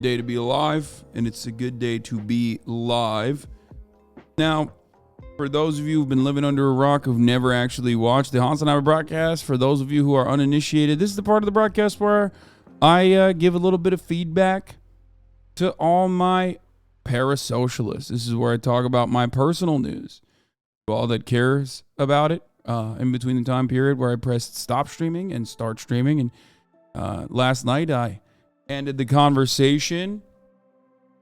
Day to be alive, and it's a good day to be live. Now, for those of you who've been living under a rock who've never actually watched the HasanAbi broadcast, for those of you who are uninitiated, this is the part of the broadcast where I give a little bit of feedback to all my parasocialists. This is where I talk about my personal news. To all that cares about it, in between the time period where I pressed stop streaming and start streaming. And last night I ended the conversation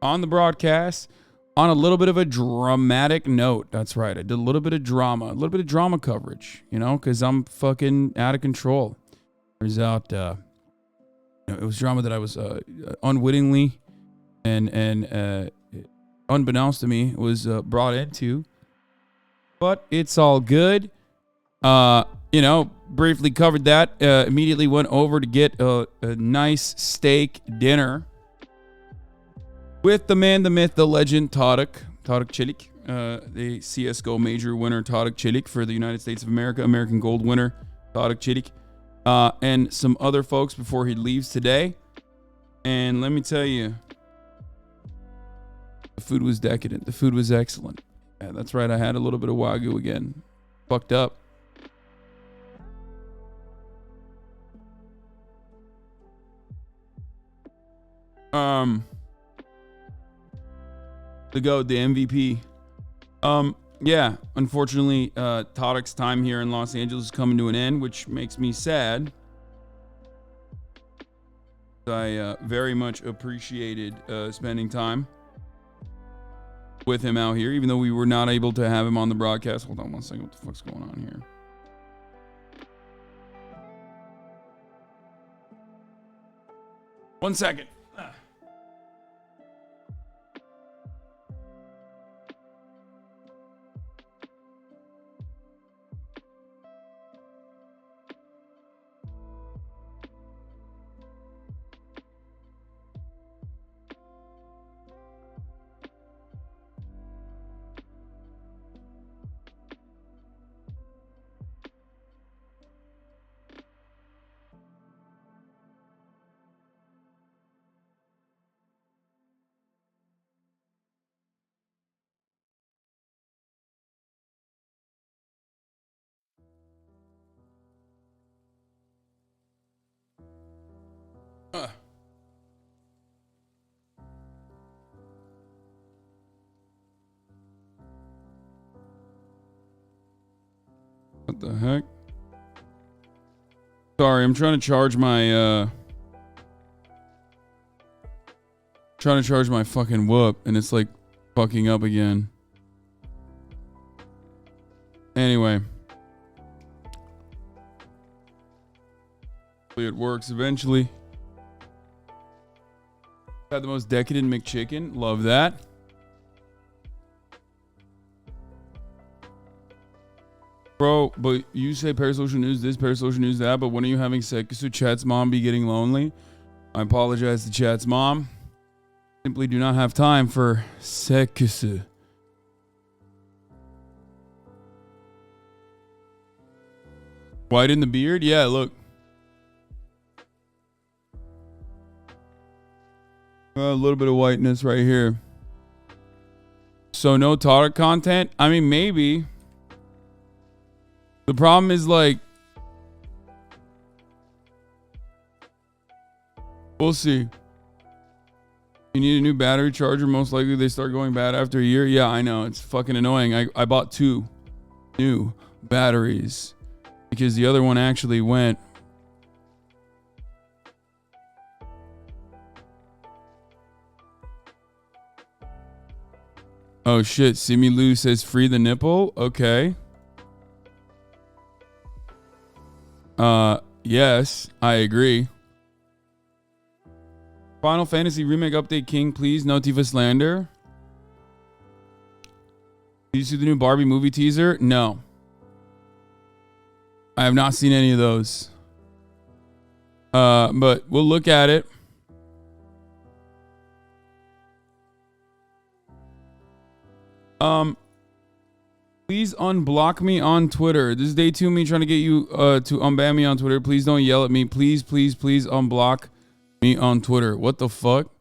on the broadcast on a little bit of a dramatic note. That's right. I did a little bit of drama coverage, you know, because I'm fucking out of control. Turns out it was drama that I was unwittingly and unbeknownst to me was brought into. But it's all good. You know, briefly covered that. Immediately went over to get a nice steak dinner with the man, the myth, the legend, Tarik Çelik, the CSGO major winner, Tarik Çelik, for the United States of America, American Gold winner, Tarik Çelik, and some other folks before he leaves today. And let me tell you, the food was decadent. The food was excellent. Yeah, that's right. I had a little bit of Wagyu again. Fucked up. The GOAT, the MVP. Yeah, unfortunately, Tarik's time here in Los Angeles is coming to an end, which makes me sad. I very much appreciated spending time with him out here, even though we were not able to have him on the broadcast. Hold on one second. What the fuck's going on here? One second. What the heck? Sorry, I'm trying to charge my fucking whoop, and it's like fucking up again. Anyway. Hopefully it works eventually. Got the most decadent McChicken. Love that. Bro, but you say parasocial news this, parasocial news that, but when are you having sex? So Chat's mom be getting lonely? I apologize to Chat's mom. Simply do not have time for sex. White in the beard? Yeah, look. A little bit of whiteness right here. So no Tarik content? I mean, maybe. The problem is, like, we'll see. You need a new battery charger. Most likely they start going bad after a year. Yeah, I know. It's fucking annoying. I bought 2 new batteries because the other one actually went. Oh shit. Simi Lou says free the nipple. Okay. Yes, I agree. Final Fantasy Remake Update King, please. No Tifa slander. Did you see the new Barbie movie teaser? No. I have not seen any of those. But we'll look at it. Please unblock me on Twitter. This is day 2 of me trying to get you to unban me on Twitter. Please don't yell at me. Please, please, please unblock me on Twitter. What the fuck?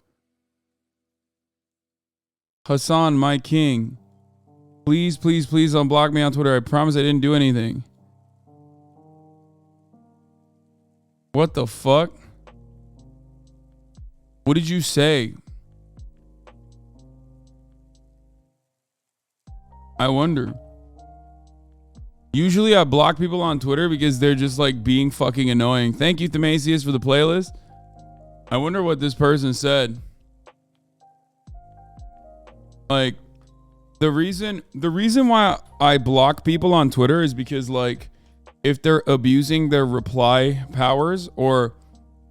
Hasan, my king. Please, please, please unblock me on Twitter. I promise I didn't do anything. What the fuck? What did you say? I wonder. Usually I block people on Twitter because they're just like being fucking annoying. Thank you, Themasius, for the playlist. I wonder what this person said. Like, the reason why I block people on Twitter is because, like, if they're abusing their reply powers or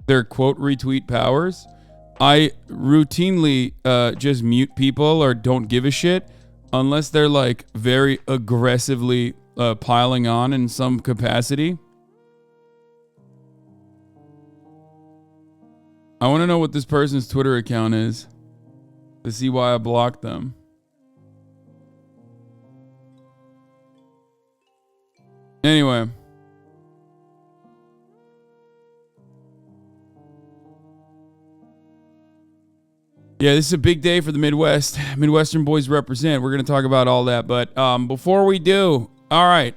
their quote retweet powers, I routinely just mute people or don't give a shit unless they're like very aggressively piling on in some capacity. I want to know what this person's Twitter account is to see why I blocked them. Anyway. Yeah, this is a big day for the Midwest. Midwestern boys represent. We're going to talk about all that. But before we do, all right.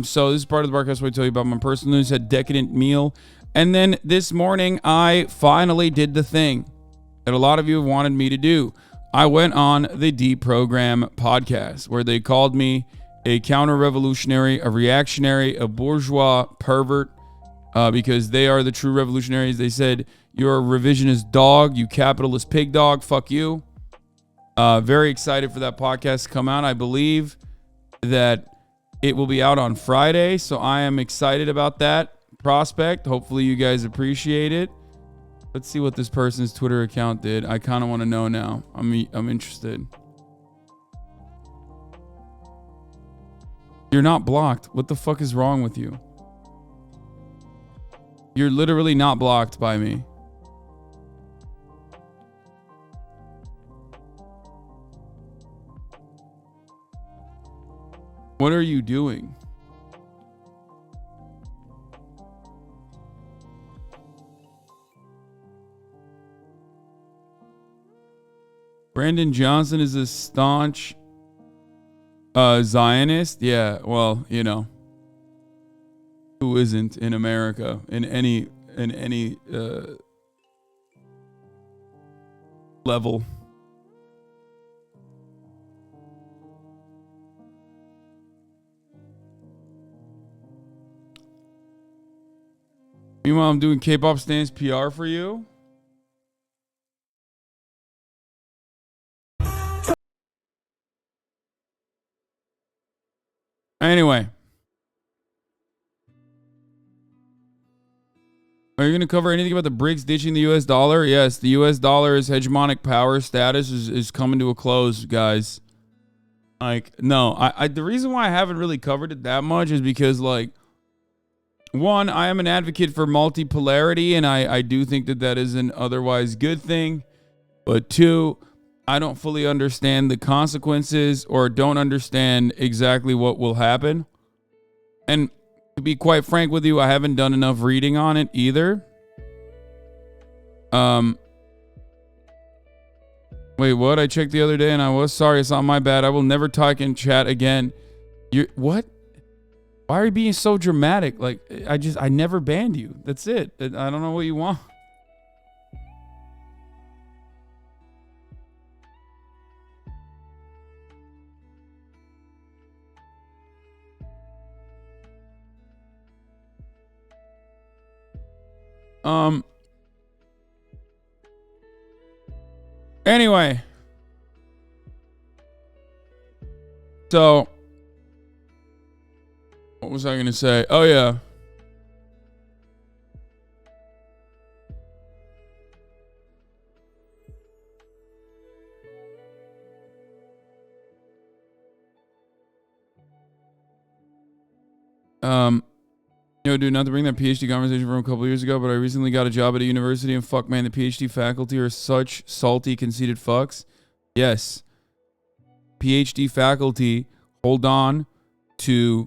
So this is part of the broadcast where I tell you about my personal news, a decadent meal. And then this morning, I finally did the thing that a lot of you have wanted me to do. I went on the Deprogram podcast where they called me a counter-revolutionary, a reactionary, a bourgeois pervert, because they are the true revolutionaries. They said, you're a revisionist dog, you capitalist pig dog, fuck you. Very excited for that podcast to come out. I believe that it will be out on Friday, so I am excited about that prospect. Hopefully you guys appreciate it. Let's see what this person's Twitter account did. I kind of want to know now. I'm interested. You're not blocked. What the fuck is wrong with you? You're literally not blocked by me. What are you doing? Brandon Johnson is a staunch Zionist. Yeah, well, you know, who isn't in America in any level? Meanwhile, I'm doing K-pop stans PR for you. Anyway. Are you going to cover anything about the BRICS ditching the US dollar? Yes, the US dollar's hegemonic power status is coming to a close, guys. Like, no, I the reason why I haven't really covered it that much is because, like, one, I am an advocate for multipolarity, and I do think that that is an otherwise good thing. But two, I don't fully understand the consequences or don't understand exactly what will happen. And to be quite frank with you, I haven't done enough reading on it either. Wait, what? I checked the other day and I was sorry. It's not my bad. I will never talk in chat again. What? Why are you being so dramatic? Like, I never banned you. That's it. I don't know what you want. Anyway. So, what was I going to say? Oh, yeah. Yo, dude, not to bring that PhD conversation from a couple years ago, but I recently got a job at a university, and fuck, man, the PhD faculty are such salty, conceited fucks. Yes. PhD faculty hold on to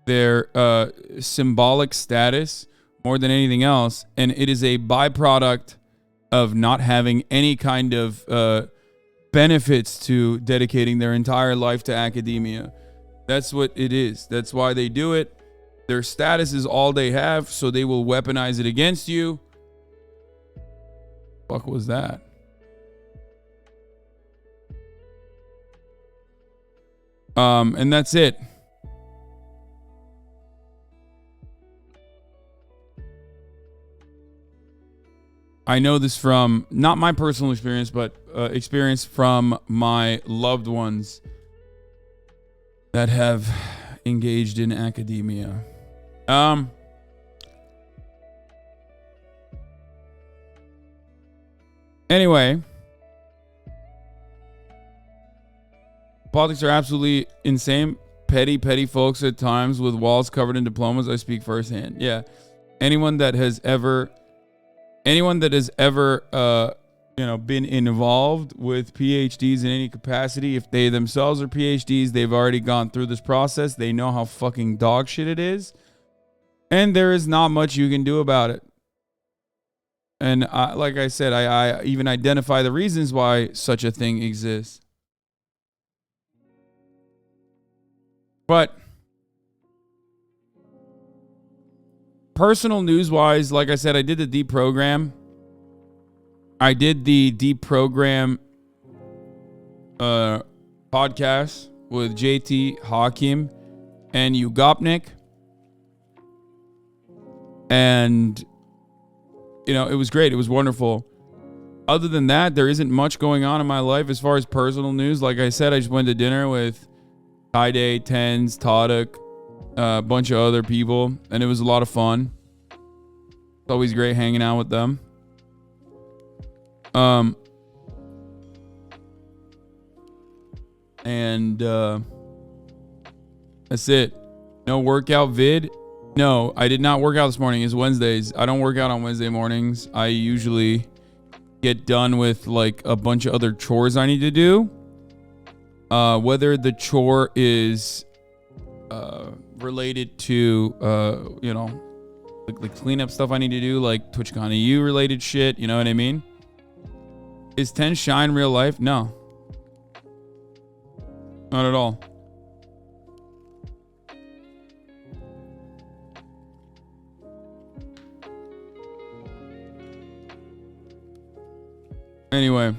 their symbolic status more than anything else, and it is a byproduct of not having any kind of benefits to dedicating their entire life to academia. That's what it is. That's why they do it. Their status is all they have, so they will weaponize it against you. Fuck was that? And that's it. I know this from not my personal experience, but experience from my loved ones that have engaged in academia. Anyway, politics are absolutely insane. Petty folks at times with walls covered in diplomas. I speak firsthand. Yeah. Anyone that has ever been involved with PhDs in any capacity, if they themselves are PhDs, they've already gone through this process. They know how fucking dog shit it is. And there is not much you can do about it. And like I said, I even identify the reasons why such a thing exists. But personal news-wise, like I said, I did the deprogram. I did the deprogram podcast with JT, Hakim, and Ugopnik. And, it was great. It was wonderful. Other than that, there isn't much going on in my life as far as personal news. Like I said, I just went to dinner with Day, Tens, Tarik, a bunch of other people, and it was a lot of fun. It's always great hanging out with them. And that's it. No workout vid. No, I did not work out this morning. It's Wednesdays. I don't work out on Wednesday mornings. I usually get done with like a bunch of other chores I need to do. Whether the chore is related to like cleanup stuff I need to do, like TwitchCon EU related shit, you know what I mean? Is 10 shine real life? No. Not at all. Anyway.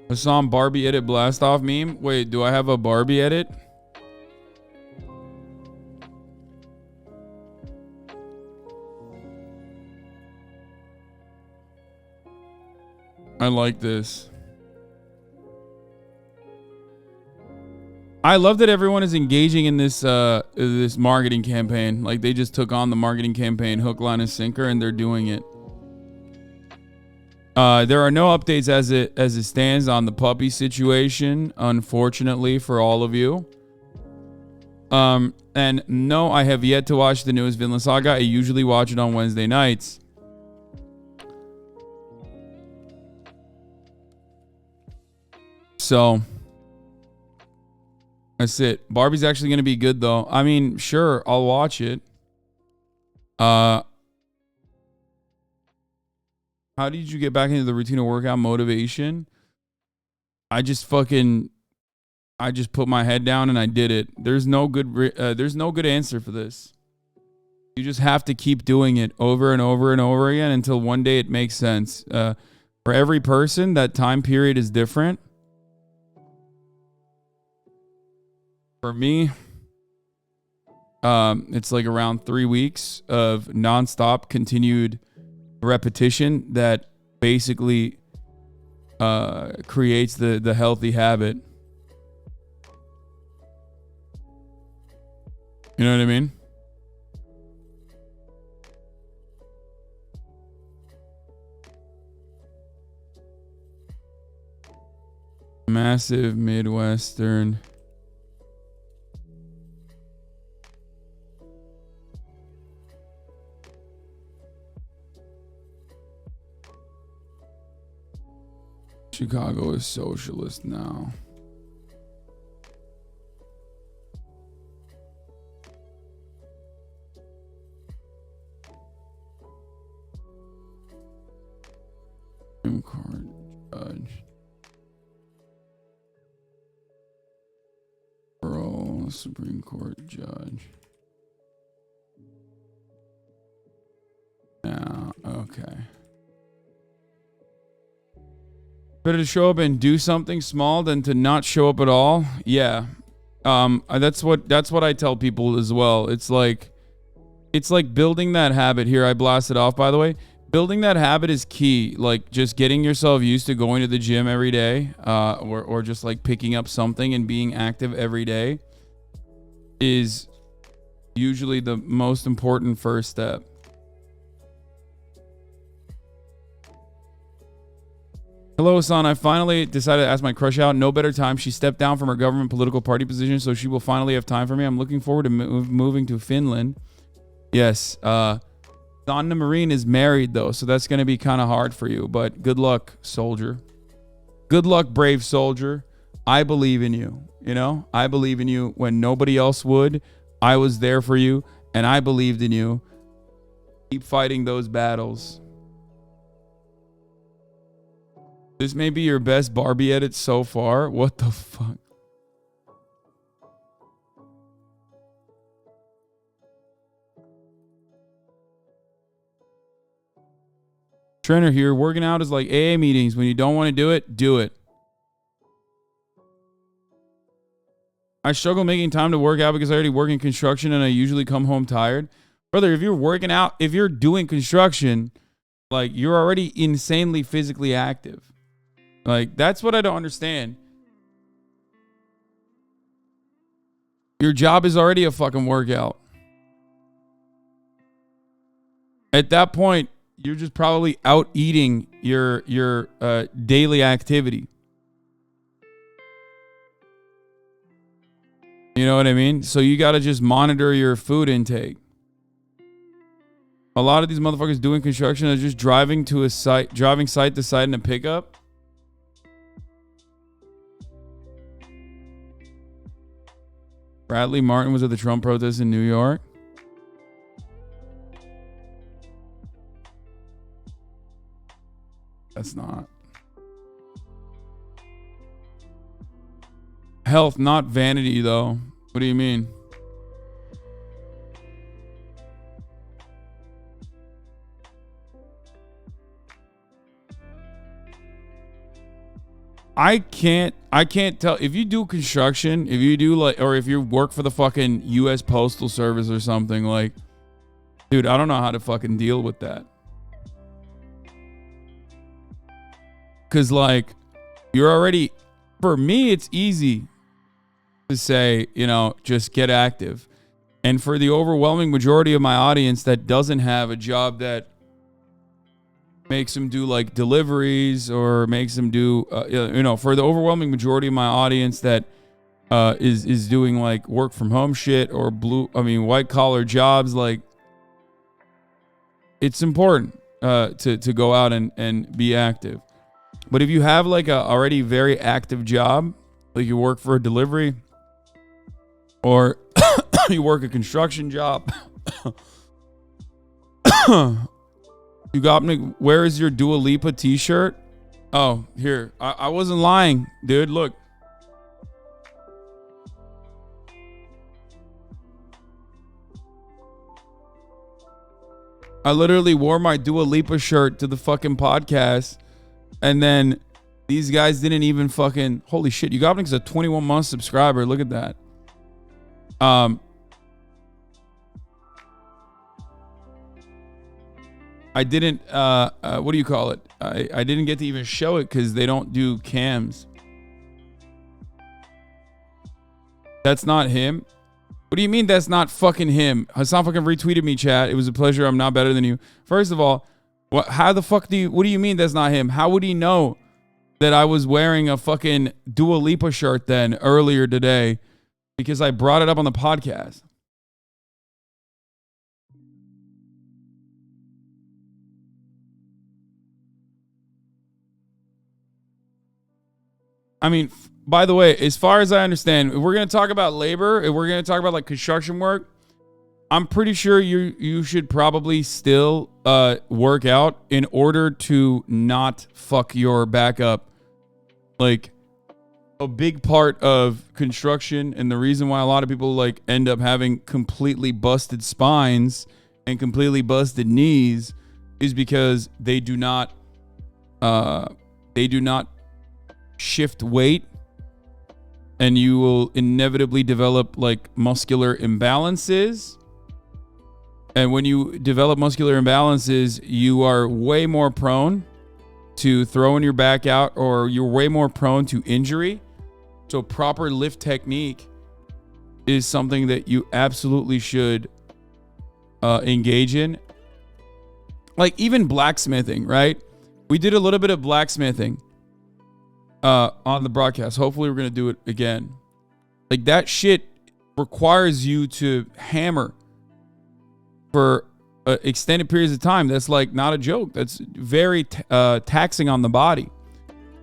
Hasan Barbie edit blast off meme. Wait, do I have a Barbie edit? I like this. I love that everyone is engaging in this this marketing campaign. Like they just took on the marketing campaign hook, line, and sinker, and they're doing it. There are no updates as it stands on the puppy situation, unfortunately for all of you. And no, I have yet to watch the newest Vinland Saga. I usually watch it on Wednesday nights. So that's it. Barbie's actually going to be good though. I mean, sure, I'll watch it. How did you get back into the routine of workout motivation? I just put my head down and I did it. There's no good answer for this. You just have to keep doing it over and over and over again until one day it makes sense. For every person, that time period is different. For me, it's like around 3 weeks of nonstop continued repetition that basically creates the healthy habit. You know what I mean? Massive Midwestern. Chicago is socialist now. Supreme Court judge. Parole Supreme Court judge. Yeah, okay. Better to show up and do something small than to not show up at all. Yeah. That's what I tell people as well. It's like building that habit. Here, I blasted off, by the way. Building that habit is key. Like just getting yourself used to going to the gym every day, or just like picking up something and being active every day is usually the most important first step. Hello, Hasan. I finally decided to ask my crush out. No better time. She stepped down from her government political party position, so she will finally have time for me. I'm looking forward to moving to Finland. Yes. Donna Marine is married, though, so that's going to be kind of hard for you. But good luck, soldier. Good luck, brave soldier. I believe in you. You know, I believe in you when nobody else would. I was there for you, and I believed in you. Keep fighting those battles. This may be your best Barbie edit so far. What the fuck? Trainer here. Working out is like AA meetings. When you don't want to do it, do it. I struggle making time to work out because I already work in construction and I usually come home tired. Brother, if you're working out, if you're doing construction, like you're already insanely physically active. Like, that's what I don't understand. Your job is already a fucking workout. At that point, you're just probably out eating your daily activity. You know what I mean? So you got to just monitor your food intake. A lot of these motherfuckers doing construction are just driving to site to site in a pickup. Bradley Martin was at the Trump protest in New York. That's not. Health, not vanity, though. What do you mean? I can't tell if you do construction, if you do like, or if you work for the fucking U.S. Postal Service or something, like, dude, I don't know how to fucking deal with that. Cause like, you're already, for me, it's easy to say, you know, just get active. And for the overwhelming majority of my audience that doesn't have a job that makes them do like deliveries or makes them do, you know, for the overwhelming majority of my audience that is doing like work from home shit or white collar jobs, like it's important to go out and be active. But if you have like a already very active job, like you work for a delivery or you work a construction job, you got me. Where is your Dua Lipa t-shirt? Oh, here. I wasn't lying, dude. Look. I literally wore my Dua Lipa shirt to the fucking podcast. And then these guys didn't even fucking... Holy shit. You got me as a 21-month subscriber. Look at that. I didn't, what do you call it? I didn't get to even show it because they don't do cams. That's not him? What do you mean that's not fucking him? Hasan fucking retweeted me, chat. It was a pleasure. I'm not better than you. First of all, what do you mean that's not him? How would he know that I was wearing a fucking Dua Lipa shirt then earlier today? Because I brought it up on the podcast. I mean, by the way, as far as I understand, if we're going to talk about labor, if we're going to talk about like construction work, I'm pretty sure you should probably still work out in order to not fuck your back up. Like a big part of construction and the reason why a lot of people like end up having completely busted spines and completely busted knees is because they do not shift weight, and you will inevitably develop like muscular imbalances. And when you develop muscular imbalances, you are way more prone to throwing your back out, or you're way more prone to injury. So proper lift technique is something that you absolutely should engage in. Like even blacksmithing, right? We did a little bit of blacksmithing. on the broadcast. Hopefully we're going to do it again. Like, that shit requires you to hammer for extended periods of time. That's like not a joke. That's very taxing on the body.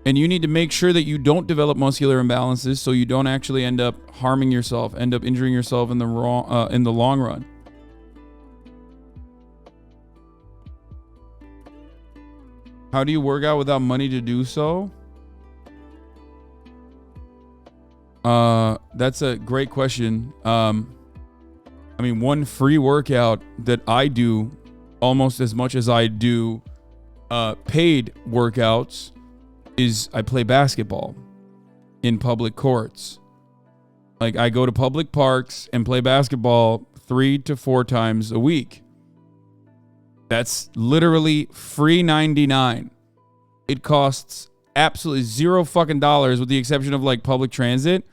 And you need to make sure that you don't develop muscular imbalances, so you don't actually end up harming yourself, end up injuring yourself in the long run. How do you work out without money to do so? That's a great question. I mean, one free workout that I do almost as much as I do paid workouts is I play basketball in public courts. Like, I go to public parks and play basketball 3 to 4 times a week. That's literally free 99. It costs absolutely $0 with the exception of like public transit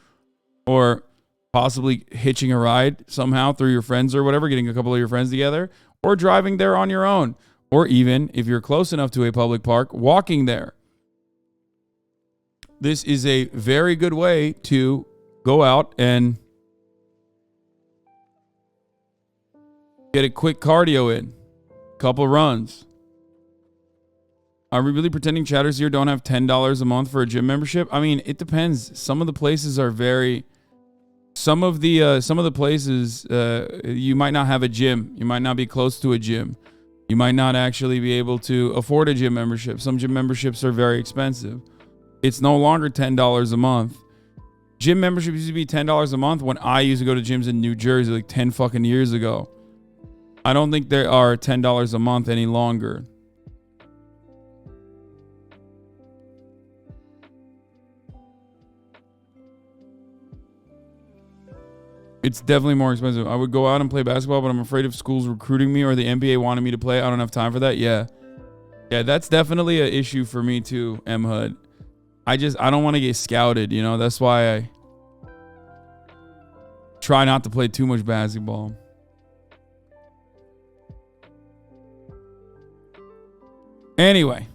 or possibly hitching a ride somehow through your friends or whatever, getting a couple of your friends together, or driving there on your own, or even if you're close enough to a public park, walking there. This is a very good way to go out and get a quick cardio in, couple runs. Are we really pretending chatters here don't have $10 a month for a gym membership? I mean, it depends. Some of the places are very... Some of the places, you might not have a gym. You might not be close to a gym. You might not actually be able to afford a gym membership. Some gym memberships are very expensive. It's no longer $10 a month. Gym membership used to be $10 a month when I used to go to gyms in New Jersey like 10 fucking years ago. I don't think they are $10 a month any longer. It's definitely more expensive. I would go out and play basketball, but I'm afraid if school's recruiting me or the NBA wanted me to play, I don't have time for that. Yeah, that's definitely an issue for me too, M HUD. I don't want to get scouted, you know? That's why I try not to play too much basketball. Anyway.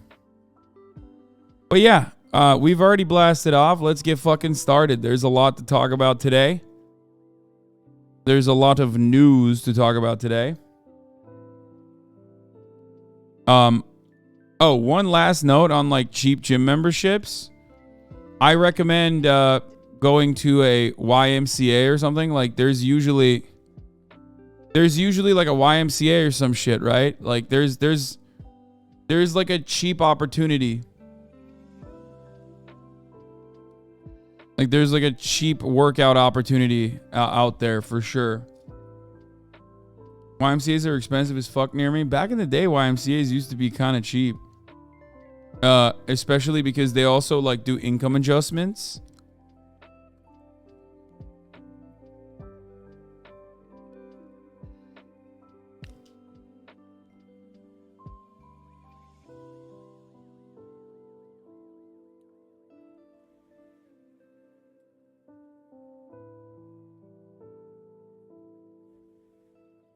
But yeah, we've already blasted off. Let's get fucking started. There's a lot to talk about today. There's a lot of news to talk about today. Oh, one last note on like cheap gym memberships. I recommend going to a YMCA or something. Like there's usually like a YMCA or some shit, right? Like there's like a cheap opportunity. Like there's like a cheap workout opportunity out there for sure. YMCAs are expensive as fuck near me. Back in the day, YMCAs used to be kind of cheap. Especially because they also like do income adjustments.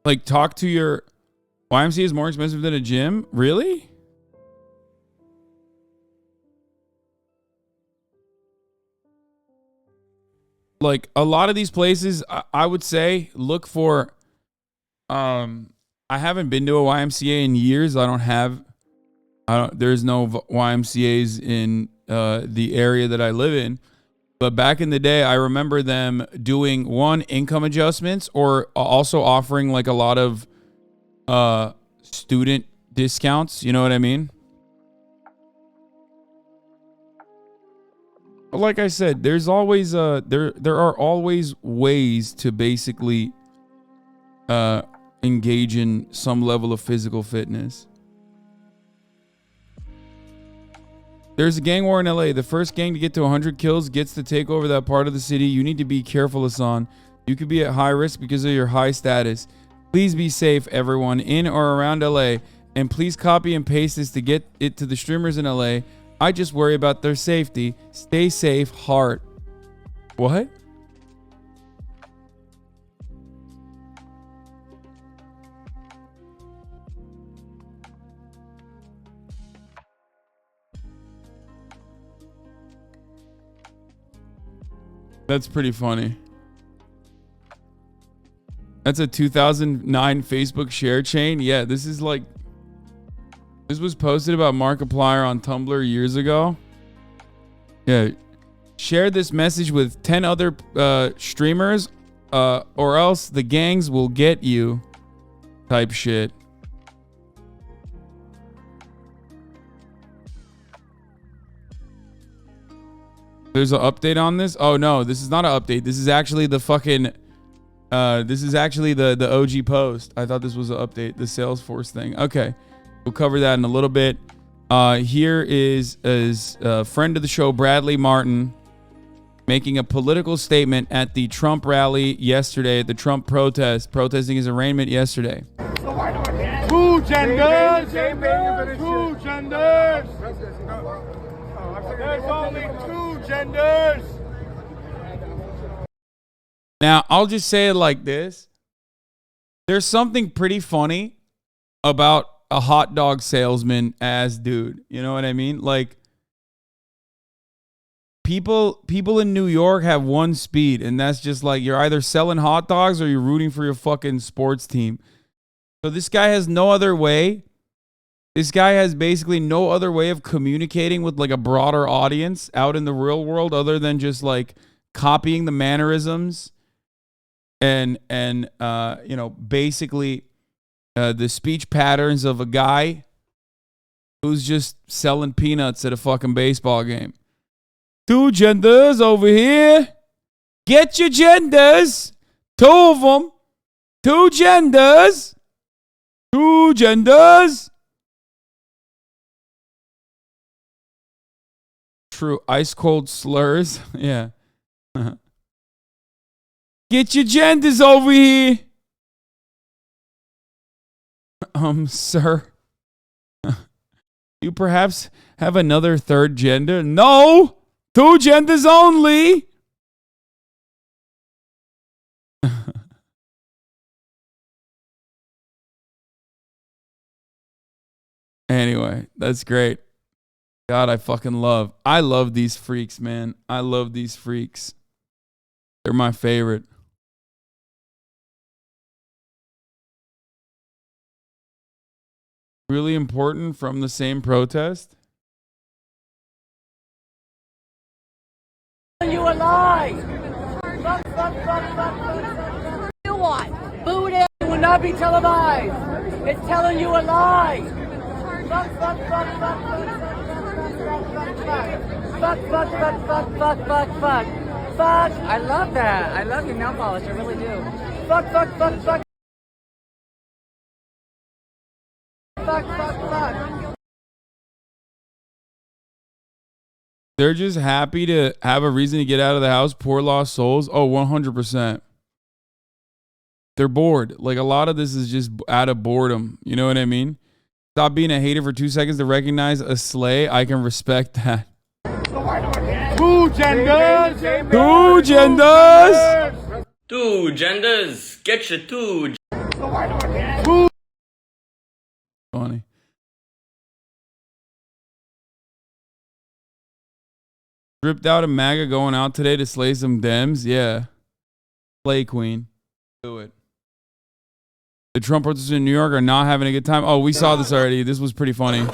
Like, talk to your... YMCA is more expensive than a gym? Really? Like, a lot of these places, I would say, look for... I haven't been to a YMCA in years. There's no YMCAs in the area that I live in. But back in the day, I remember them doing income adjustments or also offering like a lot of student discounts. You know what I mean? Like I said, there's always there are always ways to basically engage in some level of physical fitness. There's a gang war in LA. The first gang to get to 100 kills gets to take over that part of the city. You need to be careful, Hasan. You could be at high risk because of your high status. Please be safe, everyone in or around LA. And please copy and paste this to get it to the streamers in LA. I just worry about their safety. Stay safe, heart. What? That's pretty funny. That's a 2009 Facebook share chain. Yeah, this is like... This was posted about Markiplier on Tumblr years ago. Yeah. Share this message with 10 other streamers or else the gangs will get you. Type shit. There's an update on this? Oh no, this is not an update. This is actually the fucking... this is actually the OG post. I thought this was an update. The Salesforce thing. Okay. We'll cover that in a little bit. Here is a friend of the show, Bradley Martin, making a political statement at the Trump rally yesterday, at the Trump protest, protesting his arraignment yesterday. Two genders! Two genders! There's only two genders! Now, I'll just say it like this. There's something pretty funny about a hot dog salesman as dude. You know what I mean? Like, people in New York have one speed, and that's just like you're either selling hot dogs or you're rooting for your fucking sports team. So this guy has no other way. This guy has basically no other way of communicating with like a broader audience out in the real world other than just like copying the mannerisms and you know, basically the speech patterns of a guy who's just selling peanuts at a fucking baseball game. Two genders over here. Get your genders. Two of them. Two genders. Two genders. True. Ice cold slurs. Yeah. Get your genders over here. Sir. You perhaps have another third gender? No! Two genders only! Anyway, that's great. God, I love these freaks, man. I love these freaks. They're my favorite. Really important from the same protest? You a lie! Fuck. You want? Boot it! It will not be televised! It's telling you a lie! Fuck. I love that. I love your nail polish. I really do. Fuck. They're just happy to have a reason to get out of the house. Poor lost souls. Oh, 100%. They're bored. Like, a lot of this is just out of boredom. You know what I mean? Stop being a hater for 2 seconds to recognize a slay. I can respect that. Two genders! Two genders! Two genders! Get your two. Funny. Ripped out a MAGA going out today to slay some Dems? Yeah. Slay queen. Do it. The Trump protesters in New York are not having a good time. Oh, we saw this already. This was pretty funny.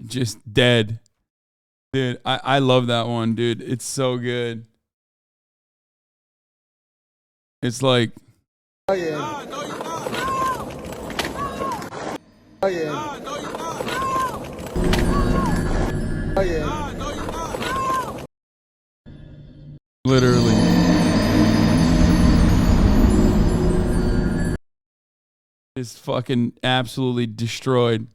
Just dead. Dude, I love that one, dude. It's so good. It's like... Oh, yeah. Oh, yeah. Oh, yeah. Literally. Just fucking absolutely destroyed.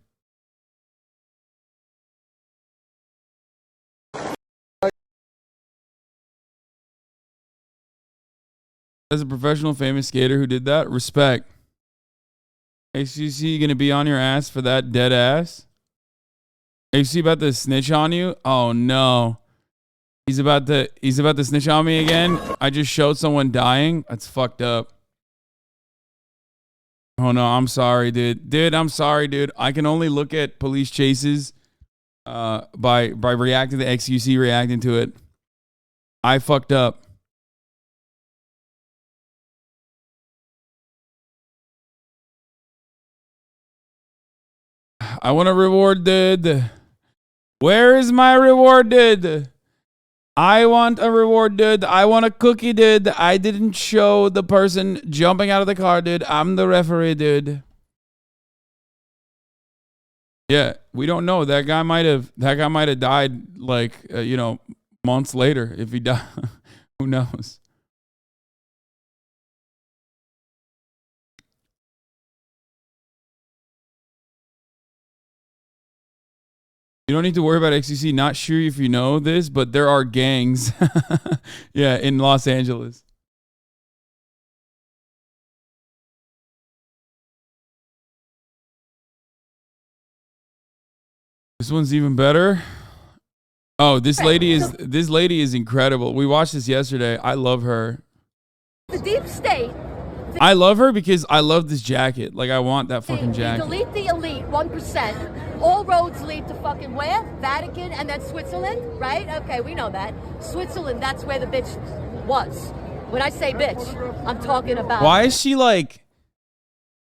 As a professional famous skater who did that, respect. HCC gonna be on your ass for that dead ass? HCC about to snitch on you? Oh no. He's about to snitch on me again? I just showed someone dying? That's fucked up. Oh no, I'm sorry, dude. Dude, I'm sorry, dude. I can only look at police chases by reacting to XUC reacting to it. I fucked up. I want a reward, dude. Where is my reward, dude? I want a reward, dude. I want a cookie, dude. I didn't show the person jumping out of the car, dude. I'm the referee, dude. Yeah, we don't know. That guy might have died like you know, months later. If he died, who knows? You don't need to worry about XCC. Not sure if you know this, but there are gangs. Yeah, in Los Angeles. This one's even better. Oh, this lady is incredible. We watched this yesterday. I love her. The deep state. I love her because I love this jacket. Like, I want that fucking jacket. Delete the elite 1%. All roads lead to fucking where? Vatican and then Switzerland, right? Okay, we know that. Switzerland, that's where the bitch was. When I say bitch, I'm talking about. Why is she like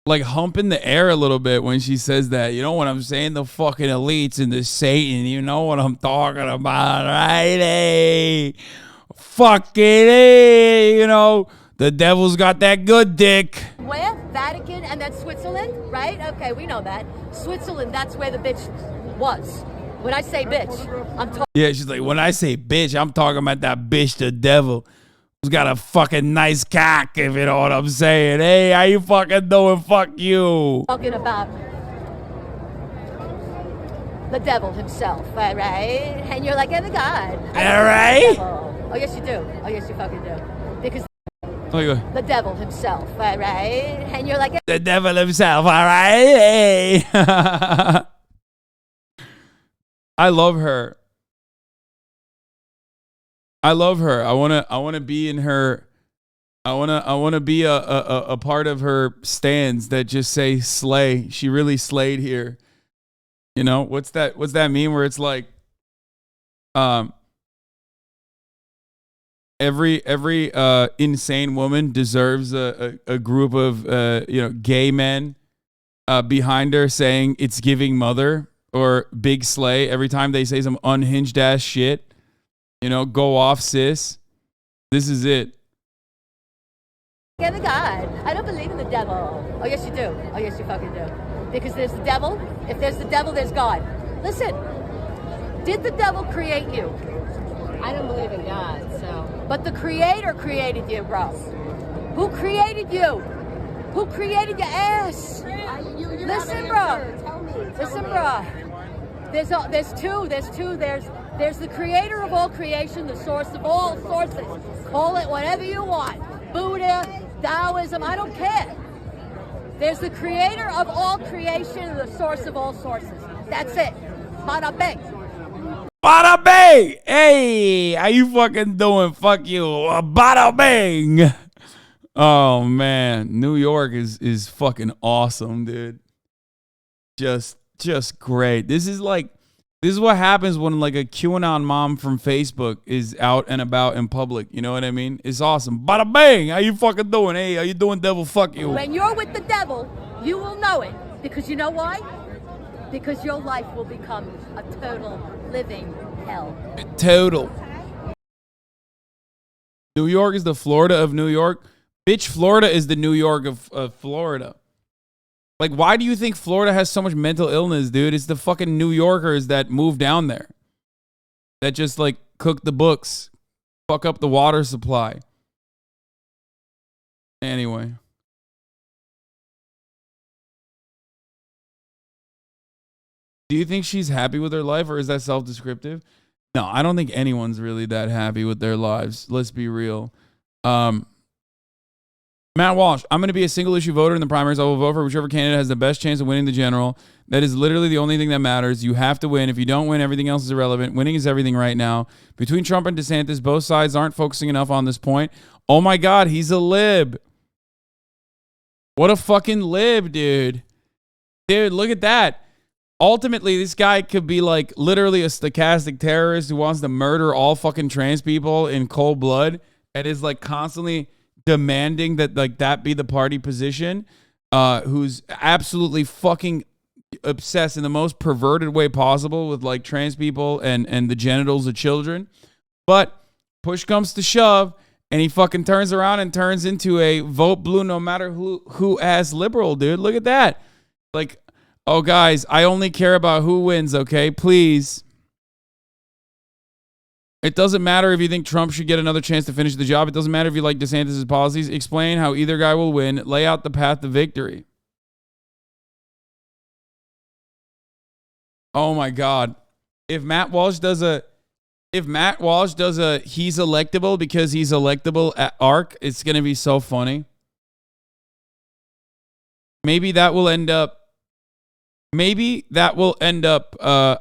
humping the air a little bit when she says that? You know what I'm saying? The fucking elites and the Satan. You know what I'm talking about, right? Hey, fucking hey, you know. The devil's got that good dick. Where? Vatican and then Switzerland, right? Okay, we know that. Switzerland, that's where the bitch was. When I say bitch, I'm talking. Yeah, she's like, when I say bitch, I'm talking about that bitch, the devil, who's got a fucking nice cock, if you know what I'm saying. Hey, how you fucking doing? Fuck you. Talking about the devil himself, all right? And you're like, yeah, the God. All right? Oh, yes, you do. Oh, yes, you fucking do. Because the devil himself, all right? And you're like, the devil himself, all right? Hey. I love her. I love her. I wanna be in her. I wanna be a part of her stands that just say slay. She really slayed here. You know, what's that meme where it's like every insane woman deserves a group of gay men behind her saying it's giving mother or big slay every time they say some unhinged ass shit. You know, go off, sis. This is it. yeah, the God. I don't believe in the devil. Oh, yes, you do. Oh, yes, you fucking do. Because there's the devil. If there's the devil, there's God. Listen, did the devil create you? I don't believe in God, so. But the Creator created you, bro. Who created you? Who created your ass? Listen, bro. Listen, bro. There's two. There's the Creator of all creation, the source of all sources. Call it whatever you want. Buddha, Taoism, I don't care. There's the Creator of all creation and the source of all sources. That's it. Bada bing. Bada bang! Hey, how you fucking doing? Fuck you. Bada bang! Oh man, New York is fucking awesome, dude. Just great. This is what happens when like a QAnon mom from Facebook is out and about in public. You know what I mean? It's awesome. Bada bang! How you fucking doing? Hey, how you doing, devil? Fuck you. When you're with the devil, you will know it. Because you know why? Because your life will become a total living hell. Total. New York is the Florida of New York. Bitch, Florida is the New York of Florida. Like, why do you think Florida has so much mental illness, dude? It's the fucking New Yorkers that move down there. That just, like, cook the books. Fuck up the water supply. Anyway. Do you think she's happy with her life, or is that self-descriptive? No, I don't think anyone's really that happy with their lives. Let's be real. Matt Walsh, I'm going to be a single issue voter in the primaries. I will vote for whichever candidate has the best chance of winning the general. That is literally the only thing that matters. You have to win. If you don't win, everything else is irrelevant. Winning is everything right now. Between Trump and DeSantis, both sides aren't focusing enough on this point. Oh my God, he's a lib. What a fucking lib, dude. Dude, look at that. ultimately, this guy could be like literally a stochastic terrorist who wants to murder all fucking trans people in cold blood and is like constantly demanding that like that be the party position. Who's absolutely fucking obsessed in the most perverted way possible with like trans people and the genitals of children. But push comes to shove, and he fucking turns around and turns into a vote blue no matter who ass liberal, dude. Look at that. Like, oh, guys, I only care about who wins, okay? Please. It doesn't matter if you think Trump should get another chance to finish the job. It doesn't matter if you like DeSantis' policies. Explain how either guy will win. Lay out the path to victory. Oh, my God. If Matt Walsh does a he's electable because he's electable at ARC, it's going to be so funny. Maybe that will end up, I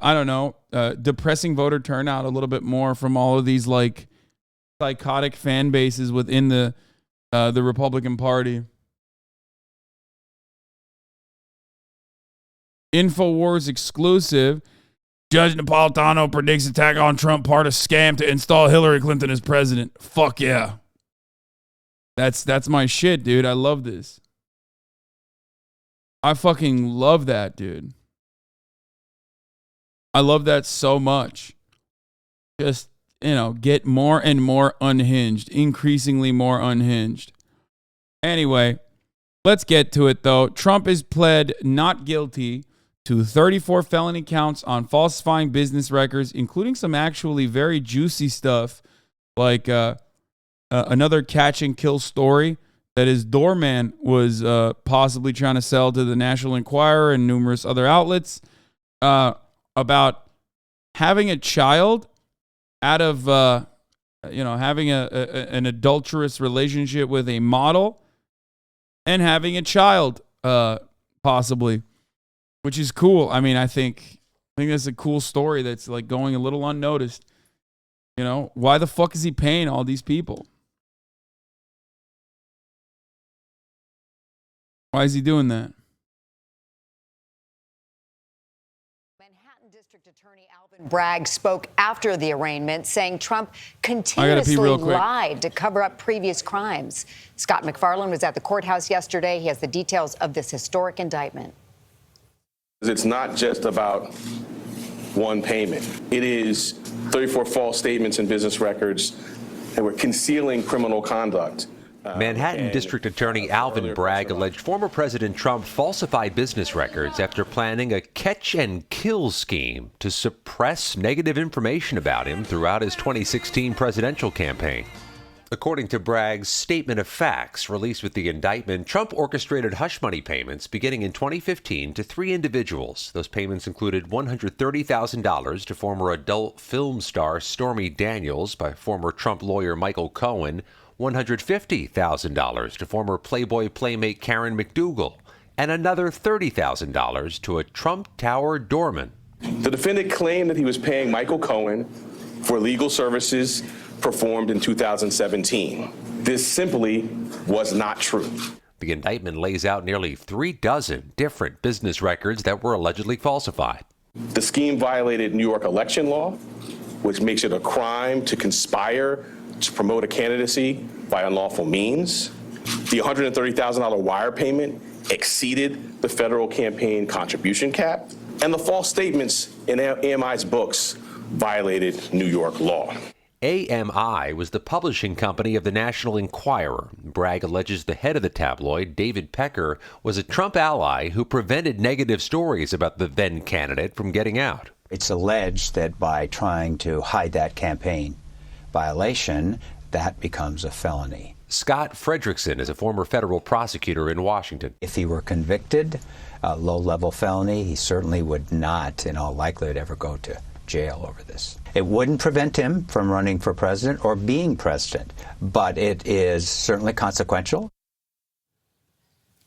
don't know, depressing voter turnout a little bit more from all of these like psychotic fan bases within the Republican Party. InfoWars exclusive. Judge Napolitano predicts attack on Trump part of scam to install Hillary Clinton as president. Fuck yeah. That's my shit, dude. I love this. I fucking love that, dude. I love that so much. Just, get more and more unhinged, increasingly more unhinged. Anyway, let's get to it, though. Trump is pled not guilty to 34 felony counts on falsifying business records, including some actually very juicy stuff, like another catch and kill story that his doorman was possibly trying to sell to the National Enquirer and numerous other outlets, about having a child out of, having an adulterous relationship with a model and having a child, possibly, which is cool. I mean, I think that's a cool story that's like going a little unnoticed. Why the fuck is he paying all these people? Why is he doing that? Manhattan District Attorney Alvin Bragg spoke after the arraignment, saying Trump continuously lied to cover up previous crimes. Scott McFarland was at the courthouse yesterday. He has the details of this historic indictment. It's not just about one payment. It is 34 false statements in business records that were concealing criminal conduct. Manhattan District Attorney Alvin Bragg alleged former President Trump falsified business records after planning a catch-and-kill scheme to suppress negative information about him throughout his 2016 presidential campaign. According to Bragg's statement of facts released with the indictment, Trump orchestrated hush money payments beginning in 2015 to 3 individuals. Those payments included $130,000 to former adult film star Stormy Daniels by former Trump lawyer Michael Cohen, $150,000 to former Playboy playmate Karen McDougal, and another $30,000 to a Trump Tower doorman. The defendant claimed that he was paying Michael Cohen for legal services performed in 2017. This simply was not true. The indictment lays out nearly 36 different business records that were allegedly falsified. The scheme violated New York election law, which makes it a crime to conspire to promote a candidacy by unlawful means. The $130,000 wire payment exceeded the federal campaign contribution cap, and the false statements in AMI's books violated New York law. AMI was the publishing company of the National Enquirer. Bragg alleges the head of the tabloid, David Pecker, was a Trump ally who prevented negative stories about the then candidate from getting out. It's alleged that by trying to hide that campaign violation, that becomes a felony. Scott Frederickson is a former federal prosecutor in Washington. If he were convicted, a low-level felony, he certainly would not, in all likelihood, ever go to jail over this. It wouldn't prevent him from running for president or being president, but it is certainly consequential.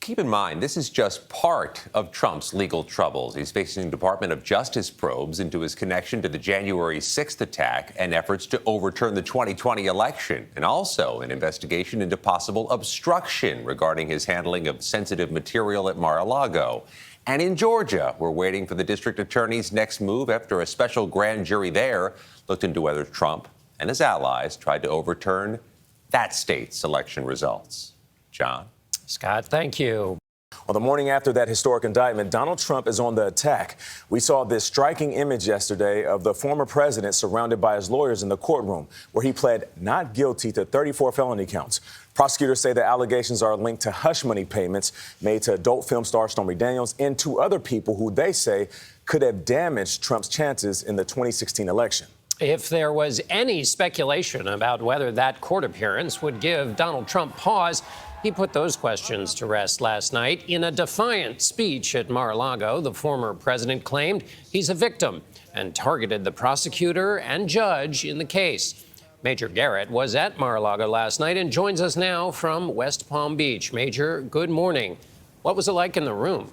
Keep in mind, this is just part of Trump's legal troubles. He's facing Department of Justice probes into his connection to the January 6th attack and efforts to overturn the 2020 election, and also an investigation into possible obstruction regarding his handling of sensitive material at Mar-a-Lago. And in Georgia, we're waiting for the district attorney's next move after a special grand jury there looked into whether Trump and his allies tried to overturn that state's election results. John? Scott, thank you. Well, the morning after that historic indictment, Donald Trump is on the attack. We saw this striking image yesterday of the former president surrounded by his lawyers in the courtroom, where he pled not guilty to 34 felony counts. Prosecutors say the allegations are linked to hush money payments made to adult film star Stormy Daniels and to other people who they say could have damaged Trump's chances in the 2016 election. If there was any speculation about whether that court appearance would give Donald Trump pause, he put those questions to rest last night. In a defiant speech at Mar-a-Lago, the former president claimed he's a victim and targeted the prosecutor and judge in the case. Major Garrett was at Mar-a-Lago last night and joins us now from West Palm Beach. Major, good morning. What was it like in the room?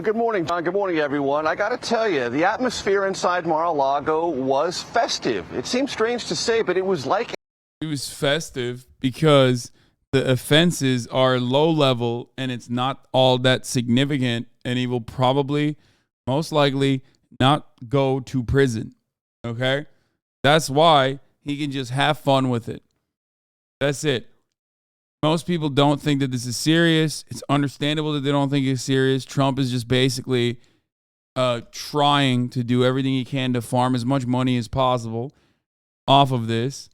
Good morning, John. Good morning, everyone. I got to tell you, the atmosphere inside Mar-a-Lago was festive. It seems strange to say, but it was like... It was festive because the offenses are low level and it's not all that significant, and he will probably, most likely, not go to prison. Okay? That's why he can just have fun with it. That's it. Most people don't think that this is serious. It's understandable that they don't think it's serious. Trump is just basically trying to do everything he can to farm as much money as possible off of this.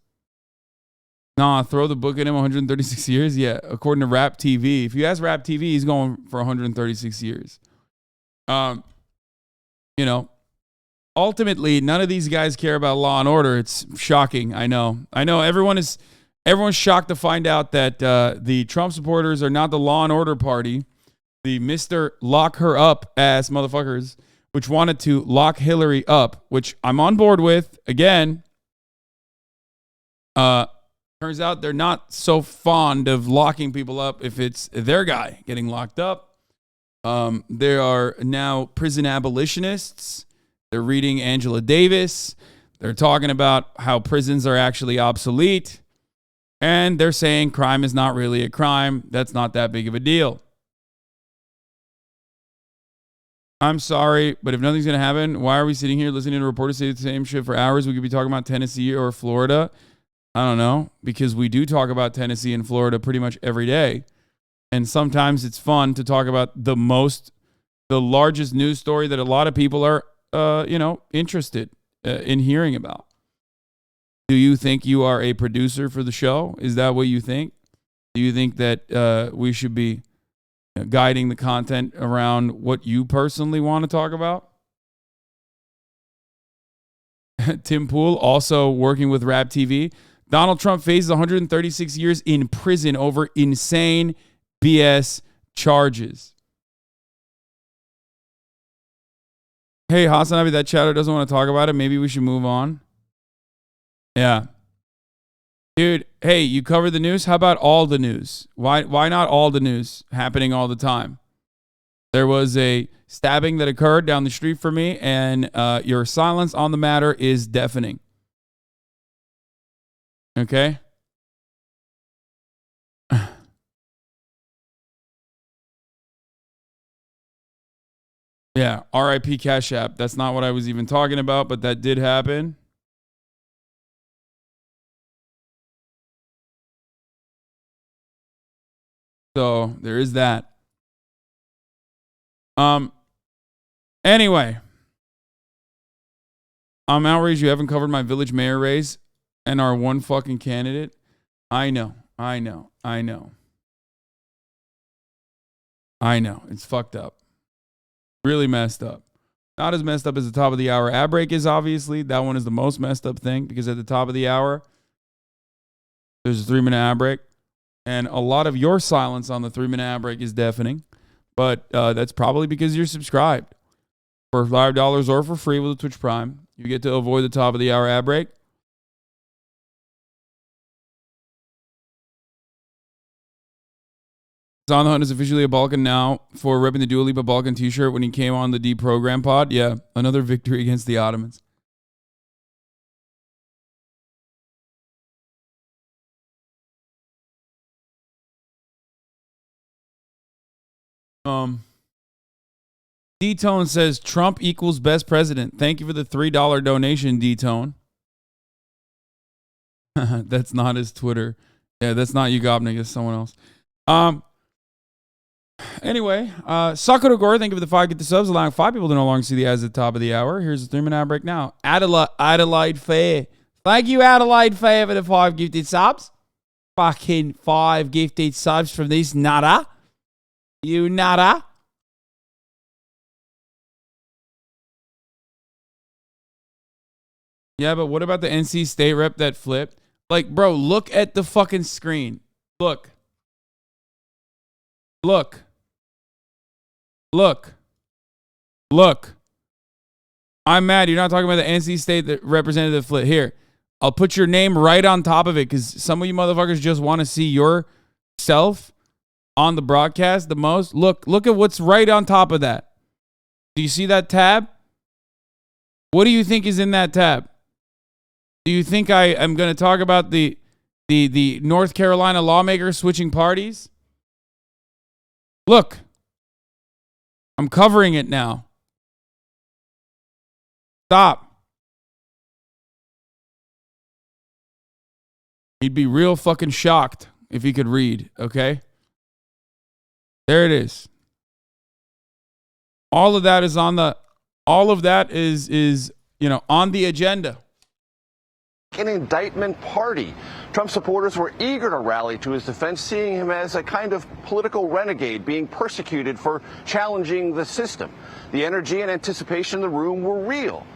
Nah, throw the book at him 136 years? Yeah, according to Rap TV. If you ask Rap TV, he's going for 136 years. Ultimately, none of these guys care about law and order. It's shocking. I know. Everyone's shocked to find out that the Trump supporters are not the law and order party. The Mr. Lock Her Up ass motherfuckers, which wanted to lock Hillary up, which I'm on board with. Again, turns out they're not so fond of locking people up if it's their guy getting locked up. There are now prison abolitionists. They're reading Angela Davis. They're talking about how prisons are actually obsolete. And they're saying crime is not really a crime. That's not that big of a deal. I'm sorry, but if nothing's going to happen, why are we sitting here listening to reporters say the same shit for hours? We could be talking about Tennessee or Florida. I don't know, because we do talk about Tennessee and Florida pretty much every day. And sometimes it's fun to talk about the largest news story that a lot of people are, interested in hearing about. Do you think you are a producer for the show? Is that what you think? Do you think that we should be guiding the content around what you personally want to talk about? Tim Pool, also working with Rap TV. Donald Trump faces 136 years in prison over insane BS charges. Hey, HasanAbi, that chatter doesn't want to talk about it. Maybe we should move on. Yeah. Dude, hey, you covered the news? How about all the news? Why not all the news happening all the time? There was a stabbing that occurred down the street from me, and your silence on the matter is deafening. Okay? Yeah, RIP Cash App. That's not what I was even talking about, but that did happen. So there is that. Anyway, I'm outraged you haven't covered my village mayor race and our one fucking candidate. I know. It's fucked up. Really messed up. Not as messed up as the top of the hour ad break is, obviously. That one is the most messed up thing because at the top of the hour, there's a 3-minute ad break. And a lot of your silence on the 3-minute ad break is deafening. But that's probably because you're subscribed. For $5 or for free with a Twitch Prime, you get to avoid the top of the hour ad break. Hasan the Hunt is officially a Balkan now for repping the Dua Lipa Balkan t-shirt when he came on the Deprogram pod. Yeah, another victory against the Ottomans. D-Tone says Trump equals best president. Thank you for the $3 donation, D-Tone. That's not his Twitter. Yeah, that's not you, Gobnik. It's someone else. Anyway, Sakura Gore, thank you for the 5 get the subs, allowing 5 people to no longer see the ads at the top of the hour. Here's the 3-minute break now. Adelaide Fair. Thank you, Adelaide Fair, for the 5 gifted subs. Fucking 5 gifted subs from this nutter. You nutter. Yeah, but what about the NC State rep that flipped? Like, bro, look at the fucking screen. Look. Look. Look. Look. I'm mad. You're not talking about the NC State representative flip. Here, I'll put your name right on top of it because some of you motherfuckers just want to see yourself on the broadcast the most. Look at what's right on top of that. Do you see that tab? What do you think is in that tab? Do you think I am going to talk about the North Carolina lawmakers switching parties? Look. I'm covering it now. Stop. He'd be real fucking shocked if he could read, okay? There it is. All of that is on the on the agenda. An indictment party. Trump supporters were eager to rally to his defense, seeing him as a kind of political renegade being persecuted for challenging the system. The energy and anticipation in the room were real.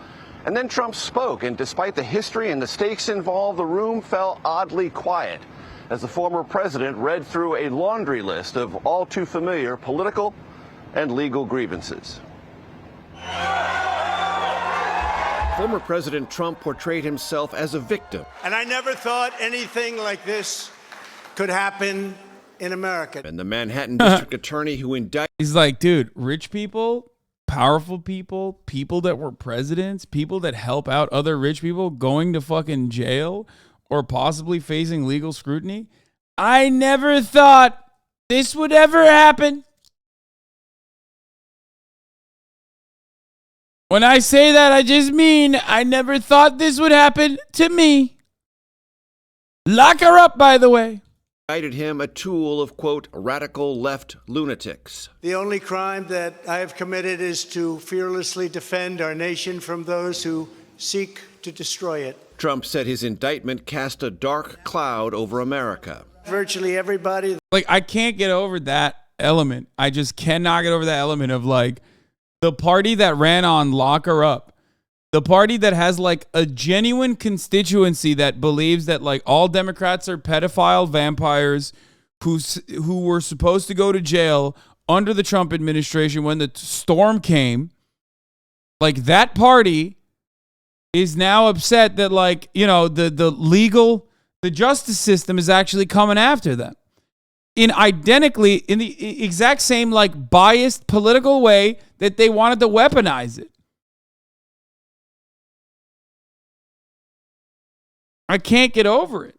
And then Trump spoke, and despite the history and the stakes involved, the room fell oddly quiet as the former president read through a laundry list of all too familiar political and legal grievances. Former President Trump portrayed himself as a victim. And I never thought anything like this could happen in America. And the Manhattan District Attorney who indicted... He's like, dude, rich people, powerful people, people that were presidents, people that help out other rich people going to fucking jail or possibly facing legal scrutiny. I never thought this would ever happen. When I say that, I just mean I never thought this would happen to me. Lock her up, by the way. Indicted him a tool of, quote, radical left lunatics. The only crime that I have committed is to fearlessly defend our nation from those who seek to destroy it. Trump said his indictment cast a dark cloud over America. Virtually everybody. Like, I can't get over that element. I just cannot get over that element of, like, the party that ran on lock her up. The party that has like a genuine constituency that believes that like all Democrats are pedophile vampires who were supposed to go to jail under the Trump administration when the storm came. Like that party is now upset that like, you know, the justice system is actually coming after them. In the exact same like biased political way that they wanted to weaponize it. I can't get over it.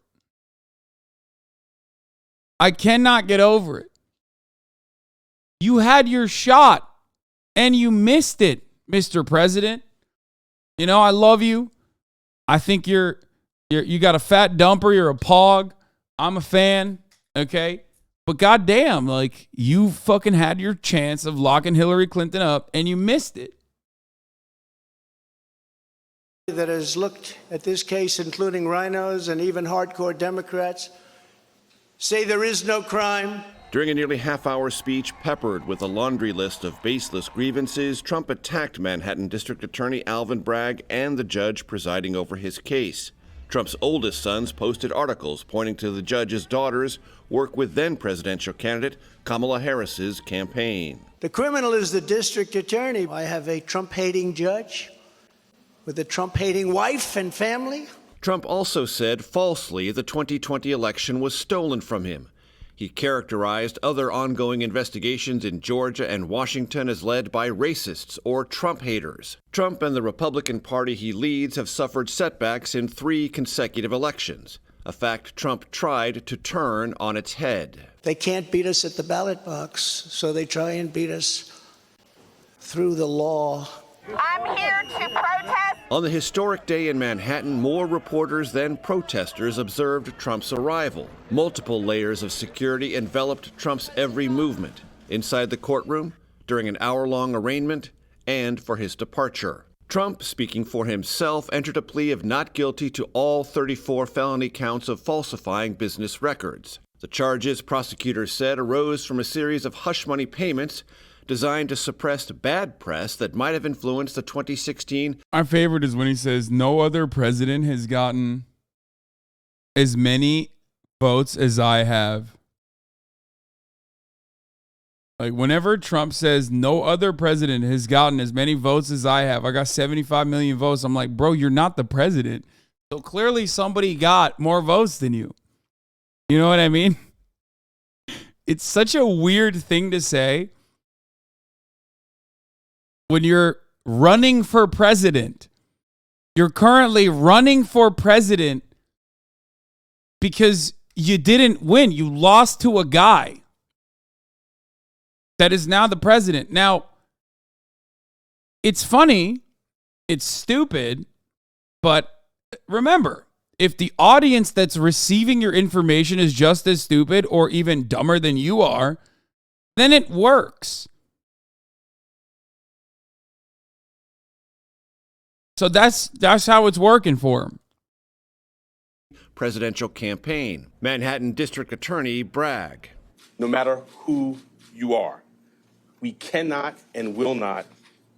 I cannot get over it. You had your shot and you missed it, Mr. President. You know, I love you. I think you got a fat dumper, you're a pog. I'm a fan, okay? But goddamn, like you fucking had your chance of locking Hillary Clinton up and you missed it. That has looked at this case, including rhinos and even hardcore Democrats, say there is no crime. During a nearly half-hour speech peppered with a laundry list of baseless grievances, Trump attacked Manhattan District Attorney Alvin Bragg and the judge presiding over his case. Trump's oldest sons posted articles pointing to the judge's daughters work with then-presidential candidate Kamala Harris's campaign. The criminal is the district attorney. I have a Trump-hating judge with a Trump-hating wife and family. Trump also said falsely the 2020 election was stolen from him. He characterized other ongoing investigations in Georgia and Washington as led by racists or Trump haters. Trump and the Republican Party he leads have suffered setbacks in 3 consecutive elections, a fact Trump tried to turn on its head. They can't beat us at the ballot box, so they try and beat us through the law. I'm here to protest. On the historic day in Manhattan, more reporters than protesters observed Trump's arrival. Multiple layers of security enveloped Trump's every movement, inside the courtroom, during an hour-long arraignment, and for his departure. Trump, speaking for himself, entered a plea of not guilty to all 34 felony counts of falsifying business records. The charges, prosecutors said, arose from a series of hush money payments designed to suppress bad press that might have influenced the 2016. My favorite is when he says, no other president has gotten as many votes as I have. Like, whenever Trump says no other president has gotten as many votes as I have, I got 75 million votes. I'm like, bro, you're not the president. So clearly somebody got more votes than you. You know what I mean? It's such a weird thing to say when you're running for president. You're currently running for president because you didn't win. You lost to a guy that is now the president. Now, it's funny, it's stupid, but remember, if the audience that's receiving your information is just as stupid or even dumber than you are, then it works. So that's how it's working for him. Presidential campaign. Manhattan District Attorney Bragg. No matter who you are, we cannot and will not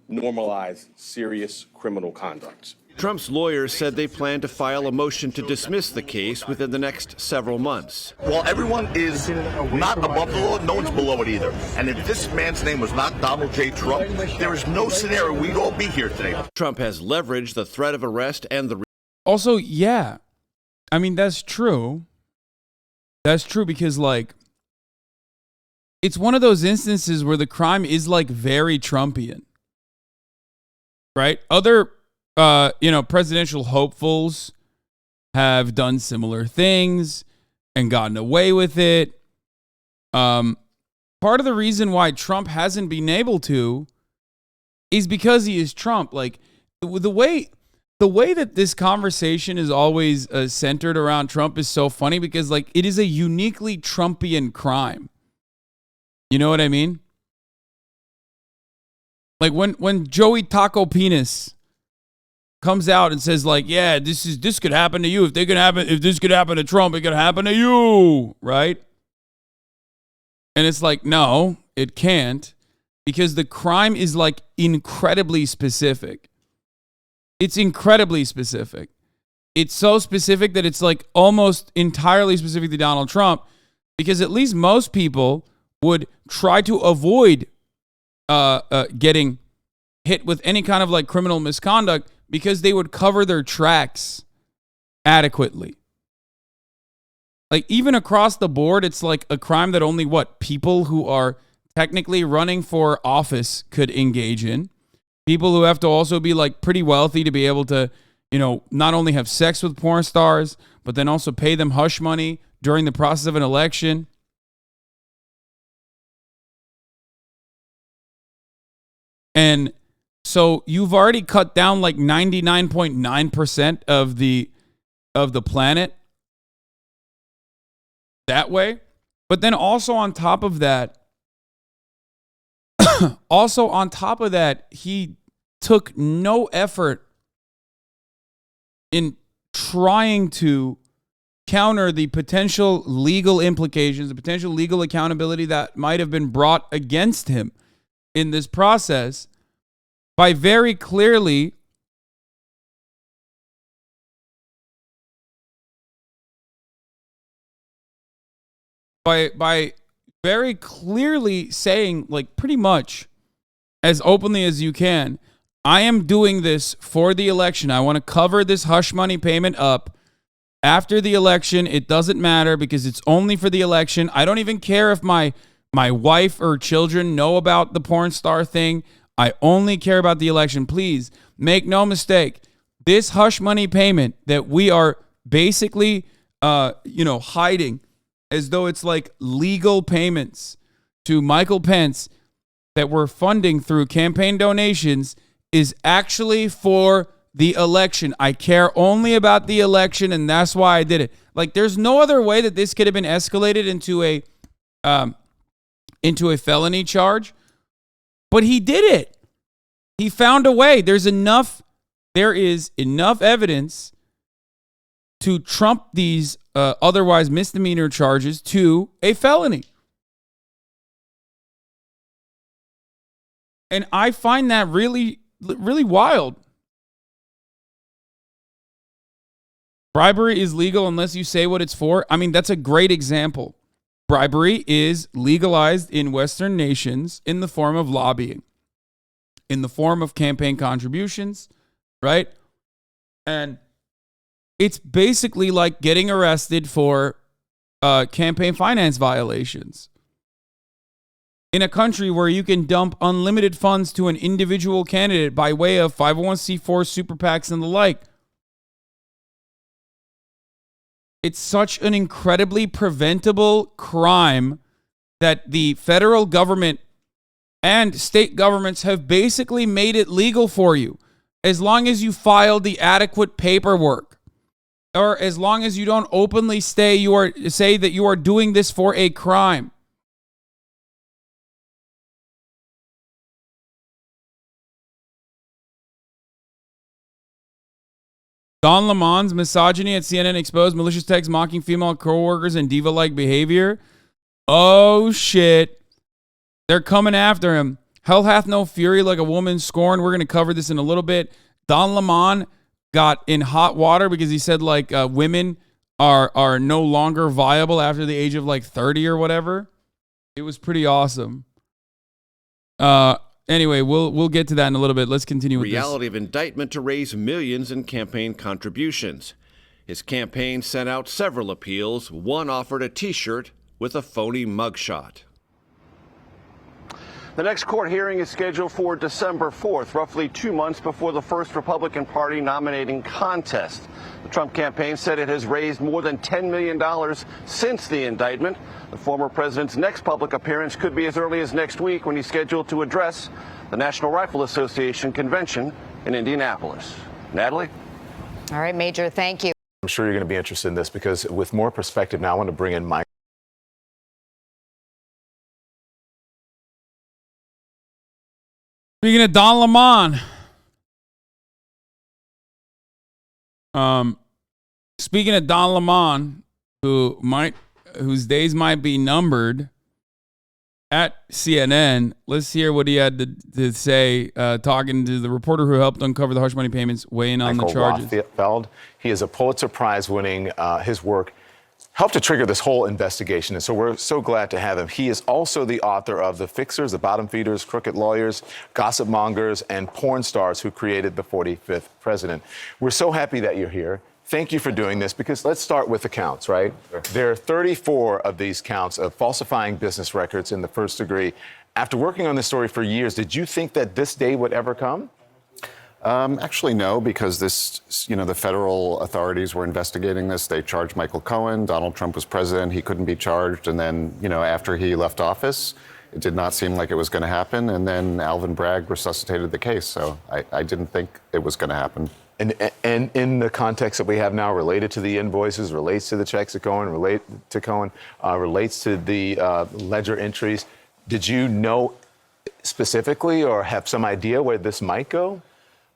normalize serious criminal conduct. Trump's lawyers said they plan to file a motion to dismiss the case within the next several months. Well, everyone is not above the law, no one's below it either. And if this man's name was not Donald J. Trump, there is no scenario we'd all be here today. Trump has leveraged the threat of arrest and the... Also, yeah. I mean, that's true. That's true because, like, it's one of those instances where the crime is, like, very Trumpian. Right? Other... presidential hopefuls have done similar things and gotten away with it. Part of the reason why Trump hasn't been able to is because he is Trump. Like, the way that this conversation is always centered around Trump is so funny because, like, it is a uniquely Trumpian crime. You know what I mean? Like when Joey Taco Penis comes out and says, like, yeah, this could happen to you. If this could happen to Trump, it could happen to you, right? And it's like, no, it can't, because the crime is, like, incredibly specific. It's incredibly specific. It's so specific that it's, like, almost entirely specific to Donald Trump, because at least most people would try to avoid getting hit with any kind of, like, criminal misconduct, because they would cover their tracks adequately. Like, even across the board, it's like a crime that only people who are technically running for office could engage in. People who have to also be, like, pretty wealthy to be able to, not only have sex with porn stars, but then also pay them hush money during the process of an election. And so you've already cut down like 99.9% of the planet that way. But then also on top of that, he took no effort in trying to counter the potential legal implications, the potential legal accountability that might have been brought against him in this process, by very clearly saying, like, pretty much as openly as you can, I am doing this for the election. I want to cover this hush money payment up. After the election, it doesn't matter because it's only for the election. I don't even care if my wife or children know about the porn star thing. I only care about the election. Please make no mistake. This hush money payment that we are basically, hiding as though it's like legal payments to Michael Pence that we're funding through campaign donations is actually for the election. I care only about the election, and that's why I did it. Like, there's no other way that this could have been escalated into a felony charge, but he did it. He found a way. There is enough evidence to trump these otherwise misdemeanor charges to a felony. And I find that really, really wild. Bribery is legal unless you say what it's for. I mean, that's a great example. Bribery is legalized in Western nations in the form of lobbying, in the form of campaign contributions, right? And it's basically like getting arrested for campaign finance violations. In a country where you can dump unlimited funds to an individual candidate by way of 501c4 super PACs and the like. It's such an incredibly preventable crime that the federal government and state governments have basically made it legal for you. As long as you file the adequate paperwork, or as long as you don't openly say that you are doing this for a crime. Don Lemon's misogyny at CNN exposed, malicious texts mocking female co-workers and diva-like behavior. Oh, shit. They're coming after him. Hell hath no fury like a woman scorned. We're going to cover this in a little bit. Don Lemon got in hot water because he said women are no longer viable after the age of 30 or whatever. It was pretty awesome. Anyway, we'll get to that in a little bit. Let's continue with Reality of indictment to raise millions in campaign contributions. His campaign sent out several appeals. One offered a T-shirt with a phony mugshot. The next court hearing is scheduled for December 4th, roughly 2 months before the first Republican Party nominating contest. The Trump campaign said it has raised more than $10 million since the indictment. The former president's next public appearance could be as early as next week when he's scheduled to address the National Rifle Association convention in Indianapolis. Natalie? All right, Major, thank you. I'm sure you're going to be interested in this because with more perspective now, I want to bring in Mike. Speaking of Don Lemon, speaking of Don Lemon, whose days might be numbered at CNN, let's hear what he had to say, talking to the reporter who helped uncover the hush money payments, weighing on the charges. Rothfeld, he is a Pulitzer Prize winning, his work helped to trigger this whole investigation, and so we're so glad to have him. He is also the author of The Fixers, The Bottom Feeders, Crooked Lawyers, Gossip Mongers, and Porn Stars Who Created the 45th President. We're so happy that you're here. Thank you for doing this, because let's start with the counts, right? Sure. There are 34 of these counts of falsifying business records in the first degree. After working on this story for years, did you think that this day would ever come? Actually, no, because the federal authorities were investigating this. They charged Michael Cohen. Donald Trump was president. He couldn't be charged. And then, after he left office, it did not seem like it was going to happen. And then Alvin Bragg resuscitated the case. So I didn't think it was going to happen. And in the context that we have now, related to the invoices, relates to the checks that relates to the ledger entries, did you know specifically or have some idea where this might go?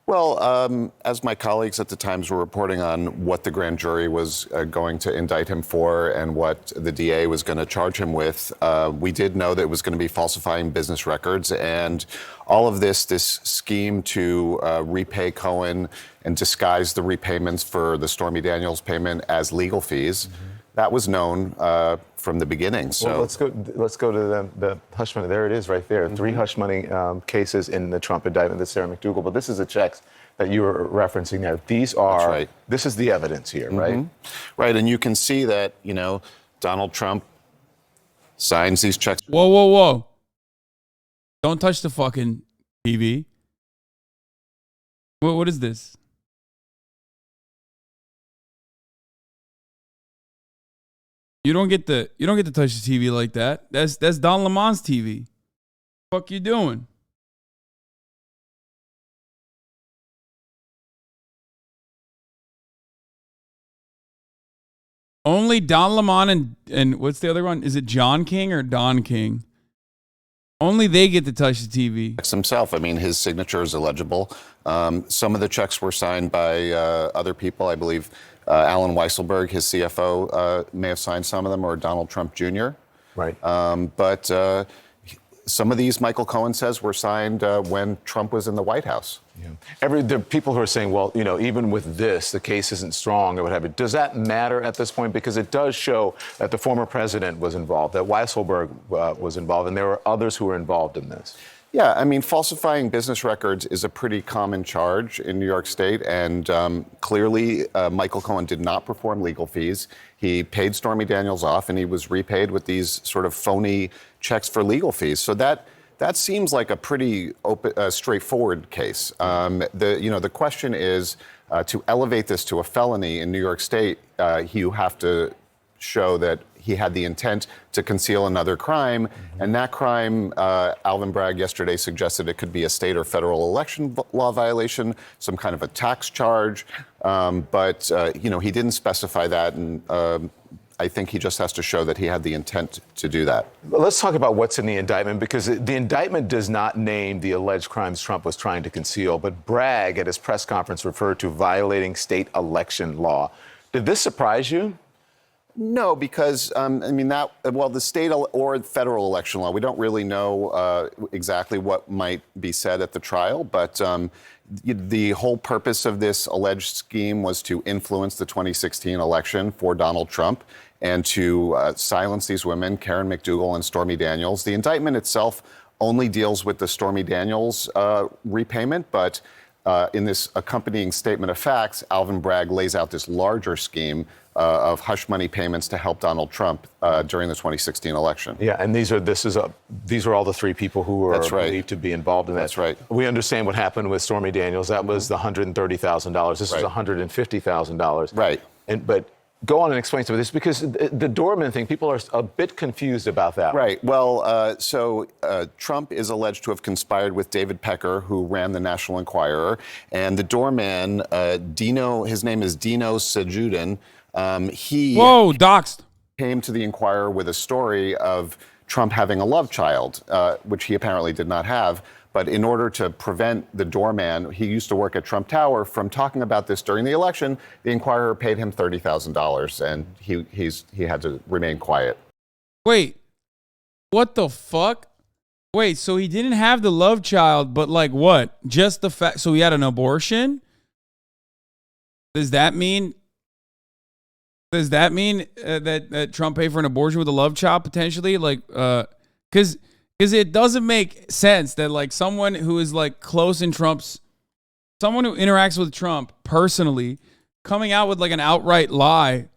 Well, as my colleagues at the Times were reporting on what the grand jury was going to indict him for and what the DA was going to charge him with, we did know that it was going to be falsifying business records. And all of this scheme to repay Cohen and disguise the repayments for the Stormy Daniels payment as legal fees, that was known from the beginning. So well, let's go to the hush money. There it is right there. 3 hush money cases in the Trump indictment, the Sarah McDougal. But this is the checks that you were referencing there. These are, that's right. This is the evidence here, right? Right, and you can see that, Donald Trump signs these checks. Whoa. Don't touch the fucking TV. What is this? You don't get to touch the TV like that. That's Don Lemon's TV. Fuck you doing? Only Don Lemon and what's the other one? Is it John King or Don King? Only they get to touch the TV. Himself, I mean, his signature is illegible. Some of the checks were signed by other people. I believe Alan Weisselberg, his CFO, may have signed some of them, or Donald Trump Jr. Right. But some of these, Michael Cohen says, were signed when Trump was in the White House. Yeah. There are people who are saying, well, you know, even with this, the case isn't strong or what have you. Does that matter at this point? Because it does show that the former president was involved, that Weisselberg was involved, and there were others who were involved in this. Yeah, I mean, falsifying business records is a pretty common charge in New York State, and clearly Michael Cohen did not perform legal fees. He paid Stormy Daniels off, and he was repaid with these sort of phony checks for legal fees. So that seems like a pretty straightforward case. The question is to elevate this to a felony in New York State, you have to show that he had the intent to conceal another crime. And that crime, Alvin Bragg yesterday suggested it could be a state or federal election law violation, some kind of a tax charge. But he didn't specify that. And I think he just has to show that he had the intent to do that. Well, let's talk about what's in the indictment, because the indictment does not name the alleged crimes Trump was trying to conceal. But Bragg, at his press conference, referred to violating state election law. Did this surprise you? No, because, the state or federal election law, we don't really know exactly what might be said at the trial, but the whole purpose of this alleged scheme was to influence the 2016 election for Donald Trump and to silence these women, Karen McDougal and Stormy Daniels. The indictment itself only deals with the Stormy Daniels repayment, but in this accompanying statement of facts, Alvin Bragg lays out this larger scheme of hush money payments to help Donald Trump during the 2016 election. Yeah, and these are all the three people who were believed to be involved in that. That's right. We understand what happened with Stormy Daniels. That was the $130,000. This was $150,000. Right. But go on and explain some of this, because the doorman thing, people are a bit confused about that. Right. Well, Trump is alleged to have conspired with David Pecker, who ran the National Enquirer, and the doorman, his name is Dino Sajudin. Doxed. Came to the Enquirer with a story of Trump having a love child, which he apparently did not have. But in order to prevent the doorman, he used to work at Trump Tower, from talking about this during the election, the Enquirer paid him $30,000, and he had to remain quiet. Wait, what the fuck? Wait, so he didn't have the love child, but like what? Just the fact, so he had an abortion? Does that mean that Trump paid for an abortion with a love child potentially? Like, because it doesn't make sense that like someone who is like close in someone who interacts with Trump personally, coming out with like an outright lie,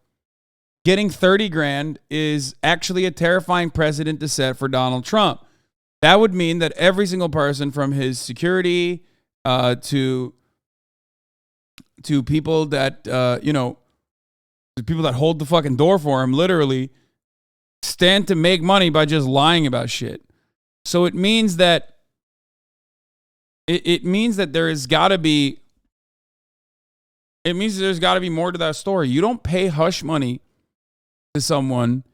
getting 30 grand is actually a terrifying precedent to set for Donald Trump. That would mean that every single person, from his security to people that the people that hold the fucking door for him, literally stand to make money by just lying about shit. So it means that there's got to be more to that story. You don't pay hush money to someone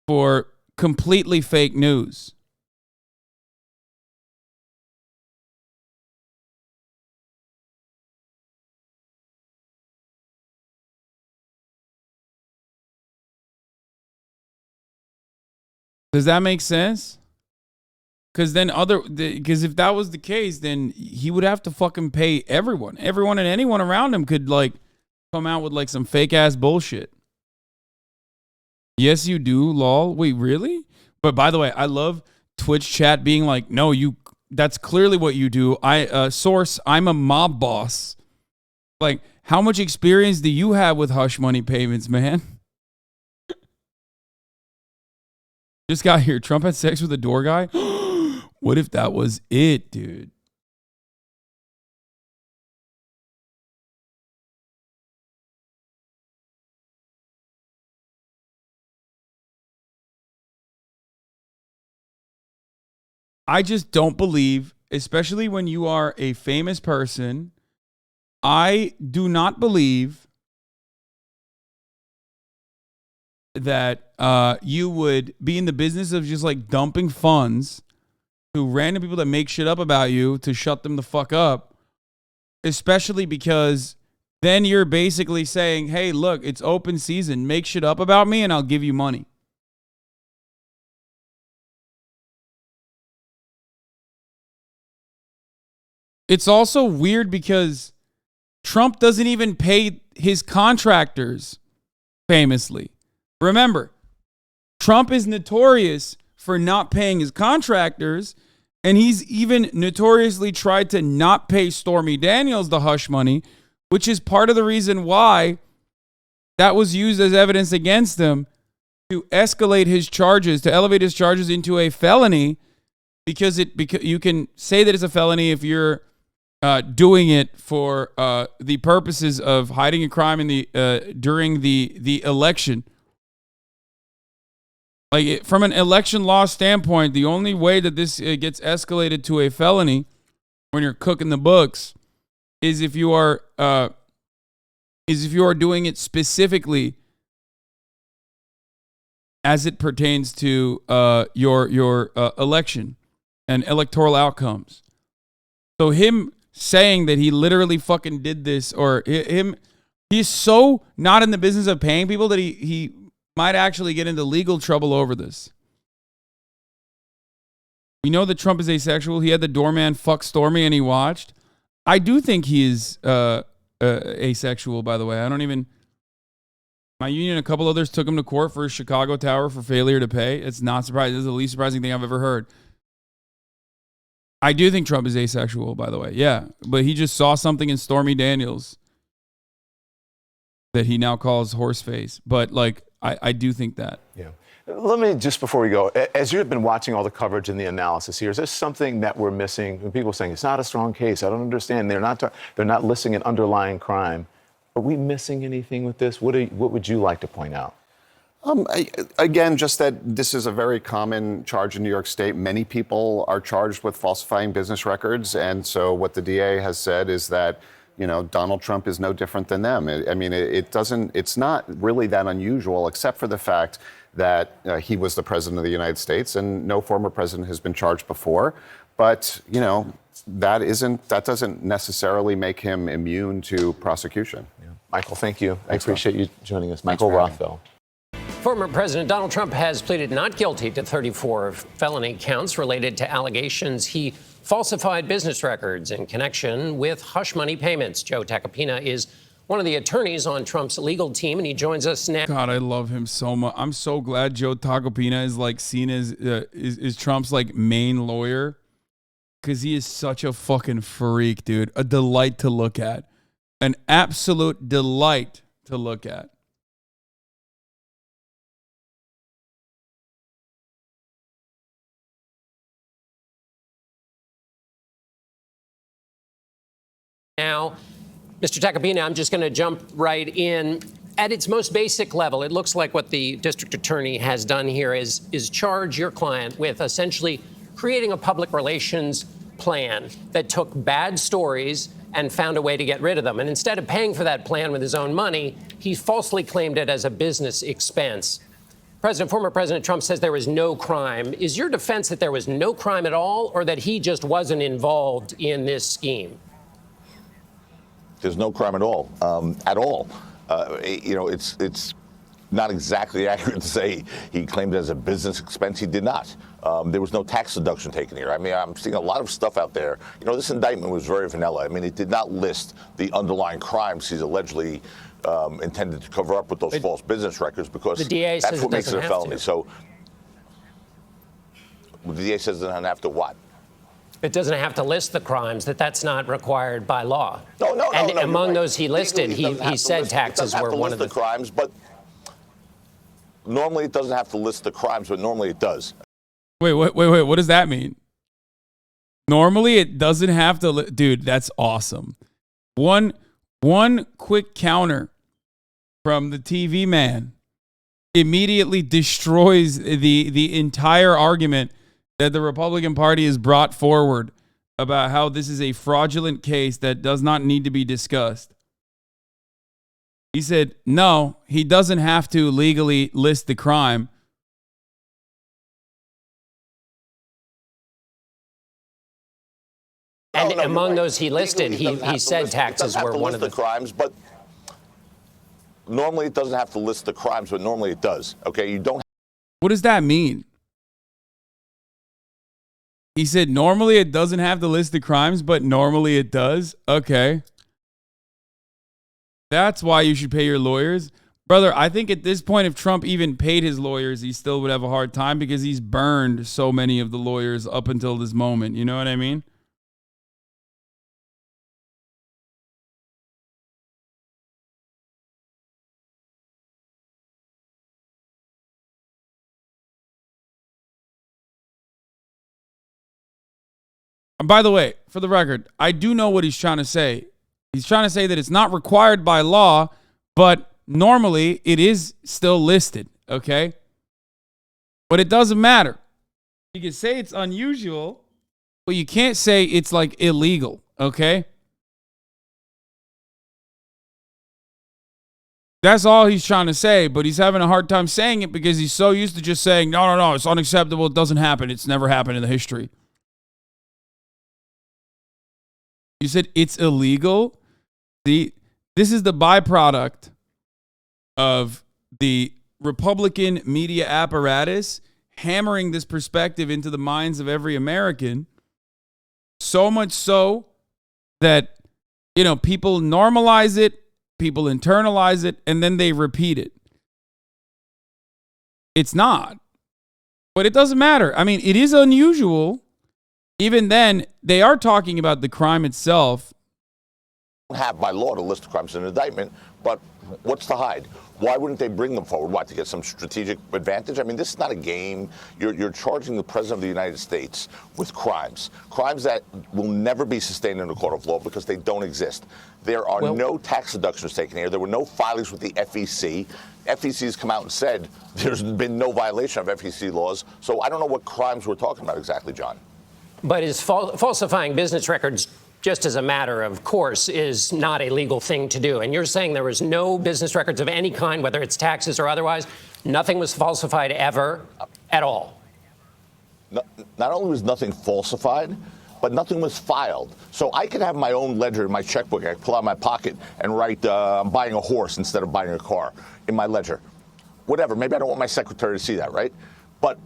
for completely fake news. Does that make sense? Because if that was the case, then he would have to fucking pay everyone and anyone around him could like come out with like some fake ass bullshit. Yes, you do, lol. Wait, really? But by the way, I love Twitch chat being like, no, that's clearly what you do. Source, I'm a mob boss. Like, how much experience do you have with hush money payments, man? Just got here. Trump had sex with a door guy. What if that was it, dude? I just don't believe, especially when you are a famous person, I do not believe that you would be in the business of just like dumping funds to random people that make shit up about you to shut them the fuck up, especially because then you're basically saying, hey, look, it's open season. Make shit up about me and I'll give you money. It's also weird because Trump doesn't even pay his contractors famously. Remember, Trump is notorious for not paying his contractors, and he's even notoriously tried to not pay Stormy Daniels the hush money, which is part of the reason why that was used as evidence against him to escalate his charges, to elevate his charges into a felony, because you can say that it's a felony if you're doing it for the purposes of hiding a crime in the during the election. Like from an election law standpoint, the only way that this gets escalated to a felony when you're cooking the books is if you are doing it specifically as it pertains to your election and electoral outcomes. So him saying that he literally fucking did this, or he's so not in the business of paying people that he might actually get into legal trouble over this. We know that Trump is asexual. He had the doorman fuck Stormy and he watched. I do think he is asexual, by the way. My union and a couple others took him to court for his Chicago tower for failure to pay. It's not surprising. This is the least surprising thing I've ever heard. I do think Trump is asexual, by the way. Yeah, but he just saw something in Stormy Daniels that he now calls horseface. But like, I do think that. Yeah. Let me, just before we go, as you've been watching all the coverage and the analysis here, is there something that we're missing? When people are saying it's not a strong case, I don't understand. They're not listing an underlying crime. Are we missing anything with this? What would you like to point out? Again, just that this is a very common charge in New York State. Many people are charged with falsifying business records. And so what the DA has said is that, Donald Trump is no different than them. It's not really that unusual, except for the fact that he was the president of the United States and no former president has been charged before. But, that doesn't necessarily make him immune to prosecution. Yeah. Michael, thank you. I appreciate you joining us. Michael Rothfeld. Former President Donald Trump has pleaded not guilty to 34 felony counts related to allegations he falsified business records in connection with hush money payments. Joe Tacopina is one of the attorneys on Trump's legal team, and he joins us now. God, I love him so much. I'm so glad Joe Tacopina is like seen as is Trump's like main lawyer, because he is such a fucking freak, dude. A delight to look at. An absolute delight to look at. Now, Mr. Tacopina, I'm just going to jump right in. At its most basic level, it looks like what the district attorney has done here is charge your client with essentially creating a public relations plan that took bad stories and found a way to get rid of them. And instead of paying for that plan with his own money, he falsely claimed it as a business expense. Former President Trump says there was no crime. Is your defense that there was no crime at all, or that he just wasn't involved in this scheme? There's no crime at all. It's not exactly accurate to say he claimed it as a business expense. He did not. There was no tax deduction taken here. I'm seeing a lot of stuff out there. This indictment was very vanilla. It did not list the underlying crimes he's allegedly intended to cover up with those false business records, because the DA that's says what makes it a felony. To. So the DA says it doesn't have to what? It doesn't have to list the crimes, that's not required by law. No. And among right. those he listed, he said taxes were one of the crimes, but normally it doesn't have to list the crimes, but normally it does. Wait, what does that mean? Normally it doesn't have to, dude, that's awesome. One quick counter from the TV man immediately destroys the entire argument that the Republican Party has brought forward about how this is a fraudulent case that does not need to be discussed. He said, no, he doesn't have to legally list the crime. And among those he listed, he said taxes were one of the crimes, but normally it doesn't have to list the crimes, but normally it does. Okay, you don't. What does that mean? He said normally it doesn't have to list the crimes, but normally it does. Okay. That's why you should pay your lawyers. Brother, I think at this point, if Trump even paid his lawyers, he still would have a hard time because he's burned so many of the lawyers up until this moment. You know what I mean? And by the way, for the record, I do know what he's trying to say. He's trying to say that it's not required by law, but normally it is still listed, okay? But it doesn't matter. You can say it's unusual, but you can't say it's like illegal, okay? That's all he's trying to say, but he's having a hard time saying it because he's so used to just saying, no, it's unacceptable, it doesn't happen, it's never happened in the history. You said it's illegal? This is the byproduct of the Republican media apparatus hammering this perspective into the minds of every American. So much so that, people normalize it, people internalize it, and then they repeat it. It's not. But it doesn't matter. I mean, it is unusual. Even then, they are talking about the crime itself. Have by law to list the crimes in an indictment, but what's to hide? Why wouldn't they bring them forward? What, to get some strategic advantage? I mean, this is not a game. You're charging the president of the United States with crimes that will never be sustained in a court of law because they don't exist. There are no tax deductions taken here. There were no filings with the FEC. FEC has come out and said there's been no violation of FEC laws. So I don't know what crimes we're talking about exactly, John. But is falsifying business records, just as a matter of course, is not a legal thing to do? And you're saying there was no business records of any kind, whether it's taxes or otherwise? Nothing was falsified ever at all? Not only was nothing falsified, but nothing was filed. So I could have my own ledger in my checkbook. I could pull out my pocket and write, I'm buying a horse instead of buying a car in my ledger. Whatever. Maybe I don't want my secretary to see that, right? But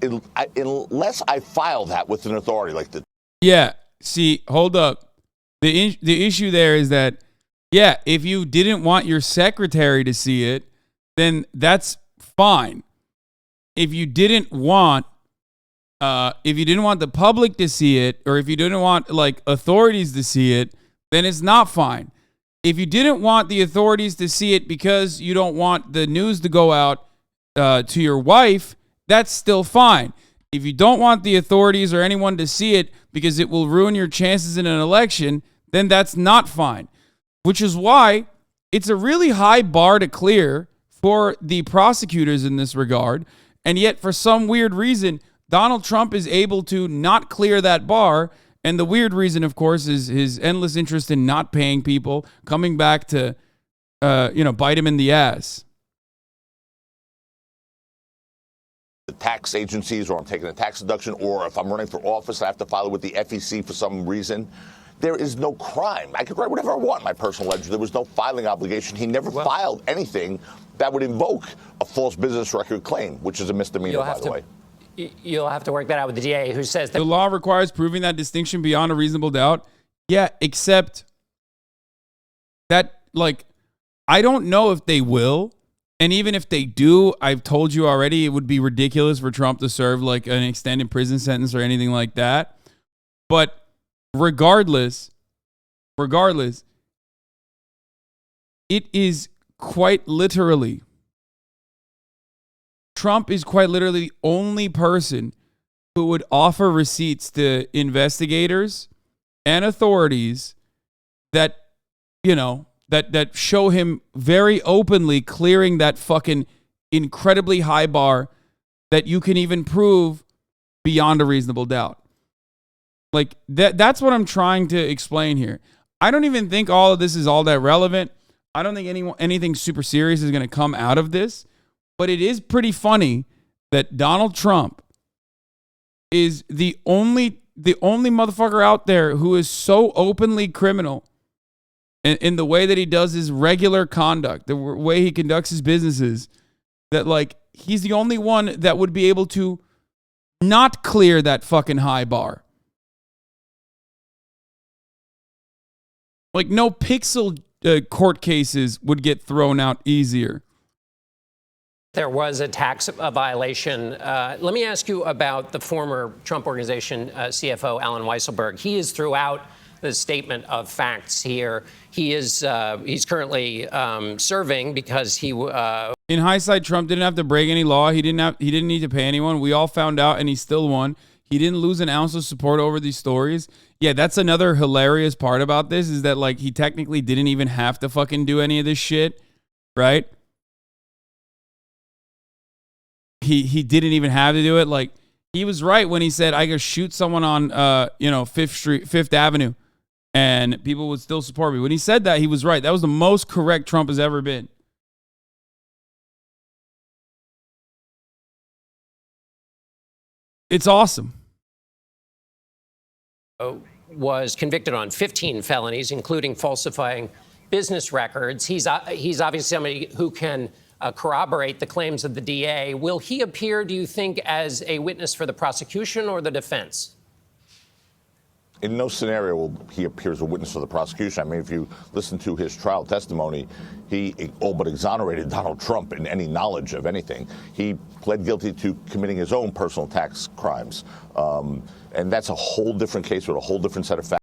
unless I file that with an authority like the... Yeah, see, hold up. The issue there is that, yeah, if you didn't want your secretary to see it, then that's fine. If you didn't want the public to see it, or if you didn't want like authorities to see it, then it's not fine. If you didn't want the authorities to see it because you don't want the news to go out to your wife, that's still fine. If you don't want the authorities or anyone to see it because it will ruin your chances in an election, then that's not fine. Which is why it's a really high bar to clear for the prosecutors in this regard. And yet, for some weird reason, Donald Trump is able to not clear that bar. And the weird reason, of course, is his endless interest in not paying people, coming back to, bite him in the ass. The tax agencies, or I'm taking a tax deduction, or if I'm running for office, I have to file it with the FEC for some reason. There is no crime. I could write whatever I want in my personal ledger. There was no filing obligation. He never filed anything that would invoke a false business record claim, which is a misdemeanor, by the way. You'll have to work that out with the DA, who says that the law requires proving that distinction beyond a reasonable doubt. Yeah, except that, I don't know if they will. And even if they do, I've told you already, it would be ridiculous for Trump to serve an extended prison sentence or anything like that. But regardless, it is quite literally, Trump is quite literally the only person who would offer receipts to investigators and authorities that, that show him very openly clearing that fucking incredibly high bar that you can even prove beyond a reasonable doubt. Like that's what I'm trying to explain here. I don't even think all of this is all that relevant. I don't think anything super serious is going to come out of this, but it is pretty funny that Donald Trump is the only motherfucker out there who is so openly criminal in the way that he does his regular conduct, the way he conducts his businesses, that like he's the only one that would be able to not clear that fucking high bar. Like no pixel court cases would get thrown out easier. There was a tax violation. Let me ask you about the former Trump Organization CFO, Allen Weisselberg. He is throughout the statement of facts here. He's currently serving because he. In hindsight, Trump didn't have to break any law. He didn't need to pay anyone. We all found out, and he still won. He didn't lose an ounce of support over these stories. Yeah, that's another hilarious part about this is that like he technically didn't even have to fucking do any of this shit, right? He didn't even have to do it. Like he was right when he said I could shoot someone on Fifth Avenue and people would still support me. When he said that, he was right. That was the most correct Trump has ever been. It's awesome. Was convicted on 15 felonies, including falsifying business records. He's obviously somebody who can corroborate the claims of the DA. Will he appear, do you think, as a witness for the prosecution or the defense? In no scenario will he appear as a witness for the prosecution. I mean, if you listen to his trial testimony, he all but exonerated Donald Trump in any knowledge of anything. He pled guilty to committing his own personal tax crimes. And that's a whole different case with a whole different set of facts.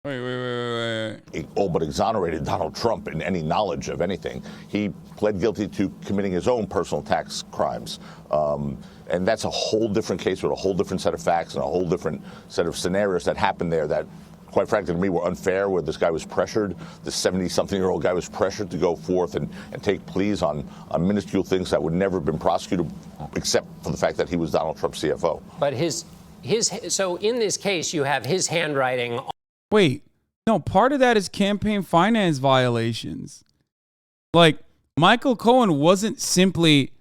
Wait. He all but exonerated Donald Trump in any knowledge of anything. He pled guilty to committing his own personal tax crimes. And that's a whole different case with a whole different set of facts and a whole different set of scenarios that happened there that, quite frankly, to me were unfair, where this guy was pressured, this 70-something-year-old guy was pressured to go forth and take pleas on minuscule things that would never have been prosecuted except for the fact that he was Donald Trump's CFO. But so in this case, you have his handwriting. Wait, no, part of that is campaign finance violations. Like, Michael Cohen wasn't simply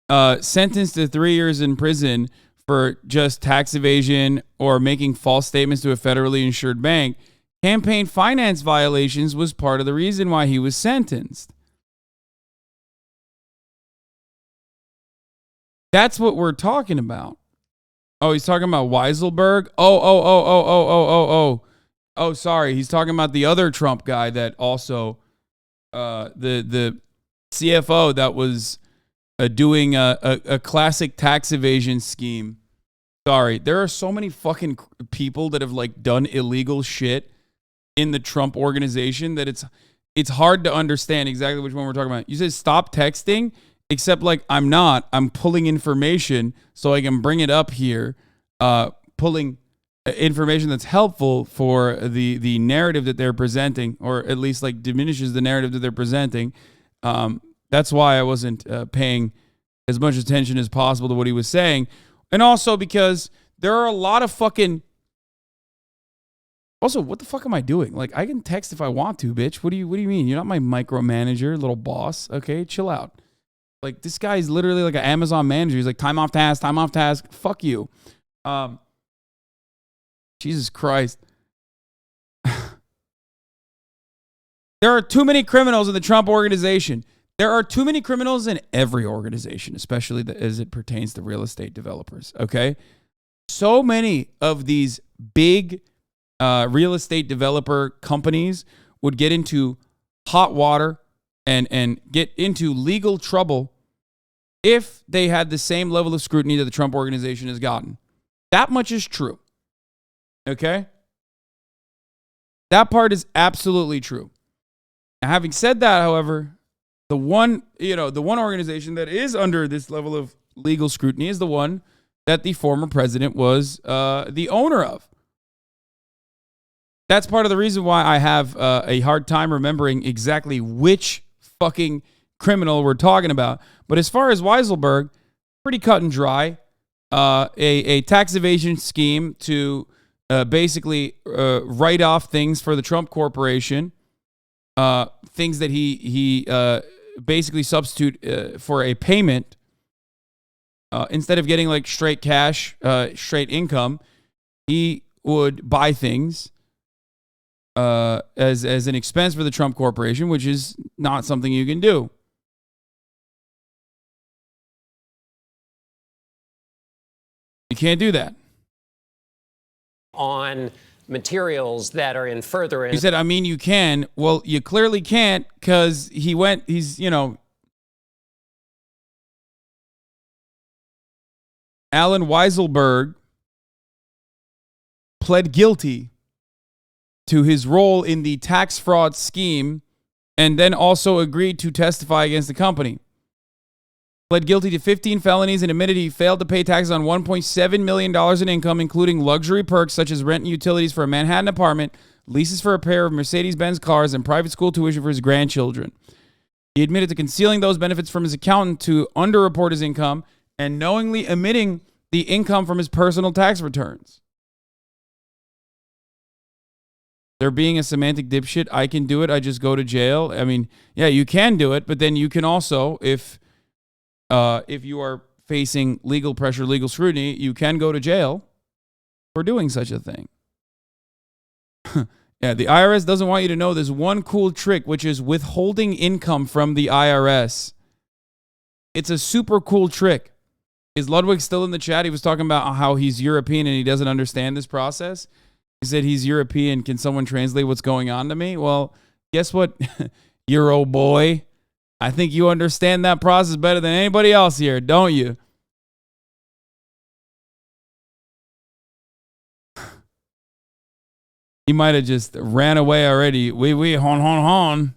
sentenced to 3 years in prison for just tax evasion or making false statements to a federally insured bank. Campaign finance violations was part of the reason why he was sentenced. That's what we're talking about. Oh, he's talking about Weisselberg? Oh, sorry. He's talking about the other Trump guy that also, the CFO that was doing a classic tax evasion scheme. Sorry. There are so many fucking people that have like done illegal shit in the Trump organization that it's hard to understand exactly which one we're talking about. You said stop texting, except like I'm pulling information so I can bring it up here, pulling information that's helpful for the narrative that they're presenting, or at least like diminishes the narrative that they're presenting. That's why I wasn't paying as much attention as possible to what he was saying. And also because there are a lot of fucking... Also, what the fuck am I doing? Like, I can text if I want to, bitch. What do you mean? You're not my micromanager, little boss. Okay, chill out. Like, this guy is literally like an Amazon manager. He's like, time off task. Fuck you. Jesus Christ. There are too many criminals in the Trump organization. There are too many criminals in every organization, especially as it pertains to real estate developers, okay? So many of these big real estate developer companies would get into hot water and get into legal trouble if they had the same level of scrutiny that the Trump organization has gotten. That much is true, okay? That part is absolutely true. Now, having said that, however, the one organization that is under this level of legal scrutiny is the one that the former president was the owner of. That's part of the reason why I have a hard time remembering exactly which fucking criminal we're talking about. But as far as Weisselberg, pretty cut and dry. a tax evasion scheme to basically write off things for the Trump Corporation, things that he basically substitute for a payment. Instead of getting like straight cash, straight income, he would buy things as an expense for the Trump Corporation, which is not something you can do. You can't do that. On materials that are in furtherance. He said, I mean, you can. Well, you clearly can't because he's, Alan Weiselberg pled guilty to his role in the tax fraud scheme and then also agreed to testify against the company. Pled guilty to 15 felonies and admitted he failed to pay taxes on $1.7 million in income, including luxury perks such as rent and utilities for a Manhattan apartment, leases for a pair of Mercedes-Benz cars, and private school tuition for his grandchildren. He admitted to concealing those benefits from his accountant to underreport his income and knowingly omitting the income from his personal tax returns. They're being a semantic dipshit. I can do it. I just go to jail. I mean, yeah, you can do it, but then you can also, if you are facing legal pressure, legal scrutiny, you can go to jail for doing such a thing. Yeah, the IRS doesn't want you to know this one cool trick, which is withholding income from the IRS. It's a super cool trick. Is Ludwig still in the chat? He was talking about how he's European and he doesn't understand this process. He said he's European. Can someone translate what's going on to me? Well, guess what, Euro boy? I think you understand that process better than anybody else here, don't you? He might have just ran away already. Oui, hon, hon, hon.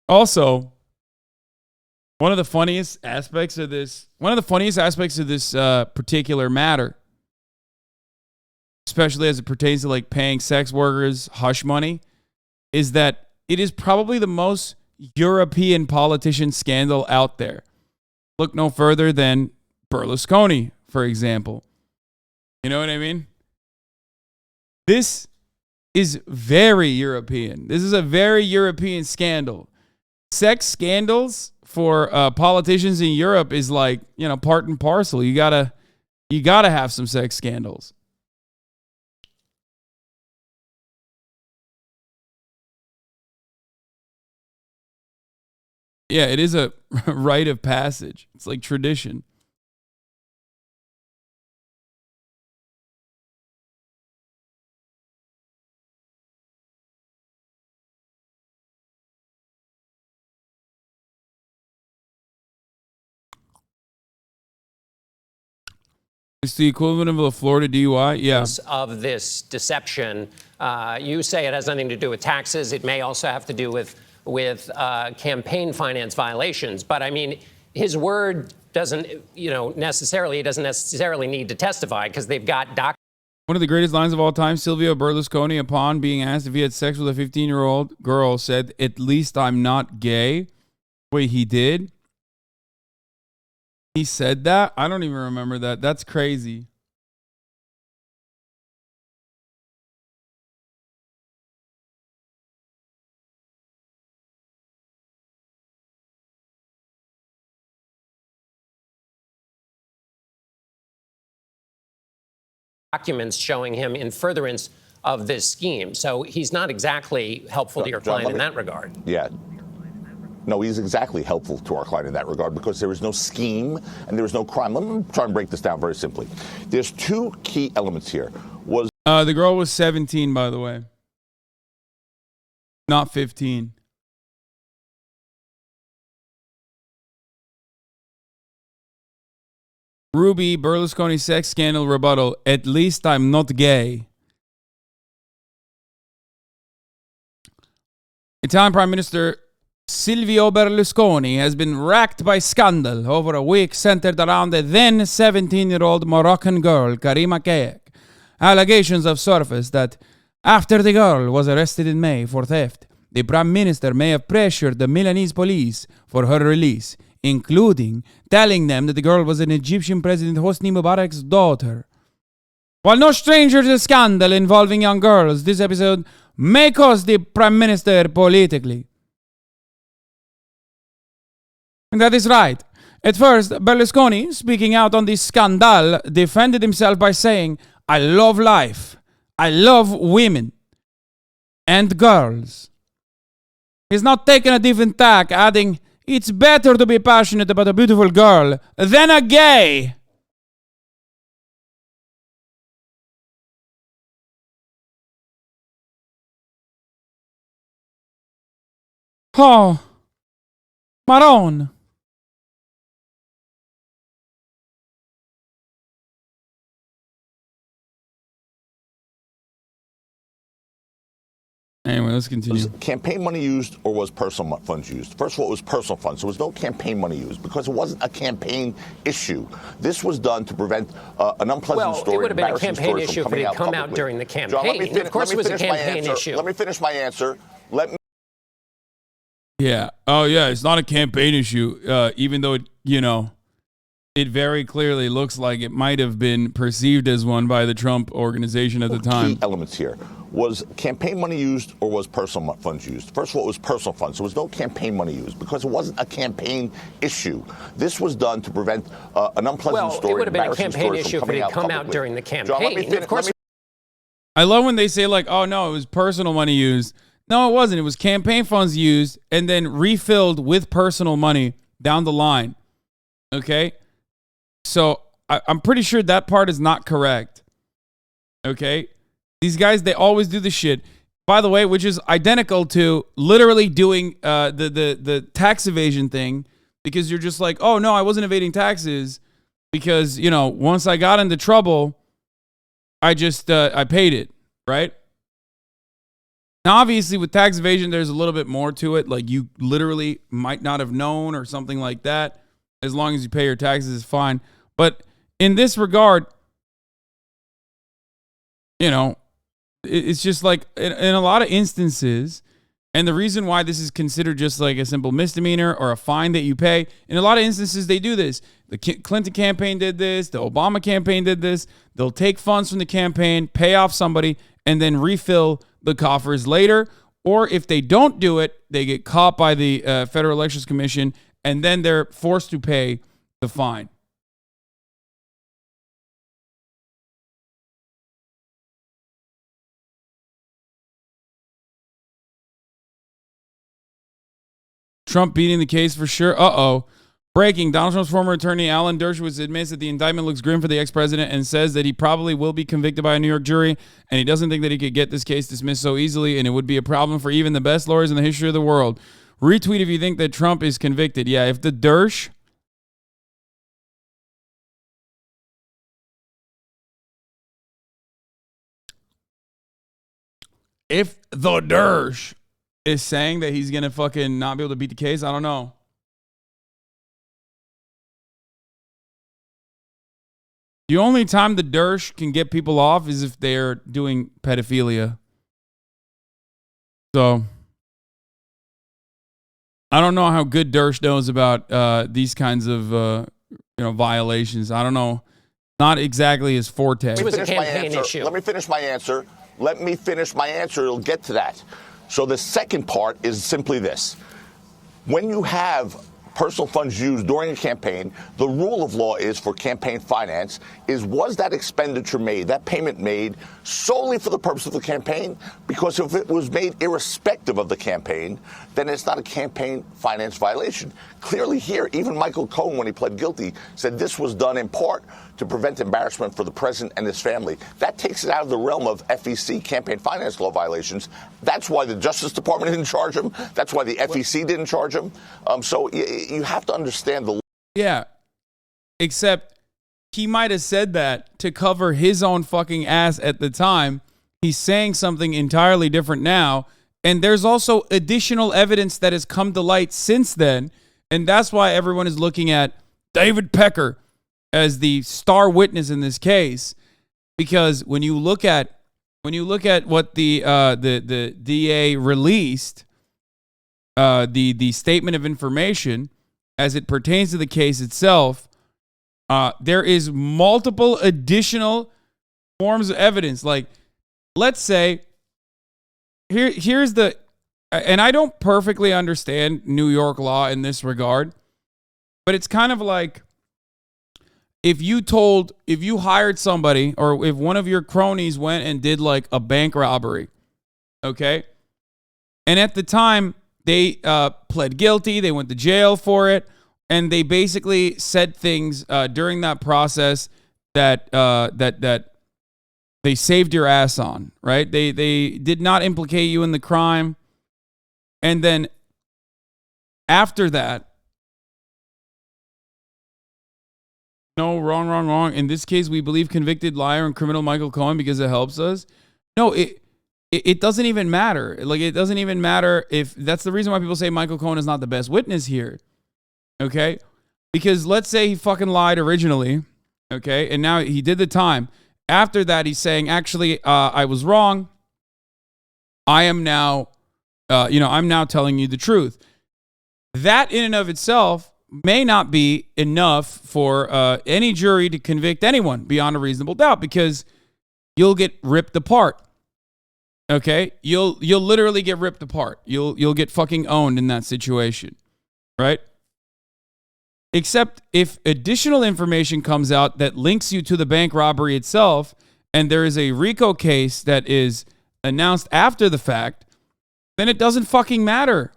Also, one of the funniest aspects of this particular matter, especially as it pertains to like paying sex workers hush money, is that it is probably the most European politician scandal out there. Look no further than Berlusconi, for example. You know what I mean? This is very European. This is a very European scandal. Sex scandals for politicians in Europe is like, part and parcel. You gotta have some sex scandals. Yeah, it is a rite of passage. It's like tradition. It's the equivalent of a Florida DUI? Yeah. Of this deception. You say it has nothing to do with taxes. It may also have to do with campaign finance violations. But I mean, his word doesn't, necessarily need to testify because they've got documents. One of the greatest lines of all time, Silvio Berlusconi, upon being asked if he had sex with a 15-year-old girl, said, "At least I'm not gay." Wait, he did? He said that? I don't even remember that. That's crazy. Documents showing him in furtherance of this scheme. So he's not exactly helpful to your client in that regard. Yeah. No, he's exactly helpful to our client in that regard because there is no scheme and there is no crime. Let me try and break this down very simply. There's two key elements here. The girl was 17, by the way. Not 15. Ruby, Berlusconi sex scandal rebuttal. At least I'm not gay. Italian Prime Minister Silvio Berlusconi has been racked by scandal over a week centered around the then 17-year-old Moroccan girl, Karima Kayek. Allegations have surfaced that after the girl was arrested in May for theft, the Prime Minister may have pressured the Milanese police for her release, including telling them that the girl was an Egyptian President Hosni Mubarak's daughter. While no stranger to scandal involving young girls, this episode may cost the Prime Minister politically. And that is right. At first, Berlusconi, speaking out on this scandal, defended himself by saying, "I love life. I love women and girls." He's now taken a different tack, adding, "It's better to be passionate about a beautiful girl than a gay." Oh, Maron. Anyway, let's continue. Was campaign money used or was personal funds used? First of all, it was personal funds. There was no campaign money used because it wasn't a campaign issue. This was done to prevent an unpleasant story. Well, it would have been a campaign issue if it had come out during the campaign. Of course, it was a campaign issue. Let me finish my answer. Yeah. Oh, yeah. It's not a campaign issue, even though it very clearly looks like it might have been perceived as one by the Trump organization at the time. Key elements here. Was campaign money used or was personal funds used? First of all, it was personal funds. There was no campaign money used because it wasn't a campaign issue. This was done to prevent an unpleasant story. Well, it would have been a campaign issue if it had come out during the campaign. John, of course. I love when they say, like, oh, no, it was personal money used. No, it wasn't. It was campaign funds used and then refilled with personal money down the line. Okay? So I'm pretty sure that part is not correct. Okay? These guys, they always do this shit. By the way, which is identical to literally doing the tax evasion thing, because you're just like, oh, no, I wasn't evading taxes because, once I got into trouble, I paid it, right? Now, obviously, with tax evasion, there's a little bit more to it. Like, you literally might not have known or something like that. As long as you pay your taxes, it's fine. But in this regard, it's just like in a lot of instances, and the reason why this is considered just like a simple misdemeanor or a fine that you pay, in a lot of instances, they do this. The Clinton campaign did this. The Obama campaign did this. They'll take funds from the campaign, pay off somebody, and then refill the coffers later. Or if they don't do it, they get caught by the Federal Elections Commission, and then they're forced to pay the fine. Trump beating the case for sure. Uh-oh. Breaking. Donald Trump's former attorney, Alan Dershowitz, admits that the indictment looks grim for the ex-president and says that he probably will be convicted by a New York jury, and he doesn't think that he could get this case dismissed so easily, and it would be a problem for even the best lawyers in the history of the world. Retweet if you think that Trump is convicted. Yeah, if the Dersh... If the Dersh is saying that he's going to fucking not be able to beat the case, I don't know. The only time the Dersh can get people off is if they're doing pedophilia. So, I don't know how good Dersh knows about these kinds of violations. I don't know. Not exactly his forte. It was a campaign issue. Let me finish my answer. It'll get to that. So the second part is simply this. When you have personal funds used during a campaign, the rule of law is for campaign finance was that expenditure made, that payment made solely for the purpose of the campaign? Because if it was made irrespective of the campaign, then it's not a campaign finance violation. Clearly here, even Michael Cohen, when he pled guilty, said this was done in part to prevent embarrassment for the president and his family. That takes it out of the realm of FEC, campaign finance law violations. That's why the Justice Department didn't charge him. That's why the FEC didn't charge him. So you have to understand the... Yeah, except he might have said that to cover his own fucking ass at the time. He's saying something entirely different now. And there's also additional evidence that has come to light since then. And that's why everyone is looking at David Pecker as the star witness in this case. Because when you look at what the DA released, the statement of information as it pertains to the case itself, there is multiple additional forms of evidence. Like, let's say, here's the, and I don't perfectly understand New York law in this regard, but it's kind of like if you hired somebody, or if one of your cronies went and did like a bank robbery, okay? And at the time, they pled guilty, they went to jail for it, and they basically said things during that process that they saved your ass on, right? They did not implicate you in the crime. And then after that, no, wrong. In this case, we believe convicted liar and criminal Michael Cohen because it helps us. No, it doesn't even matter. Like, it doesn't even matter if that's the reason why people say Michael Cohen is not the best witness here. Okay? Because let's say he fucking lied originally, okay? And now he did the time. After that, he's saying, actually, I was wrong. I am now, I'm now telling you the truth. That in and of itself may not be enough for any jury to convict anyone beyond a reasonable doubt, because you'll get ripped apart. Okay? You'll literally get ripped apart. You'll get fucking owned in that situation. Right? Except if additional information comes out that links you to the bank robbery itself, and there is a RICO case that is announced after the fact, then it doesn't fucking matter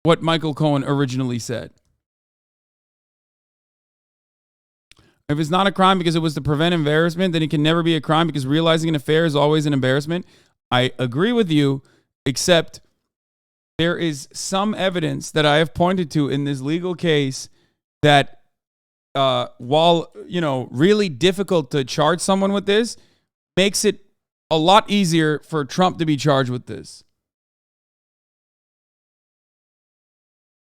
what Michael Cohen originally said. If it's not a crime because it was to prevent embarrassment, then it can never be a crime because realizing an affair is always an embarrassment. I agree with you, except there is some evidence that I have pointed to in this legal case that while, really difficult to charge someone with this, makes it a lot easier for Trump to be charged with this.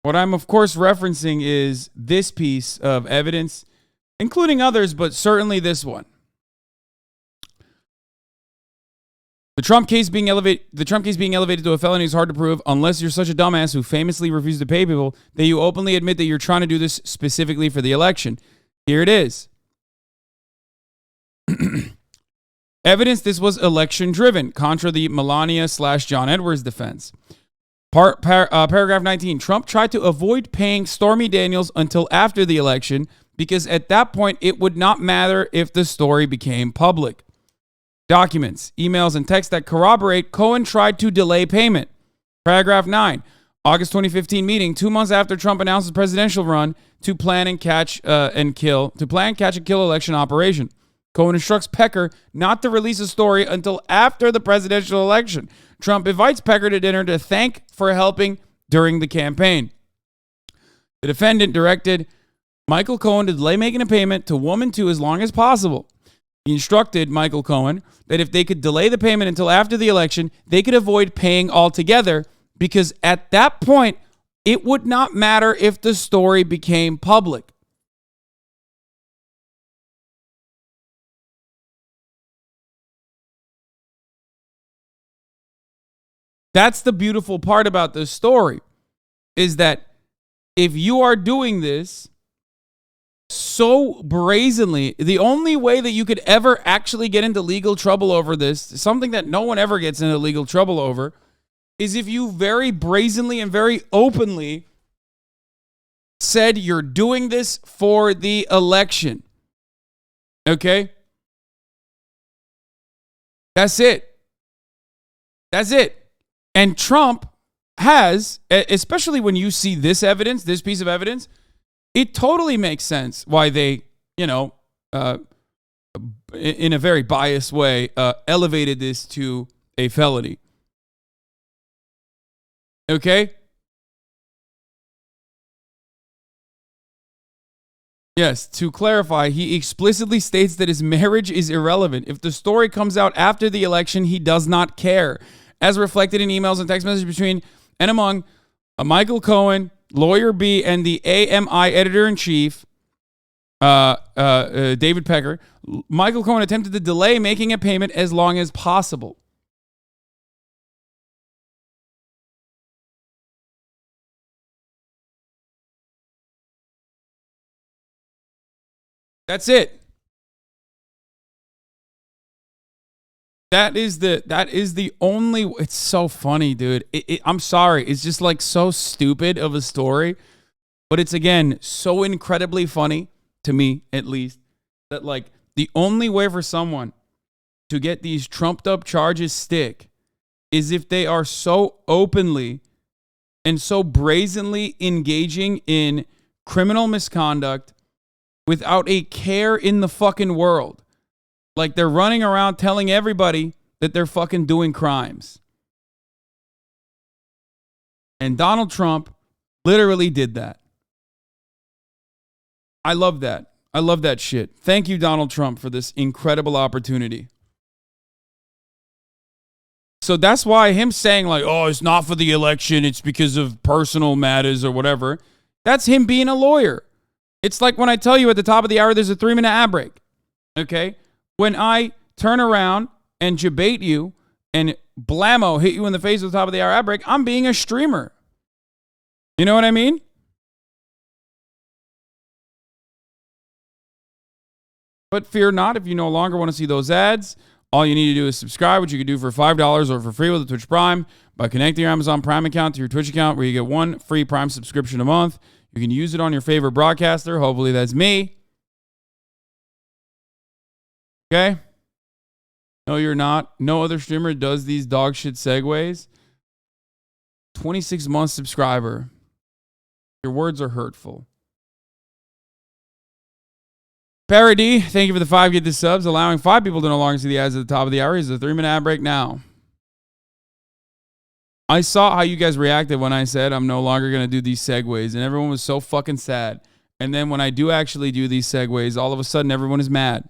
What I'm, of course, referencing is this piece of evidence, including others, but certainly this one. The Trump case being elevated to a felony is hard to prove unless you're such a dumbass who famously refuses to pay people that you openly admit that you're trying to do this specifically for the election. Here it is. Evidence this was election driven, contra the Melania/John Edwards defense. Paragraph 19. Trump tried to avoid paying Stormy Daniels until after the election because at that point it would not matter if the story became public. Documents, emails, and texts that corroborate Cohen tried to delay payment. Paragraph 9. August 2015 meeting, 2 months after Trump announced his presidential run to plan and catch and kill election operation. Cohen instructs Pecker not to release a story until after the presidential election. Trump invites Pecker to dinner to thank for helping during the campaign. The defendant directed Michael Cohen to delay making a payment to Woman 2 as long as possible. He instructed Michael Cohen that if they could delay the payment until after the election, they could avoid paying altogether because at that point, it would not matter if the story became public. That's the beautiful part about this story, is that if you are doing this so brazenly, the only way that you could ever actually get into legal trouble over this, something that no one ever gets into legal trouble over, is if you very brazenly and very openly said you're doing this for the election. Okay? That's it. That's it. And Trump has, especially when you see this evidence, this piece of evidence, it totally makes sense why they, in a very biased way, elevated this to a felony. Okay? Yes, to clarify, he explicitly states that his marriage is irrelevant. If the story comes out after the election, he does not care. As reflected in emails and text messages between and among Michael Cohen, Lawyer B, and the AMI editor-in-chief, David Pecker, Michael Cohen attempted to delay making a payment as long as possible. That's it. That is the only. It's so funny, dude. I'm sorry. It's just like so stupid of a story, but it's again so incredibly funny to me, at least, that like the only way for someone to get these trumped up charges stick is if they are so openly and so brazenly engaging in criminal misconduct without a care in the fucking world. Like they're running around telling everybody that they're fucking doing crimes. And Donald Trump literally did that. I love that. I love that shit. Thank you, Donald Trump, for this incredible opportunity. So that's why him saying like, oh, it's not for the election, it's because of personal matters or whatever. That's him being a lawyer. It's like when I tell you at the top of the hour, there's a 3-minute ad break. Okay? When I turn around and debate you and blammo hit you in the face at the top of the hour ad break, I'm being a streamer. You know what I mean? But fear not, if you no longer want to see those ads, all you need to do is subscribe, which you can do for $5 or for free with the Twitch Prime by connecting your Amazon Prime account to your Twitch account, where you get 1 free Prime subscription a month. You can use it on your favorite broadcaster. Hopefully that's me. Okay? No, you're not. No other streamer does these dog shit segues. 26-month subscriber. Your words are hurtful. Parody, thank you for the 5 Get the subs. Allowing 5 people to no longer see the ads at the top of the hour. Is a 3-minute ad break now. I saw how you guys reacted when I said I'm no longer going to do these segues, and everyone was so fucking sad. And then when I do actually do these segues, all of a sudden everyone is mad.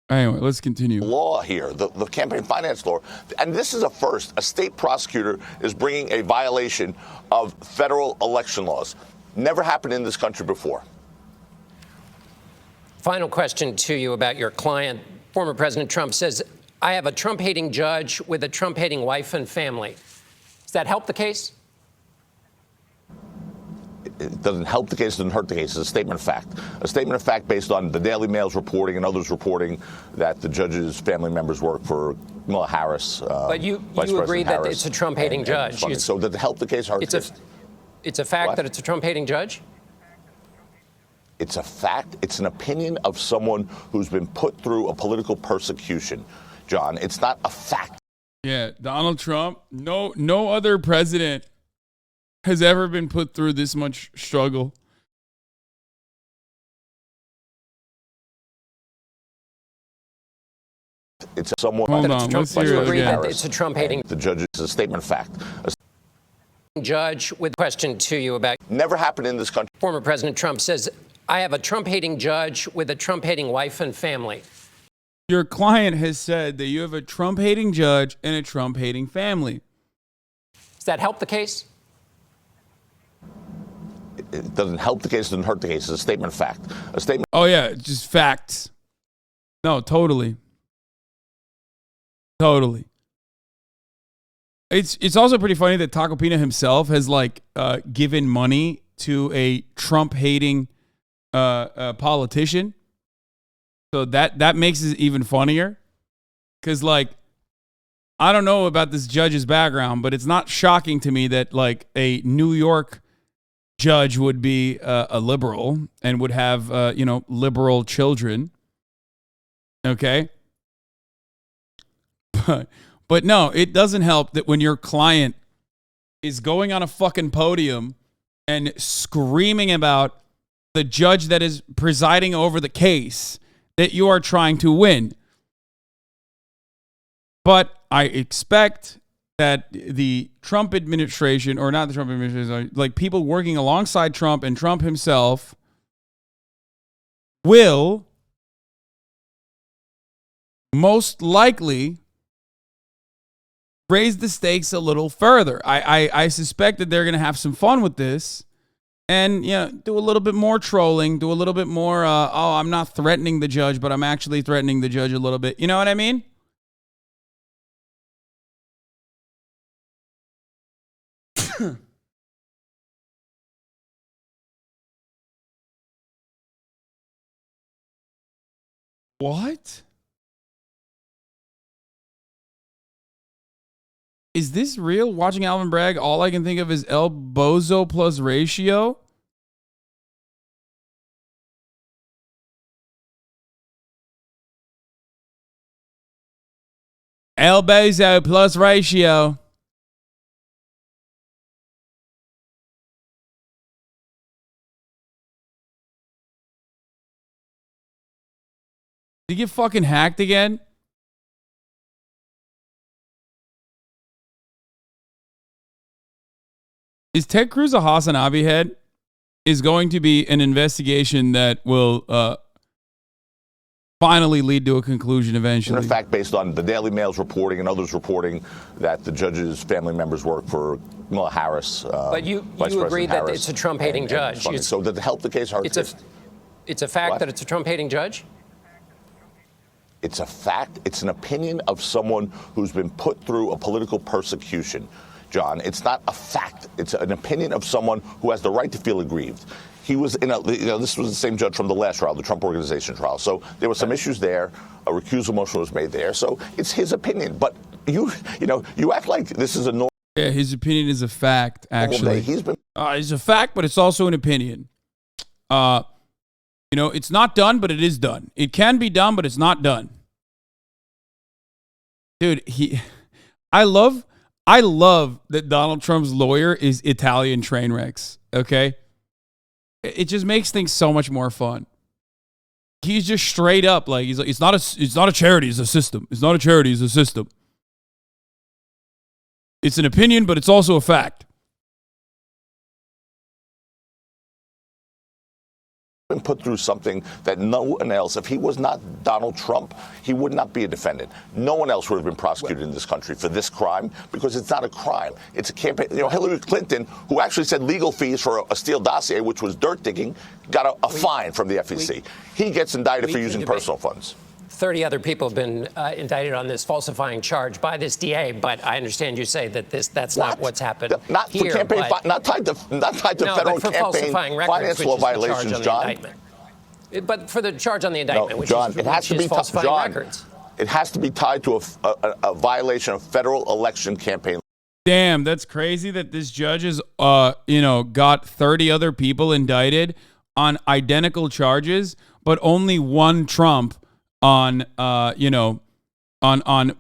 Anyway, let's continue. Law here, the campaign finance law. And this is a first. A state prosecutor is bringing a violation of federal election laws. Never happened in this country before. Final question to you about your client. Former President Trump says, I have a Trump-hating judge with a Trump-hating wife and family. Does that help the case? It doesn't help the case, it doesn't hurt the case. It's a statement of fact. A statement of fact based on the Daily Mail's reporting and others reporting that the judge's family members work for Kamala Harris. But you agree that it's a Trump-hating judge. So does it help the case or hurt the case? It's a fact that it's a Trump-hating judge? It's a fact. It's an opinion of someone who's been put through a political persecution, John. It's not a fact. Yeah, Donald Trump, no other president has ever been put through this much struggle. It's someone. Hold on, let's hear it again. It's a Trump-hating. The judge is a statement of fact. A judge with a question to you about. Never happened in this country. Former President Trump says, I have a Trump-hating judge with a Trump-hating wife and family. Your client has said that you have a Trump-hating judge and a Trump-hating family. Does that help the case? It doesn't help the case, it doesn't hurt the case. It's a statement of fact. A statement. Oh, yeah, just facts. No, totally. Totally. It's also pretty funny that Taco Pina himself has given money to a Trump-hating politician. So that makes it even funnier. Because, I don't know about this judge's background, but it's not shocking to me that, a New York judge would be a liberal and would have, liberal children. Okay? But no, it doesn't help that when your client is going on a fucking podium and screaming about the judge that is presiding over the case that you are trying to win. But I expect that the Trump administration, or not the Trump administration, people working alongside Trump and Trump himself will most likely raise the stakes a little further. I suspect that they're going to have some fun with this and do a little bit more trolling, do a little bit more. Oh, I'm not threatening the judge, but I'm actually threatening the judge a little bit. You know what I mean? What? Is this real? Watching Alvin brag, all I can think of is El Bozo plus ratio. El Bozo plus ratio. Did you get fucking hacked again? Is Ted Cruz a HasanAbi head? Is going to be an investigation that will finally lead to a conclusion eventually. In fact, based on the Daily Mail's reporting and others reporting that the judge's family members work for Kamala Harris. But you agree that it's a Trump-hating judge. So did it help the case? It's a fact that it's a Trump-hating judge? It's a fact. It's an opinion of someone who's been put through a political persecution, John. It's not a fact. It's an opinion of someone who has the right to feel aggrieved. He was in this was the same judge from the last trial, the Trump Organization trial. So there were some issues there. A recusal motion was made there. So it's his opinion. But you act like this is a normal. Yeah, his opinion is a fact, actually. It's a fact, but it's also an opinion. It's not done, but it is done. It can be done, but it's not done. Dude, I love that Donald Trump's lawyer is Italian train wrecks, okay? It just makes things so much more fun. He's just straight up like he's like, it's not a charity, it's a system. It's not a charity, it's a system. It's an opinion, but it's also a fact. Been put through something that no one else, if he was not Donald Trump, he would not be a defendant. No one else would have been prosecuted in this country for this crime because it's not a crime. It's a campaign. Hillary Clinton, who actually said legal fees for a Steele dossier, which was dirt digging, got a fine from the FEC. He gets indicted for using personal funds. 30 other people have been indicted on this falsifying charge by this DA, but I understand you say that that's not what's happened. Not here, for campaign, not tied to federal for campaign finance law violations, John. But for the charge on the indictment, it has to be falsifying records. It has to be tied to a violation of federal election campaign. Damn, that's crazy that this judge has got 30 other people indicted on identical charges, but only one Trump on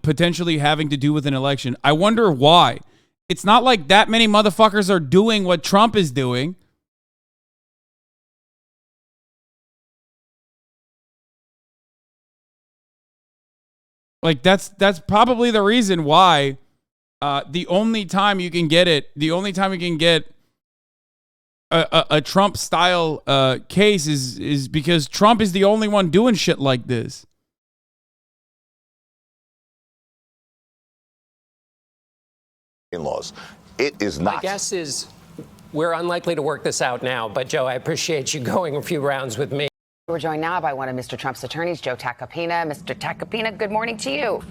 potentially having to do with an election. I wonder why. It's not like that many motherfuckers are doing what Trump is doing. Like that's probably the reason why the only time you can get a Trump style case is because Trump is the only one doing shit like this. Laws. It is not. My guess is we're unlikely to work this out now, but Joe, I appreciate you going a few rounds with me. We're joined now by one of Mr. Trump's attorneys, Joe Tacopina. Mr. Tacopina, good morning to you.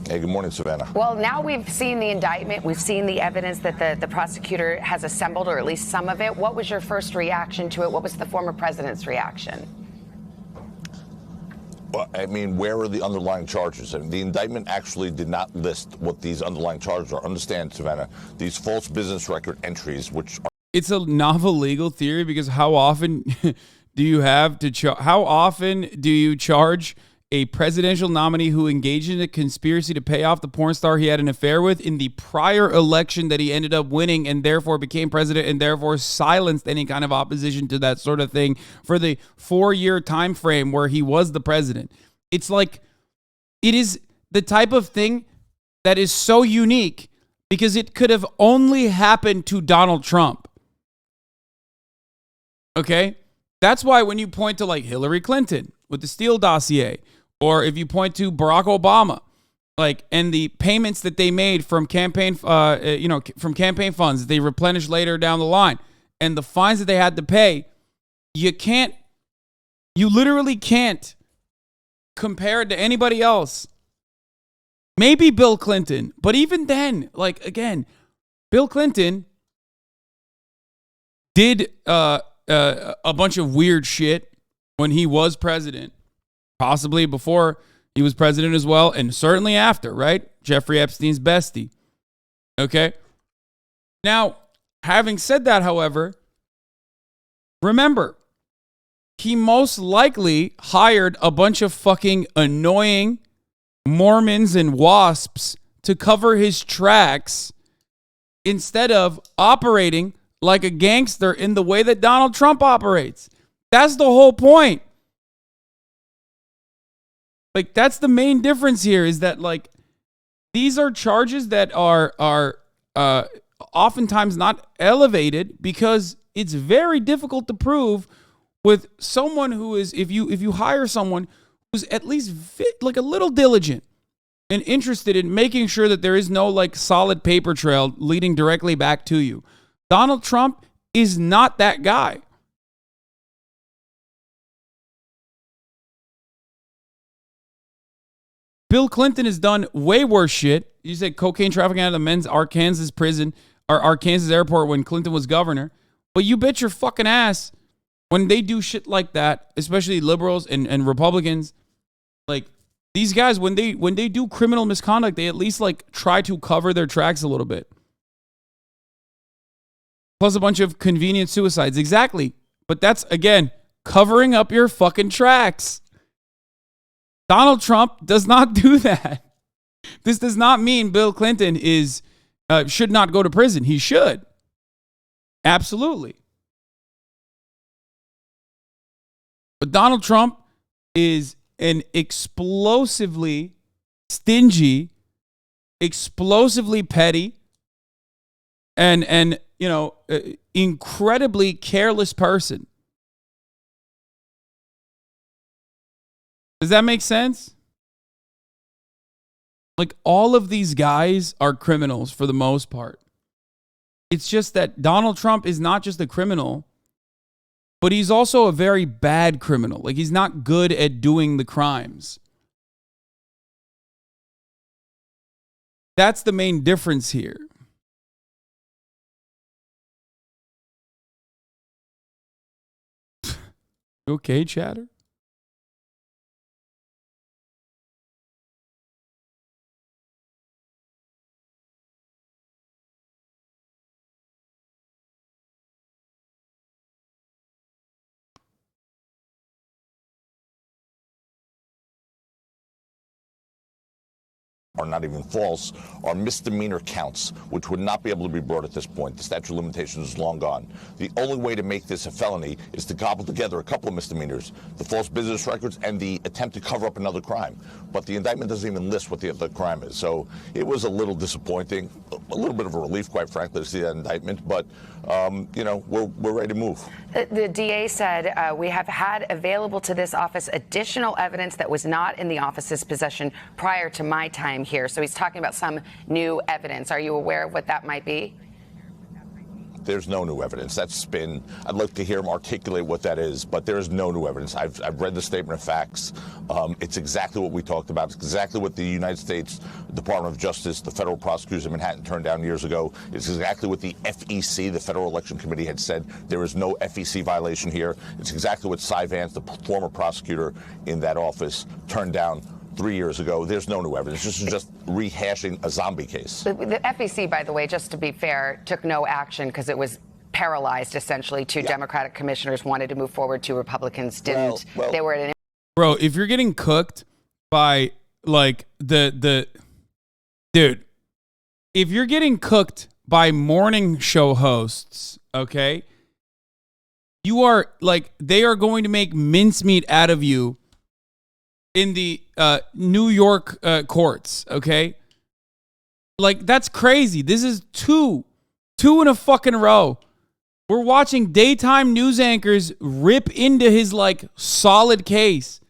Hey, good morning, Savannah. Well, now we've seen the indictment. We've seen the evidence that the prosecutor has assembled, or at least some of it. What was your first reaction to it? What was the former president's reaction? Well, I mean, where are the underlying charges? I mean, the indictment actually did not list what these underlying charges are. Understand, Savannah, these false business record entries, which are... It's a novel legal theory because how often do you have to how often do you charge a presidential nominee who engaged in a conspiracy to pay off the porn star he had an affair with in the prior election that he ended up winning and therefore became president and therefore silenced any kind of opposition to that sort of thing for the 4-year time frame where he was the president? It's like, it is the type of thing that is so unique because it could have only happened to Donald Trump. Okay? That's why when you point to like Hillary Clinton with the Steele dossier, or if you point to Barack Obama, like, and the payments that they made from campaign, from campaign funds that they replenished later down the line, and the fines that they had to pay, you literally can't compare it to anybody else. Maybe Bill Clinton, but even then, like, again, Bill Clinton did a bunch of weird shit when he was president, possibly before he was president as well, and certainly after, right? Jeffrey Epstein's bestie. Okay? Now, having said that, however, remember, he most likely hired a bunch of fucking annoying Mormons and WASPs to cover his tracks instead of operating like a gangster in the way that Donald Trump operates. That's the whole point. Like, that's the main difference here, is that, like, these are charges that are oftentimes not elevated because it's very difficult to prove with someone who is, if you hire someone who's at least like a little diligent and interested in making sure that there is no like solid paper trail leading directly back to you. Donald Trump is not that guy. Bill Clinton has done way worse shit. You said cocaine trafficking out of the men's Arkansas prison or Arkansas airport when Clinton was governor. But you bet your fucking ass when they do shit like that, especially liberals and Republicans, like these guys, when they do criminal misconduct, they at least like try to cover their tracks a little bit. Plus a bunch of convenient suicides. Exactly. But that's, again, covering up your fucking tracks. Donald Trump does not do that. This does not mean Bill Clinton should not go to prison. He should. Absolutely. But Donald Trump is an explosively stingy, explosively petty, and incredibly careless person. Does that make sense? Like, all of these guys are criminals for the most part. It's just that Donald Trump is not just a criminal, but he's also a very bad criminal. Like, he's not good at doing the crimes. That's the main difference here. Okay, chatter? Are not even false, are misdemeanor counts, which would not be able to be brought at this point. The statute of limitations is long gone. The only way to make this a felony is to cobble together a couple of misdemeanors, the false business records and the attempt to cover up another crime. But the indictment doesn't even list what the other crime is. So it was a little disappointing, a little bit of a relief, quite frankly, to see that indictment. But, we're ready to move. The DA said we have had available to this office additional evidence that was not in the office's possession prior to my time here. So he's talking about some new evidence. Are you aware of what that might be? There's no new evidence. That's spin. I'd like to hear him articulate what that is, but there is no new evidence. I've read the statement of facts. It's exactly what we talked about. It's exactly what the United States Department of Justice, the federal prosecutors in Manhattan turned down years ago. It's exactly what the FEC, the Federal Election Committee, had said. There is no FEC violation here. It's exactly what Cy Vance, the former prosecutor in that office, turned down 3 years ago. There's no new evidence. This is just rehashing a zombie case. The FEC, by the way, just to be fair, took no action because it was paralyzed, essentially. Two Democratic commissioners wanted to move forward. Two Republicans didn't. They were at an... Bro, if you're getting cooked by, like, dude, if you're getting cooked by morning show hosts, okay, you are, like, they are going to make mincemeat out of you in the New York courts, okay? Like, that's crazy. This is two in a fucking row. We're watching daytime news anchors rip into his, like, solid case.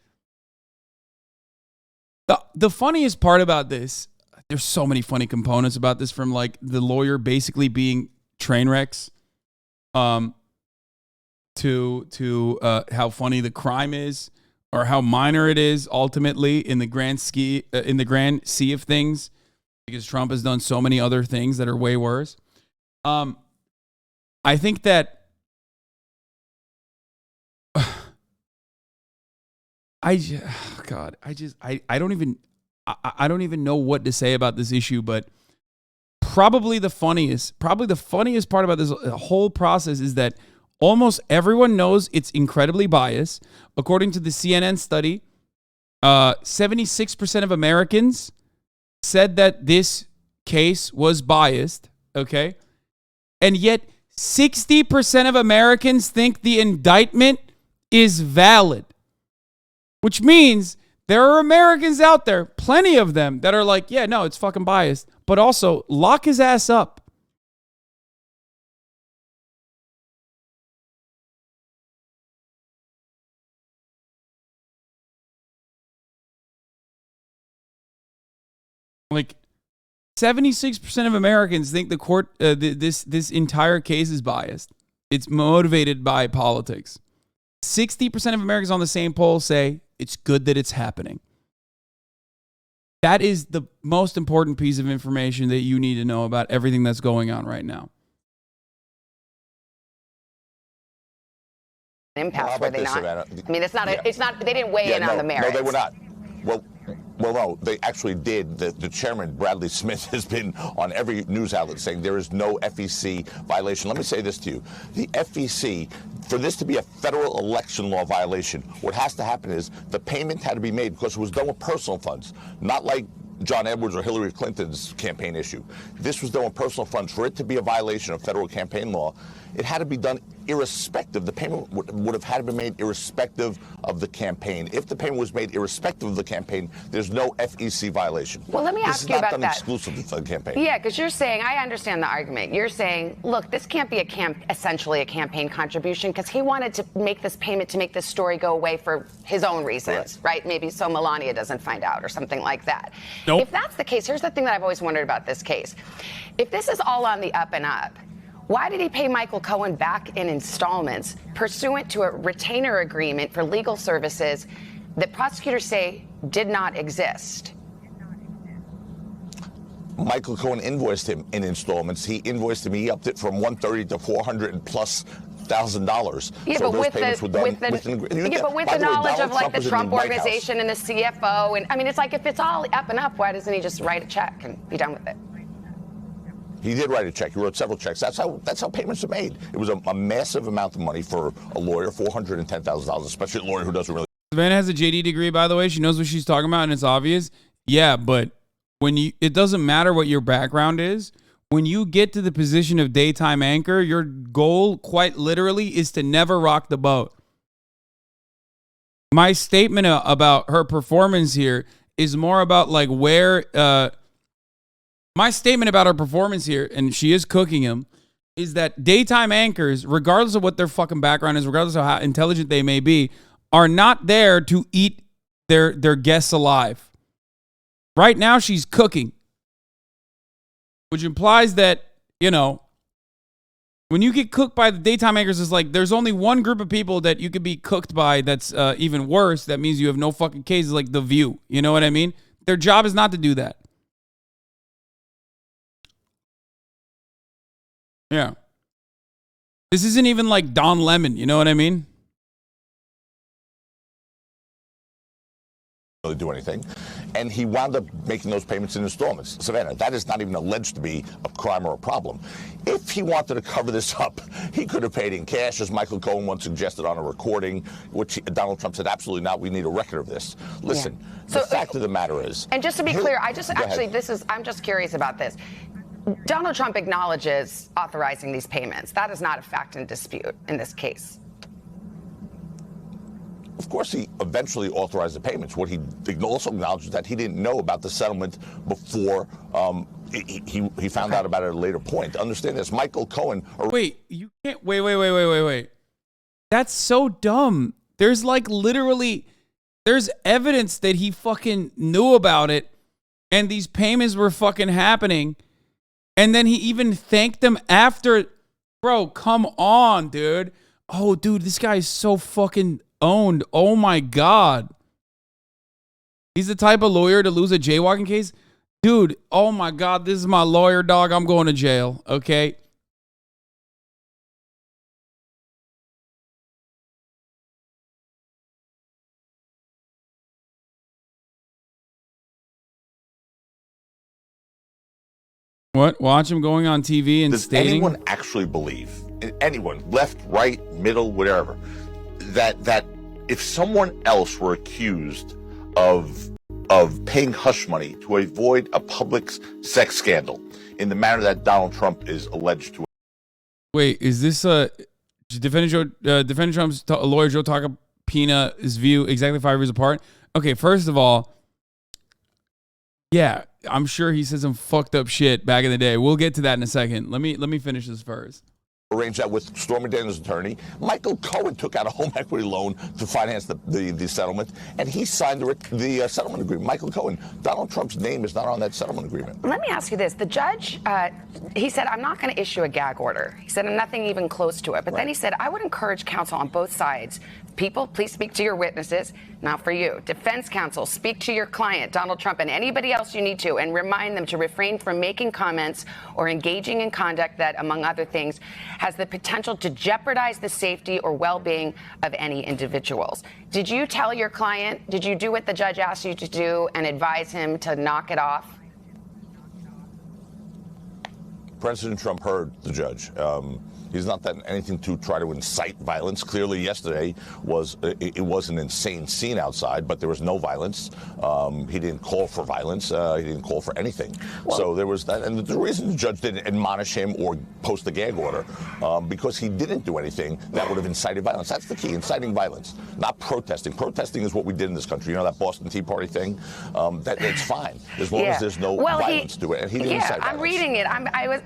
The funniest part about this, there's so many funny components about this, from, like, the lawyer basically being train wrecks. to how funny the crime is, or how minor it is ultimately in the grand sea of things, because Trump has done so many other things that are way worse. I think that I don't even know what to say about this issue, but probably the funniest part about this whole process is that almost everyone knows it's incredibly biased. According to the CNN study, 76% of Americans said that this case was biased, okay? And yet 60% of Americans think the indictment is valid, which means there are Americans out there, plenty of them, that are like, yeah, no, it's fucking biased, but also lock his ass up. Like 76% of Americans think the court, this entire case is biased. It's motivated by politics. 60% of Americans on the same poll say it's good that it's happening. That is the most important piece of information that you need to know about everything that's going on right now. Impasse, were they not? Savannah? I mean, it's not. They didn't weigh in on the merits. No, they were not. Well, no, they actually did. The chairman, Bradley Smith, has been on every news outlet saying there is no FEC violation. Let me say this to you. The FEC, for this to be a federal election law violation, what has to happen is the payment had to be made because it was done with personal funds, not like John Edwards or Hillary Clinton's campaign issue. This was done with personal funds. For it to be a violation of federal campaign law, it had to be done irrespective. The payment would have had to be made irrespective of the campaign. If the payment was made irrespective of the campaign, there's no FEC violation. Well, let me ask you about that. This is not done exclusively for the campaign. Yeah, because you're saying, I understand the argument. You're saying, look, this can't be essentially a campaign contribution because he wanted to make this payment to make this story go away for his own reasons, right? Maybe so Melania doesn't find out or something like that. Nope. If that's the case, here's the thing that I've always wondered about this case. If this is all on the up and up, why did he pay Michael Cohen back in installments pursuant to a retainer agreement for legal services that prosecutors say did not exist? Michael Cohen invoiced him in installments. He invoiced him. He upped it from $130,000 to $400,000+. Yeah, so but with the knowledge of like the Trump organization and the CFO, and I mean, it's like if it's all up and up, why doesn't he just write a check and be done with it? He did write a check. He wrote several checks. That's how payments are made. It was a massive amount of money for a lawyer, $410,000, especially a lawyer who doesn't really. Savannah has a JD degree, by the way. She knows what she's talking about, and it's obvious. Yeah, but it doesn't matter what your background is. When you get to the position of daytime anchor, your goal, quite literally, is to never rock the boat. My statement about her performance here is more about like where. My statement about her performance here, and she is cooking him, is that daytime anchors, regardless of what their fucking background is, regardless of how intelligent they may be, are not there to eat their guests alive. Right now, she's cooking, which implies that, you know, when you get cooked by the daytime anchors, it's like there's only one group of people that you could be cooked by that's even worse. That means you have no fucking cases, like The View. You know what I mean? Their job is not to do that. Yeah. This isn't even like Don Lemon, you know what I mean? Really do anything. And he wound up making those payments in installments. Savannah, that is not even alleged to be a crime or a problem. If he wanted to cover this up, he could have paid in cash, as Michael Cohen once suggested on a recording, which Donald Trump said, absolutely not. We need a record of this. Listen, the fact of the matter is. And just to be clear, I'm just curious about this. Donald Trump acknowledges authorizing these payments. That is not a fact in dispute in this case. Of course, he eventually authorized the payments. What he also acknowledged is that he didn't know about the settlement before he found out about it at a later point. Understand this, Michael Cohen. Wait, you can't. Wait. That's so dumb. There's like literally, there's evidence that he fucking knew about it, and these payments were fucking happening. And then he even thanked them after. Bro, come on, dude. Oh, dude, this guy is so fucking owned. Oh my God. He's the type of lawyer to lose a jaywalking case. Dude, oh my God, this is my lawyer, dog. I'm going to jail, okay? What? Watch him going on TV and Does stating... anyone actually believe, anyone, left, right, middle, whatever, that if someone else were accused of paying hush money to avoid a public sex scandal in the manner that Donald Trump is alleged to? Wait, is this defendant Trump's lawyer Joe Tacopina's view exactly 5 years apart? Okay, first of all, yeah, I'm sure he said some fucked up shit back in the day. We'll get to that in a second. Let me finish this first. Arranged that with Stormy Daniels' attorney. Michael Cohen took out a home equity loan to finance the settlement, and he signed the settlement agreement. Michael Cohen. Donald Trump's name is not on that settlement agreement. Let me ask you this. The judge, he said, I'm not going to issue a gag order. He said, I'm nothing even close to it. But then he said, I would encourage counsel on both sides. People, please speak to your witnesses. Not for you. Defense counsel, speak to your client, Donald Trump, and anybody else you need to, and remind them to refrain from making comments or engaging in conduct that, among other things, has the potential to jeopardize the safety or well-being of any individuals. Did you tell your client, did you do what the judge asked you to do and advise him to knock it off? President Trump heard the judge. He's not done anything to try to incite violence. Clearly, yesterday was an insane scene outside, but there was no violence. He didn't call for violence. He didn't call for anything. Well, so there was that. And the reason the judge didn't admonish him or post a gag order, because he didn't do anything that would have incited violence. That's the key, inciting violence, not protesting. Protesting is what we did in this country. You know that Boston Tea Party thing? That's fine, as long as there's no violence to it. And he didn't incite violence. I'm reading it.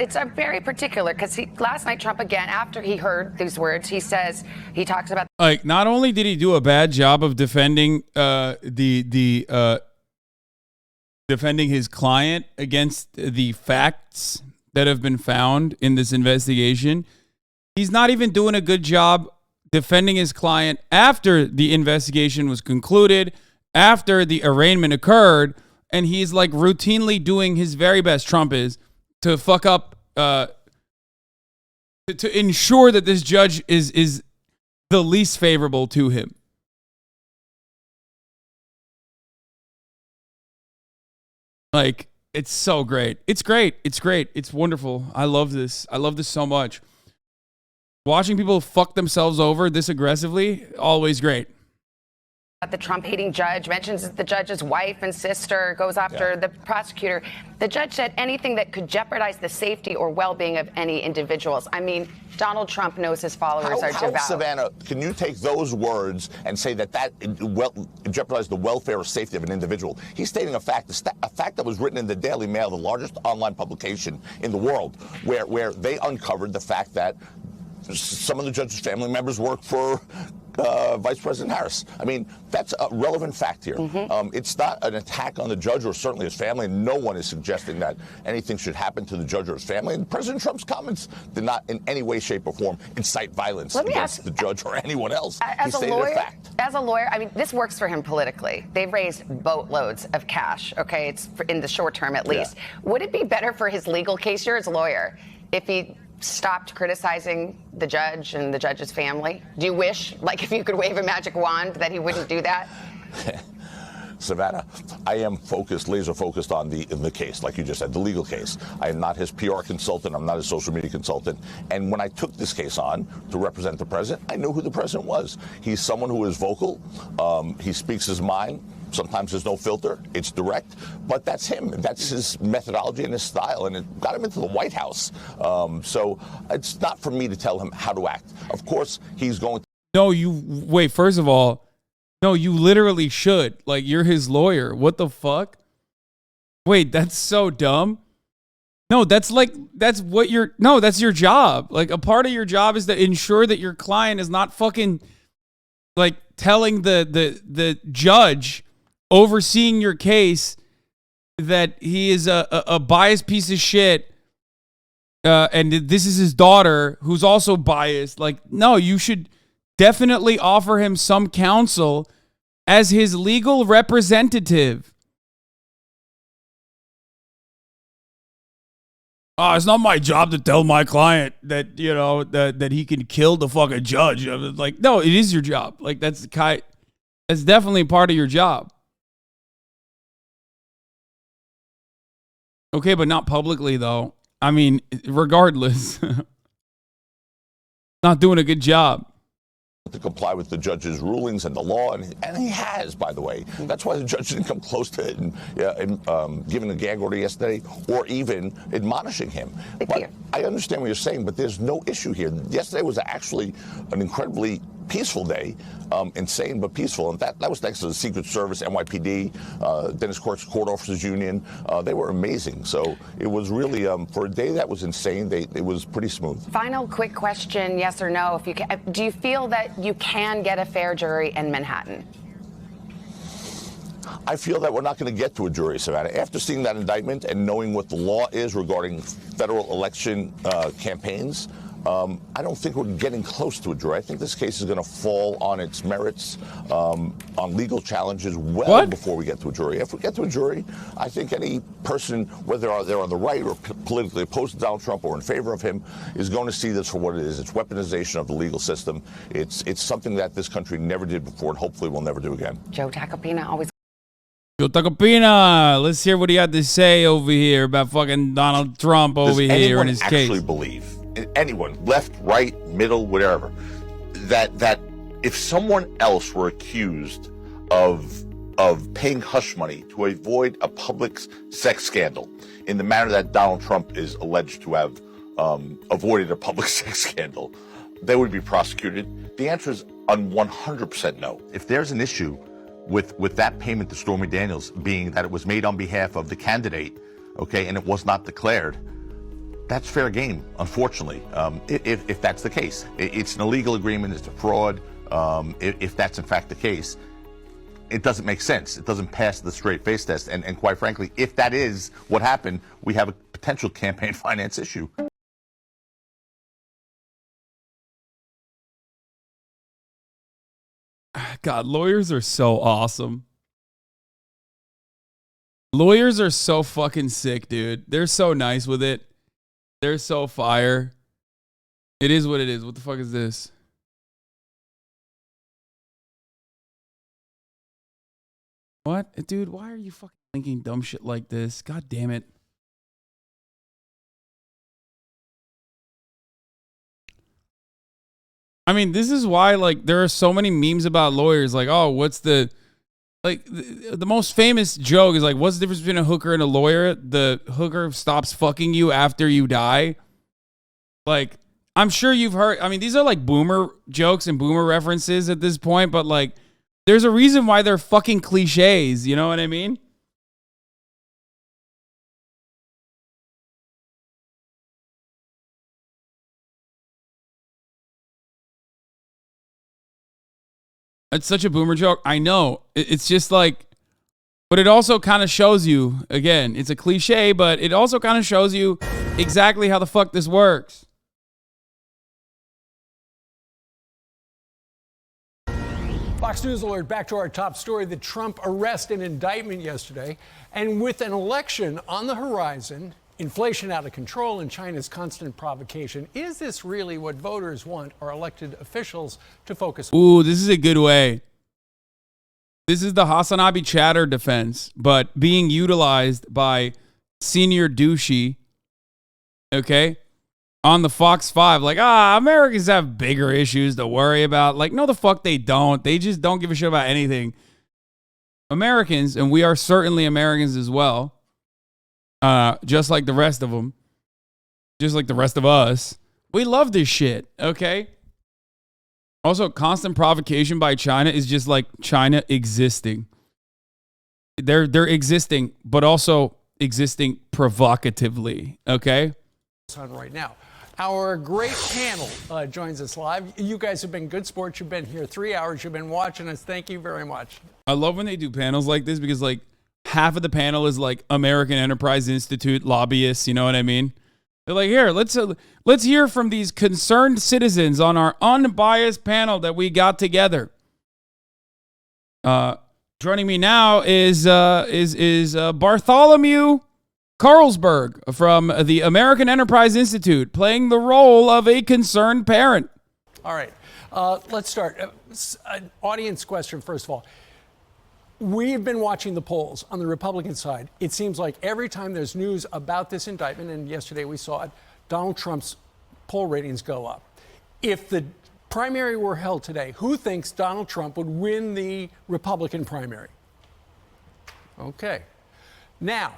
It's very particular, because last night Trump again, after he heard these words, he talks about, like, not only did he do a bad job of defending defending his client against the facts that have been found in this investigation, he's not even doing a good job defending his client after the investigation was concluded, after the arraignment occurred, and he's like routinely doing his very best, Trump is, to fuck up to ensure that this judge is the least favorable to him. Like, it's so great. It's great. It's great. It's wonderful. I love this. I love this so much. Watching people fuck themselves over this aggressively, always great. the Trump-hating judge, mentions the judge's wife and sister, goes after the prosecutor. The judge said anything that could jeopardize the safety or well-being of any individuals. I mean, Donald Trump knows his followers are devout. Savannah, can you take those words and say that jeopardized the welfare or safety of an individual? He's stating a fact that was written in the Daily Mail, the largest online publication in the world, where they uncovered the fact that some of the judge's family members work for Vice President Harris. I mean, that's a relevant fact here. It's not an attack on the judge or certainly his family. No one is suggesting that anything should happen to the judge or his family. And President Trump's comments did not in any way, shape, or form incite violence against the judge or anyone else. He stated a fact. As a lawyer, I mean, this works for him politically. They've raised boatloads of cash, okay? It's in the short term at least. Would it be better for his legal case, you're his lawyer, if he stopped criticizing the judge and the judge's family? Do you wish, like, if you could wave a magic wand, that he wouldn't do that? Savannah, I am laser focused on the case, like you just said, the legal case. I am not his PR consultant. I'm not his social media consultant. And when I took this case on to represent the president, I knew who the president was. He's someone who is vocal. He speaks his mind. Sometimes there's no filter. It's direct. But that's him. That's his methodology and his style. And it got him into the White House. So it's not for me to tell him how to act. Of course, he's going to. No, wait, first of all, no, you literally should. Like, you're his lawyer. What the fuck? Wait, that's so dumb. No, that's your job. Like, a part of your job is to ensure that your client is not fucking, like, telling the judge overseeing your case that he is a biased piece of shit and this is his daughter who's also biased. Like, no, you should definitely offer him some counsel as his legal representative. It's not my job to tell my client that, you know, that he can kill the fucking judge. Like, no, it is your job. Like, that's definitely part of your job. Okay, but not publicly, though. I mean, regardless. Not doing a good job. To comply with the judge's rulings and the law, and he has, by the way. That's why the judge didn't come close to it and giving a gag order yesterday or even admonishing him. But I understand what you're saying, but there's no issue here. Yesterday was actually an incredibly peaceful day, insane but peaceful, and that was thanks to the Secret Service, NYPD, Dennis Court's Court Officers Union. They were amazing. So it was really, for a day that was insane, it was pretty smooth. Final quick question, yes or no? If you can, do you feel that you can get a fair jury in Manhattan? I feel that we're not going to get to a jury, Savannah. After seeing that indictment and knowing what the law is regarding federal election campaigns, I don't think we're getting close to a jury. I think this case is going to fall on its merits, on legal challenges before we get to a jury. If we get to a jury, I think any person, whether they're on the right or politically opposed to Donald Trump or in favor of him, is going to see this for what it is. It's weaponization of the legal system. It's something that this country never did before and hopefully will never do again. Joe Tacopina, always. Joe Tacopina, let's hear what he had to say over here about fucking Donald Trump over here in his case. Does anyone actually believe, anyone, left, right, middle, whatever, that if someone else were accused of paying hush money to avoid a public sex scandal in the manner that Donald Trump is alleged to have avoided a public sex scandal, they would be prosecuted? The answer is 100% no. If there's an issue with that payment to Stormy Daniels being that it was made on behalf of the candidate, okay, and it was not declared, that's fair game, unfortunately, if that's the case. It's an illegal agreement, it's a fraud. If that's in fact the case, it doesn't make sense. It doesn't pass the straight face test. And quite frankly, if that is what happened, we have a potential campaign finance issue. God, lawyers are so awesome. Lawyers are so fucking sick, dude. They're so nice with it. They're so fire. It is what it is. What the fuck is this? What? Dude, why are you fucking thinking dumb shit like this? God damn it. I mean, this is why, like, there are so many memes about lawyers. Like, oh, what's the... Like, the most famous joke is like, what's the difference between a hooker and a lawyer? The hooker stops fucking you after you die. Like, I'm sure you've heard... I mean, these are like boomer jokes and boomer references at this point, but like, there's a reason why they're fucking cliches. You know what I mean? It's such a boomer joke. I know. It's just like, but it also kind of shows you, again, it's a cliche, but it also kind of shows you exactly how the fuck this works. Fox News alert, back to our top story, the Trump arrest and indictment yesterday. And with an election on the horizon, inflation out of control, and China's constant provocation, is this really what voters want our elected officials to focus on? Ooh, this is a good way. This is the HasanAbi chatter defense, but being utilized by senior douchey, okay, on the Fox 5. Like, Americans have bigger issues to worry about. Like, no, the fuck they don't. They just don't give a shit about anything. Americans, and we are certainly Americans as well, just like the rest of them, just like the rest of us, we love this shit, okay? Also, constant provocation by China is just like China existing. They're existing, but also existing provocatively, okay? On right now. Our great panel joins us live. You guys have been good sports. You've been here 3 hours. You've been watching us. Thank you very much. I love when they do panels like this because, like, half of the panel is like American Enterprise Institute lobbyists, you know what I mean? They're like, here, let's hear from these concerned citizens on our unbiased panel that we got together. Joining me now is Bartholomew Carlsberg from the American Enterprise Institute, playing the role of a concerned parent. All right, let's start. An audience question, first of all. We've been watching the polls on the Republican side. It seems like every time there's news about this indictment, and yesterday we saw it, Donald Trump's poll ratings go up. If the primary were held today, who thinks Donald Trump would win the Republican primary? Okay. Now,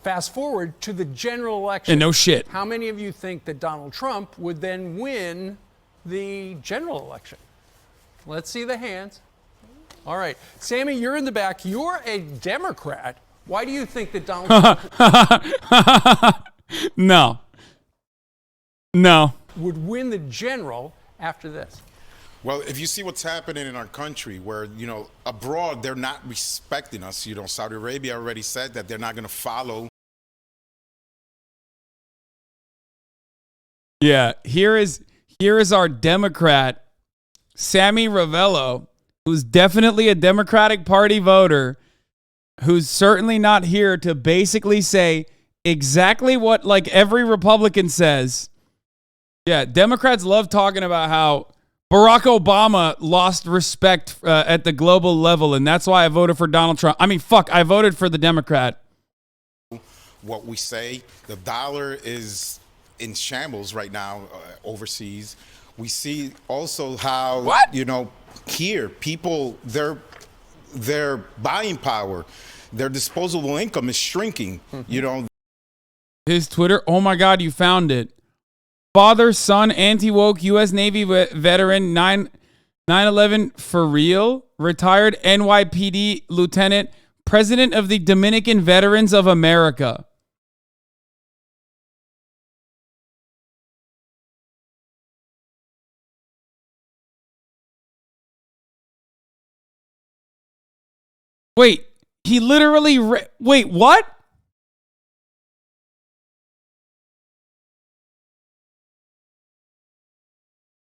fast forward to the general election. And no shit. How many of you think that Donald Trump would then win the general election? Let's see the hands. All right. Sammy, you're in the back. You're a Democrat. Why do you think that Donald Trump No. would win the general after this? Well, if you see what's happening in our country where, abroad, they're not respecting us. Saudi Arabia already said that they're not going to follow. Yeah, here is our Democrat, Sammy Ravello, who's definitely a Democratic Party voter, who's certainly not here to basically say exactly what like every Republican says. Yeah, Democrats love talking about how Barack Obama lost respect at the global level, and that's why I voted for Donald Trump. I mean, I voted for the Democrat. What we say, the dollar is in shambles right now overseas. We see also how, here, people, their buying power, their disposable income is shrinking, His Twitter, oh my God, you found it. Father, son, anti-woke U.S. Navy veteran, 9/11 for real, retired NYPD lieutenant, president of the Dominican Veterans of America. Wait, he literally... Wait, what?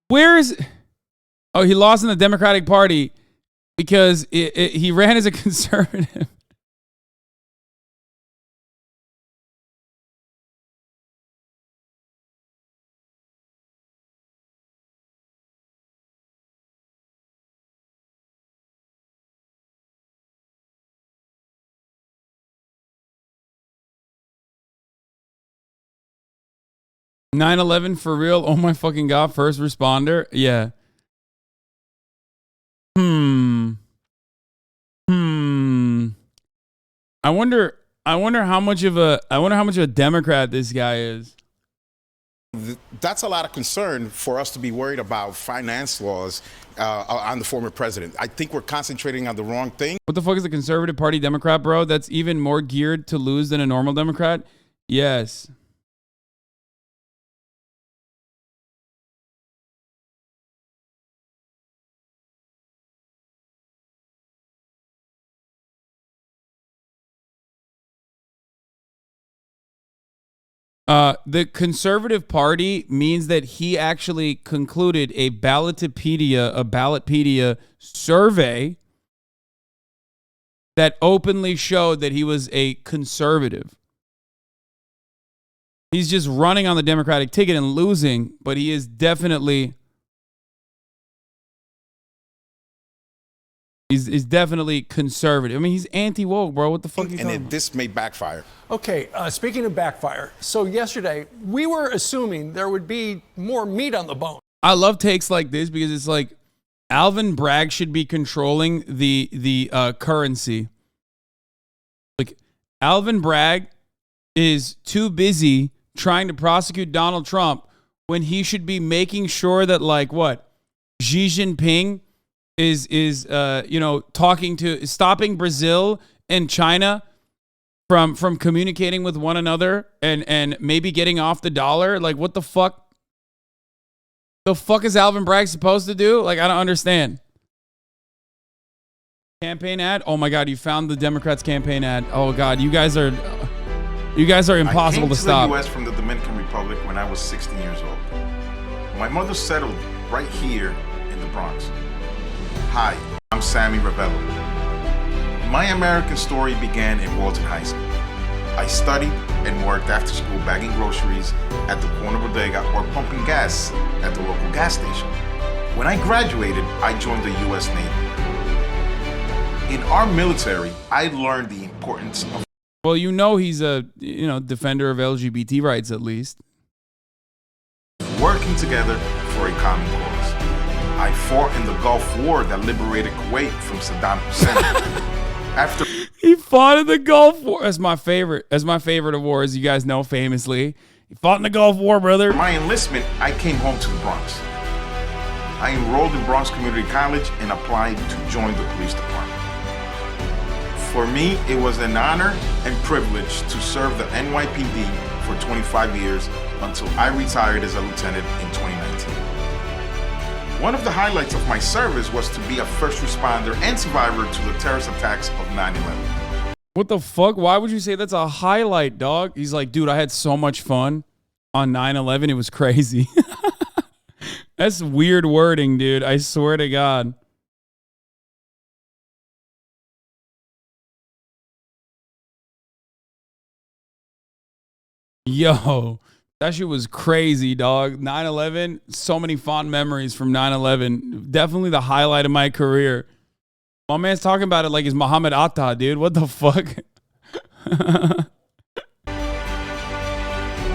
Where is... Oh, he lost in the Democratic Party because he ran as a conservative. "9/11 for real? Oh my fucking God, first responder." Yeah. I wonder how much of a Democrat this guy is. That's a lot of concern for us to be worried about finance laws on the former president. I think we're concentrating on the wrong thing. What the fuck is a conservative party Democrat, bro? That's even more geared to lose than a normal Democrat? Yes. The Conservative Party means that he actually concluded a Ballotpedia survey that openly showed that he was a conservative. He's just running on the Democratic ticket and losing, but he is definitely... He's definitely conservative. I mean, he's anti-woke, bro. What the fuck are you talking about? This may backfire. Okay, speaking of backfire, so yesterday we were assuming there would be more meat on the bone. I love takes like this because it's like Alvin Bragg should be controlling the currency. Like Alvin Bragg is too busy trying to prosecute Donald Trump when he should be making sure that Xi Jinping is stopping Brazil and China from communicating with one another and maybe getting off the dollar. Like, what the fuck? The fuck is Alvin Bragg supposed to do? Like, I don't understand. Campaign ad? Oh my God, you found the Democrats' campaign ad. Oh God, you guys are impossible to stop. I came to the U.S. from the Dominican Republic when I was 16 years old. My mother settled right here in the Bronx. Hi, I'm Sammy Ravello. My American story began in Walton High School. I studied and worked after school bagging groceries at the corner bodega or pumping gas at the local gas station. When I graduated, I joined the U.S. Navy. In our military, I learned the importance of... Well, you know he's a defender of LGBT rights at least. Working together for a common cause. I fought in the Gulf War that liberated Kuwait from Saddam Hussein. After he fought in the Gulf War. That's my favorite. That's my favorite of wars, you guys know famously. He fought in the Gulf War, brother. My enlistment, I came home to the Bronx. I enrolled in Bronx Community College and applied to join the police department. For me, it was an honor and privilege to serve the NYPD for 25 years until I retired as a lieutenant in 2019. One of the highlights of my service was to be a first responder and survivor to the terrorist attacks of 9/11. What the fuck? Why would you say that's a highlight, dog? He's like, dude, I had so much fun on 9/11. It was crazy. That's weird wording, dude. I swear to God. Yo, that shit was crazy, dog. 9/11, so many fond memories from 9/11. Definitely the highlight of my career. My man's talking about it like it's Muhammad Atta, dude. What the fuck?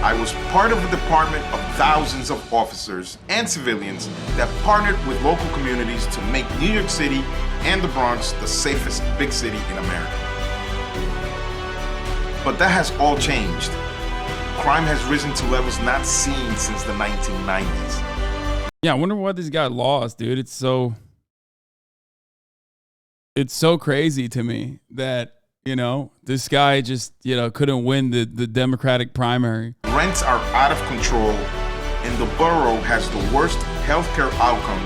I was part of a department of thousands of officers and civilians that partnered with local communities to make New York City and the Bronx the safest big city in America. But that has all changed. Crime has risen to levels not seen since the 1990s. Yeah, I wonder why this got lost, dude. It's so crazy to me that, this guy just, couldn't win the Democratic primary. Rents are out of control, and the borough has the worst healthcare outcome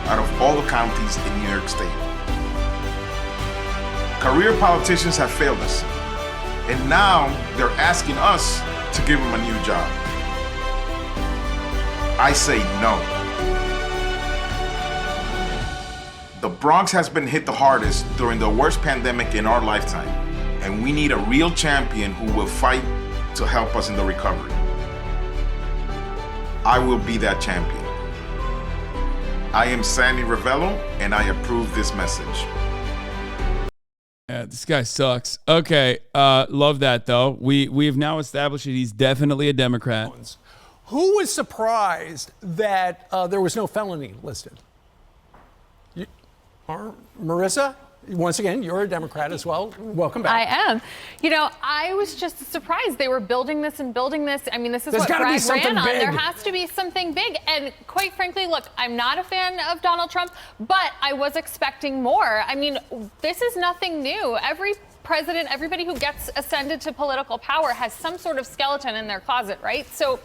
out of all the counties in New York State. Career politicians have failed us, and now they're asking us to give them a new job. I say no. The Bronx has been hit the hardest during the worst pandemic in our lifetime, and we need a real champion who will fight to help us in the recovery. I will be that champion. I am Sammy Ravello, and I approve this message. Yeah, this guy sucks. Okay, love that though. We have now established that he's definitely a Democrat. Who was surprised that there was no felony listed? Marissa, once again, you're a Democrat as well. Welcome back. I am. I was just surprised they were building this and building this. I mean, this is There's what gotta be Bragg something ran on. big. There has to be something big. And quite frankly, look, I'm not a fan of Donald Trump, but I was expecting more. I mean, this is nothing new. Every president, everybody who gets ascended to political power has some sort of skeleton in their closet, right? So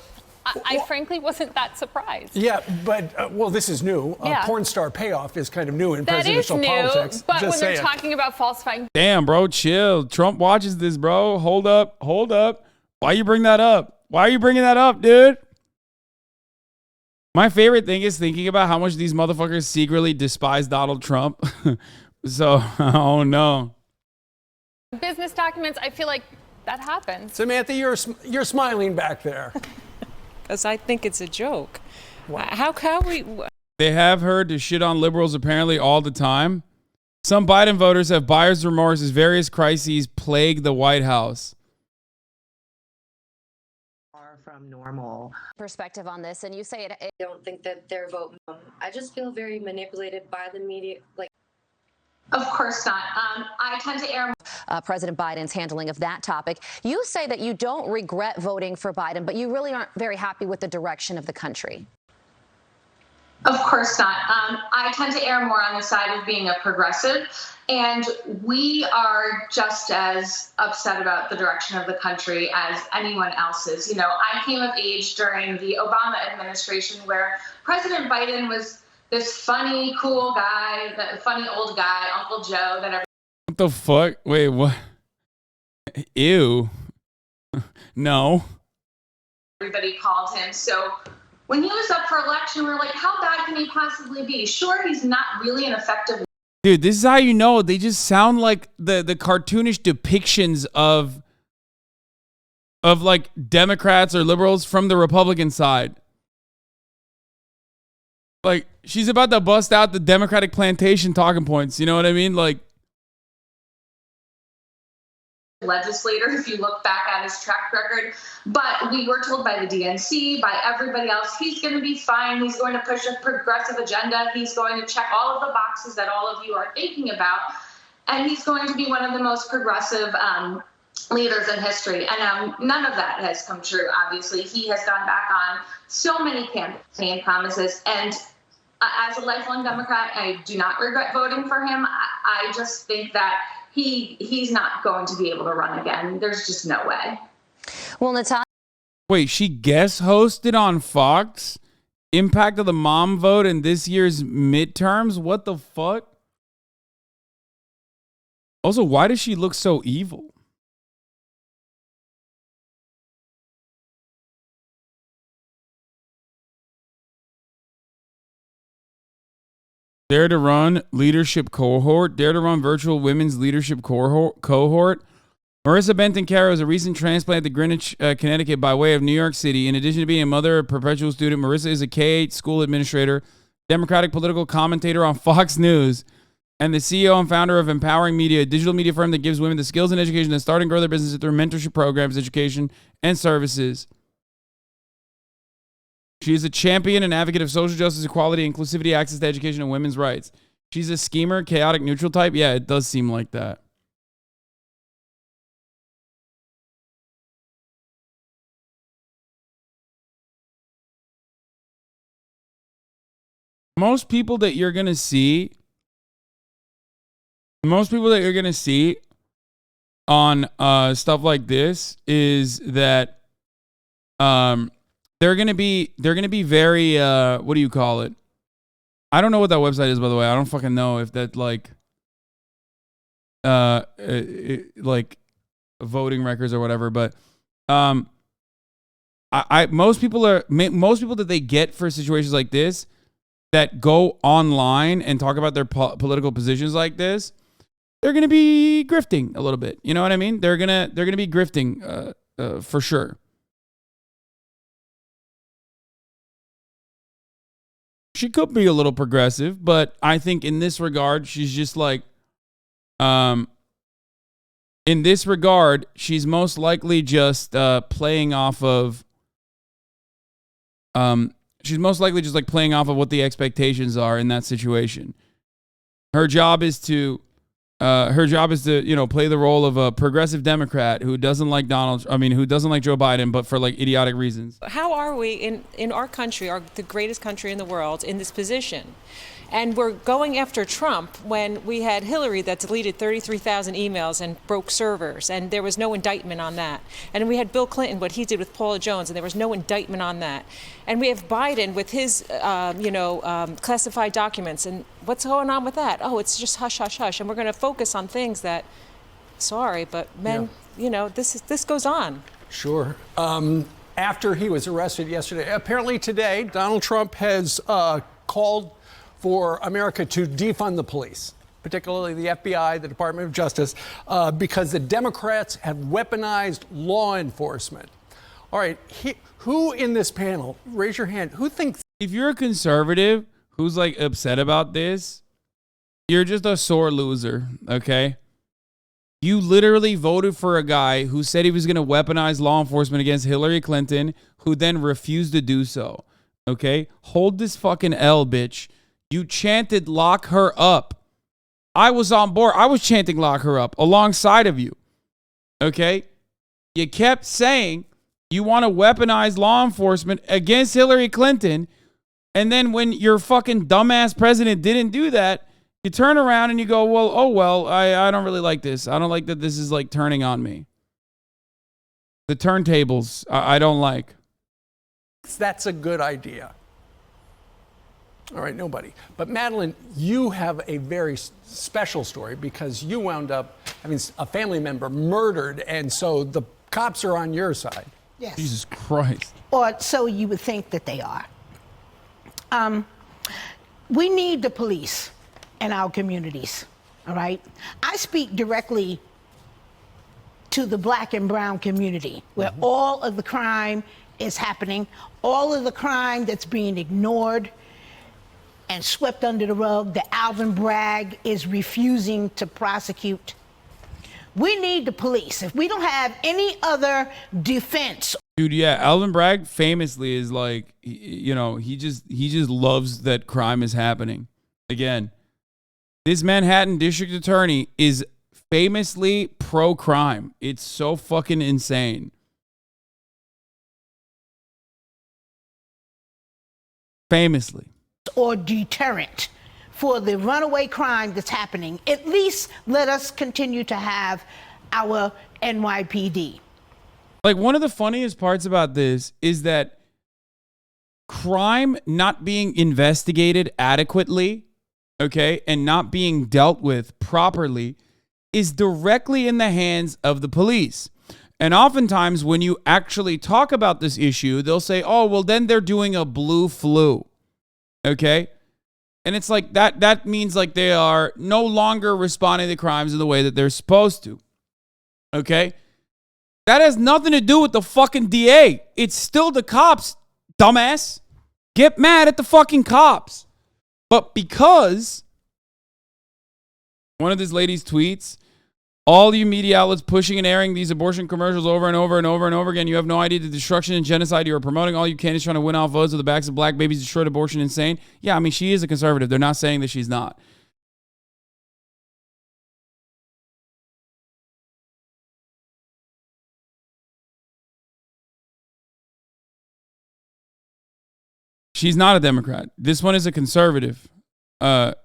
I frankly wasn't that surprised. Yeah, but, this is new. Yeah. Porn star payoff is kind of new in That is presidential new, politics. but Just when they're saying. talking about falsifying. Damn, bro, chill. Trump watches this, bro. Hold up. Why you bring that up? Why are you bringing that up, dude? My favorite thing is thinking about how much these motherfuckers secretly despise Donald Trump. So, oh no. Business documents, I feel like that happens. Samantha, you're smiling back there. Because I think it's a joke. How we... They have heard to shit on liberals apparently all the time. Some Biden voters have buyer's remorse as various crises plague the White House. From normal perspective on this, and you say it. I don't think that their vote. I just feel very manipulated by the media. Of course not. I tend to err. President Biden's handling of that topic. You say that you don't regret voting for Biden, but you really aren't very happy with the direction of the country. Of course not. I tend to err more on the side of being a progressive, and we are just as upset about the direction of the country as anyone else is. I came of age during the Obama administration where President Biden was this funny, cool guy, that funny old guy, Uncle Joe, that everyone. What the fuck? Wait, what? Ew. No. everybody called him. So when he was up for election, we were like, how bad can he possibly be? Sure, he's not really an effective. Dude, this is how you know they just sound like the cartoonish depictions of like Democrats or liberals from the Republican side. Like, she's about to bust out the Democratic plantation talking points. You know what I mean? Like, legislator, if you look back at his track record. But we were told by the DNC, by everybody else, he's going to be fine. He's going to push a progressive agenda. He's going to check all of the boxes that all of you are thinking about. And he's going to be one of the most progressive leaders in history. And none of that has come true, obviously. He has gone back on so many campaign promises. And as a lifelong Democrat, I do not regret voting for him. I just think that he's not going to be able to run again. There's just no way. Well, Natasha. Wait, she guest hosted on Fox? Impact of the mom vote in this year's midterms? What the fuck? Also, why does she look so evil? Dare to Run leadership cohort. Dare to Run virtual women's leadership cohort. Marissa Benton Caro is a recent transplant to Greenwich, Connecticut by way of New York City. In addition to being a mother, a perpetual student, Marissa is a K-8 school administrator, Democratic political commentator on Fox News, and the CEO and founder of Empowering Media, a digital media firm that gives women the skills and education to start and grow their businesses through mentorship programs, education, and services. She is a champion and advocate of social justice, equality, inclusivity, access to education, and women's rights. She's a schemer, chaotic, neutral type. Yeah, it does seem like that. Most people that you're going to see on stuff like this is that they're gonna be very what do you call it? I don't know what that website is, by the way. I don't fucking know if that like voting records or whatever. But most people that they get for situations like this that go online and talk about their political positions like this, they're gonna be grifting a little bit. You know what I mean? They're gonna be grifting for sure. She could be a little progressive, but I think in this regard, she's just like, in this regard, she's most likely just playing off of, she's most likely just like playing off of what the expectations are in that situation. Her job is to, play the role of a progressive Democrat who doesn't like who doesn't like Joe Biden, but for like idiotic reasons. How are we in our country, the greatest country in the world, in this position? And we're going after Trump when we had Hillary that deleted 33,000 emails and broke servers, and there was no indictment on that. And we had Bill Clinton, what he did with Paula Jones, and there was no indictment on that. And we have Biden with his, classified documents, and what's going on with that? Oh, it's just hush, hush, hush. And we're going to focus on things that, sorry, but men, this goes on. Sure. After he was arrested yesterday, apparently today, Donald Trump has called for America to defund the police, particularly the FBI, the Department of Justice, because the Democrats have weaponized law enforcement. All right, who in this panel, raise your hand, who thinks... If you're a conservative who's like upset about this, you're just a sore loser, okay? You literally voted for a guy who said he was going to weaponize law enforcement against Hillary Clinton, who then refused to do so, okay? Hold this fucking L, bitch. You chanted lock her up. I was on board. I was chanting lock her up alongside of you. Okay? You kept saying you want to weaponize law enforcement against Hillary Clinton. And then when your fucking dumbass president didn't do that, you turn around and you go, well, I don't really like this. I don't like that this is like turning on me. The turntables, I don't like. That's a good idea. All right, nobody. But Madeline, you have a very special story because you wound up having a family member murdered, and so the cops are on your side. Yes. Jesus Christ. Or so you would think that they are. We need the police in our communities, all right? I speak directly to the black and brown community, where all of the crime is happening, all of the crime that's being ignored and swept under the rug, that Alvin Bragg is refusing to prosecute. We need the police. If we don't have any other defense. Dude, yeah, Alvin Bragg famously is like, you know, he just loves that crime is happening. Again, this Manhattan district attorney is famously pro-crime. It's so fucking insane. Famously. Or deterrent for the runaway crime that's happening. At least let us continue to have our NYPD. Like, one of the funniest parts about this is that crime not being investigated adequately, okay, and not being dealt with properly is directly in the hands of the police. And oftentimes when you actually talk about this issue, they'll say, oh, well, then they're doing a blue flu, okay? And it's like that means like they are no longer responding to crimes in the way that they're supposed to, okay? That has nothing to do with the fucking DA. It's still the cops, dumbass. Get mad at the fucking cops. But because one of this lady's tweets, all you media outlets pushing and airing these abortion commercials over and over and over and over again, you have no idea the destruction and genocide you are promoting. All you can is trying to win off votes with the backs of black babies, destroyed abortion, insane. Yeah, I mean, she is a conservative. They're not saying that she's not. She's not a Democrat. This one is a conservative. Not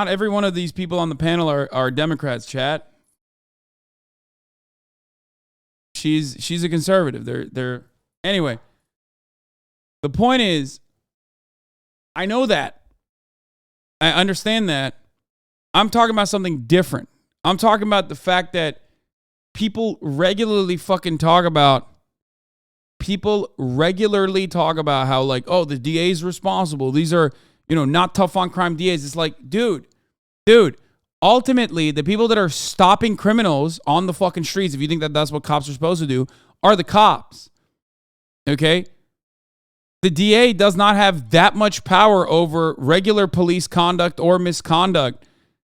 every one of these people on the panel are Democrats, chat. She's a conservative. They're anyway. The point is, I know that. I understand that. I'm talking about something different. I'm talking about the fact that people regularly talk about how, like, oh, the DA is responsible. These are, not tough on crime DAs. It's like, dude, ultimately, the people that are stopping criminals on the fucking streets, if you think that that's what cops are supposed to do, are the cops. Okay? The DA does not have that much power over regular police conduct or misconduct.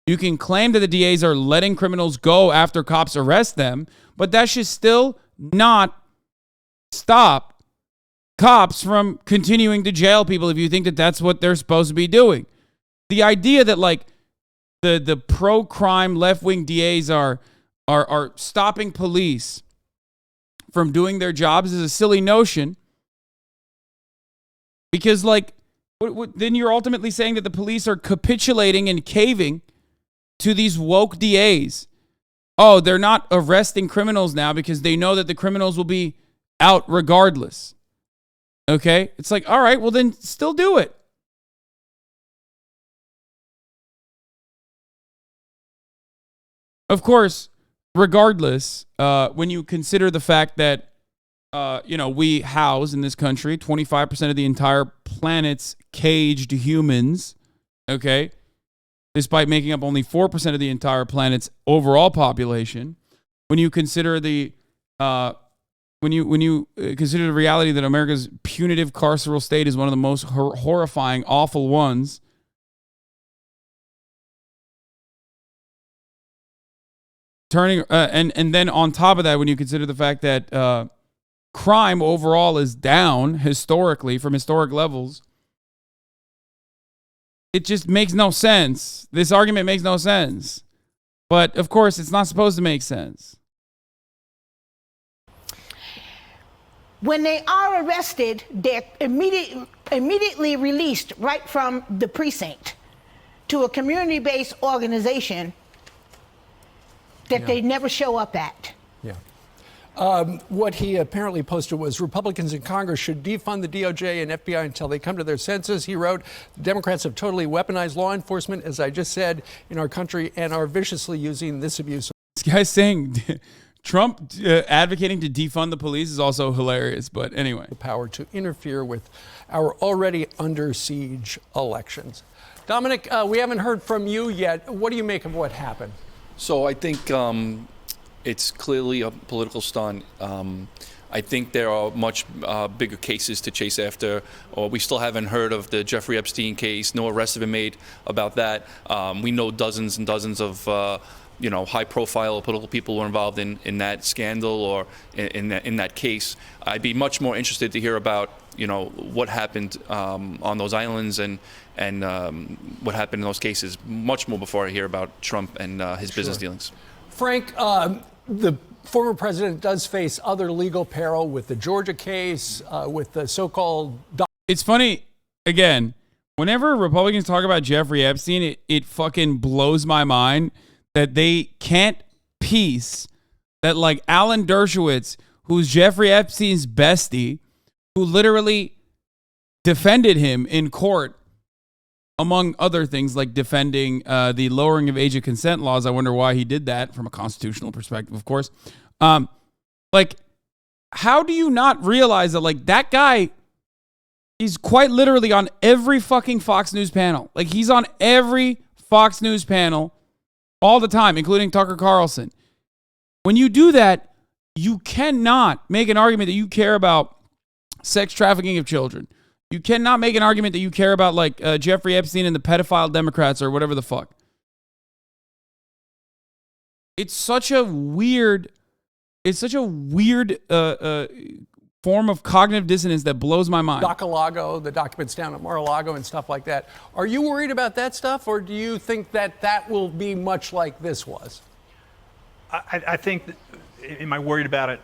You can claim that the DAs are letting criminals go after cops arrest them, but that should still not stop cops from continuing to jail people if you think that that's what they're supposed to be doing. The idea that, like, the pro-crime left-wing DAs are stopping police from doing their jobs is a silly notion, because, like, then you're ultimately saying that the police are capitulating and caving to these woke DAs. Oh, they're not arresting criminals now because they know that the criminals will be out regardless. Okay? It's like, all right, well then still do it. Of course, regardless, when you consider the fact that, we house in this country 25% of the entire planet's caged humans, okay, despite making up only 4% of the entire planet's overall population, when you consider the consider the reality that America's punitive carceral state is one of the most horrifying, awful ones, and then on top of that, when you consider the fact that crime overall is down historically from historic levels, it just makes no sense. This argument makes no sense. But of course, it's not supposed to make sense. When they are arrested, they're immediately released right from the precinct to a community-based organization that they never show up at. Yeah. What he apparently posted was Republicans in Congress should defund the DOJ and FBI until they come to their senses. He wrote, Democrats have totally weaponized law enforcement, as I just said, in our country, and are viciously using this abuse. This guy's saying Trump advocating to defund the police is also hilarious. But anyway, the power to interfere with our already under siege elections. Dominic, we haven't heard from you yet. What do you make of what happened? So I think it's clearly a political stunt. I think there are much bigger cases to chase after. Or we still haven't heard of the Jeffrey Epstein case. No arrests have been made about that. We know dozens and dozens of high-profile political people were involved in that scandal or in that case. I'd be much more interested to hear about what happened on those islands and what happened in those cases. Much more before I hear about Trump and his business dealings. Frank, the former president does face other legal peril with the Georgia case, with the so-called... It's funny, again, whenever Republicans talk about Jeffrey Epstein, it fucking blows my mind that they can't piece that, like, Alan Dershowitz, who's Jeffrey Epstein's bestie, who literally defended him in court, among other things, like defending the lowering of age of consent laws. I wonder why he did that from a constitutional perspective, of course. Like, how do you not realize that, like, that guy is quite literally on every fucking Fox News panel? Like, he's on every Fox News panel all the time, including Tucker Carlson. When you do that, you cannot make an argument that you care about sex trafficking of children. You cannot make an argument that you care about, like, Jeffrey Epstein and the pedophile Democrats or whatever the fuck. It's such a weird form of cognitive dissonance that blows my mind. Doc-a-Lago, the documents down at Mar-a-Lago and stuff like that. Are you worried about that stuff, or do you think that will be much like this was? I think, am I worried about it?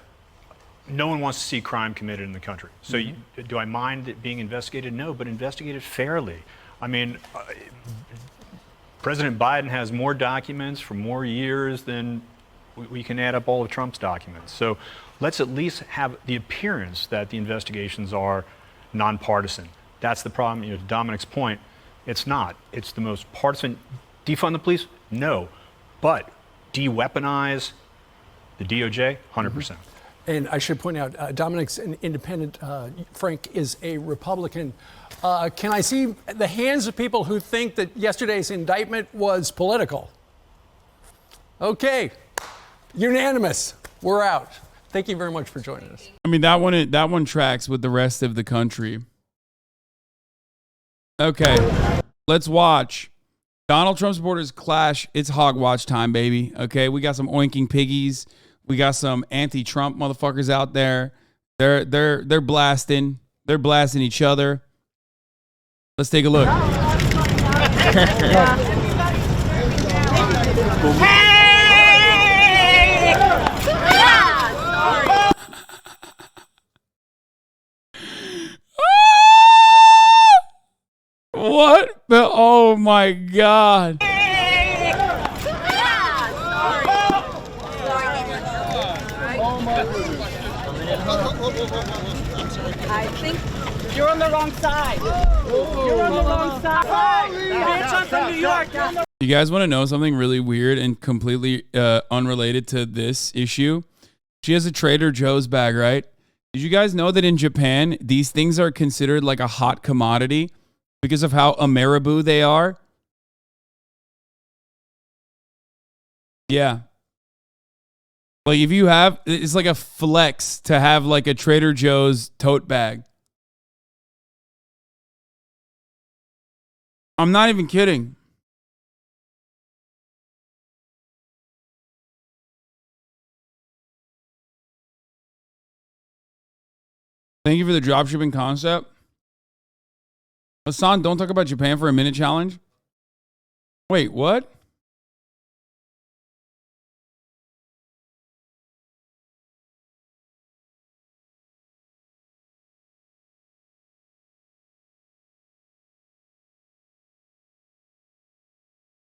No one wants to see crime committed in the country. So do I mind it being investigated? No, but investigated fairly. I mean, President Biden has more documents for more years than we can add up all of Trump's documents. So let's at least have the appearance that the investigations are nonpartisan. That's the problem. To Dominic's point, it's not. It's the most partisan. Defund the police? No. But de-weaponize the DOJ? 100%. And I should point out, Dominic's an independent. Frank is a Republican. Can I see the hands of people who think that yesterday's indictment was political? Okay, unanimous. We're out. Thank you very much for joining us. I mean, that one tracks with the rest of the country. Okay, let's watch Donald Trump supporters clash. It's HOGWATCH time, baby. Okay, we got some oinking piggies. We got some anti-Trump motherfuckers out there. They're blasting. They're blasting each other. Let's take a look. What the? Oh my God. I think you're on the wrong side. You're on the wrong side. Bitch, I'm from New York. You guys want to know something really weird and completely unrelated to this issue? She has a Trader Joe's bag, right? Did you guys know that in Japan, these things are considered like a hot commodity because of how Ameribu they are? Yeah. Like, if you have, it's like a flex to have like a Trader Joe's tote bag. I'm not even kidding. Thank you for the dropshipping concept. Hasan, don't talk about Japan for a minute challenge. Wait, what?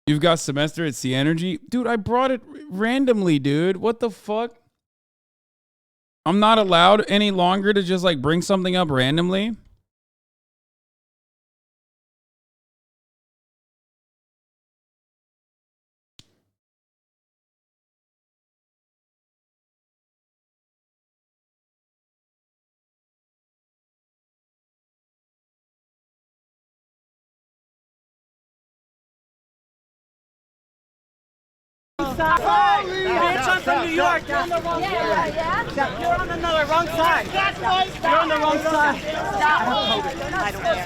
You've got semester at Sea Energy? Dude, I brought it randomly, dude. What the fuck? I'm not allowed any longer to just like bring something up randomly. wrong side. Bitch, I'm from New York. You're on the wrong side. You're on the wrong side. You're on the wrong side.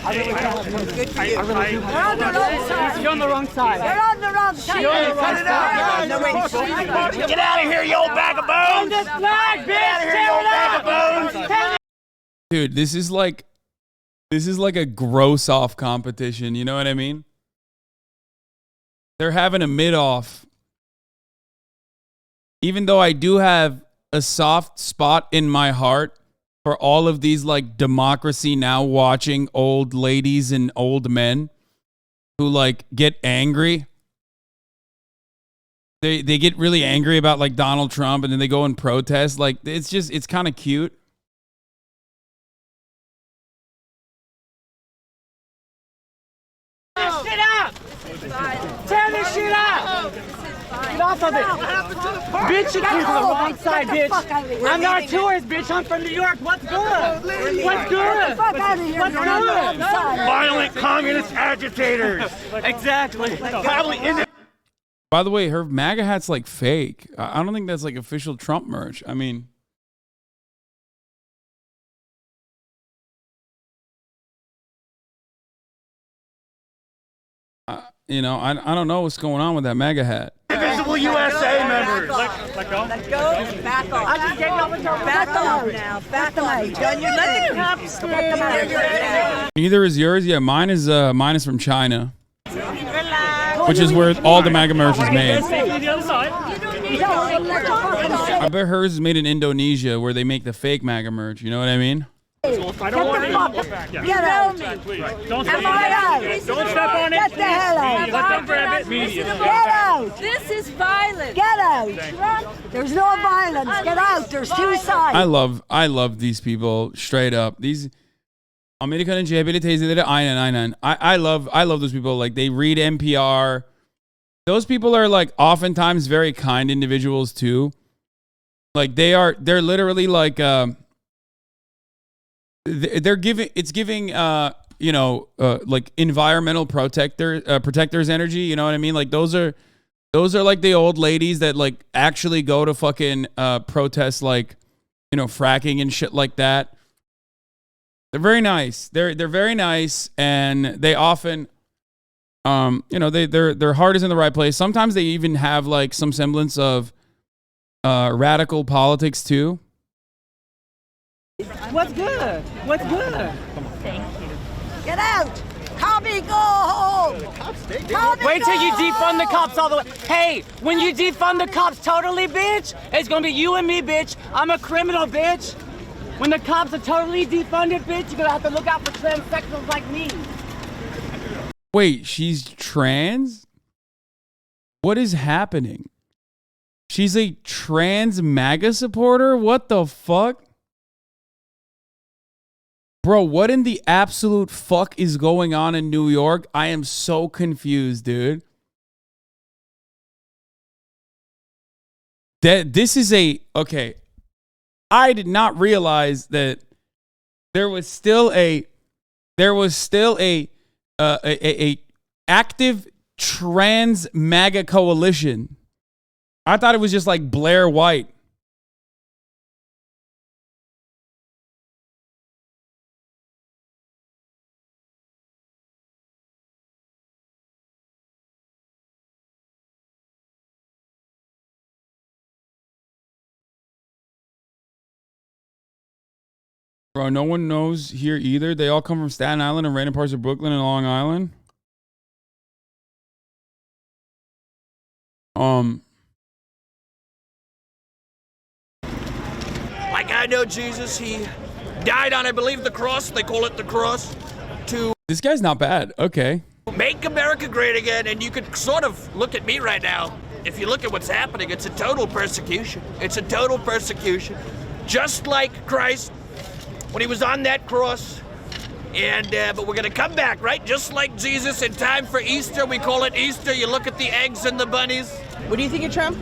I don't care. Good for you. You're on the wrong side. You're on the wrong side. You're on the wrong side. You're on the wrong side. Get out of here, you old bag of bones! This flag, bitch! Get out of here, you old bag of bones! Dude, this is like a gross off competition. You know what I mean? They're having a mid-off. Even though I do have a soft spot in my heart for all of these like Democracy Now! Watching old ladies and old men who like get angry. They get really angry about like Donald Trump and then they go and protest. Like it's kind of cute. Shit up! Tear this shit up! Get off of it! Bitch, you came from the wrong side, bitch! I'm not a tourist, bitch! I'm from New York! What's good? What's good? What's good? Violent communist agitators! Exactly! Probably in the By the way, her MAGA hat's like fake. I don't think that's like official Trump merch. I mean, you know, I don't know what's going on with that MAGA hat. Invisible USA members. Let go. Let go. Back off. I just gave you over to back off now. Back off. Done your let the cops scream. Neither is yours. Yeah, mine is from China, which is where all the MAGA merch is made. I bet hers is made in Indonesia, where they make the fake MAGA merch. You know what I mean? I don't want to get out. Don't step on it. Don't step on it. Get the hell out. Let them grab it. Get out. This is violence. Get out. There's no violence. Get out. There's two sides. I love these people straight up. These American I love those people. Like they read NPR. Those people are like oftentimes very kind individuals too. Like they're literally like they're giving like environmental protectors energy, you know what I mean? Like those are like the old ladies that like actually go to fucking protest like, you know, fracking and shit like that. They're very nice. They're very nice, and they often you know, their heart is in the right place. Sometimes they even have like some semblance of radical politics too. What's good? What's good? Thank you. Get out! Copy, go home! Wait till you defund the cops all the way. Hey, when you defund the cops totally, bitch, it's gonna be you and me, bitch. I'm a criminal, bitch. When the cops are totally defunded, bitch, you're gonna have to look out for transsexuals like me. Wait, she's trans? What is happening? She's a trans MAGA supporter? What the fuck? Bro, what in the absolute fuck is going on in New York? I am so confused, dude. This is okay. I did not realize that there was still a active trans MAGA coalition. I thought it was just like Blair White. Bro, no one knows here either. They all come from Staten Island and random parts of Brooklyn and Long Island. Like I know Jesus, he died on, I believe, the cross. They call it the cross. To This guy's not bad. Okay. make America great again, and you could sort of look at me right now. If you look at what's happening, it's a total persecution. It's a total persecution. Just like Christ when he was on that cross. And but we're gonna come back, right? Just like Jesus in time for Easter. We call it Easter. You look at the eggs and the bunnies. What do you think of Trump?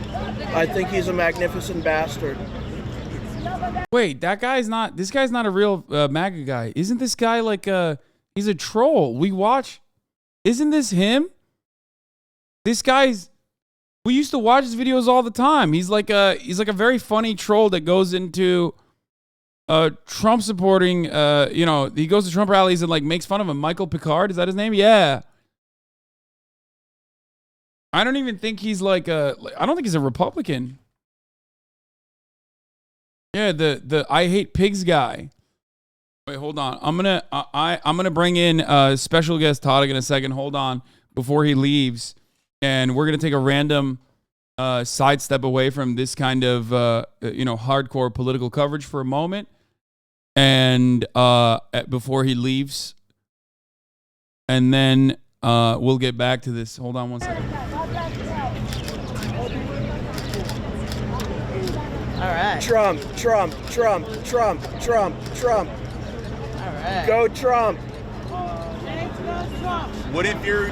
I think he's a magnificent bastard. Wait, this guy's not a real MAGA guy. Isn't this guy like he's a troll? Isn't this him? This guy's We used to watch his videos all the time. He's like a very funny troll that goes into Trump supporting, you know, he goes to Trump rallies and like makes fun of him. Michael Picard, is that his name? Yeah. I don't even think he's like I don't think he's a Republican. Yeah, the I hate pigs guy. Wait, hold on. I'm gonna bring in special guest Tarik in a second. Hold on, before he leaves, and we're gonna take a random sidestep away from this kind of you know, hardcore political coverage for a moment, and before he leaves, and then we'll get back to this. Hold on one second. All right. Trump, Trump, Trump, Trump, Trump, Trump. All right. Go Trump. What if you're...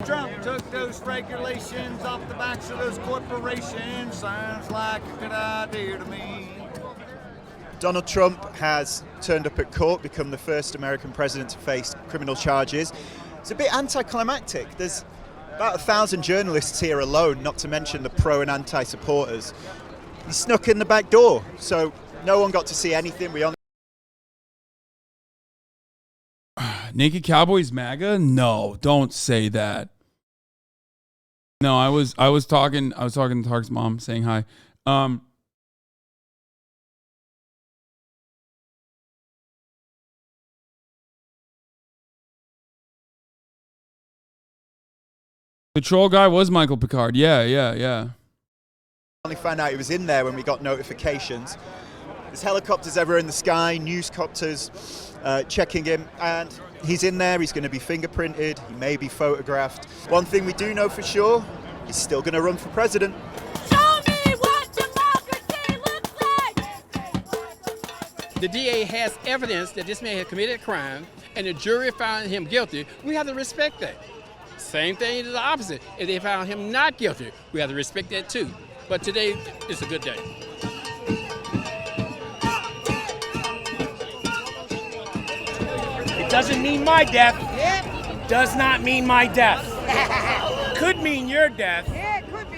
Trump took those regulations off the backs of those corporations. Sounds like a good idea to me. Donald Trump has turned up at court, become the first American president to face criminal charges. It's a bit anticlimactic. There's about 1,000 journalists here alone, not to mention the pro and anti supporters. He snuck in the back door, so no one got to see anything. We only Naked Cowboys MAGA? No, don't say that. No, I was talking to Tarik's mom, saying hi. The troll guy was Michael Picard. Yeah. only found out he was in there when we got notifications. There's helicopters everywhere in the sky, newscopters checking him, and he's in there. He's going to be fingerprinted. He may be photographed. One thing we do know for sure, he's still going to run for president. Show me what democracy looks like! The DA has evidence that this man has committed a crime, and the jury found him guilty. We have to respect that. Same thing is the opposite. If they found him not guilty, we have to respect that too. But today is a good day. It doesn't mean my death. Does not mean my death. Could mean your death.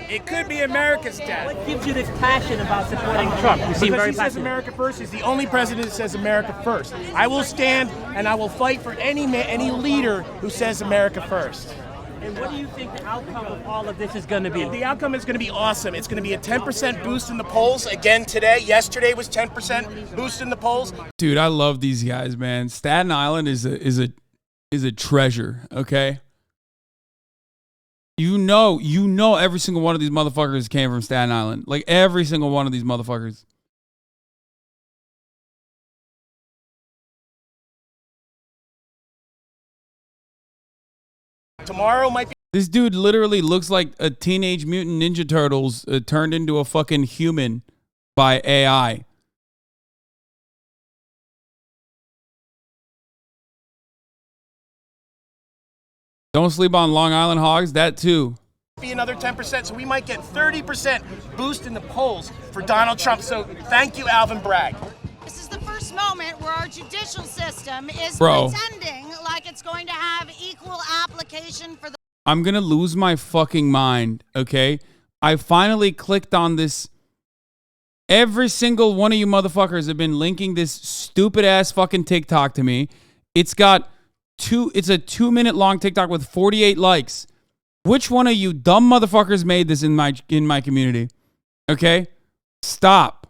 It could be America's death. What gives you this passion about supporting Trump? You seem Because very he says passionate. America first. He's the only president that says America first. I will stand and I will fight for any leader who says America first. And what do you think the outcome of all of this is going to be? The outcome is going to be awesome. It's going to be a 10% boost in the polls again today. Yesterday was 10% boost in the polls. Dude, I love these guys, man. Staten Island is a treasure, okay? You know every single one of these motherfuckers came from Staten Island. Like every single one of these motherfuckers. Tomorrow might be. This dude literally looks like a Teenage Mutant Ninja Turtles turned into a fucking human by AI. Don't sleep on Long Island hogs, that too. Be another 10%, so we might get 30% boost in the polls for Donald Trump. So thank you, Alvin Bragg. This is the first moment where our judicial system is Bro. pretending like it's going to have equal application for the. I'm gonna lose my fucking mind, okay? I finally clicked on this. Every single one of you motherfuckers have been linking this stupid ass fucking TikTok to me. It's a 2-minute long TikTok with 48 likes. Which one of you dumb motherfuckers made this in my community? Okay? Stop.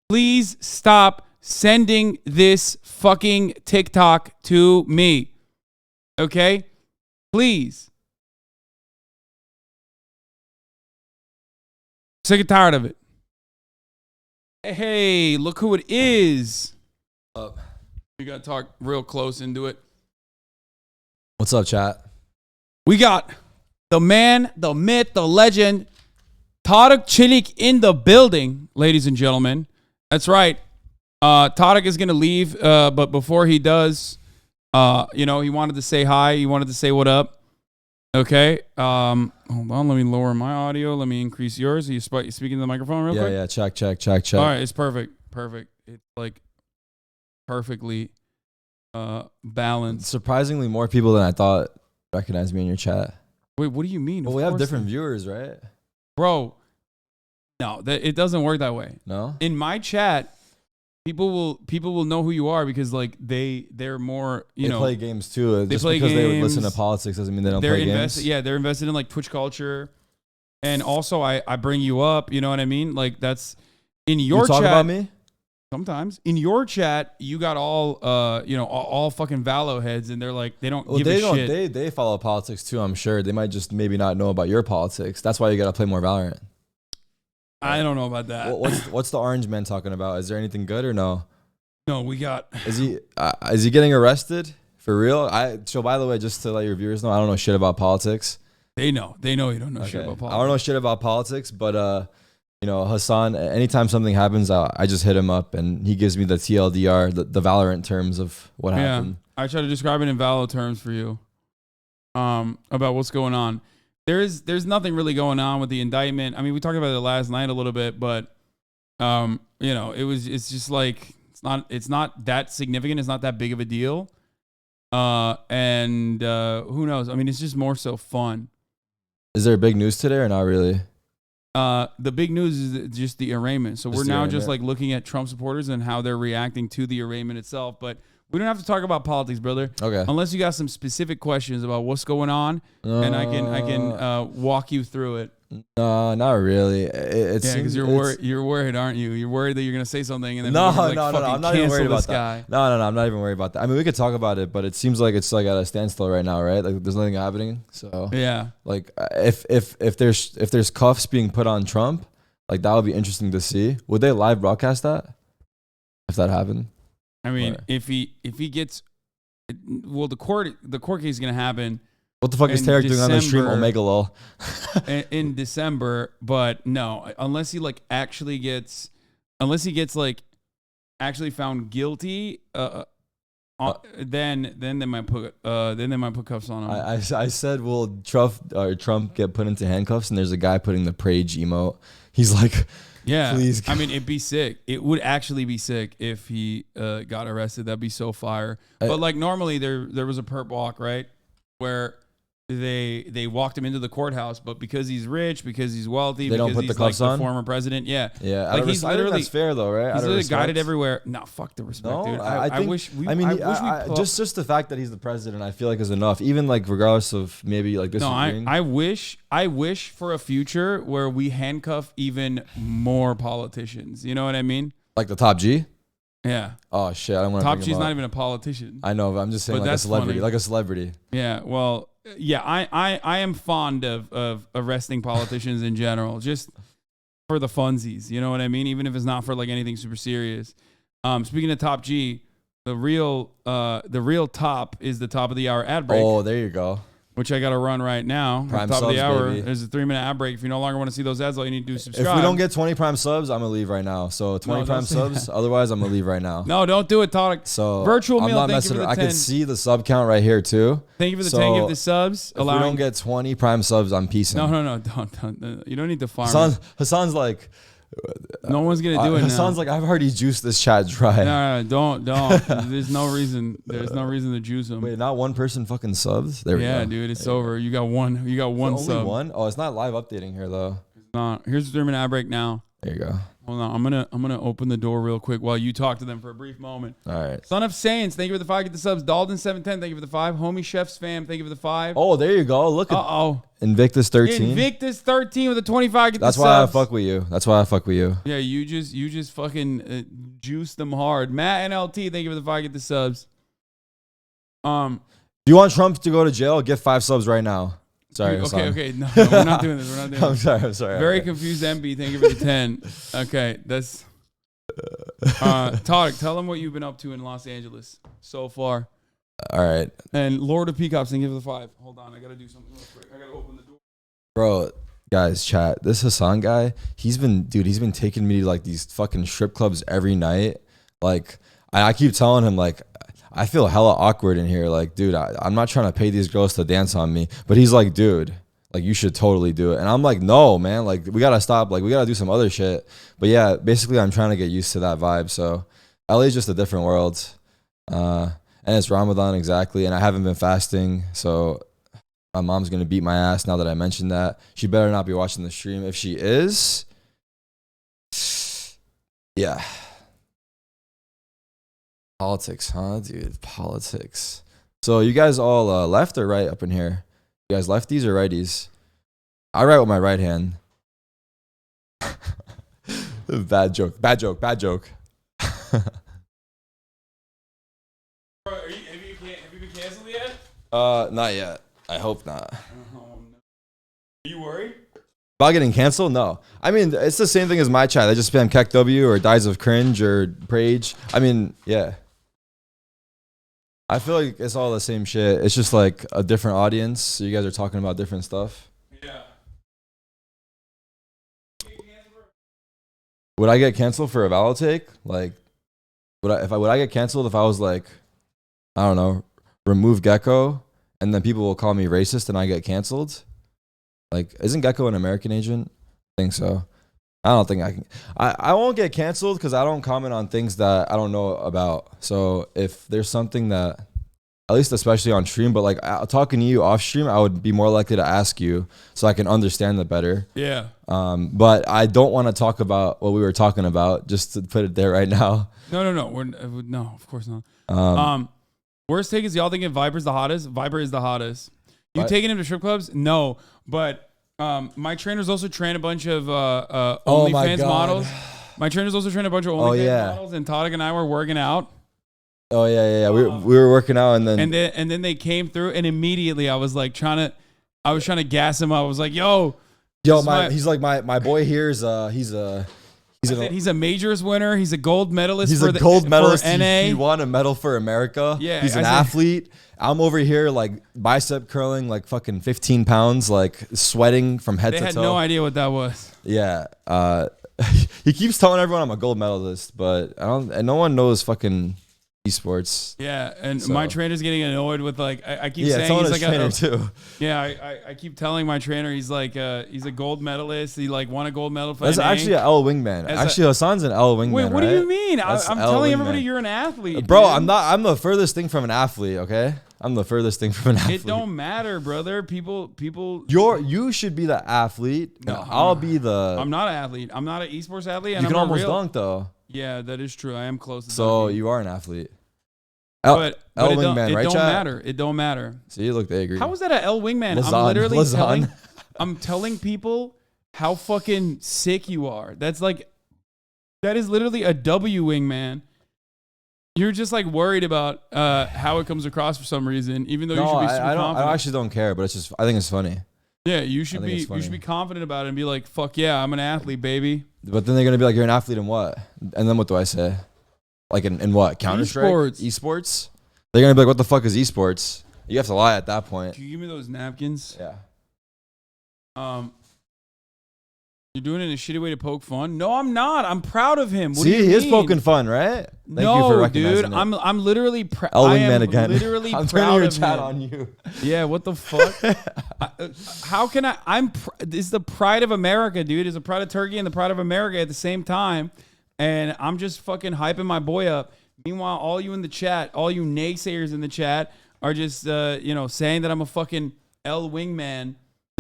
Please stop sending this fucking TikTok to me. Okay? Please. Sick and tired of it. Hey, look who it is. You got to talk real close into it. What's up, chat? We got the man, the myth, the legend, Tarik in the building, ladies and gentlemen. That's right. Tarik is going to leave, but before he does, he wanted to say hi. He wanted to say what up. Okay. Hold on. Let me lower my audio. Let me increase yours. Are you speaking to the microphone real quick? Yeah. Check. All right. It's perfect. It's like perfectly balanced. Surprisingly, more people than I thought recognize me in your chat. Wait, what do you mean? Well, we have different viewers, right? Bro, no, it doesn't work that way. No? In my chat, people will know who you are because like they're more, they play games too. They Just play because games. they would listen to politics doesn't mean they don't play games. Yeah, they're invested in like Twitch culture. And also I bring you up, you know what I mean? Like that's in your you talk chat. about me? Sometimes in your chat, you got all fucking Valo heads, and they're like they don't give a shit. They follow politics too. I'm sure they might just maybe not know about your politics. That's why you gotta play more Valorant. I don't know about that. What's the orange man talking about? Is there anything good or no? No, we got. Is he getting arrested for real? So by the way, just to let your viewers know, I don't know shit about politics. They know you don't know shit about politics. I don't know shit about politics, but Hasan, anytime something happens, I just hit him up and he gives me the TLDR, the Valorant terms of what happened. I try to describe it in Valo terms for you. About what's going on. There's nothing really going on with the indictment. I mean, we talked about it last night a little bit, but it's just like it's not that significant. It's not that big of a deal. And who knows? I mean, it's just more so fun. Is there big news today or not really? The big news is just the arraignment. So we're now just like looking at Trump supporters and how they're reacting to the arraignment itself. But we don't have to talk about politics, brother. Okay. Unless you got some specific questions about what's going on, and I can walk you through it. No, not really. Because you're worried, aren't you? You're worried that you're gonna say something and then no, like, I'm not even worried about guy. that. No, I'm not even worried about that. I mean, we could talk about it, but it seems like it's like at a standstill right now, right? Like there's nothing happening. So yeah, like if there's cuffs being put on Trump, like that would be interesting to see. Would they live broadcast that if that happened? I mean, if he gets, well, the court case is gonna happen. What the fuck is Tarik doing on the stream? Omega lol. in December, but no, unless he gets actually found guilty, then they might put cuffs on him. I said, will Trump get put into handcuffs? And there's a guy putting the Prage emote. He's like, yeah, please. I mean, it'd be sick. It would actually be sick if he got arrested. That'd be so fire. But like normally there was a perp walk, right, where they walked him into the courthouse, but because he's rich, because he's wealthy, they because don't put he's the cuffs like on? The former president, yeah. Like he's literally, I think that's fair though, right? He's literally guided everywhere. No, fuck the respect, no, dude. I wish we. Just the fact that he's the president, I feel like is enough. Even like regardless of maybe like this. No, I wish for a future where we handcuff even more politicians. You know what I mean? Like the top G. Yeah. Oh shit! I don't want to. Top G's not even a politician. I know, but I'm just saying like a celebrity, funny. like a celebrity. Yeah. Well. Yeah, I am fond of arresting politicians in general, just for the funsies. You know what I mean? Even if it's not for like anything super serious. Speaking of Top G, the real top is the top of the hour ad break. Oh, there you go. Which I got to run right now. Prime top subs, of the hour. baby. There's a 3-minute ad break. If you no longer want to see those ads, all you need to do is subscribe. If we don't get 20 prime subs, I'm gonna leave right now. So 20 prime subs. Otherwise, I'm gonna leave right now. No, don't do it, Tarik. So virtual I'm meal. not Thank you for the 10. I can see the sub count right here too. Thank you for the 10 gift the subs. If we don't get 20 prime subs, I'm peacing. No, don't. You don't need to farm. Hasan's like. No one's gonna do it now. Hasan's like, I've already juiced this chat dry. No, don't. There's no reason. There's no reason to juice them. Wait, not one person fucking subs? There we go. Yeah, dude, it's over. You got one. You got one sub. Only one? Oh, it's not live updating here though. It's not. Here's the 3-minute ad break now. There you go. Hold on. I'm gonna open the door real quick while you talk to them for a brief moment. All right. Son of Saints, thank you for the 5. Get the subs. Dalton710, thank you for the 5. Homie Chef's fam, thank you for the 5. Oh, there you go. Look at Invictus 13. Invictus 13 with a 25. Get That's the why subs. I fuck with you. That's why I fuck with you. Yeah, you just fucking juice them hard. Matt NLT, thank you for the 5. Get the subs. Do you want Trump to go to jail? Get 5 subs right now. Sorry. Okay. No, we're not doing this. We're not doing this. I'm sorry. Very confused, MB. Thank you for the 10. Okay, that's. Tarik, tell them what you've been up to in Los Angeles so far. All right. And Lord of Peacocks, and give it the 5. Hold on, I gotta do something real quick. I gotta open the door. Bro, guys, chat. This Hasan guy, he's been taking me to like these fucking strip clubs every night. Like, I keep telling him like, I feel hella awkward in here. Like, dude, I'm not trying to pay these girls to dance on me. But he's like, dude, like, you should totally do it. And I'm like, no, man. Like, we got to stop. Like, we got to do some other shit. But yeah, basically, I'm trying to get used to that vibe. So LA's just a different world. And it's Ramadan, exactly. And I haven't been fasting. So my mom's going to beat my ass now that I mentioned that. She better not be watching the stream. If she is, yeah. Politics, huh, dude? Politics. So you guys all left or right up in here? You guys lefties or righties? I write with my right hand. Bad joke. Have you been canceled yet? Not yet. I hope not. Are you worried? About getting canceled? No. I mean, it's the same thing as my chat. They just spam KEKW or dies of cringe or Prage. I mean, yeah. I feel like it's all the same shit. It's just like a different audience. So you guys are talking about different stuff. Yeah. Would I get canceled for a valid take? Like, would I get canceled if I was like, I don't know, remove Gecko, and then people will call me racist and I get canceled? Like, isn't Gecko an American agent? I think so. I don't think I can. I won't get canceled because I don't comment on things that I don't know about. So if there's something that, at least especially on stream, but like talking to you off stream, I would be more likely to ask you so I can understand it better. Yeah. But I don't want to talk about what we were talking about, just to put it there right now. No. No, of course not. Worst take is y'all thinking Viper's the hottest? Viper is the hottest. You What? taking him to strip clubs? No, but my trainers also train a bunch of OnlyFans models. My trainers also train a bunch of OnlyFans models, and Tarik and I were working out. Oh yeah. We were working out, and then they came through, and immediately I was trying to gas him up. I was like, yo, he's like my boy here is he's a majors winner. He's a gold medalist. He's a gold medalist. For NA. He won a medal for America. Yeah, he's an athlete. I'm over here like bicep curling like fucking 15 pounds, like sweating from head to toe. They had no idea what that was. Yeah. He keeps telling everyone I'm a gold medalist, but and no one knows fucking esports. Yeah, and my trainer's getting annoyed with like I keep saying he's like trainer too. Yeah, I keep telling my trainer he's a gold medalist. He like won a gold medal for That's NA. actually an L wingman. Actually, Hasan's an L wingman. Wait, what right? do you mean? I'm telling everybody wingman. you're an athlete, bro. dude. I'm not. I'm the furthest thing from an athlete. Okay, I'm the furthest thing from an athlete. It don't matter, brother. People. You should be the athlete. No, I'll be the. I'm not an athlete. I'm not an esports athlete. And You can I'm not almost real. dunk though. Yeah, that is true. I am close to So dunking. you are an athlete. But L it wingman, right? don't chat? matter. It don't matter. See, look, they agree. How is that an L wingman? I'm telling people how fucking sick you are. That is literally a W wingman. You're just like worried about how it comes across for some reason, even though you should be super confident. I actually don't care, but it's just I think it's funny. Yeah, you should be confident about it and be like, fuck yeah, I'm an athlete, baby. But then they're gonna be like, you're an athlete in what? And then what do I say? Like in what? Counter-Strike? Esports? They're gonna be like, what the fuck is esports? You have to lie at that point. Can you give me those napkins? Yeah. You're doing it in a shitty way to poke fun? No, I'm not. I'm proud of him. What See, do you he is mean? poking fun, right? Thank you for recognizing dude. it. I'm literally proud. L I wingman am again. literally I'm proud turning your of chat him. on you. Yeah, what the fuck? How can I? This is the pride of America, dude. It's the pride of Turkey and the pride of America at the same time. And I'm just fucking hyping my boy up. Meanwhile, all you in the chat, all you naysayers in the chat are just, saying that I'm a fucking L wingman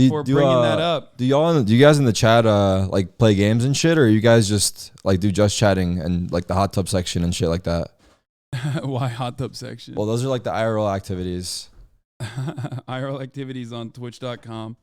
for bringing that up. Do you guys in the chat like play games and shit, or you guys just like do just chatting and like the hot tub section and shit like that? Why hot tub section? Well, those are like the IRL activities. IRL activities on twitch.com,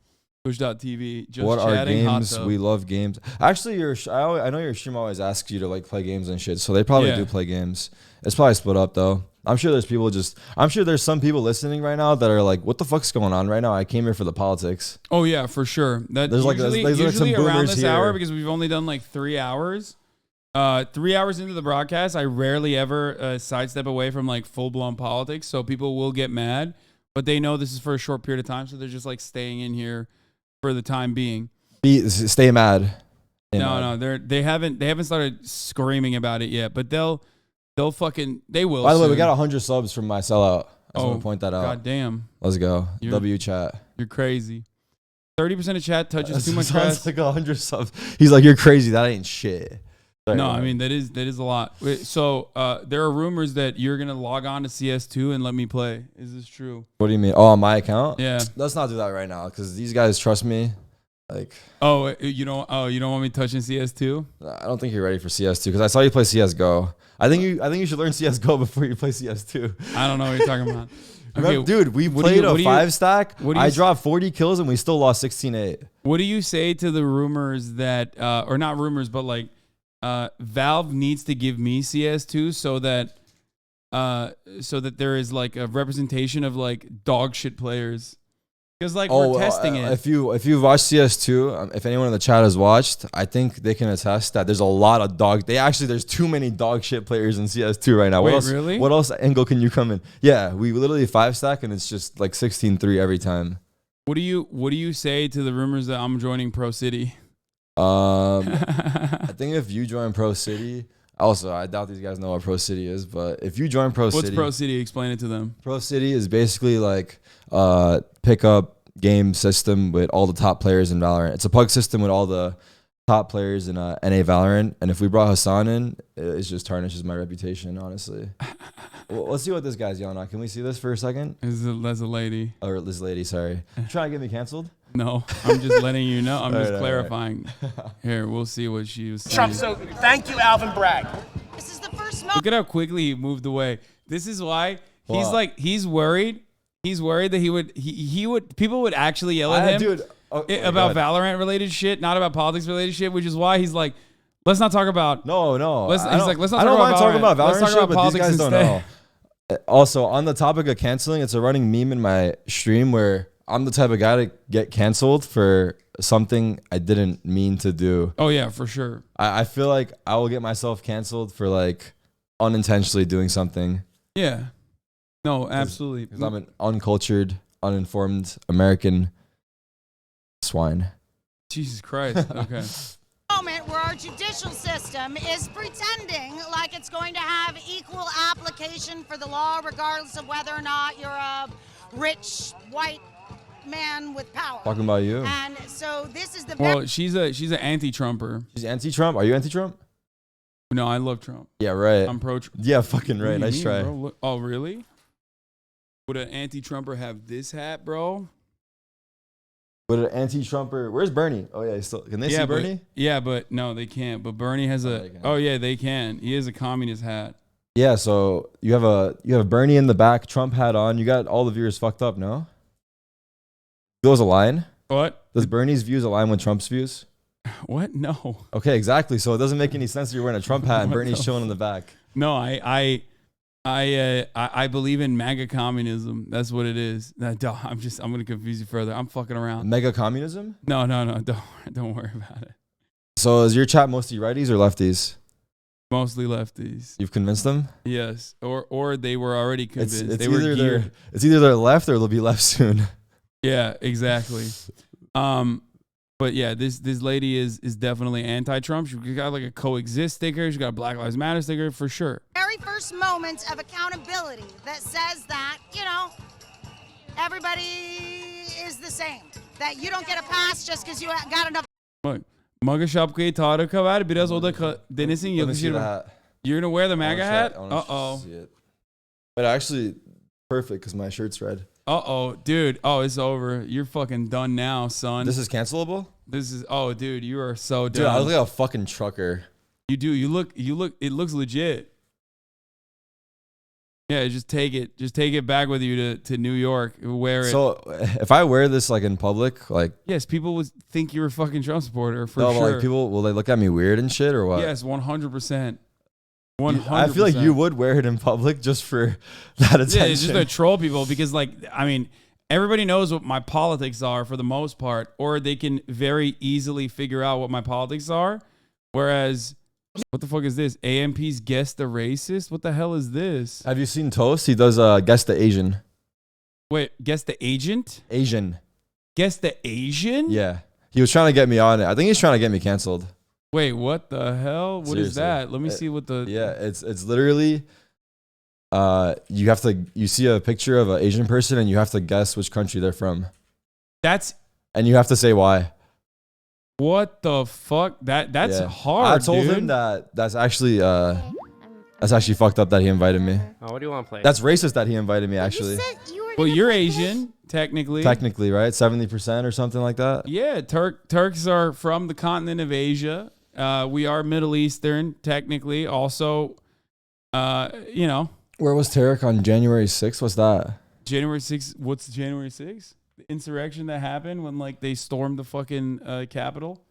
twitch.tv. Just what are chatting, hot games? tub. We love games. Actually, I know your stream always asks you to like play games and shit, so they probably do play games. It's probably split up though. I'm sure there's people I'm sure there's some people listening right now that are like, what the fuck's going on right now? I came here for the politics. Oh yeah, for sure. That There's usually some around boomers this hour, here. because we've only done like 3 hours. 3 hours into the broadcast, I rarely ever sidestep away from like full-blown politics, so people will get mad, but they know this is for a short period of time, so they're just like staying in here for the time being. Stay mad. No, they haven't started screaming about it yet, but they will. By the way, we got 100 subs from my sellout. I just want to point that out. God damn. Let's go. W chat. You're crazy. 30% of chat touches too much grass. Sounds like 100 subs. He's like, you're crazy. That ain't shit. Sorry, no, man. I mean that is a lot. So there are rumors that you're gonna log on to CS2 and let me play. Is this true? What do you mean? Oh, on my account? Yeah. Let's not do that right now because these guys trust me. Like, you don't want me touching CS2? I don't think you're ready for CS2 because I saw you play CS:GO. I think you should learn CS:GO before you play CS2. I don't know what you're talking about. Okay, dude, we played a 5-stack. I dropped 40 kills and we still lost 16-8. What do you say to the rumors that, or not rumors, but like, Valve needs to give me CS2 so that there is like a representation of like dog shit players? Because like we're testing it. If you've watched CS2, if anyone in the chat has watched, I think they can attest that there's a lot of there's too many dog shit players in CS2 right now. Wait, really? What else angle can you come in? Yeah, we literally 5-stack and it's just like 16-3 every time. What do you say to the rumors that I'm joining Pro City? I think if you join Pro City, also I doubt these guys know what Pro City is, but if you join Pro City, what's Pro City? Explain it to them. Pro City is basically like pickup game system with all the top players in Valorant. It's a pug system with all the top players in NA Valorant, and if we brought Hasan in, it just tarnishes my reputation, honestly. Well, let's see what this guy's yelling at. Can we see this for a second? That's a lady. Or this lady, sorry. You trying to get me canceled? No, I'm just letting you know. I'm just All right, clarifying. Here, we'll see what she was saying. Trump, so thank you, Alvin Bragg. This is the first Look at how quickly he moved away. This is why he's worried. He's worried that he would people would actually yell at him about Valorant related shit, not about politics related shit, which is why he's like, let's not talk about let's not talk about Valorant. Let's talk shit, about but politics these guys instead. don't know. Also, on the topic of canceling, it's a running meme in my stream where I'm the type of guy to get canceled for something I didn't mean to do. Oh yeah, for sure. I feel like I will get myself canceled for like unintentionally doing something. Yeah. No, absolutely. Because I'm an uncultured, uninformed American swine. Jesus Christ. Okay. Moment where our judicial system is pretending like it's going to have equal application for the law, regardless of whether or not you're a rich white man with power. Talking about you. And so this is the Well, she's an anti-Trumper. She's anti-Trump? Are you anti-Trump? No, I love Trump. Yeah, right. I'm pro. Yeah, fucking right. What do you Nice mean, try. bro? Oh, really? Would an anti-Trumper have this hat, bro? But an anti-Trumper, where's Bernie? Oh yeah, can they see Bernie? Yeah, but no, they can't. But Bernie has yeah, they can. He has a communist hat. Yeah, so you have Bernie in the back, Trump hat on. You got all the viewers fucked up, no? Those align? What? Does Bernie's views align with Trump's views? What? No. Okay, exactly. So it doesn't make any sense that you're wearing a Trump hat and Bernie's chilling in the back. No, I believe in MAGA communism. That's what it is. I'm gonna confuse you further. I'm fucking around. Mega communism? No. Don't worry about it. So is your chat mostly righties or lefties? Mostly lefties. You've convinced them? Yes. Or they were already convinced. It's either they're left or they'll be left soon. Yeah, exactly. But yeah, this lady is definitely anti-Trump. She got like a coexist sticker. She got a Black Lives Matter sticker for sure. very first moment of accountability that says that, everybody is the same. That you don't get a pass just because you got enough. Bak, MAGA şapkayı Tarık'a ver. Biraz o da denesin yakışır. You're gonna wear the MAGA hat? Uh-oh. But actually, perfect because my shirt's red. Uh-oh, dude. Oh, it's over. You're fucking done now, son. This is cancelable? Dude, you are so done. Dude, I look like a fucking trucker. You do. You look, it looks legit. Yeah, just take it back with you to New York. Wear it. So if I wear this like in public, like. Yes, people would think you're a fucking Trump supporter for no, sure. Like people, will they look at me weird and shit or what? Yes, 100%. I feel like you would wear it in public just for that attention. Yeah, it's just to troll people because, like, I mean, everybody knows what my politics are for the most part, or they can very easily figure out what my politics are. Whereas, what the fuck is this? AMP's Guess the Racist? What the hell is this? Have you seen Toast? He does Guess the Asian. Wait, Guess the Agent? Asian. Guess the Asian? Yeah. He was trying to get me on it. I think he's trying to get me canceled. Wait, what the hell? What Seriously. is that? Let me see what the... Yeah, it's literally... you see a picture of an Asian person and you have to guess which country they're from. And you have to say why. What the fuck? That's hard. I told him that's actually fucked up that he invited me. Oh, what do you want to play? That's racist that he invited me, actually. Well, you're Asian, technically. Technically, right? 70% or something like that. Yeah, Turks are from the continent of Asia. We are Middle Eastern, technically. Also, you know. Where was Tarik on January 6th? What's that? January 6th. What's January 6th? The insurrection that happened when, like, they stormed the fucking Capitol.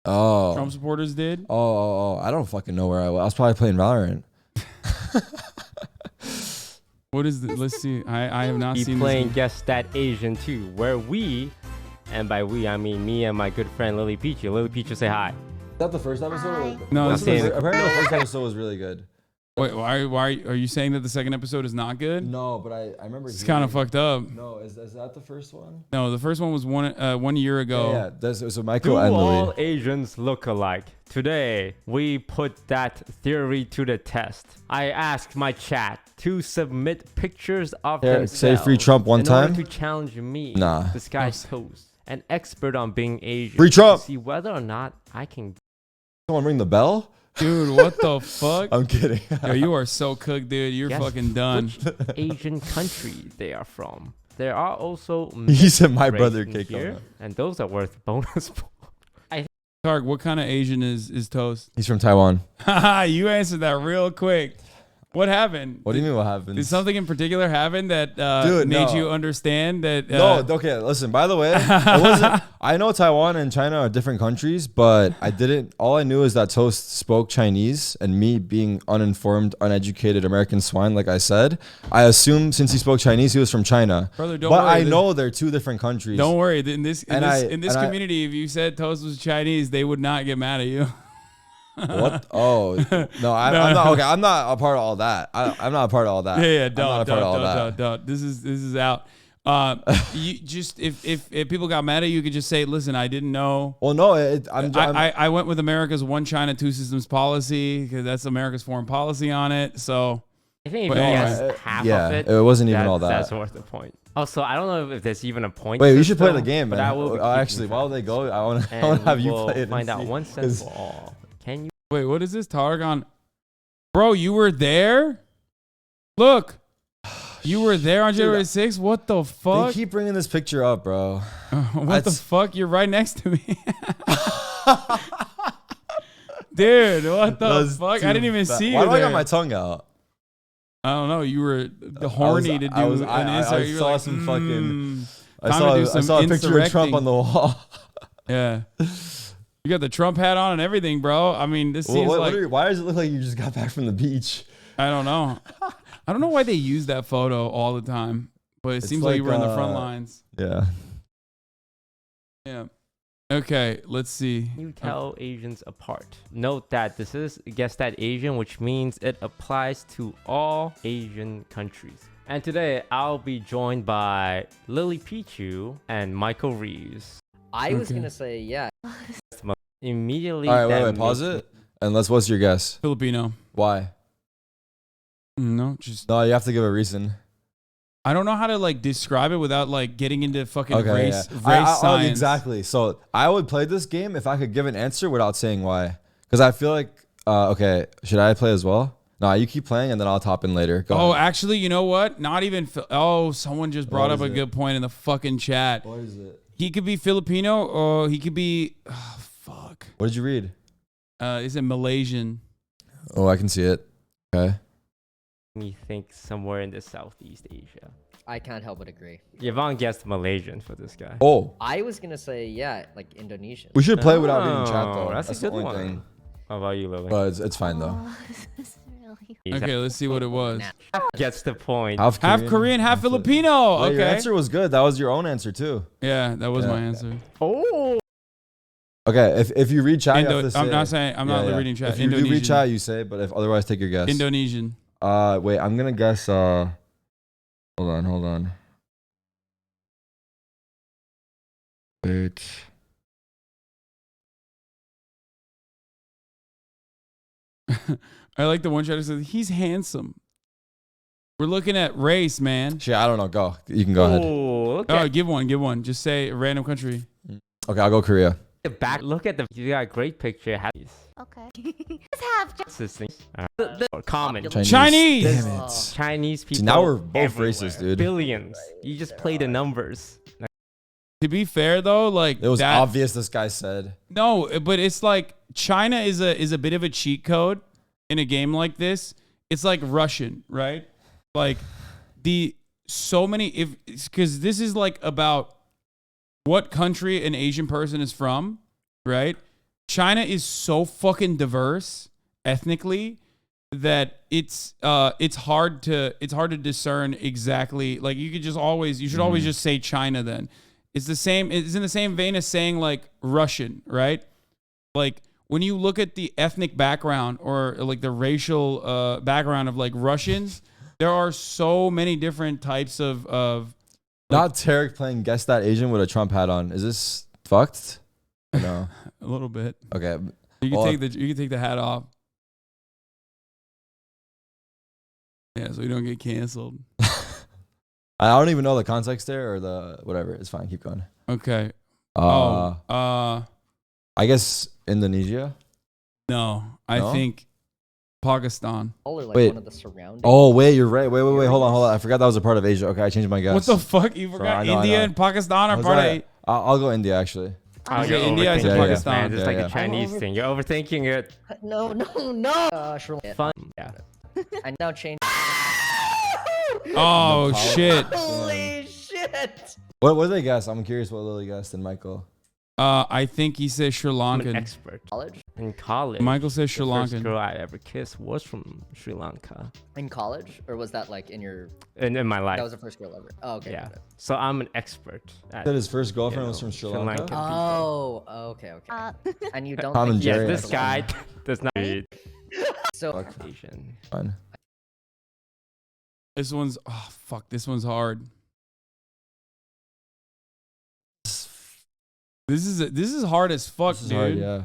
Oh. Trump supporters did. Oh. I don't fucking know where I was. I was probably playing Valorant. What is this? Let's see. I have not seen playing this. Guess That Asian too, where we, and by we I mean me and my good friend Lily Peachy. Lily Peachy, say hi. Is that the first episode? No, apparently the first episode was really good. Wait, why are you saying that the second episode is not good? No, but I remember. It's kind of fucked up. No, is that the first one? No, the first one was 1 year ago. Yeah, so Michael Do and all Lily. Asians look alike? Today, we put that theory to the test. I asked my chat to submit pictures of themselves. Say free Trump one time. In order to challenge me, Nah. this guy's Toast, an expert on being Asian. Free Trump. To see whether or not I can. Someone ring the bell? Dude, what the fuck? I'm kidding. Yo, you are so cooked, dude. You're Guess fucking done. Which Asian country they are from. There are also He said my mixed brother race kicked here, on. and those are worth bonus. Tarik, what kind of Asian is Toast? He's from Taiwan. Haha, you answered that real quick. What happened? What do you mean what happened? Did something in particular happen that Dude, made no. you understand that? No, okay, listen, by the way, I know Taiwan and China are different countries, but all I knew is that Toast spoke Chinese, and me being uninformed, uneducated American swine, like I said, I assumed since he spoke Chinese, he was from China. Brother, don't but worry. I know they're two different countries. Don't worry. In this community, if you said Toast was Chinese, they would not get mad at you. What? Oh, no, I'm not. Okay, I'm not a part of all that. I'm not a part of all that. Yeah, don't. This is out. You just if people got mad at you, you could just say, "Listen, I didn't know." Well, no, I went with America's one China, two systems policy because that's America's foreign policy on it. So I think if you guessed half of it, it wasn't even all that. That's worth the point. Also, I don't know if there's even a point. Wait, system, we should play the game, man. But I will Actually, while they go, I want to have you play it. Find out once and for all. Can you? Wait, what is this? Tarik on? Bro, you were there? Look. You were there on January 6th? What the fuck? They keep bringing this picture up, bro. What the fuck? You're right next to me. Dude, what the fuck? I didn't even see you Why do I there. got my tongue out? I don't know. You were horny to do an insert. I You were saw like, some fucking... I saw a picture of Trump on the wall. Yeah. You got the Trump hat on and everything, bro. I mean, this seems like... Why does it look like you just got back from the beach? I don't know. I don't know why they use that photo all the time, but it seems like you were in the front lines. Yeah. Yeah. Okay, let's see. You tell Asians apart. Note that this is Guess That Asian, which means it applies to all Asian countries. And today, I'll be joined by Lily Pichu and Michael Reeves. I was going to say, yeah. Immediately. All right, wait, pause it. And what's your guess? Filipino. Why? No, you have to give a reason. I don't know how to like describe it without like getting into fucking race science. Exactly. So I would play this game if I could give an answer without saying why. Because I feel like, okay, should I play as well? No, you keep playing and then I'll top in later. Go ahead. Actually, you know what? Not even. Someone just brought up a good point in the fucking chat. What is it? He could be Filipino or he could be. Oh, fuck. What did you read? Is it Malaysian? Oh, I can see it. Okay. Me think somewhere in the Southeast Asia. I can't help but agree. Yvonne guessed Malaysian for this guy. Oh. I was going to say, yeah, like Indonesian. We should play without reading chat, though. That's a good the only one. thing. How about you, Lily? But it's fine, though. This is real Okay, let's see what it was. Gets the point. Half Korean, half Filipino. Wait, Okay. your answer was good. That was your own answer too. Yeah, that was my answer. Oh. Okay, if you read chat, you have to say. I'm not saying. I'm not reading chat. If you do read chat, you say. But if otherwise, take your guess. Indonesian. Wait, I'm gonna guess. Hold on. Wait. I like the one chat that says he's handsome. We're looking at race, man. Shit, I don't know. Go. You can go ahead. Oh, give one. Just say a random country. Okay, I'll go Korea. Back. Look at the. You got a great picture. Okay. Let's have Common. Chinese. Damn it. Chinese people. See, now we're both everywhere. racist, dude. Billions. You just play the numbers. To be fair though, like It was obvious this guy said. No, but it's like China is a bit of a cheat code in a game like this. It's like Russian, right? Like because this is like about what country an Asian person is from, right? China is so fucking diverse ethnically that it's hard to discern exactly. Like you should always just say China then. It's in the same vein as saying like Russian, right? Like when you look at the ethnic background or like the racial background of like Russians, there are so many different types of Not Tarik playing Guess That Asian with a Trump hat on. Is this fucked? No. a little bit. Okay. You can take the hat off. Yeah, so you don't get canceled. I don't even know the context there or the whatever. It's fine. Keep going. Okay. I guess Indonesia. No, I think Pakistan. Wait. One of the surrounding. Oh wait, you're right. Wait. Hold on. I forgot that was a part of Asia. Okay, I changed my guess. What the fuck? You forgot India and Pakistan are part of. I'll go India actually. Okay, India is Pakistan. Man, just like a Chinese thing. You're overthinking it. No. Fun. Yeah. I now change. Oh shit. Holy shit. What did they guess? I'm curious what Lily guessed and Michael. I think he says Sri Lankan. I'm an expert. In college. Michael says Sri Lankan. The first girl I ever kissed was from Sri Lanka. In college, or was that like in your? In my life. That was the first girl ever. Oh, okay. Yeah. So I'm an expert. That his first girlfriend was from Sri Lanka. Oh, okay. And you don't. Tom and Jerry. This guy does not read. So Asian. Fine. This one's this one's hard. This is hard as fuck, dude. Hard, yeah.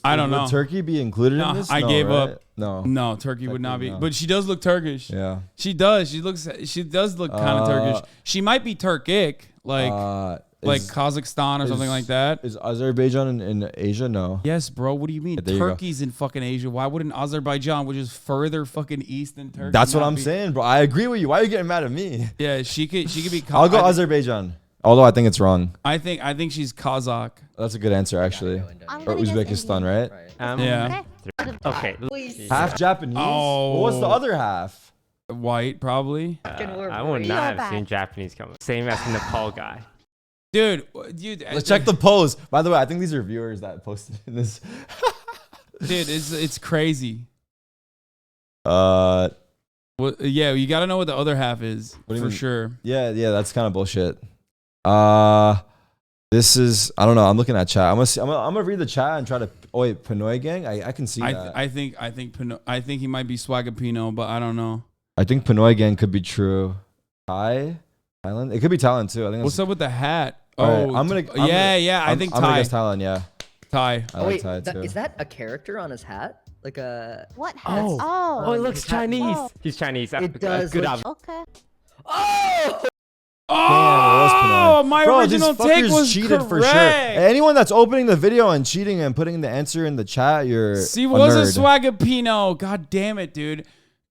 I don't know. Would Turkey be included in this? I gave up. No, Turkey would not be. No. But she does look Turkish. Yeah, she does. She does look kind of Turkish. She might be Turkic, like Kazakhstan or something like that. Is Azerbaijan in Asia? No. Yes, bro. What do you mean? Yeah, Turkey's in fucking Asia. Why wouldn't Azerbaijan, which is further fucking east than Turkey? That's what I'm saying, bro. I agree with you. Why are you getting mad at me? Yeah, she could be. I'll go Azerbaijan. Although I think it's wrong. I think she's Kazakh. That's a good answer, actually. Or Uzbekistan, right? Yeah. Okay. Half Japanese. Oh. What's the other half? White, probably. I would not have seen Japanese coming. Same as the Nepal guy. Dude. Let's check the pose. By the way, I think these are viewers that posted in this. Dude, it's crazy. Well, yeah, you got to know what the other half is for sure. Yeah, that's kind of bullshit. This is, I don't know. I'm looking at chat. I'm gonna read the chat and try to. Oh wait, Pinoy gang. I can see that. I think he might be Swagapino, but I don't know. I think Pinoy gang could be true. Thailand. It could be Thailand too. I think. What's up with the hat? Right, I think I'm gonna guess Thailand. Yeah. Thai. I like Thai too. Is that a character on his hat? Like a what hat? Oh, it looks Chinese. He's Chinese. It does. Good look, okay. Oh, my original take was cheated correct. For sure. Anyone that's opening the video and cheating and putting the answer in the chat, you're See, a was nerd. a Swagapino. God damn it, dude.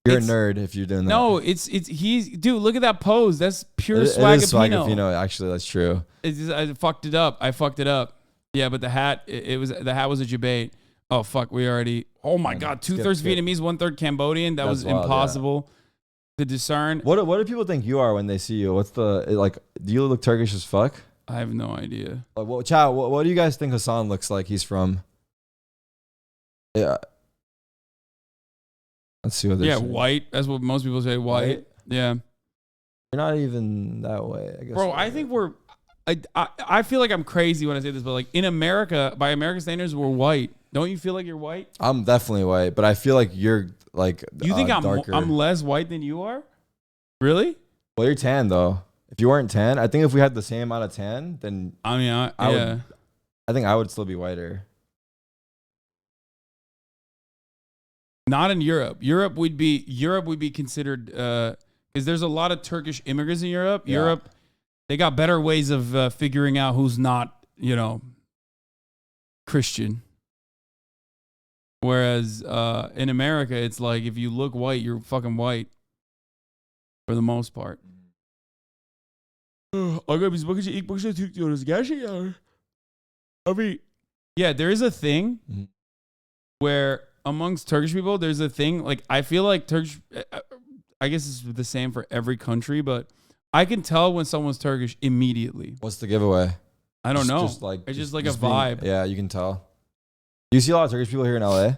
You're a nerd if you're doing that. No, he's dude. Look at that pose. That's pure It is Swagapino. Swagapino. Actually, that's true. I fucked it up. Yeah, but the hat. The hat was a debate. Oh fuck, we already. Oh my god, 2/3 Vietnamese, 1/3 Cambodian. That was wild, impossible to discern. What do people think you are when they see you? What's the like? Do you look Turkish as fuck? I have no idea. Chat. What do you guys think Hasan looks like? He's from. Yeah. Let's see what they're Yeah, saying. white. That's what most people say. White. Yeah. You're not even that way, I guess. Bro, I think we're. I feel like I'm crazy when I say this, but like in America, by American standards, we're white. Don't you feel like you're white? I'm definitely white, but I feel like you're like. You think darker. I'm less white than you are? Really? Well, you're tan though. If you weren't tan, I think if we had the same amount of tan, then I mean, I think I would still be whiter. Not in Europe. Europe would be considered because there's a lot of Turkish immigrants in Europe. Yeah. Europe, they got better ways of figuring out who's not, Christian. Whereas in America, it's like if you look white, you're fucking white for the most part. Yeah, there is a thing where amongst Turkish people, there's a thing, like, I feel like Turkish, I guess it's the same for every country, but I can tell when someone's Turkish immediately. What's the giveaway? I don't know. It's just like a vibe. Yeah, you can tell. Do you see a lot of Turkish people here in LA?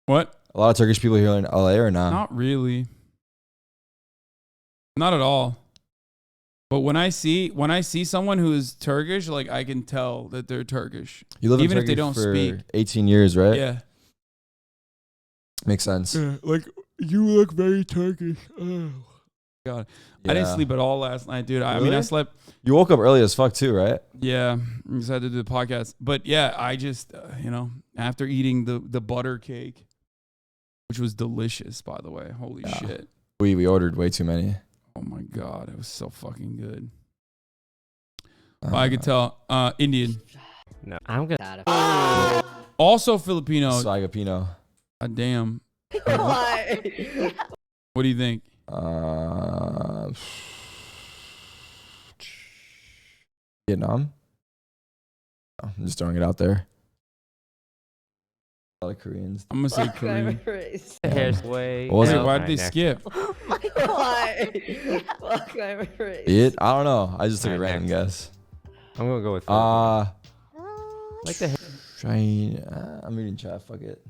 What? A lot of Turkish people here in LA or not? Not really. Not at all. But when I see someone who is Turkish, like, I can tell that they're Turkish. You live even in if they Turkey don't for speak. 18 years, right? Yeah. Makes sense. Like, you look very Turkish. Oh, God. I didn't Yeah. sleep at all last night, dude. I mean, Really? I slept. You woke up early as fuck too, right? Yeah. I just had to do the podcast. But yeah, I just, after eating the butter cake, which was delicious, by the way. Holy shit. We ordered way too many. Oh my God. It was so fucking good. I could tell. Indian. No, I'm gonna. Also Filipino. Sagapino. Damn. Why? What do you think? Vietnam. Oh, I'm just throwing it out there. A lot of Koreans. I'm gonna say Korean. Hair's way. What was it? Why did they skip? Why? Fuck my race. It? I don't know. I just took a random guess. I'm gonna go with. Like the China. I'm reading chat. Fuck it.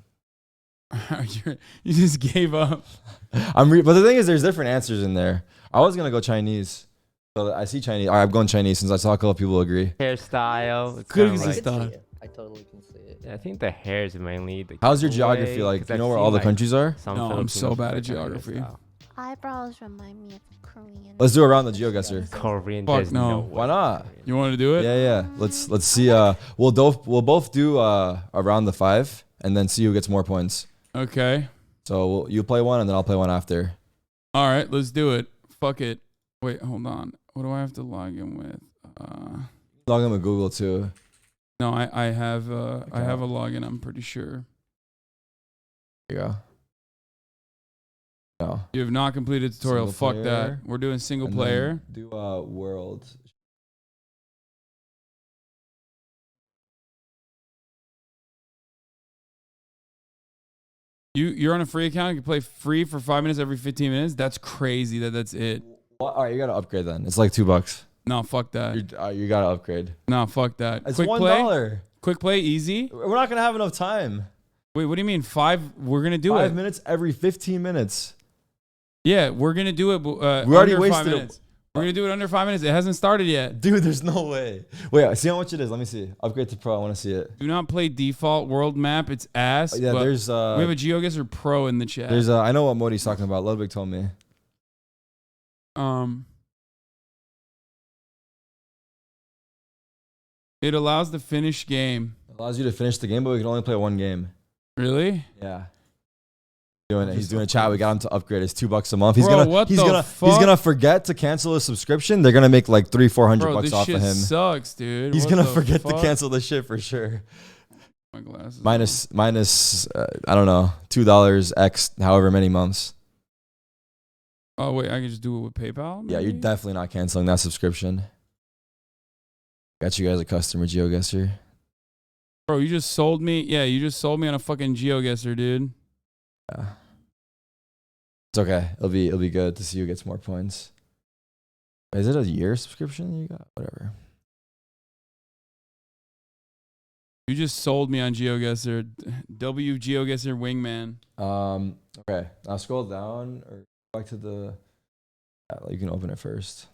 You just gave up. But the thing is, there's different answers in there. I was gonna go Chinese, so I see Chinese. I'm going Chinese since I saw a couple of people agree. Hairstyle. It's Good kinda like, style. I totally can see it. I think the hair is mainly the. How's your geography like? Do you know where all the countries are? No, I'm so bad at geography. Eyebrows remind me of Korean. Let's do around the geoguesser. Korean. Fuck there's no. Why not? You want to do it? Yeah. Let's see. We'll both do around the 5 and then see who gets more points. Okay. So you play one and then I'll play one after. All right, let's do it. Fuck it. Wait, hold on. What do I have to log in with? Log in with Google too. No, I have a login. I'm pretty sure. There you go. No. You have not completed tutorial. Single Fuck player. that. We're doing single And player. then do world. You're on a free account. You can play free for 5 minutes every 15 minutes. That's crazy. That's it. Well, all right, you gotta upgrade then. It's like $2. No, fuck that. You gotta upgrade. No, fuck that. It's Quick $1. play. Quick play, easy. We're not gonna have enough time. Wait, what do you mean 5? We're gonna do 5 it. minutes every 15 minutes. Yeah, we're gonna do it. We already under 5 wasted minutes. We're gonna do it under 5 minutes. It hasn't started yet. Dude, there's no way. Wait, see how much it is. Let me see. Upgrade to Pro. I want to see it. Do not play default world map. It's ass. Yeah, but there's we have a GeoGuesser Pro in the chat. There's I know what mode he's talking about. Ludwig told me. It allows the finish game. It allows you to finish the game, but we can only play one game. Really? Yeah. He's doing a chat. We got him to upgrade. It's $2 a month. He's Bro, gonna forget to cancel his subscription. They're gonna make like $300-400 off of him. Sucks, dude. He's What gonna the forget fuck? to cancel the shit for sure. My glasses. Minus I don't know, $2 X however many months. Oh wait, I can just do it with PayPal. Yeah, you're definitely not canceling that subscription. Got you guys a customer GeoGuesser. Bro, you just sold me. Yeah, you just sold me on a fucking GeoGuesser, dude. Yeah. It's okay. It'll be good to see who gets more points. Is it a year subscription you got? Whatever. You just sold me on GeoGuessr. W GeoGuessr Wingman. Okay. Now scroll down or back to the. You can open it first.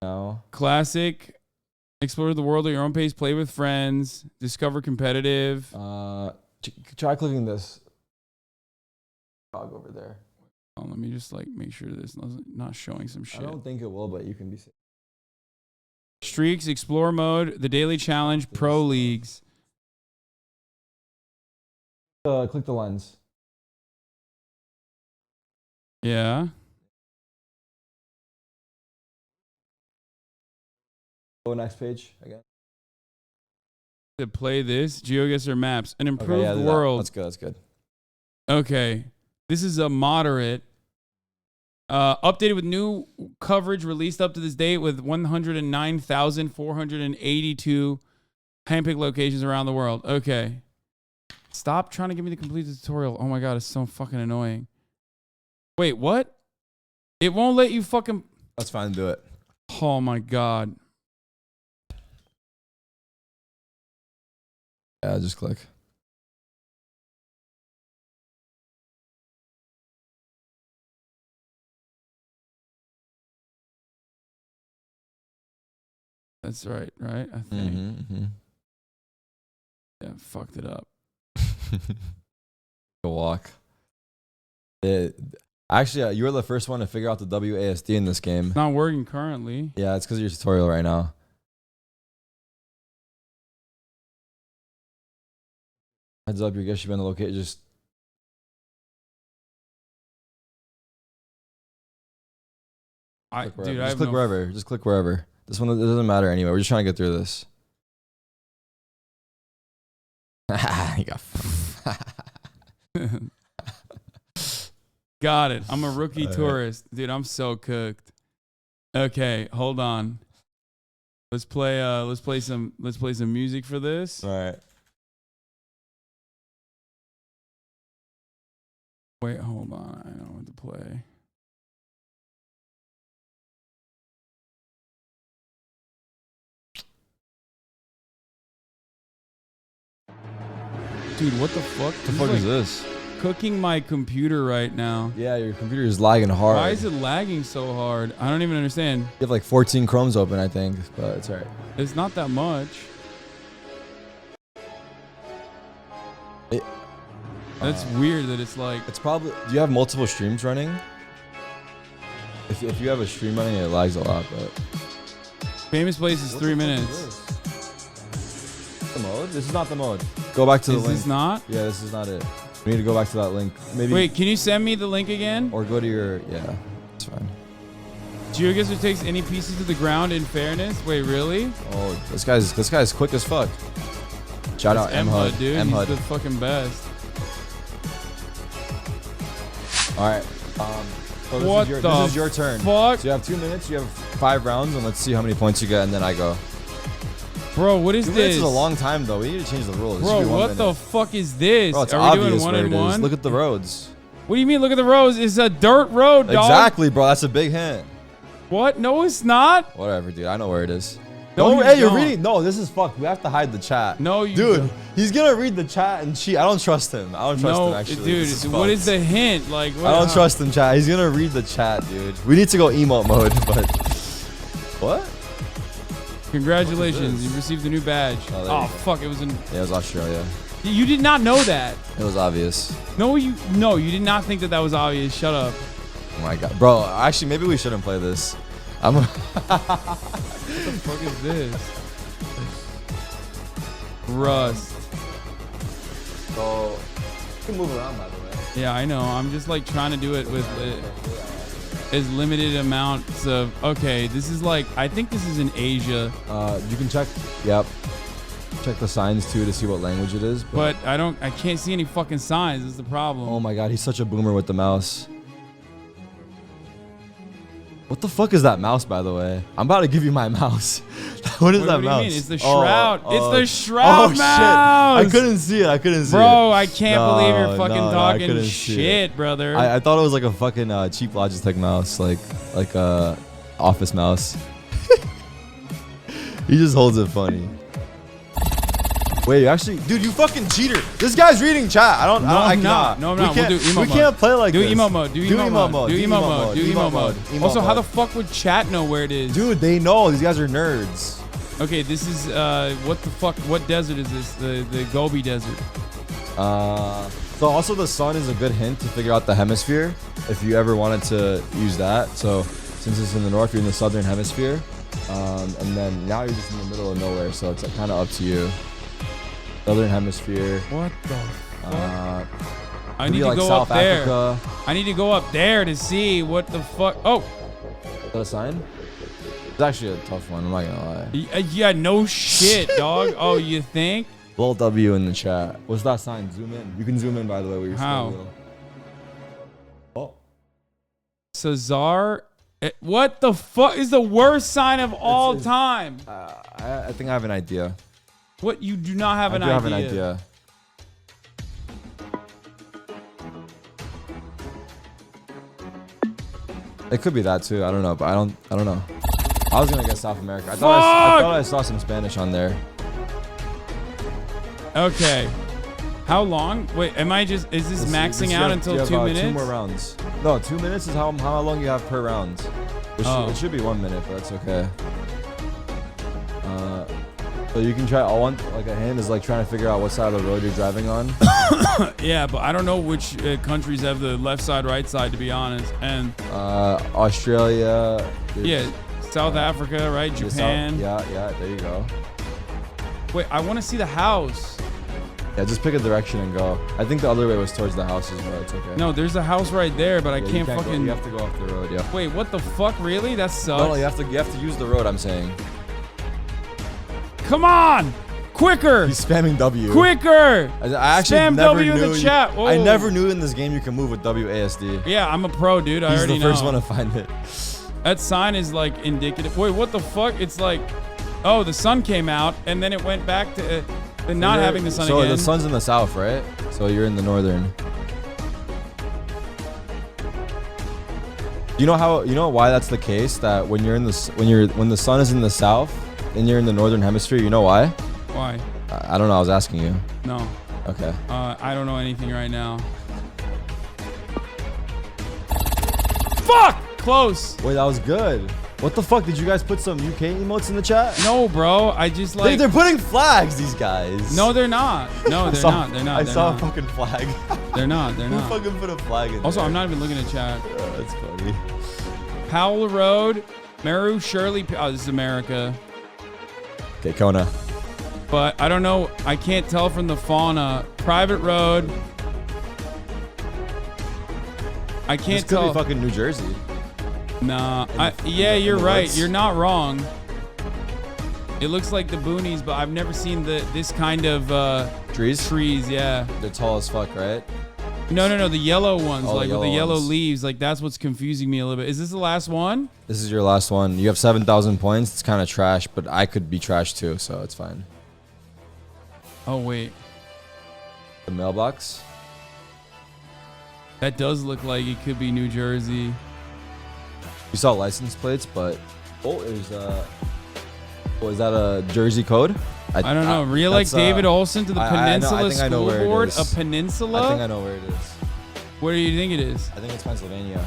Now. Classic. Explore the world at your own pace. Play with friends. Discover competitive. Try clicking this dog over there. Oh, let me just like make sure this is not showing some shit. I don't think it will, but you can be safe. Streaks, explore mode, the daily challenge, pro leagues. Click the lens. Yeah. Go next page again. To play this, GeoGuessr maps, an improved Okay, yeah, world. That's good. That's good. Okay, this is a moderate. Updated with new coverage released up to this date with 109,482 handpicked locations around the world. Okay. Stop trying to give me the complete tutorial. Oh my God, it's so fucking annoying. Wait, what? It won't let you fucking... That's fine. Do it. Oh my God. Yeah, just click. That's right, I think. Yeah, fucked it up. Go walk. Actually, you were the first one to figure out the WASD in this game. It's not working currently. Yeah, it's because of your tutorial right now. Heads up, your guess should be on the location. Just click wherever. Just click wherever. This one, it doesn't matter anyway. We're just trying to get through this. You got Got it. I'm a rookie tourist. Dude, I'm so cooked. Okay, hold on. Let's play some music for this. All right. Wait, hold on. I know what to play. Dude, what the fuck? What the fuck is this? Cooking my computer right now. Yeah, your computer is lagging hard. Why is it lagging so hard? I don't even understand. You have like 14 Chromes open, I think, but it's alright. It's not that much. That's weird that it's like... It's probably... Do you have multiple streams running? If you have a stream running, it lags a lot, but... Famous place is 3 minutes. The mode? This is not the mode. Go back to the link. Is this not? Yeah, this is not it. We need to go back to that link. Maybe. Wait, can you send me the link again? Or go to your... Yeah, it's fine. GeoGuessr takes any pieces to the ground in fairness? Wait, really? Oh, this guy's quick as fuck. Shout out M-HUD, dude. M-HUD. He's the fucking best. All right. So this is your turn. Fuck? So you have 2 minutes. You have 5 rounds, and let's see how many points you get, and then I go. Bro, what is 2 this? minutes is a long time, though. We need to change the rules. Bro, what the fuck is this? Bro, it's Are we obvious doing where it is. 1-on-1? Look at the roads. What do you mean, look at the roads? It's a dirt road, dog. Exactly, bro. That's a big hint. What? No, it's not. Whatever, dude. I know where it is. No, hey, you you're don't. reading. No, this is fucked. We have to hide the chat. No, you Dude, don't. he's going to read the chat and cheat. I don't trust him. I don't trust him, actually. Dude, what is the hint? Like, what, I don't trust him, chat. He's going to read the chat, dude. We need to go emote mode, but... What? Congratulations, you received a new badge. Oh, fuck, it was in... Yeah, it was Australia. You did not know that. It was obvious. No, you did not think that was obvious. Shut up. Oh my god. Bro, actually, maybe we shouldn't play this. What the fuck is this? Rust. So, you can move around, by the way. Yeah, I know. I'm just like trying to do it with as limited amounts of... Okay, this is like... I think this is in Asia. You can check... Yep. Check the signs, too, to see what language it is. But I can't see any fucking signs. Is the problem. Oh my god, he's such a boomer with the mouse. What the fuck is that mouse, by the way? I'm about to give you my mouse. What is that do you mouse? mean? It's the shroud. It's the shroud mouse. Shit. I couldn't see it. Bro, I can't believe you're fucking talking shit, brother. I thought it was like a fucking cheap Logitech mouse, like a office mouse. He just holds it funny. Wait, actually, dude, you fucking cheater. This guy's reading chat. I cannot. No, I'm not. We'll do emote mode. We can't play like do this. Emote mode. Do emote mode. Do emote mode. Do emote mode. Also, how mode. the fuck would chat know where it is? Dude, they know. These guys are nerds. Okay, this is what the fuck? What desert is this? The Gobi Desert. So also the sun is a good hint to figure out the hemisphere if you ever wanted to use that. So since it's in the north, you're in the southern hemisphere, and then now you're just in the middle of nowhere. So it's kind of up to you. Southern hemisphere. What the fuck? I could need be to like go South up there. Africa. I need to go up there to see what the fuck. Oh, is that a sign? It's actually a tough one. I'm not gonna lie. Yeah, no shit, dog. Oh, you think? Little W in the chat. What's that sign? Zoom in. You can zoom in, by the way. Where you're How? Oh. Cesar. What the fuck is the worst sign of all time? I think I have an idea. What? You do not have an idea? I do have an idea. It could be that too. I don't know, but I don't know. I was gonna guess South America. I thought I saw some Spanish on there. Okay. How long? Wait, is this maxing out until 2 minutes? 2 more rounds. No, 2 minutes is how long you have per round. It should be 1 minute, but that's okay. So you can try like a hand is like trying to figure out what side of the road you're driving on. Yeah, but I don't know which countries have the left side, right side, to be honest. And Australia. Yeah, South Africa, right? Japan. Yeah, there you go. Wait, I want to see the house. Yeah, just pick a direction and go. I think the other way was towards the houses, but it's okay. No, there's a house right there, but I can't fucking. You have to go off the road. Yeah. Wait, what the fuck? Really? That sucks. No, you have to use the road. I'm saying. Come on, quicker! He's spamming W. Quicker! I actually spam never W knew in the chat. I never knew in this game you can move with WASD. Yeah, I'm a pro, dude. I already know. He's the first one to find it. That sign is like indicative. Wait, what the fuck? It's like, oh, the sun came out and then it went back to not having the sun again. So the sun's in the south, right? So you're in the northern. You know why that's the case? That when the sun is in the south and you're in the northern hemisphere, you know why? Why? I don't know. I was asking you. No. Okay. I don't know anything right now. Fuck! Close. Wait, that was good. What the fuck? Did you guys put some UK emotes in the chat? No, bro. I just like... They're putting flags, these guys. No, they're not. No, they're not. They're not. I saw a fucking flag. They're not. They're not. Who fucking put a flag in Also, there? I'm not even looking at chat. That's funny. Powell Road, Meru, Shirley... Oh, this is America. Okay, Kona. But I don't know. I can't tell from the fauna. Private road. I can't tell. This could be fucking New Jersey. Nah. Yeah, you're right. You're not wrong. It looks like the boonies, but I've never seen this kind of trees. Trees, yeah. They're tall as fuck, right? No. The yellow ones, Oh, like with the yellow ones. leaves. Like that's what's confusing me a little bit. Is this the last one? This is your last one. You have 7,000 points. It's kind of trash, but I could be trash too, so it's fine. Oh wait. The mailbox. That does look like it could be New Jersey. You saw license plates, but is that a Jersey code? I don't know. Real like David Olson to the Peninsula School Board. A peninsula? I think I know where it is. Where do you think it is? I think it's Pennsylvania.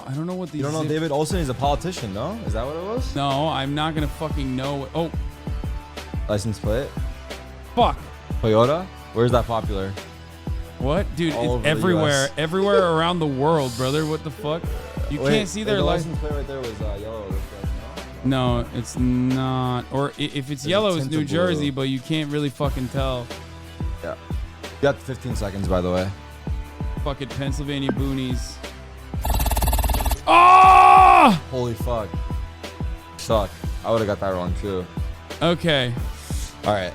I don't know what these. You don't know David Olson is a politician, no? Is that what it was? No, I'm not gonna fucking know. Oh, license plate. Fuck. Toyota. Where's that popular? What, dude? All It's over the US. everywhere around the world, brother. What the fuck? You can't see their license plate right there was yellow. No, it's not. Or if it's yellow, it's New Jersey, but you can't really fucking tell. Yeah. You got 15 seconds, by the way. Fuck it, Pennsylvania boonies. Oh! Holy fuck. Suck. I would have got that wrong too. Okay. All right.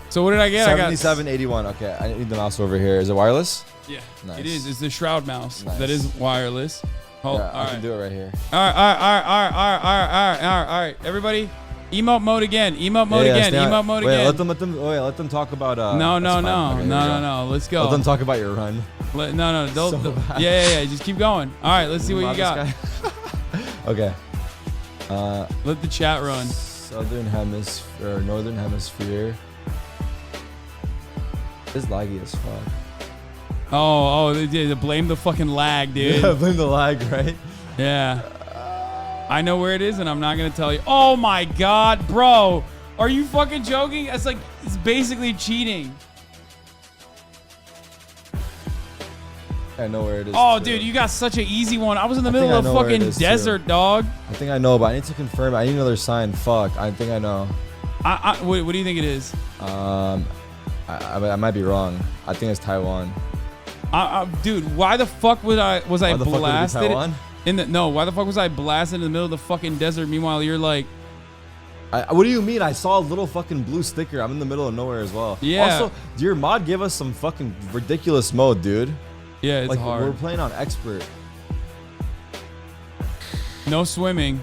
So what did I get? 7781. Okay, I need the mouse over here. Is it wireless? Yeah. Nice. It is. It's the Shroud mouse. Nice. That is wireless. Yeah, I can do it right here. All right. Everybody, Emote mode again. Emote mode again. Emote mode again. Let them talk about. No. Let's go. Let them talk about your run. No. Yeah. Just keep going. All right, let's see what you got. Okay. Let the chat run. Southern hemisphere, or northern hemisphere. It's laggy as fuck. Oh, they blame the fucking lag, dude. Yeah, blame the lag, right? Yeah. I know where it is, and I'm not gonna tell you. Oh my god, bro. Are you fucking joking? It's like, it's basically cheating. I know where it is. Oh, too. dude, you got such an easy one. I was in the middle of a fucking desert, dog. I think I know, but I need to confirm. I need another sign. Fuck. I think I know. What do you think it is? I might be wrong. I think it's Taiwan. Dude, why the fuck was I blasted? Why the fuck was I blasted in the middle of the fucking desert? Meanwhile, you're like, what do you mean? I saw a little fucking blue sticker. I'm in the middle of nowhere as well. Yeah. Also, your mod gave us some fucking ridiculous mode, dude. Yeah, it's hard. We're playing on expert. No swimming.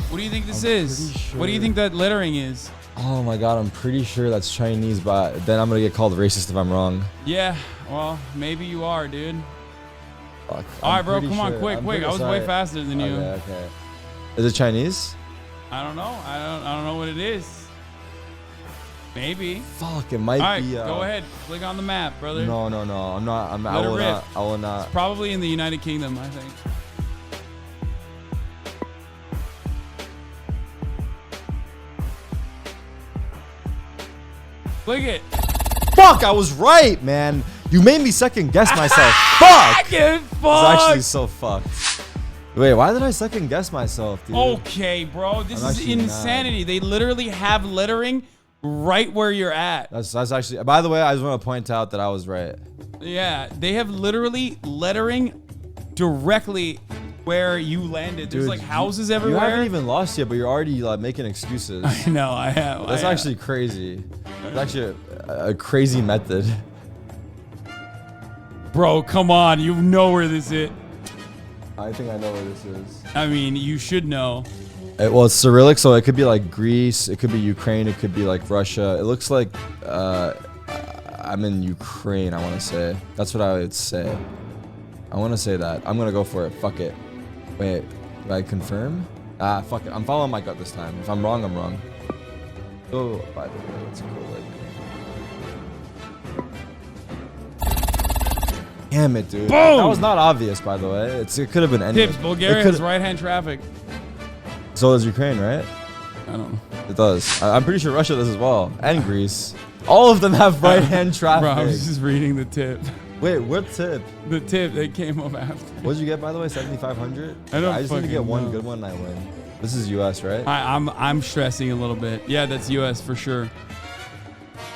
What do you think this is? What do you think that lettering is? Oh my god, I'm pretty sure that's Chinese, but then I'm gonna get called racist if I'm wrong. Yeah, well, maybe you are, dude. Fuck, all right, bro, come on, quick. I was way faster than you. Okay. Is it Chinese? I don't know. I don't know what it is. Maybe. Fuck, it might be. Go ahead. Click on the map, brother. No. I'm not. I will not. It's probably in the United Kingdom, I think. Click it. Fuck, I was right, man. You made me second guess myself. Fuck. It's actually so fucked. Wait, why did I second guess myself, dude? Okay, bro. This is insanity. They literally have lettering right where you're at. That's actually. By the way, I just want to point out that I was right. Yeah, they have literally lettering directly where you landed. There's like houses everywhere. You haven't even lost yet, but you're already like making excuses. I know, I have. That's actually crazy. It's actually a crazy method. Bro, come on. You know where this is. I think I know where this is. I mean, you should know. Well, it's Cyrillic, so it could be like Greece, it could be Ukraine, it could be like Russia. It looks like I'm in Ukraine, I want to say. That's what I would say. I want to say that. I'm going to go for it. Fuck it. Wait, do I confirm? Fuck it. I'm following my gut this time. If I'm wrong, I'm wrong. Oh, by the way, let's go like... Damn it, dude. Boom! That was not obvious, by the way. It could have been any. Tips, Bulgaria has right-hand traffic. So does Ukraine, right? I don't know. It does. I'm pretty sure Russia does as well. And Greece. All of them have right-hand traffic. Bro, I was just reading the tip. Wait, what tip? The tip that came up after. What did you get, by the way? 7,500? I just need to get one good one and I win. This is US, right? I'm stressing a little bit. Yeah, that's US for sure.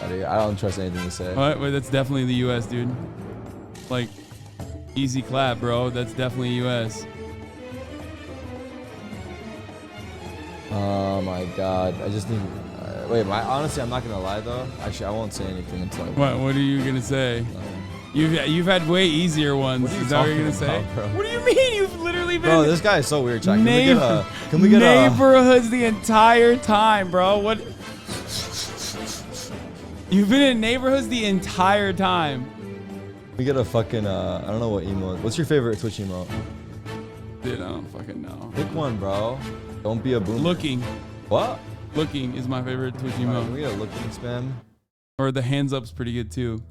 I don't trust anything you say. Wait, that's definitely the US, dude. Like, easy clap, bro. That's definitely US. Oh my god. I just need... wait, honestly, I'm not going to lie, though. Actually, I won't say anything until I... What are you going to say? You've had way easier ones. What are you Is that what you're talking gonna say? about, bro? What do you mean? You've literally been... Bro, this guy is so weird, Chuck. Can we get neighborhoods the entire time, bro. What? You've been in neighborhoods the entire time. We get a fucking, I don't know what emote. What's your favorite Twitch emote? Dude, I don't fucking know. Pick one, bro. Don't be a boomer. Looking. What? Looking is my favorite Twitch emote. Can we get a looking spam? Or the hands up's pretty good too.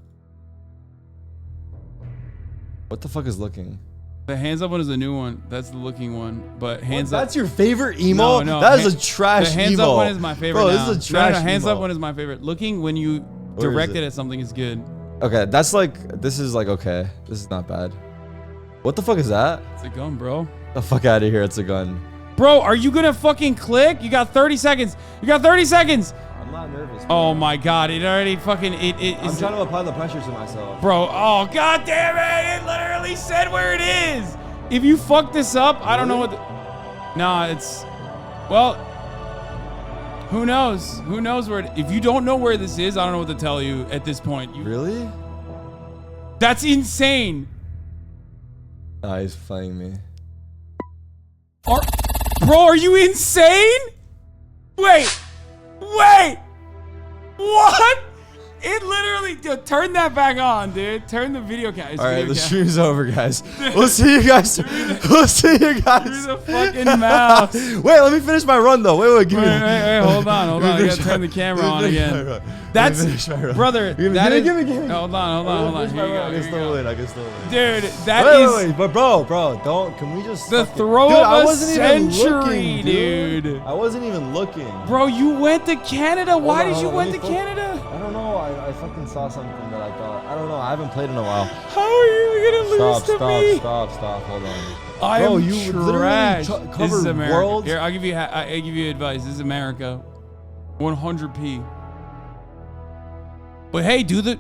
What the fuck is looking? The hands up one is a new one. That's the looking one. But hands up. That's your favorite emo? No, that is a trash emo. The hands up one is my favorite. Bro, now. this is a trash No, hands emo. up one is my favorite. Looking when you direct it at something is good. Okay, that's like, this is like, okay. This is not bad. What the fuck is that? It's a gun, bro. The fuck out of here, it's a gun. Bro, are you gonna fucking click? You got 30 seconds. You got 30 seconds. I'm not nervous. Oh my god, it already fucking I'm trying to apply the pressure to myself. Bro, oh god damn it! It literally said where it is. If you fuck this up, I don't know what. Nah, it's, well, who knows? Who knows where? If you don't know where this is, I don't know what to tell you at this point. Really? That's insane. Nah, he's playing me. Bro, are you insane? Wait. What? It literally, dude, turn that back on, dude. Turn the video cam. All right, the stream's over, guys. We'll see you guys. We'll see you guys. Through the fucking mouse. Wait, let me finish my run though. Wait, give me. Wait, hold on. I gotta turn the camera on again. That's, brother. Give me. Hold on. Here you go. I can still win. Dude, that is. Wait, but bro, don't. Can we just? The throw of a century, dude. I wasn't even looking. Bro, you went to Canada. Why did you went to Canada? I don't know. I fucking saw something that I thought. I don't know. I haven't played in a while. How are you gonna lose to me? Stop. Hold on. Bro, you trash. literally This is covered America. worlds. Here, I give you advice. This is America. 100p. But hey, do the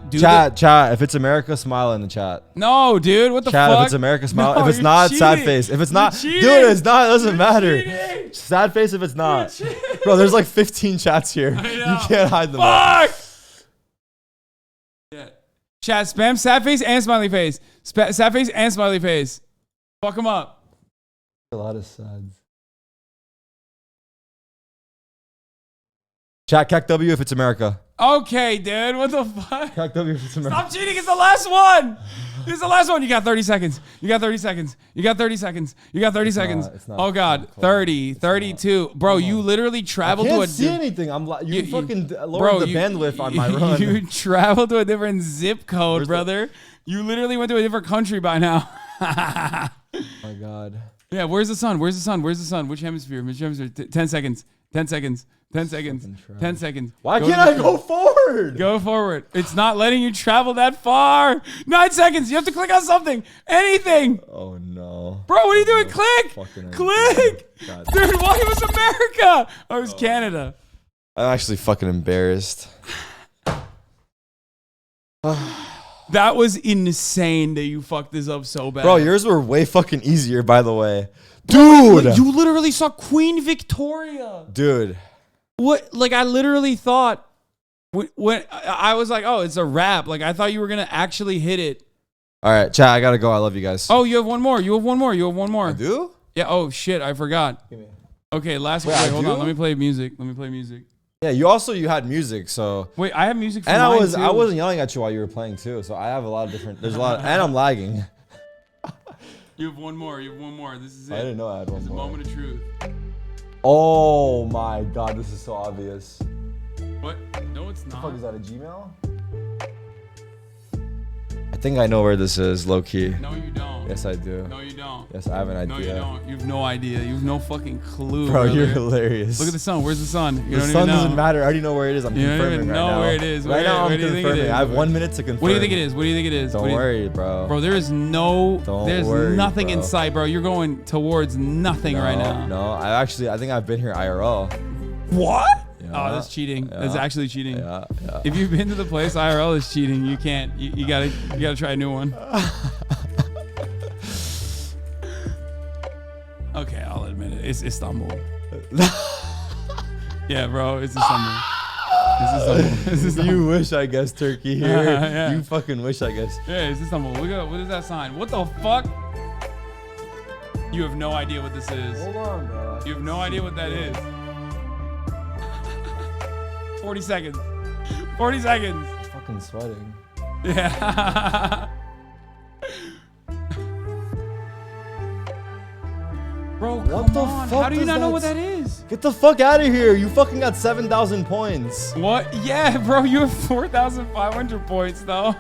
chat. If it's America, smile in the chat. No, dude. What the chat, fuck? if it's America, smile. No, if it's not, cheating. sad face. If it's not, dude, it's not. It doesn't matter. Cheating. Sad face if it's not. Bro, there's like 15 chats here. You can't hide them. Fuck. Yeah. Chat, spam sad face and smiley face. Sad face and smiley face. Fuck them up. A lot of sads. Chat, CAC W if it's America. Okay, dude. What the fuck? CAC W if it's America. Stop cheating. It's the last one. This is the last one. You got 30 seconds. You got 30 seconds. It's not, oh, God. 30, 32. Bro, you literally traveled to a... I can't see anything. You fucking lowered the bandwidth on my run. You traveled to a different zip code, brother. You literally went to a different country by now. Oh, my God. Yeah, where's the sun? Which hemisphere? 10 seconds. 10 seconds. Why can't I go forward? Go forward. It's not letting you travel that far. 9 seconds. You have to click on something. Anything. Oh, no. Bro, what are you doing? Click. Dude, why it was America? Oh, it was Canada. I'm actually fucking embarrassed. That was insane that you fucked this up so bad. Bro, yours were way fucking easier, by the way. Dude. Bro, you literally saw Queen Victoria. Dude. What? Like, I literally thought when I was like, oh, it's a wrap. Like, I thought you were going to actually hit it. All right, chat, I got to go. I love you guys. Oh, you have one more. I do? Yeah. Oh, shit. I forgot. Okay, last one. Wait, hold on. Let me play music. Yeah, you had music, so. Wait, I have music for and mine I wasn't yelling at you while you were playing too, so I have a lot of different. There's a lot, and I'm lagging. You have one more. This is it. I didn't know I had one more. It's a moment of truth. Oh my God, this is so obvious. What? No, it's not. What the fuck is that? A Gmail? I think I know where this is, low key. No, you don't. Yes, I do. No, you don't. Yes, I have an idea. No, you don't. You have no idea. You have no fucking clue. Bro, brother. You're hilarious. Look at the sun. Where's the sun? The sun doesn't matter. I already know where it is. I'm confirming right now. You don't even know where it is. Right now, I'm confirming. I have 1 minute to confirm. What do you think it is? Don't worry, bro. Bro, there's nothing in sight, bro. You're going towards nothing right now. No, I think I've been here IRL. What? Yeah. Oh, that's cheating. Yeah. That's actually cheating. Yeah. If you've been to the place IRL is cheating, you can't. You gotta try a new one. Okay, I'll admit it. It's Istanbul. Yeah, bro, it's Istanbul. It's Istanbul. You wish I guessed Turkey here. Yeah. You fucking wish I guessed. Yeah, it's Istanbul. Look at what is that sign? What the fuck? You have no idea what this is. Hold on, bro. You have no idea what that is. 40 seconds. 40 seconds. I'm fucking sweating. Yeah. Bro, what the on. fuck? How do you not know what that is? Get the fuck out of here. You fucking got 7,000 points. What? Yeah, bro, you have 4,500 points, though.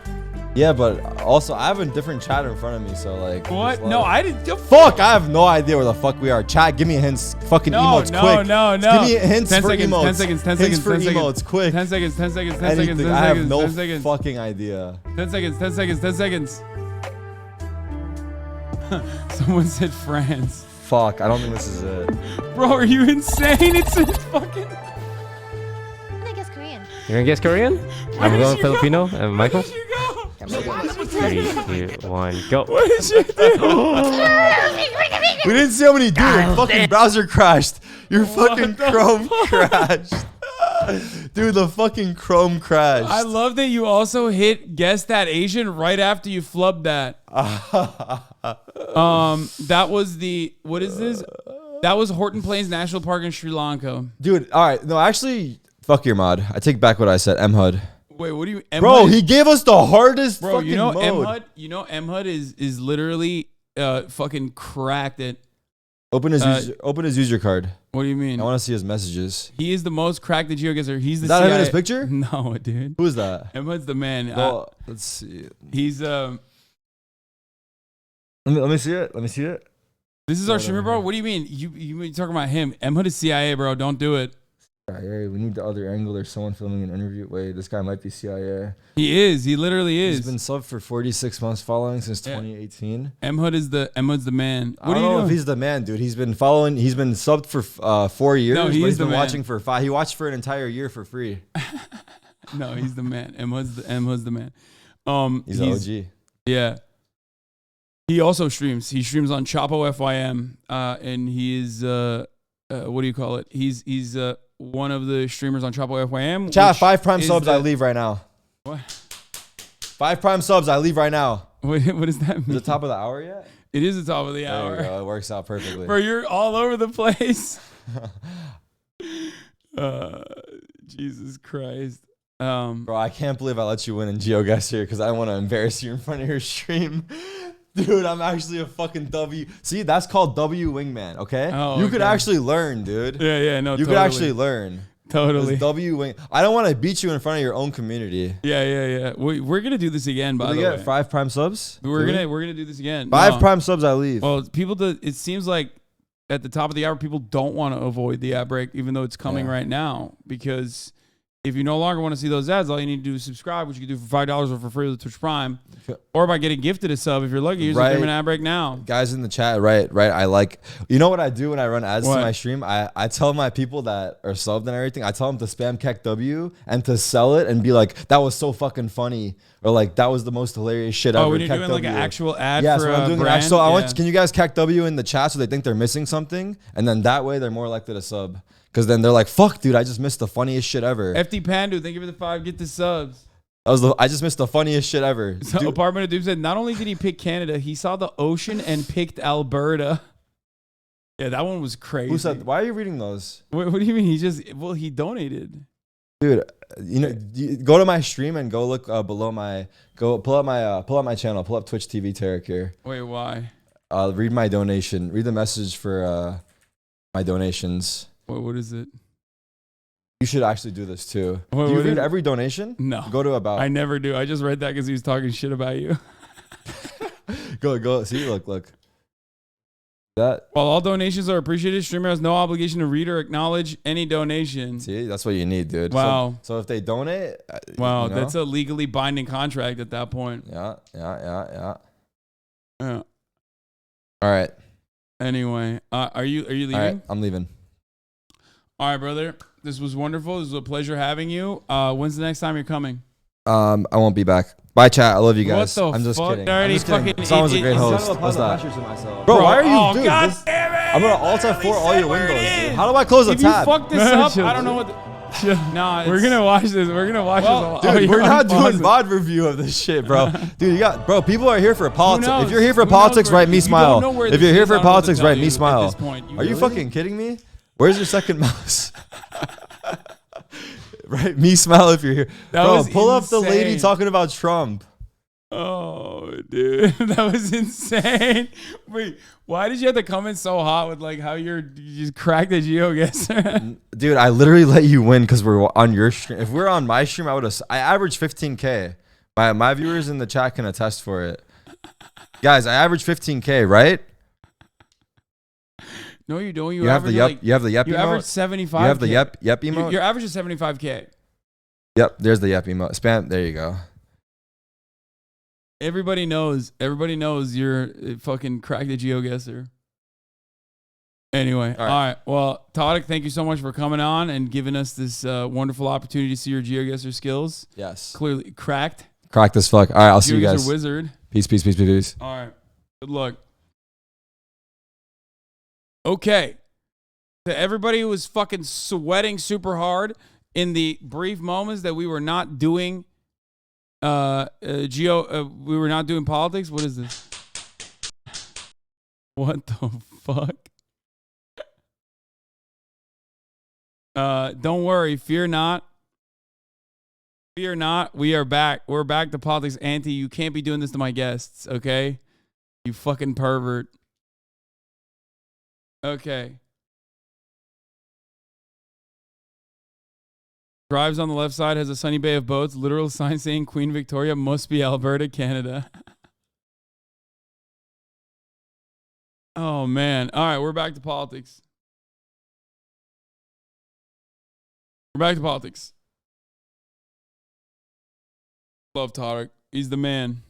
Yeah, but also I have a different chat in front of me, so like. What? No, I didn't. Fuck! I have no idea where the fuck we are. Chat, give me hints. Fucking emotes, quick. No. Give me hints 10 for seconds, emotes. 10 seconds, 10 hints seconds, for 10 seconds. emotes, quick. 10 seconds, 10 seconds, 10 Anything. seconds, 10 I have seconds, no 10 seconds. fucking idea. 10 seconds, 10 seconds, 10 seconds. Someone said France. Fuck, I don't think this is it. Bro, are you insane? It's in fucking. I'm gonna guess Korean. You're gonna guess Korean? I'm going Filipino. And Michael? Where did you go? 3, 2, 1, go. What did you do? We didn't see how many do it. Fucking browser crashed. Your fucking Chrome crashed. Dude, the fucking Chrome crashed. I love that you also hit guess that Asian right after you flubbed that. That was the, what is this? That was Horton Plains National Park in Sri Lanka. Dude, all right. No, actually, fuck your mod. I take back what I said. MHUD. Wait, what do you? Bro, he gave us the hardest Bro, fucking you know mode. MHUD? You know MHUD is literally fucking cracked at. Open his user card. What do you mean? I want to see his messages. He is the most cracked at geoguesser. He's the Is that CIA. him in his picture? No, dude. Who is that? MHUD's the man. Well, let's see. He's Let me see it. Let me see it. This is our streamer, bro. What do you mean? You talking about him? MHUD is CIA, bro. Don't do it. CIA. We need the other angle. There's someone filming an interview. Wait, this guy might be CIA. He is. He literally is. He's been subbed for 46 months following since 2018. MHUD MHUD's the man. I don't know if he's the man, dude. He's been following. He's been subbed for 4 years. No, he's the been man. watching for 5. He watched for an entire year for free. No, he's the man. MHUD's the man. He's an OG. Yeah. He also streams. He streams on Chapo FYM, and he is what do you call it? He's one of the streamers on Chapo FYM. Chat, 5 prime subs. I leave right now. What? 5 prime subs. I leave right now. What does that mean? Is it the top of the hour yet? It is the top of the There hour. you go. It works out perfectly. Bro, you're all over the place. Jesus Christ. Bro, I can't believe I let you win in GeoGuessr because I want to embarrass you in front of your stream. Dude, I'm actually a fucking W. See, that's called W wingman, okay? Oh, you could okay. actually learn, dude. Yeah, no, You could actually learn. Totally. It's W wing. I don't want to beat you in front of your own community. Yeah. We're gonna do this again, by the way. 5 prime subs? We're gonna do this again. 5 prime subs, I leave. Well, it seems like at the top of the hour, people don't want to avoid the ad break, even though it's coming right now. Because if you no longer want to see those ads, all you need to do is subscribe, which you can do for $5 or for free with Twitch Prime, or by getting gifted a sub. If you're lucky, here's a ad break now. Guys in the chat, right. I like, you know what I do when I run ads What? to my stream? I tell my people that are subbed and everything, I tell them to spam KEKW and to sell it and be like, that was so fucking funny. Or like, that was the most hilarious shit ever. Oh, when you're doing like an actual ad for so I'm a doing brand? so can you guys KEKW in the chat so they think they're missing something? And then that way they're more likely to sub. Because then they're like, fuck, dude, I just missed the funniest shit ever. FD Pandu, thank you for the 5. Get the subs. I just missed the funniest shit ever. So Apartment of Doom said, not only did he pick Canada, he saw the ocean and picked Alberta. Yeah, that one was crazy. Who said, why are you reading those? What do you mean? He donated. Dude, go to my stream and go look below pull up my channel, pull up Twitch TV Tarik here. Wait, why? Read my donation. Read the message for my donations. What is it? You should actually do this too. What Do you is read it? every donation? No. Go to about. I never do. I just read that because he was talking shit about you. Go. See, look. That. While all donations are appreciated, streamer has no obligation to read or acknowledge any donation. See, that's what you need, dude. Wow. So if they donate, Wow, you know? that's a legally binding contract at that point. Yeah. Yeah. All right. Anyway, are you leaving? All right, I'm leaving. All right, brother. This was wonderful. This was a pleasure having you. When's the next time you're coming? I won't be back. Bye, chat. I love you guys. What the I'm just fuck? kidding. Already I'm just kidding. fucking Someone's a great host. What's that? Bro, why are you, dude? God This, damn it! I'm gonna Alt F4 all your windows, dude. How do I close a If tab? you fuck this up, I don't know what. No, We're gonna watch this. We're gonna watch this. Dude, we're not doing VOD review of this shit, bro. Dude, people are here for politics. If you're here for politics, write me smile. If you're here for politics, write me smile. Are you fucking kidding me? Where's your second mouse? Right, me smile if you're here. Bro, pull up the lady talking about Trump. Oh, dude, that was insane. Wait, why did you have to come in so hot with like how you just cracked the geoguesser? Dude, I literally let you win because we're on your stream. If we're on my stream, I average 15K. My viewers in the chat can attest for it. Guys, I average 15K, right? No, you don't. You have the yep. You have the yep. You emote? average 75. You have the yep emote. Your average is 75K. Yep, there's the yep emote. Spam. There you go. Everybody knows you're fucking cracked the geoguesser. Anyway, all right. Well, Tarik, thank you so much for coming on and giving us this wonderful opportunity to see your geoguesser skills. Yes. Clearly cracked. Cracked as fuck. All right, I'll see you guys. Wizard. Peace. All right. Good luck. Okay. To everybody who was fucking sweating super hard in the brief moments that we were not doing we were not doing politics. What is this? What the fuck? Don't worry. Fear not. Fear not. We are back. We're back to politics. Auntie, you can't be doing this to my guests, okay? You fucking pervert. Okay. Drives on the left side, has a sunny bay of boats. Literal sign saying Queen Victoria must be Alberta, Canada. Oh, man. All right, we're back to politics. We're back to politics. Love Tarik. He's the man.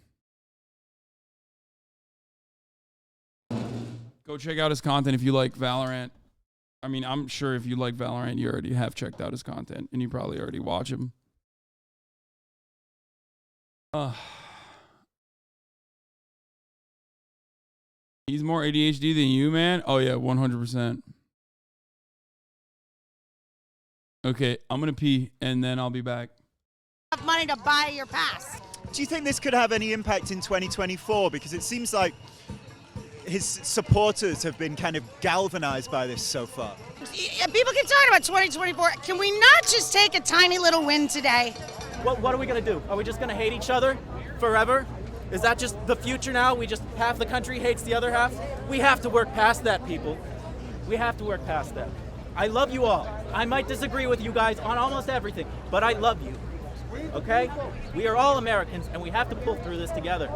Go check out his content if you like Valorant. I mean, I'm sure if you like Valorant, you already have checked out his content, and you probably already watch him. He's more ADHD than you, man? Oh, yeah, 100%. Okay, I'm going to pee, and then I'll be back. Enough money to buy your pass. Do you think this could have any impact in 2024? Because it seems like his supporters have been kind of galvanized by this so far. People keep talking about 2024. Can we not just take a tiny little win today? What are we going to do? Are we just going to hate each other forever? Is that just the future now? We just, half the country hates the other half? We have to work past that, people. We have to work past that. I love you all. I might disagree with you guys on almost everything, but I love you. Okay? We are all Americans, and we have to pull through this together.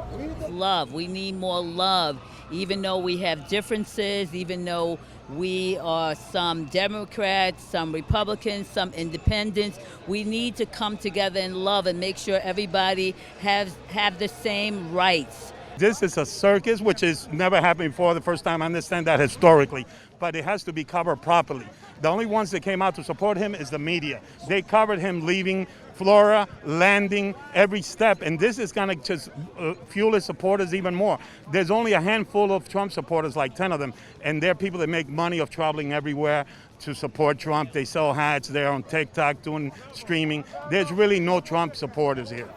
Love. We need more love. Even though we have differences, even though we are some Democrats, some Republicans, some independents, we need to come together in love and make sure everybody have the same rights. This is a circus, which has never happened before. The first time I understand that historically, but it has to be covered properly. The only ones that came out to support him is the media. They covered him leaving Florida, landing every step, and this is going to just fuel his supporters even more. There's only a handful of Trump supporters, like 10 of them, and they're people that make money of traveling everywhere to support Trump. They sell hats, they're on TikTok doing streaming. There's really no Trump supporters here.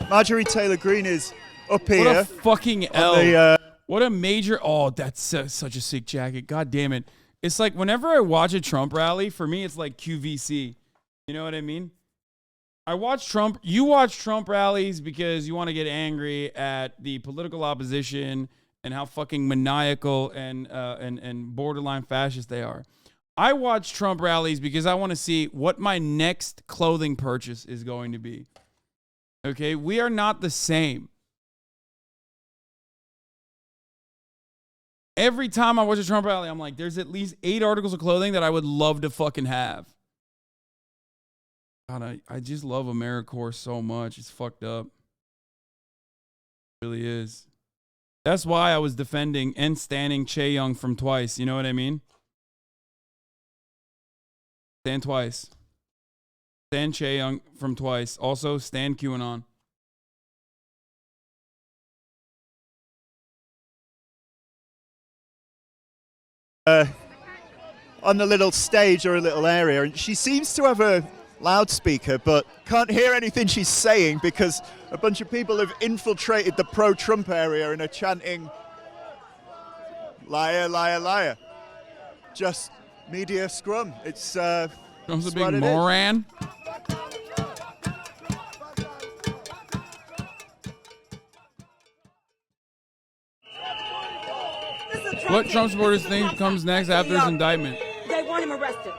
Marjorie Taylor Greene is up here. What a fucking L. What a major... Oh, that's such a sick jacket. God damn it. It's like whenever I watch a Trump rally, for me, it's like QVC. You know what I mean? I watch Trump. You watch Trump rallies because you want to get angry at the political opposition and how fucking maniacal and borderline fascist they are. I watch Trump rallies because I want to see what my next clothing purchase is going to be. Okay? We are not the same. Every time I watch a Trump rally, I'm like, there's at least 8 articles of clothing that I would love to fucking have. God, I just love AmeriCorps so much. It's fucked up. It really is. That's why I was defending and standing Che Young from Twice. You know what I mean? Stand Twice. Stand Che Young from Twice. Also, stand QAnon. On a little stage or a little area, and she seems to have a loudspeaker but can't hear anything she's saying because a bunch of people have infiltrated the pro-Trump area and are chanting liar, liar, liar. Just media scrum. It's Trump's a big moron. What Trump supporters think comes next after his indictment? They want him arrested.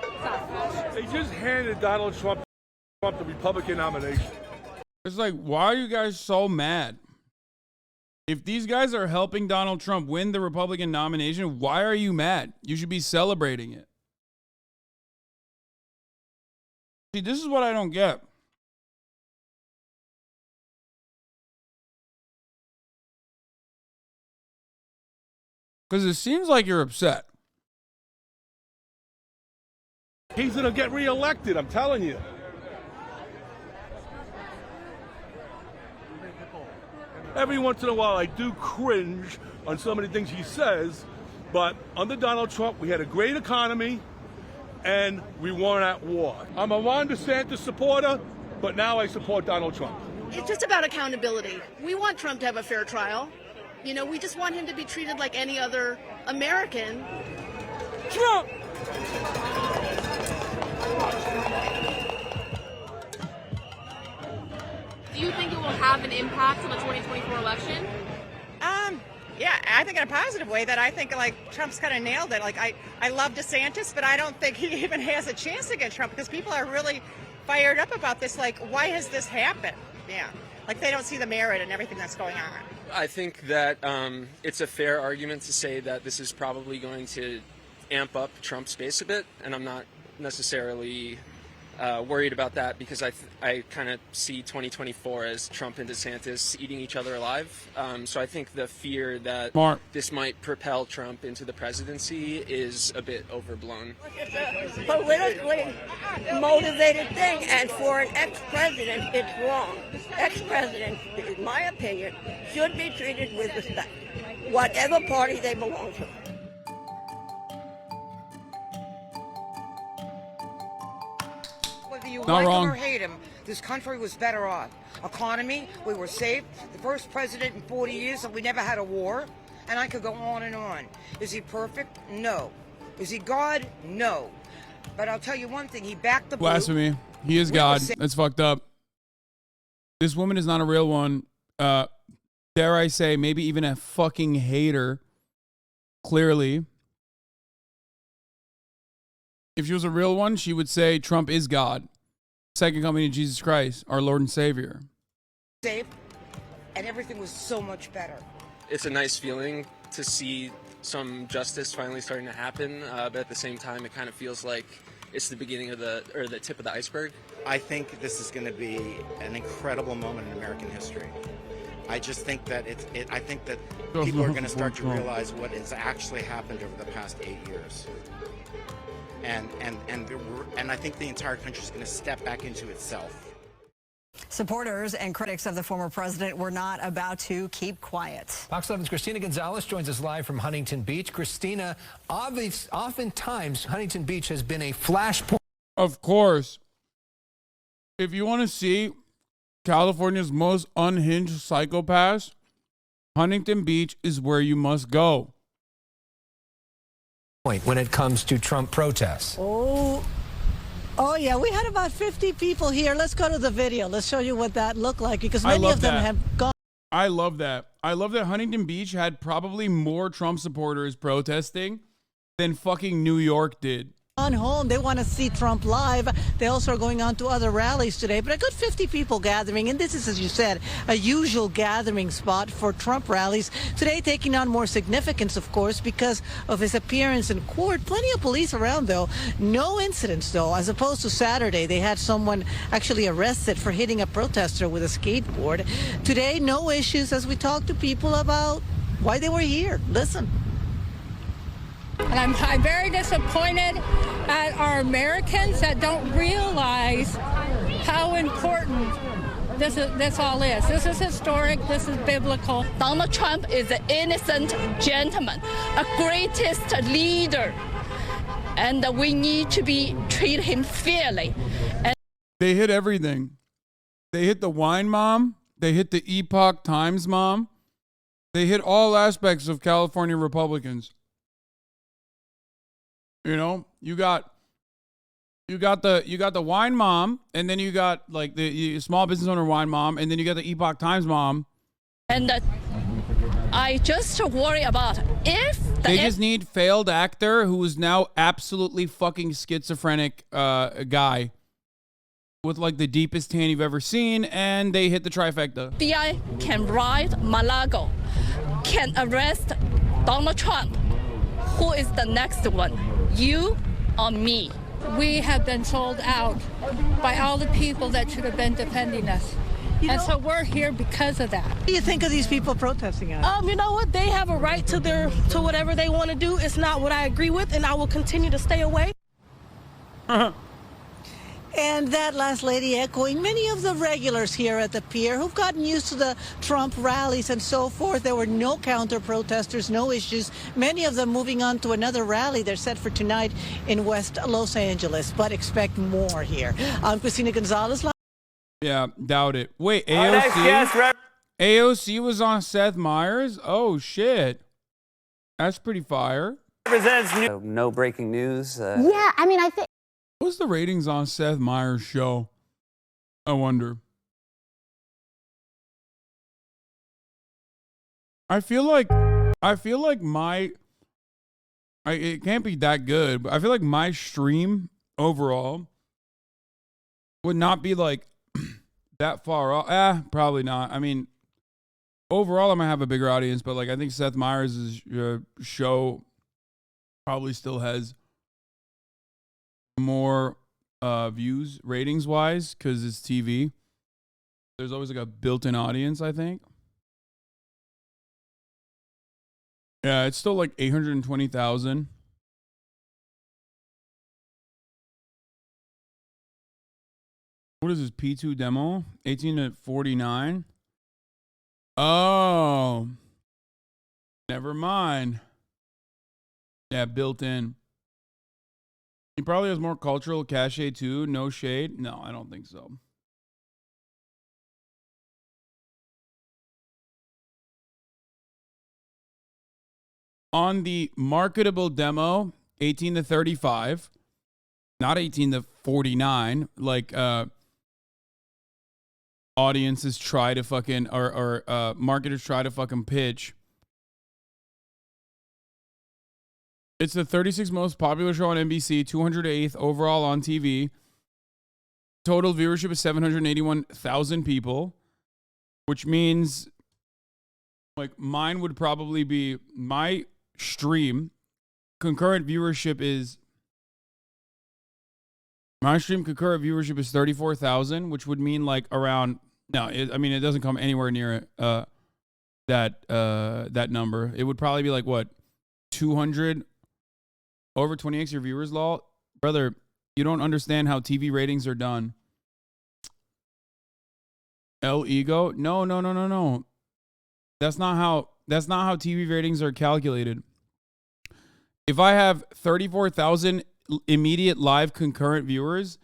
They just handed Donald Trump the Republican nomination. It's like, why are you guys so mad? If these guys are helping Donald Trump win the Republican nomination, why are you mad? You should be celebrating it. See, this is what I don't get. Because it seems like you're upset. He's going to get reelected, I'm telling you. Every once in a while, I do cringe on some of the things he says, but under Donald Trump, we had a great economy, and we weren't at war. I'm a Ron DeSantis supporter, but now I support Donald Trump. It's just about accountability. We want Trump to have a fair trial. You know, we just want him to be treated like any other American. Trump! Do you think it will have an impact on the 2024 election? Yeah, I think in a positive way that I think like Trump's kind of nailed it. Like I love DeSantis, but I don't think he even has a chance against Trump because people are really fired up about this. Like, why has this happened? Yeah, like they don't see the merit in everything that's going on. I think that it's a fair argument to say that this is probably going to amp up Trump's base a bit, and I'm not necessarily worried about that because I kind of see 2024 as Trump and DeSantis eating each other alive. So I think the fear that this might propel Trump into the presidency is a bit overblown. It's a politically motivated thing, and for an ex-president, it's wrong. Ex-presidents, in my opinion, should be treated with respect, whatever party they belong to. Whether you Not like wrong. him or hate him, this country was better off. Economy, we were safe. The first president in 40 years that we never had a war. And I could go on and on. Is he perfect? No. Is he God? No. But I'll tell you one thing, he backed the Blasphemy. He is God. That's fucked up. This woman is not a real one. Dare I say, maybe even a fucking hater. Clearly. If she was a real one, she would say Trump is God. Second coming of Jesus Christ, our Lord and Savior. safe, and everything was so much better. It's a nice feeling to see some justice finally starting to happen, but at the same time, it kind of feels like it's the beginning of the tip of the iceberg. I think this is going to be an incredible moment in American history. I just think that I think that people are going to start to realize what has actually happened over the past 8 years. And I think the entire country is going to step back into itself. Supporters and critics of the former president were not about to keep quiet. Fox 11's Christina Gonzalez joins us live from Huntington Beach. Christina, oftentimes Huntington Beach has been a flashpoint. Of course. If you want to see California's most unhinged psychopaths, Huntington Beach is where you must go. When it comes to Trump protests. Oh, yeah, we had about 50 people here. Let's go to the video. Let's show you what that looked like, because many of them have gone. I love that. I love that Huntington Beach had probably more Trump supporters protesting than fucking New York did. On home, they want to see Trump live. They also are going on to other rallies today, but a good 50 people gathering, and this is, as you said, a usual gathering spot for Trump rallies. Today taking on more significance, of course, because of his appearance in court. Plenty of police around, though. No incidents, though, as opposed to Saturday. They had someone actually arrested for hitting a protester with a skateboard. Today, no issues as we talk to people about why they were here. Listen. And I'm very disappointed at our Americans that don't realize how important this all is. This is historic. This is biblical. Donald Trump is an innocent gentleman, a greatest leader, and we need to treat him fairly. And they hit everything. They hit the wine mom. They hit the Epoch Times mom. They hit all aspects of California Republicans. You know, you got the wine mom, and then you got like the small business owner wine mom, and then you got the Epoch Times mom. And I just worry about if they just need failed actor who is now absolutely fucking schizophrenic guy with like the deepest tan you've ever seen, and they hit the trifecta. FBI can ride Mar-a-Lago, can arrest Donald Trump. Who is the next one? You or me? We have been sold out by all the people that should have been defending us. And so we're here because of that. What do you think of these people protesting out? You know what? They have a right to whatever they want to do. It's not what I agree with, and I will continue to stay away. And that last lady echoing many of the regulars here at the pier who've gotten used to the Trump rallies and so forth. There were no counter-protesters, no issues. Many of them moving on to another rally. They're set for tonight in West Los Angeles, but expect more here. I'm Christina Gonzalez. Yeah, doubt it. Wait, AOC? AOC was on Seth Meyers? Oh, shit. That's pretty fire. No breaking news. Yeah, I mean, I think. What's the ratings on Seth Meyers' show? I wonder. I feel like it can't be that good, but I feel like my stream overall would not be like that far off. Probably not. I mean, overall, I might have a bigger audience, but like I think Seth Meyers' show probably still has more views ratings wise because it's TV. There's always like a built-in audience, I think. Yeah, it's still like 820,000. What is this P2 demo? 18 to 49. Oh, never mind. Yeah, built in. He probably has more cultural cachet too. No shade. No, I don't think so. On the marketable demo, 18 to 35, not 18 to 49, like audiences try to fucking, or marketers try to fucking pitch. It's the 36th most popular show on NBC, 208th overall on TV. Total viewership is 781,000 people, which means like mine would probably be my stream concurrent viewership is 34,000, which would mean like around I mean it doesn't come anywhere near that number. It would probably be like what 200 over 20x your viewers, lol. Brother, you don't understand how TV ratings are done. Ego? No. That's not how TV ratings are calculated. If I have 34,000 immediate live concurrent viewers,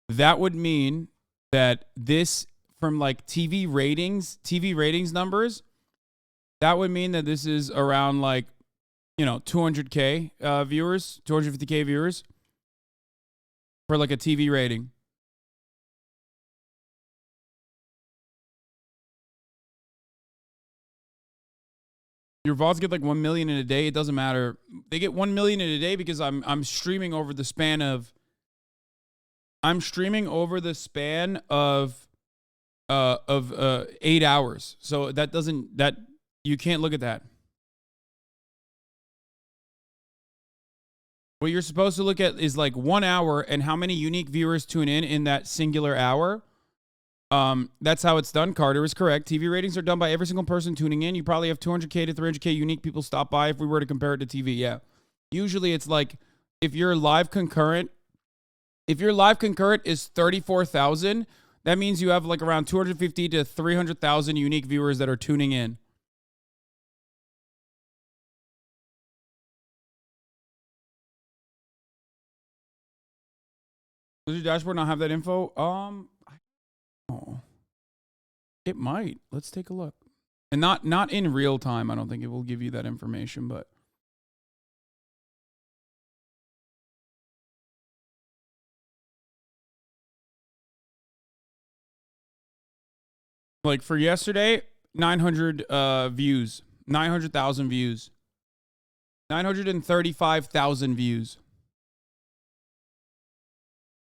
that would mean that this from like TV ratings numbers, that would mean that this is around like 200K viewers, 250K viewers for like a TV rating. Your VODs get like 1 million in a day. It doesn't matter. They get 1 million in a day because I'm streaming over the span of 8 hours. So that you can't look at that. What you're supposed to look at is like 1 hour and how many unique viewers tune in that singular hour. That's how it's done. Carter is correct. TV ratings are done by every single person tuning in. You probably have 200K to 300K unique people stop by if we were to compare it to TV. Yeah. Usually it's like if your live concurrent is 34,000, that means you have like around 250 to 300,000 unique viewers that are tuning in. Does your dashboard not have that info? It might. Let's take a look. And not in real time. I don't think it will give you that information, but like for yesterday, 900 views, 900,000 views, 935,000 views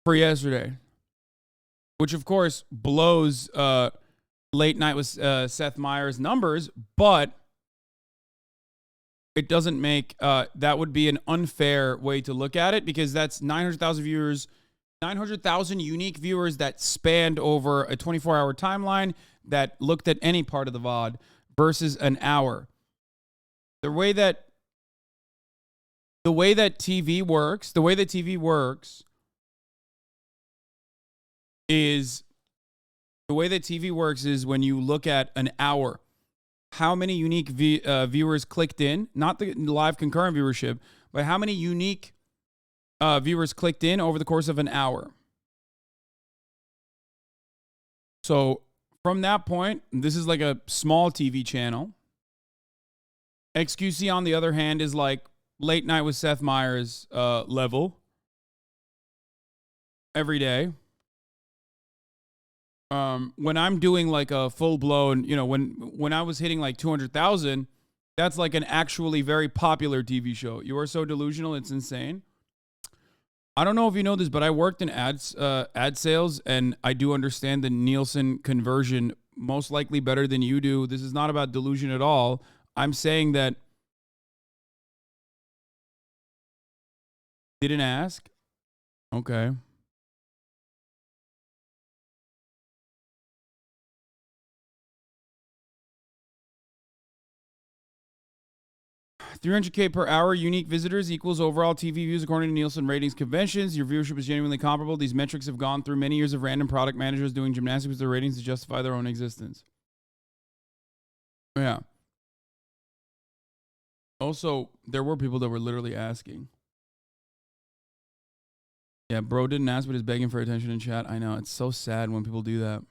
for yesterday, which of course blows late night with Seth Meyers numbers, but it doesn't make that would be an unfair way to look at it because that's 900,000 viewers, 900,000 unique viewers that spanned over a 24-hour timeline that looked at any part of the VOD versus an hour. The way that TV works is when you look at an hour, how many unique viewers clicked in, not the live concurrent viewership, but how many unique viewers clicked in over the course of an hour. So from that point, this is like a small TV channel. XQC, on the other hand, is like late night with Seth Meyers level every day. When I'm doing like a full blown, you know, when I was hitting like 200,000, that's like an actually very popular TV show. You are so delusional, it's insane. I don't know if you know this, but I worked in ad sales, and I do understand the Nielsen conversion most likely better than you do. This is not about delusion at all. I'm saying that. Didn't ask? Okay. 300K per hour unique visitors equals overall TV views according to Nielsen ratings conventions. Your viewership is genuinely comparable. These metrics have gone through many years of random product managers doing gymnastics with their ratings to justify their own existence. Yeah. Also, there were people that were literally asking. Yeah, bro didn't ask, but is begging for attention in chat. I know, it's so sad when people do that.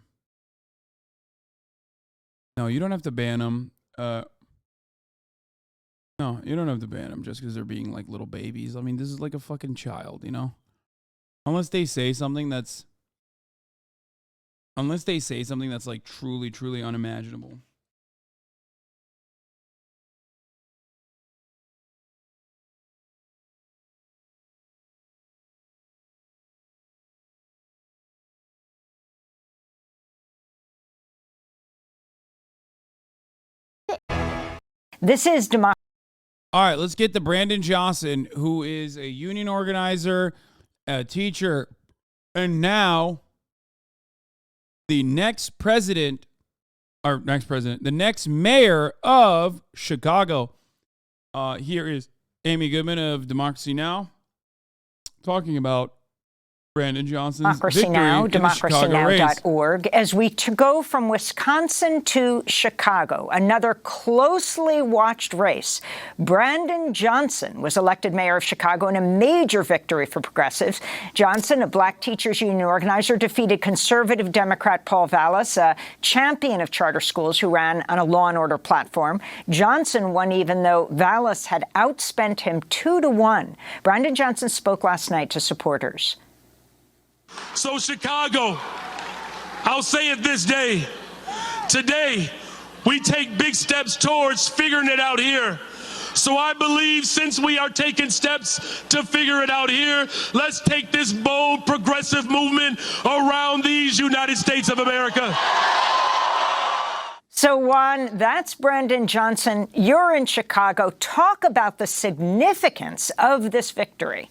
No, you don't have to ban them. No, you don't have to ban them just because they're being like little babies. I mean, this is like a fucking child, you know? Unless they say something that's like truly, truly unimaginable. This is democracy. All right, let's get to Brandon Johnson, who is a union organizer, a teacher, and now the next mayor of Chicago. Here is Amy Goodman of Democracy Now! Talking about Brandon Johnson's Democracy Now, democracynow.org. As we go from Wisconsin to Chicago, another closely watched race. Brandon Johnson was elected mayor of Chicago in a major victory for progressives. Johnson, a black teachers union organizer, defeated conservative Democrat Paul Vallas, a champion of charter schools who ran on a law and order platform. Johnson won even though Vallas had outspent him 2-1. Brandon Johnson spoke last night to supporters. So Chicago, I'll say it this day. Today, we take big steps towards figuring it out here. So I believe since we are taking steps to figure it out here, let's take this bold progressive movement around these United States of America. So, Juan, that's Brandon Johnson. You're in Chicago. Talk about the significance of this victory.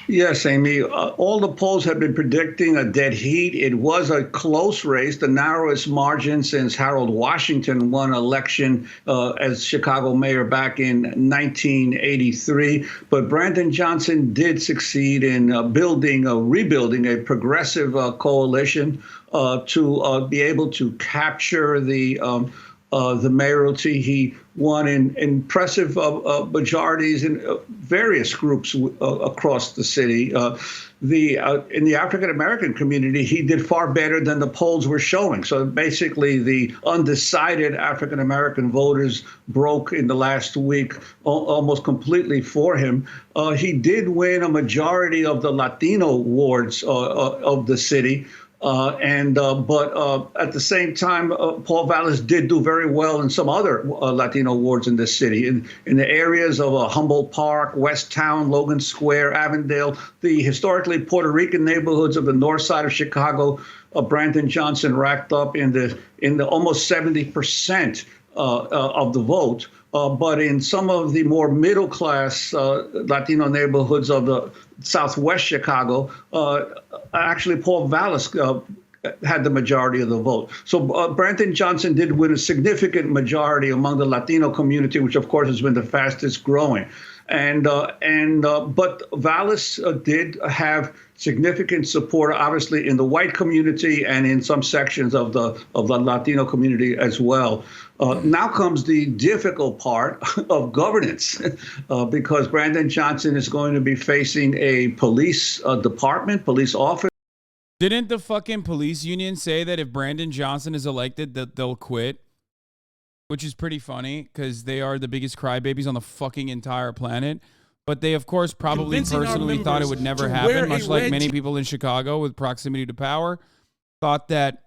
Yes, Amy. All the polls have been predicting a dead heat. It was a close race, the narrowest margin since Harold Washington won election as Chicago mayor back in 1983. But Brandon Johnson did succeed in rebuilding a progressive coalition to be able to capture the mayoralty. He won in impressive majorities in various groups across the city. In the African-American community, he did far better than the polls were showing. So basically, the undecided African-American voters broke in the last week almost completely for him. He did win a majority of the Latino wards of the city. But at the same time, Paul Vallas did do very well in some other Latino wards in this city, in the areas of Humboldt Park, West Town, Logan Square, Avondale, the historically Puerto Rican neighborhoods of the north side of Chicago. Brandon Johnson racked up in the almost 70% of the vote. But in some of the more middle-class Latino neighborhoods of the southwest Chicago, actually Paul Vallas had the majority of the vote. So Brandon Johnson did win a significant majority among the Latino community, which of course has been the fastest growing. But Vallas did have significant support, obviously, in the white community and in some sections of the Latino community as well. Now comes the difficult part of governance, because Brandon Johnson is going to be facing a police department, police office. Didn't the fucking police union say that if Brandon Johnson is elected, that they'll quit? Which is pretty funny because they are the biggest crybabies on the fucking entire planet. But they, of course, probably personally thought it would never happen, much like many people in Chicago with proximity to power thought that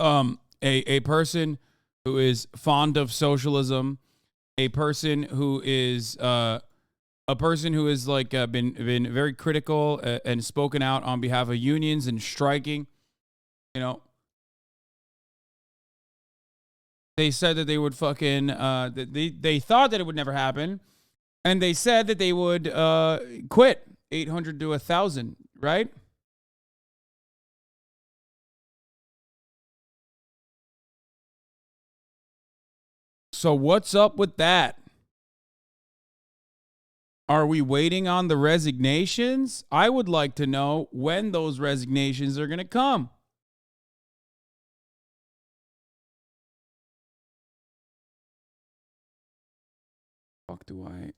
a person who is fond of socialism, a person who is like been very critical and spoken out on behalf of unions and striking, you know, they said that they would fucking they thought that it would never happen, and they said that they would quit 800 to 1,000, right? So what's up with that? Are we waiting on the resignations? I would like to know when those resignations are going to come. Fuck do I...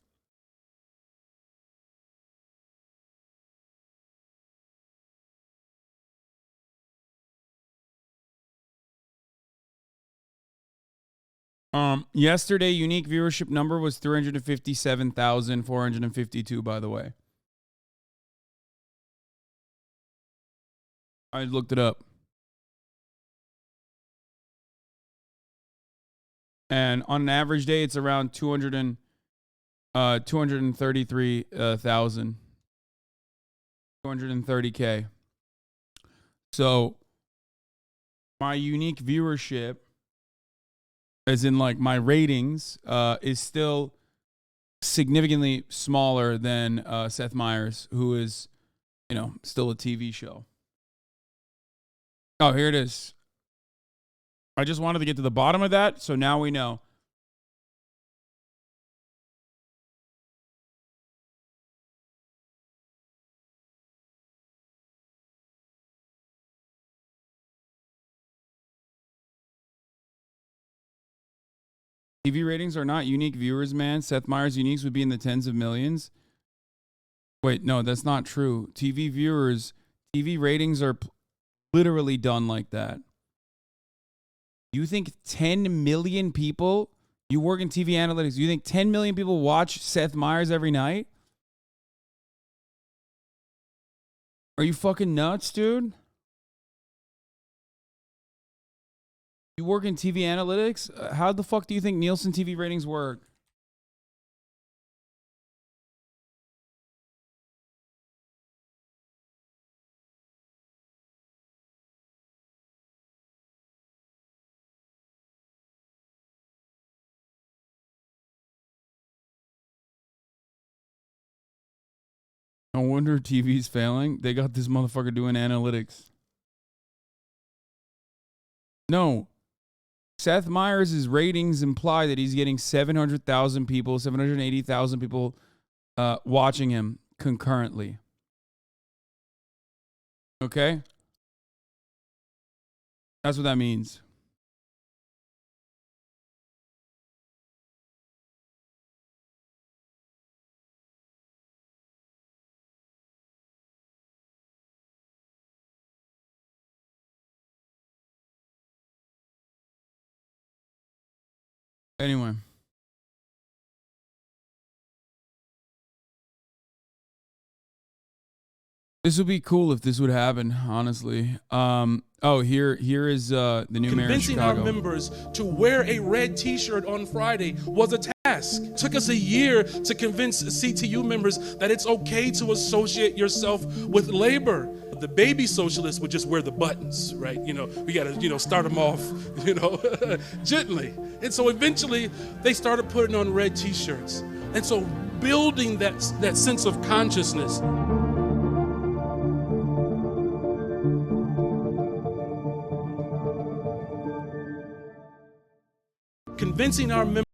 Yesterday, unique viewership number was 357,452, by the way. I looked it up. And on an average day, it's around 233,000. 230K. So, my unique viewership, as in like my ratings, is still significantly smaller than Seth Meyers, who is, you know, still a TV show. Oh, here it is. I just wanted to get to the bottom of that, so now we know. TV ratings are not unique viewers, man. Seth Meyers' uniques would be in the tens of millions. Wait, no, that's not true. TV ratings are literally done like that. You think 10 million people, you work in TV analytics, you think 10 million people watch Seth Meyers every night? Are you fucking nuts, dude? You work in TV analytics? How the fuck do you think Nielsen TV ratings work? No wonder TV's failing. They got this motherfucker doing analytics. No. Seth Meyers' ratings imply that he's getting 700,000 people, 780,000 people watching him concurrently. Okay? That's what that means. Anyway. This would be cool if this would happen, honestly. Here is the new mayor of Chicago. Convincing our members to wear a red t-shirt on Friday was a task. It took us a year to convince CTU members that it's okay to associate yourself with labor. The baby socialists would just wear the buttons, right? You know, we got to, start them off, gently. And so eventually they started putting on red t-shirts. And so building that sense of consciousness. Convincing our members.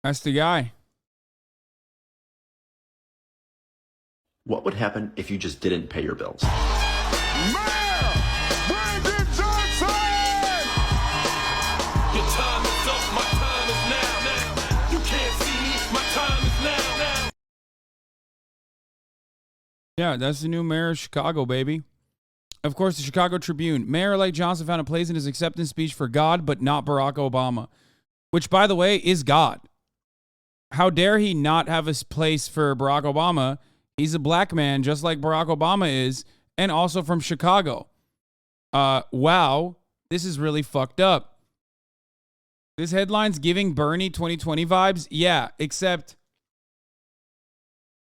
That's the guy. What would happen if you just didn't pay your bills? Yeah, that's the new mayor of Chicago, baby. Of course, the Chicago Tribune. Mayor-elect Johnson found a place in his acceptance speech for God, but not Barack Obama. Which, by the way, is God. How dare he not have a place for Barack Obama? He's a black man, just like Barack Obama is, and also from Chicago. Wow, this is really fucked up. This headline's giving Bernie 2020 vibes. Yeah, except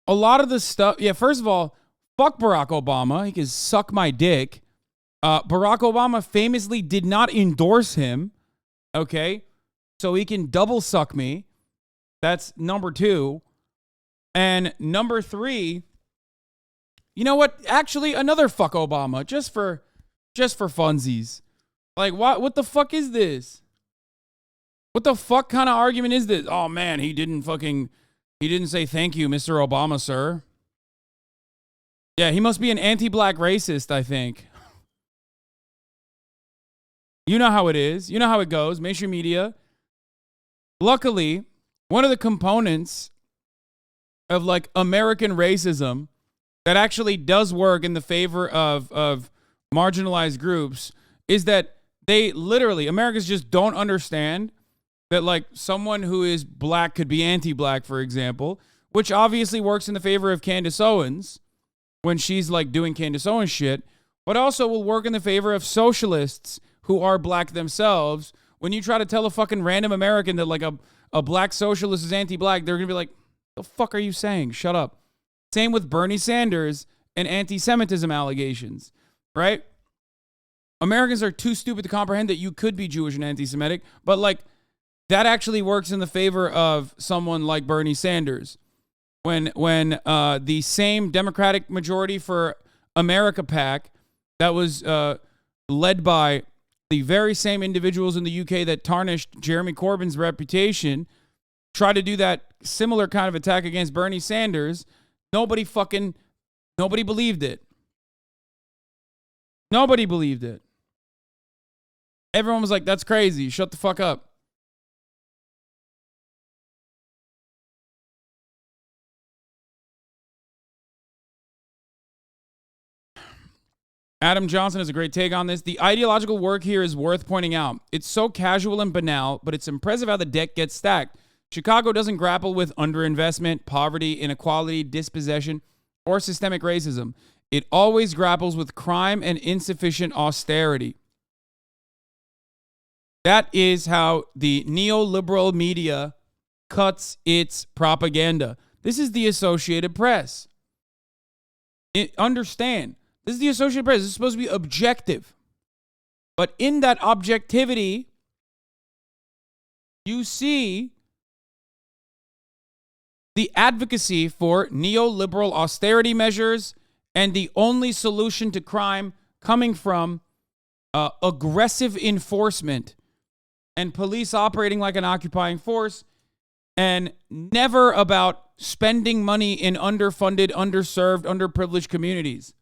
a lot of the stuff. Yeah, first of all, fuck Barack Obama. He can suck my dick. Barack Obama famously did not endorse him. Okay, so he can double suck me. That's number 2. And number 3, you know what? Actually, another fuck Obama, just for funsies. Like, what the fuck is this? What the fuck kind of argument is this? Oh man, he didn't say thank you, Mr. Obama, sir. Yeah, he must be an anti-black racist, I think. You know how it is. You know how it goes. Mainstream media. Luckily, one of the components of like American racism that actually does work in the favor of marginalized groups is that they literally, Americans just don't understand that like someone who is black could be anti-black, for example, which obviously works in the favor of Candace Owens when she's like doing Candace Owens shit, but also will work in the favor of socialists who are black themselves. When you try to tell a fucking random American that like a black socialist is anti-black, they're going to be like, the fuck are you saying? Shut up. Same with Bernie Sanders and anti-Semitism allegations, right? Americans are too stupid to comprehend that you could be Jewish and anti-Semitic, but like that actually works in the favor of someone like Bernie Sanders. When the same Democratic Majority for America PAC that was led by the very same individuals in the UK that tarnished Jeremy Corbyn's reputation tried to do that similar kind of attack against Bernie Sanders, nobody believed it. Nobody believed it. Everyone was like, that's crazy. Shut the fuck up. Adam Johnson has a great take on this. The ideological work here is worth pointing out. It's so casual and banal, but it's impressive how the deck gets stacked. Chicago doesn't grapple with underinvestment, poverty, inequality, dispossession, or systemic racism. It always grapples with crime and insufficient austerity. That is how the neoliberal media cuts its propaganda. This is the Associated Press. Understand. This is the Associated Press. This is supposed to be objective. But in that objectivity, you see the advocacy for neoliberal austerity measures and the only solution to crime coming from aggressive enforcement and police operating like an occupying force, and never about spending money in underfunded, underserved, underprivileged communities.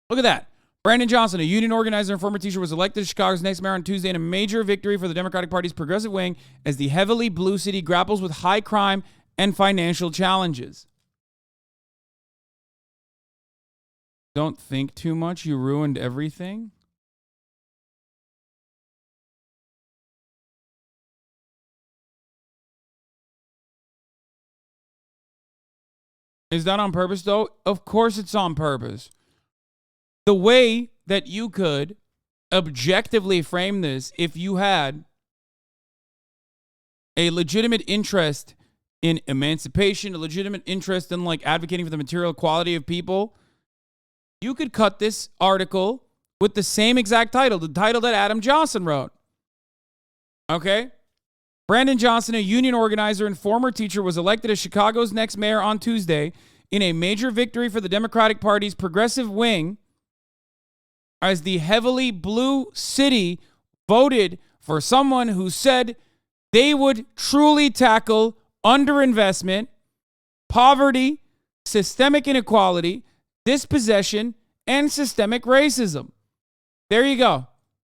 Look at that. Brandon Johnson, a union organizer and former teacher, was elected as Chicago's next mayor on Tuesday in a major victory for the Democratic Party's progressive wing as the heavily blue city grapples with high crime and financial challenges. Don't think too much. You ruined everything. Is that on purpose, though? Of course it's on purpose. The way that you could objectively frame this, if you had a legitimate interest in emancipation, a legitimate interest in like advocating for the material equality of people, you could cut this article with the same exact title, the title that Adam Johnson wrote. Okay? Brandon Johnson, a union organizer and former teacher, was elected as Chicago's next mayor on Tuesday in a major victory for the Democratic Party's progressive wing as the heavily blue city voted for someone who said they would truly tackle underinvestment, poverty, systemic inequality, dispossession, and systemic racism. There you go.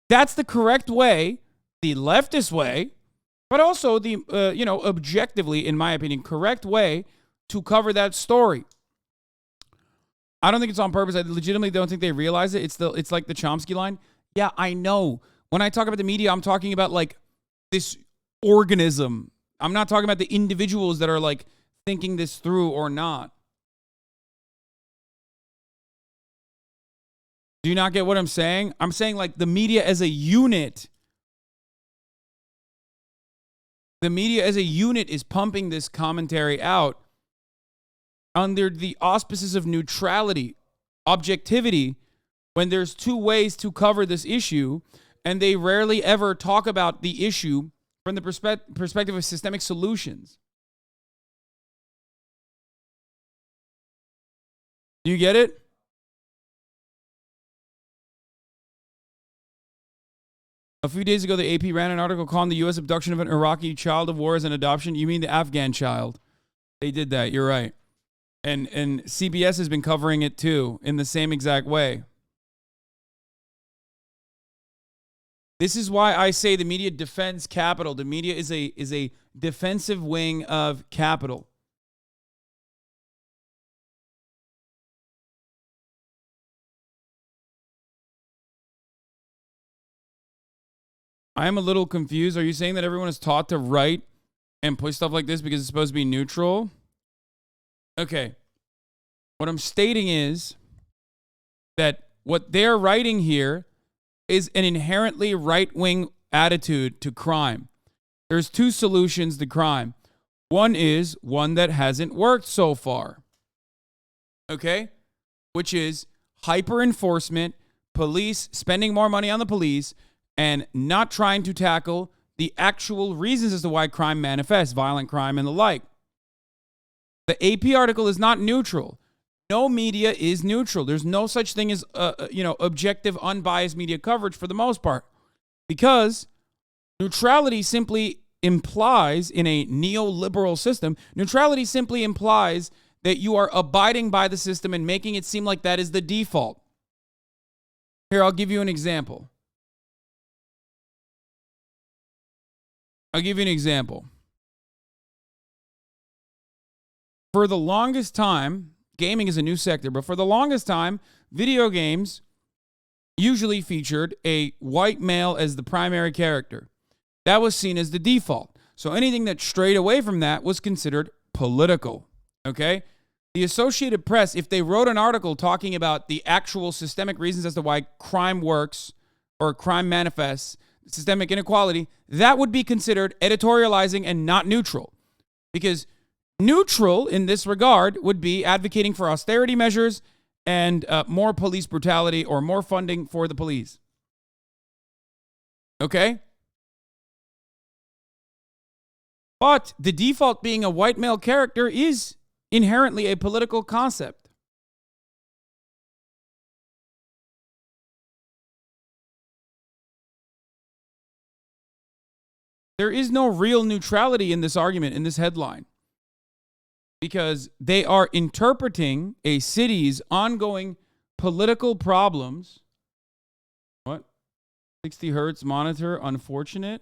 That's the correct way, the leftist way, but also the, objectively, in my opinion, correct way to cover that story. I don't think it's on purpose. I legitimately don't think they realize it. It's like the Chomsky line. Yeah, I know. When I talk about the media, I'm talking about like this organism. I'm not talking about the individuals that are like thinking this through or not. Do you not get what I'm saying? I'm saying like the media as a unit. The media as a unit is pumping this commentary out under the auspices of neutrality, objectivity, when there's two ways to cover this issue, and they rarely ever talk about the issue from the perspective of systemic solutions. Do you get it? A few days ago, the AP ran an article calling the U.S. abduction of an Iraqi child of war as an adoption. You mean the Afghan child? They did that. You're right. And CBS has been covering it too in the same exact way. This is why I say the media defends capital. The media is a defensive wing of capital. I am a little confused. Are you saying that everyone is taught to write and push stuff like this because it's supposed to be neutral? Okay. What I'm stating is that what they're writing here is an inherently right-wing attitude to crime. There's two solutions to crime. One is one that hasn't worked so far. Okay? Which is hyper-enforcement, police spending more money on the police, and not trying to tackle the actual reasons as to why crime manifests, violent crime and the like. The AP article is not neutral. No media is neutral. There's no such thing as, objective, unbiased media coverage for the most part. Because neutrality simply implies, in a neoliberal system, neutrality simply implies that you are abiding by the system and making it seem like that is the default. Here, I'll give you an example. For the longest time, gaming is a new sector, but for the longest time, video games usually featured a white male as the primary character. That was seen as the default. So anything that strayed away from that was considered political. Okay? The Associated Press, if they wrote an article talking about the actual systemic reasons as to why crime works or crime manifests, systemic inequality, that would be considered editorializing and not neutral. Because neutral in this regard would be advocating for austerity measures and more police brutality or more funding for the police. Okay? But the default being a white male character is inherently a political concept. There is no real neutrality in this argument, in this headline, because they are interpreting a city's ongoing political problems. What? 60 hertz monitor, unfortunate.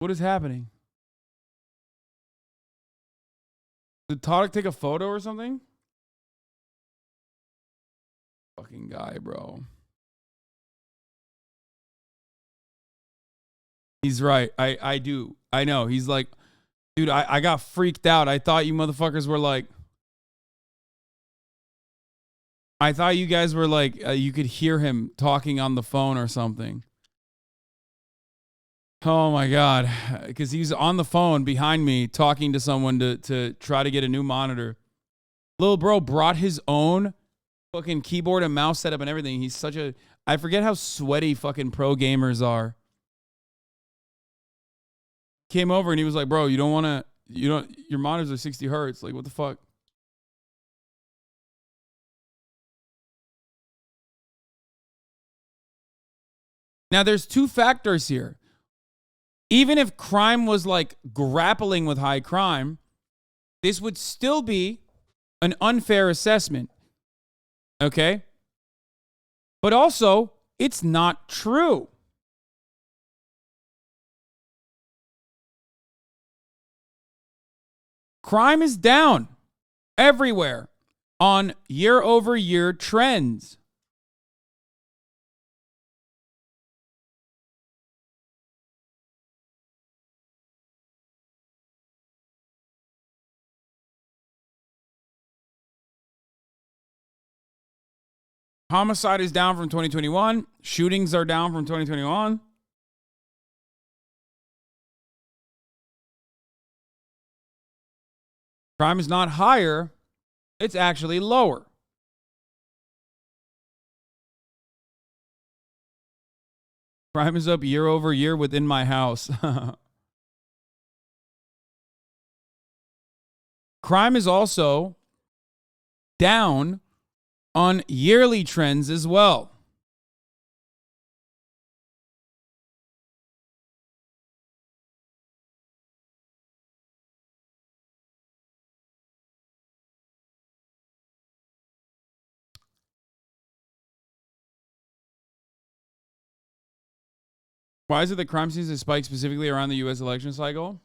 What is happening? Did Tarik take a photo or something? Fucking guy, bro. He's right. I do. I know. He's like, dude, I got freaked out. I thought you motherfuckers were like, I thought you guys were like, you could hear him talking on the phone or something. Oh my God. Because he's on the phone behind me talking to someone to try to get a new monitor. Little bro brought his own fucking keyboard and mouse setup and everything. He's such a, I forget how sweaty fucking pro gamers are. Came over and he was like, bro, your monitors are 60 hertz. Like, what the fuck? Now, there's two factors here. Even if crime was like grappling with high crime, this would still be an unfair assessment. Okay? But also, it's not true. Crime is down everywhere on year-over-year trends. Homicide is down from 2021. Shootings are down from 2021. Crime is not higher. It's actually lower. Crime is up year over year within my house. Crime is also down on yearly trends as well. Why is it that crime seems to spike specifically around the U.S. election cycle?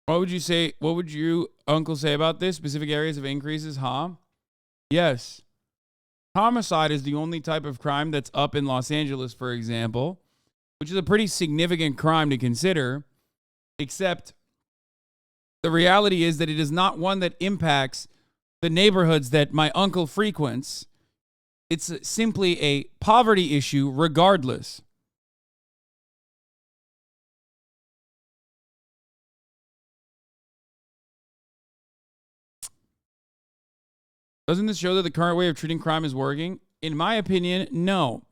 What would you say? What would you, Uncle, say about this? Specific areas of increases, huh? Yes. Homicide is the only type of crime that's up in Los Angeles, for example, which is a pretty significant crime to consider, except the reality is that it is not one that impacts the neighborhoods that my uncle frequents. It's simply a poverty issue regardless. Doesn't this show that the current way of treating crime is working? In my opinion, no.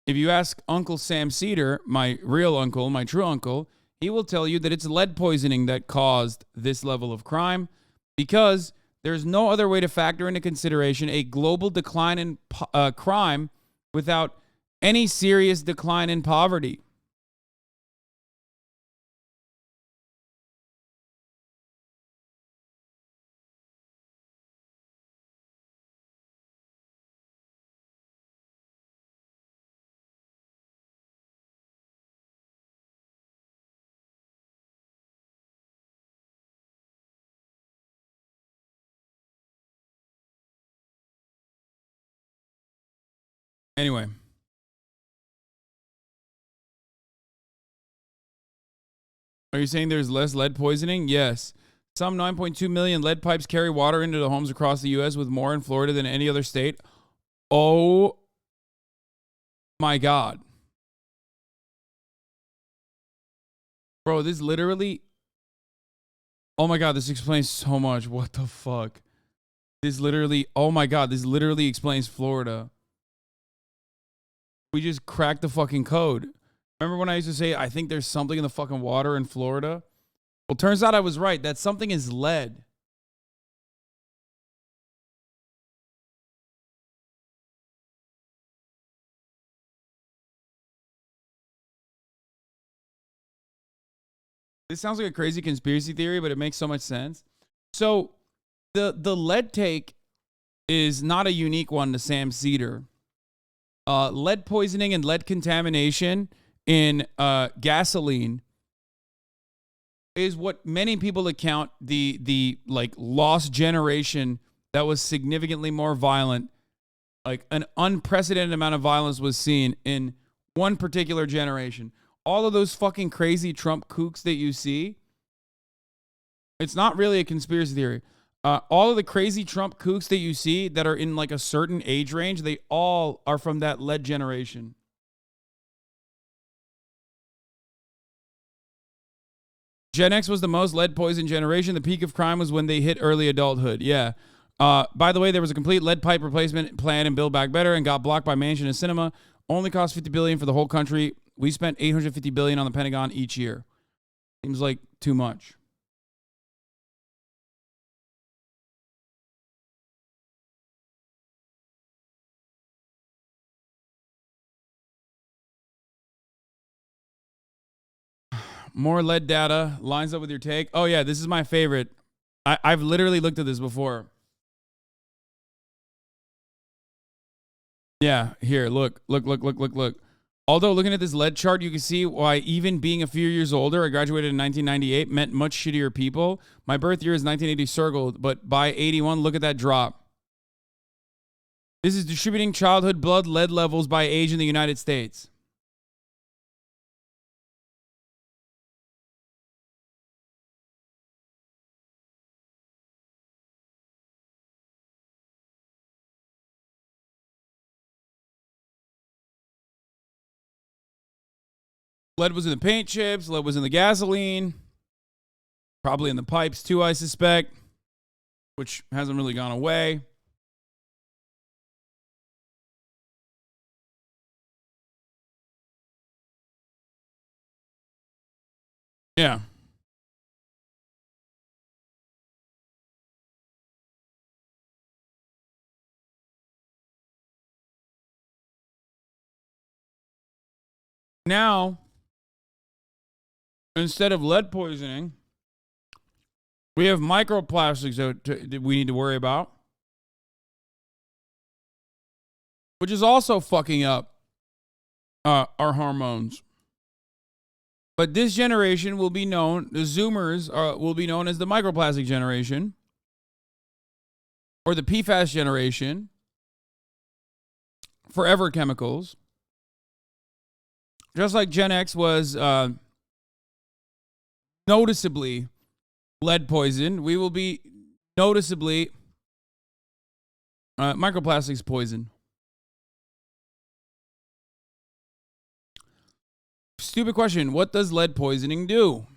If you ask Uncle Sam Cedar, my real uncle, my true uncle, he will tell you that it's lead poisoning that caused this level of crime because there's no other way to factor into consideration a global decline in crime without any serious decline in poverty. Anyway. Are you saying there's less lead poisoning? Yes. Some 9.2 million lead pipes carry water into the homes across the U.S. with more in Florida than any other state. Oh my God. Bro, this literally... Oh my God, this explains so much. What the fuck? This literally... Oh my God, this literally explains Florida. We just cracked the fucking code. Remember when I used to say, I think there's something in the fucking water in Florida? Well, turns out I was right. That something is lead. This sounds like a crazy conspiracy theory, but it makes so much sense. So the lead take is not a unique one to Sam Cedar. Lead poisoning and lead contamination in gasoline is what many people account the like lost generation that was significantly more violent. Like an unprecedented amount of violence was seen in one particular generation. All of those fucking crazy Trump kooks that you see, it's not really a conspiracy theory. All of the crazy Trump kooks that you see that are in like a certain age range, they all are from that lead generation. Gen X was the most lead poisoned generation. The peak of crime was when they hit early adulthood. Yeah. By the way, there was a complete lead pipe replacement plan in Build Back Better and got blocked by Manchin and Cinema. Only cost $50 billion for the whole country. We spent $850 billion on the Pentagon each year. Seems like too much. More lead data lines up with your take. Oh yeah, this is my favorite. I've literally looked at this before. Yeah, here, look. Although looking at this lead chart, you can see why even being a few years older, I graduated in 1998, meant much shittier people. My birth year is 1980 circled, but by 81, look at that drop. This is distributing childhood blood lead levels by age in the United States. Lead was in the paint chips. Lead was in the gasoline. Probably in the pipes too, I suspect. Which hasn't really gone away. Yeah. Now, instead of lead poisoning, we have microplastics that we need to worry about, which is also fucking up our hormones. But this generation will be known, the Zoomers will be known as the microplastic generation, or the PFAS generation, forever chemicals. Just like Gen X was noticeably lead poisoned, we will be noticeably microplastics poison. Stupid question. What does lead poisoning do?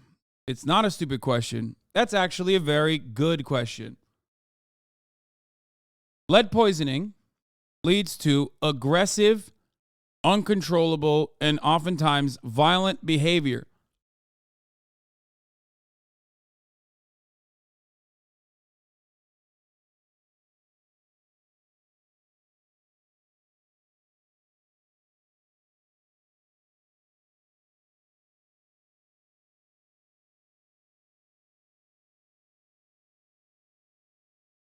It's not a stupid question. That's actually a very good question. Lead poisoning leads to aggressive, uncontrollable, and oftentimes violent behavior.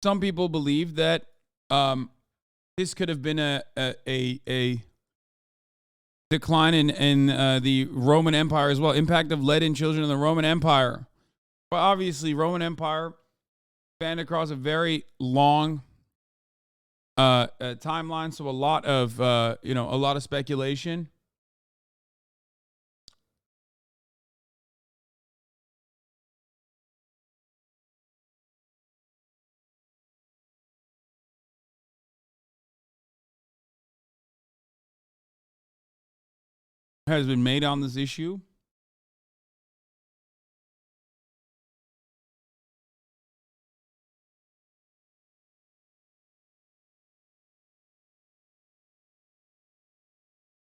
Some people believe that this could have been a decline in the Roman Empire as well. Impact of lead in children in the Roman Empire. But obviously, Roman Empire spanned across a very long timeline, so a lot of speculation. Has been made on this issue.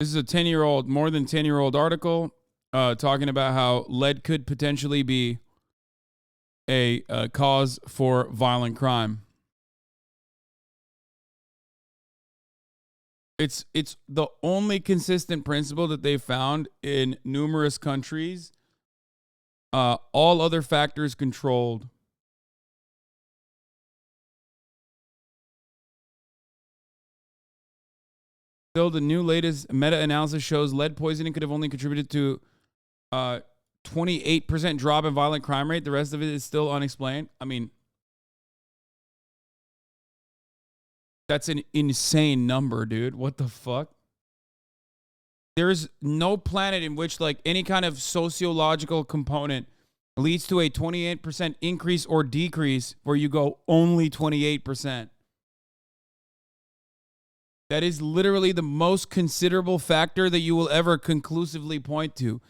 This is a 10-year-old, more than 10-year-old article talking about how lead could potentially be a cause for violent crime. It's the only consistent principle that they've found in numerous countries. All other factors controlled. Still, the new latest meta-analysis shows lead poisoning could have only contributed to 28% drop in violent crime rate. The rest of it is still unexplained. I mean, that's an insane number, dude. What the fuck? There's no planet in which like any kind of sociological component leads to a 28% increase or decrease where you go only 28%. That is literally the most considerable factor that you will ever conclusively point to.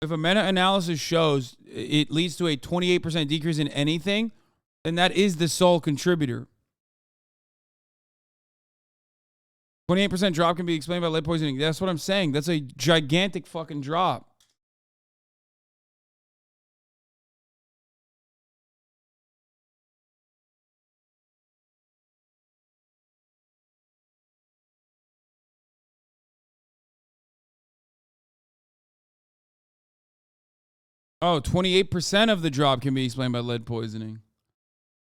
If a meta-analysis shows it leads to a 28% decrease in anything, then that is the sole contributor. 28% drop can be explained by lead poisoning. That's what I'm saying. That's a gigantic fucking drop. Oh, 28% of the drop can be explained by lead poisoning.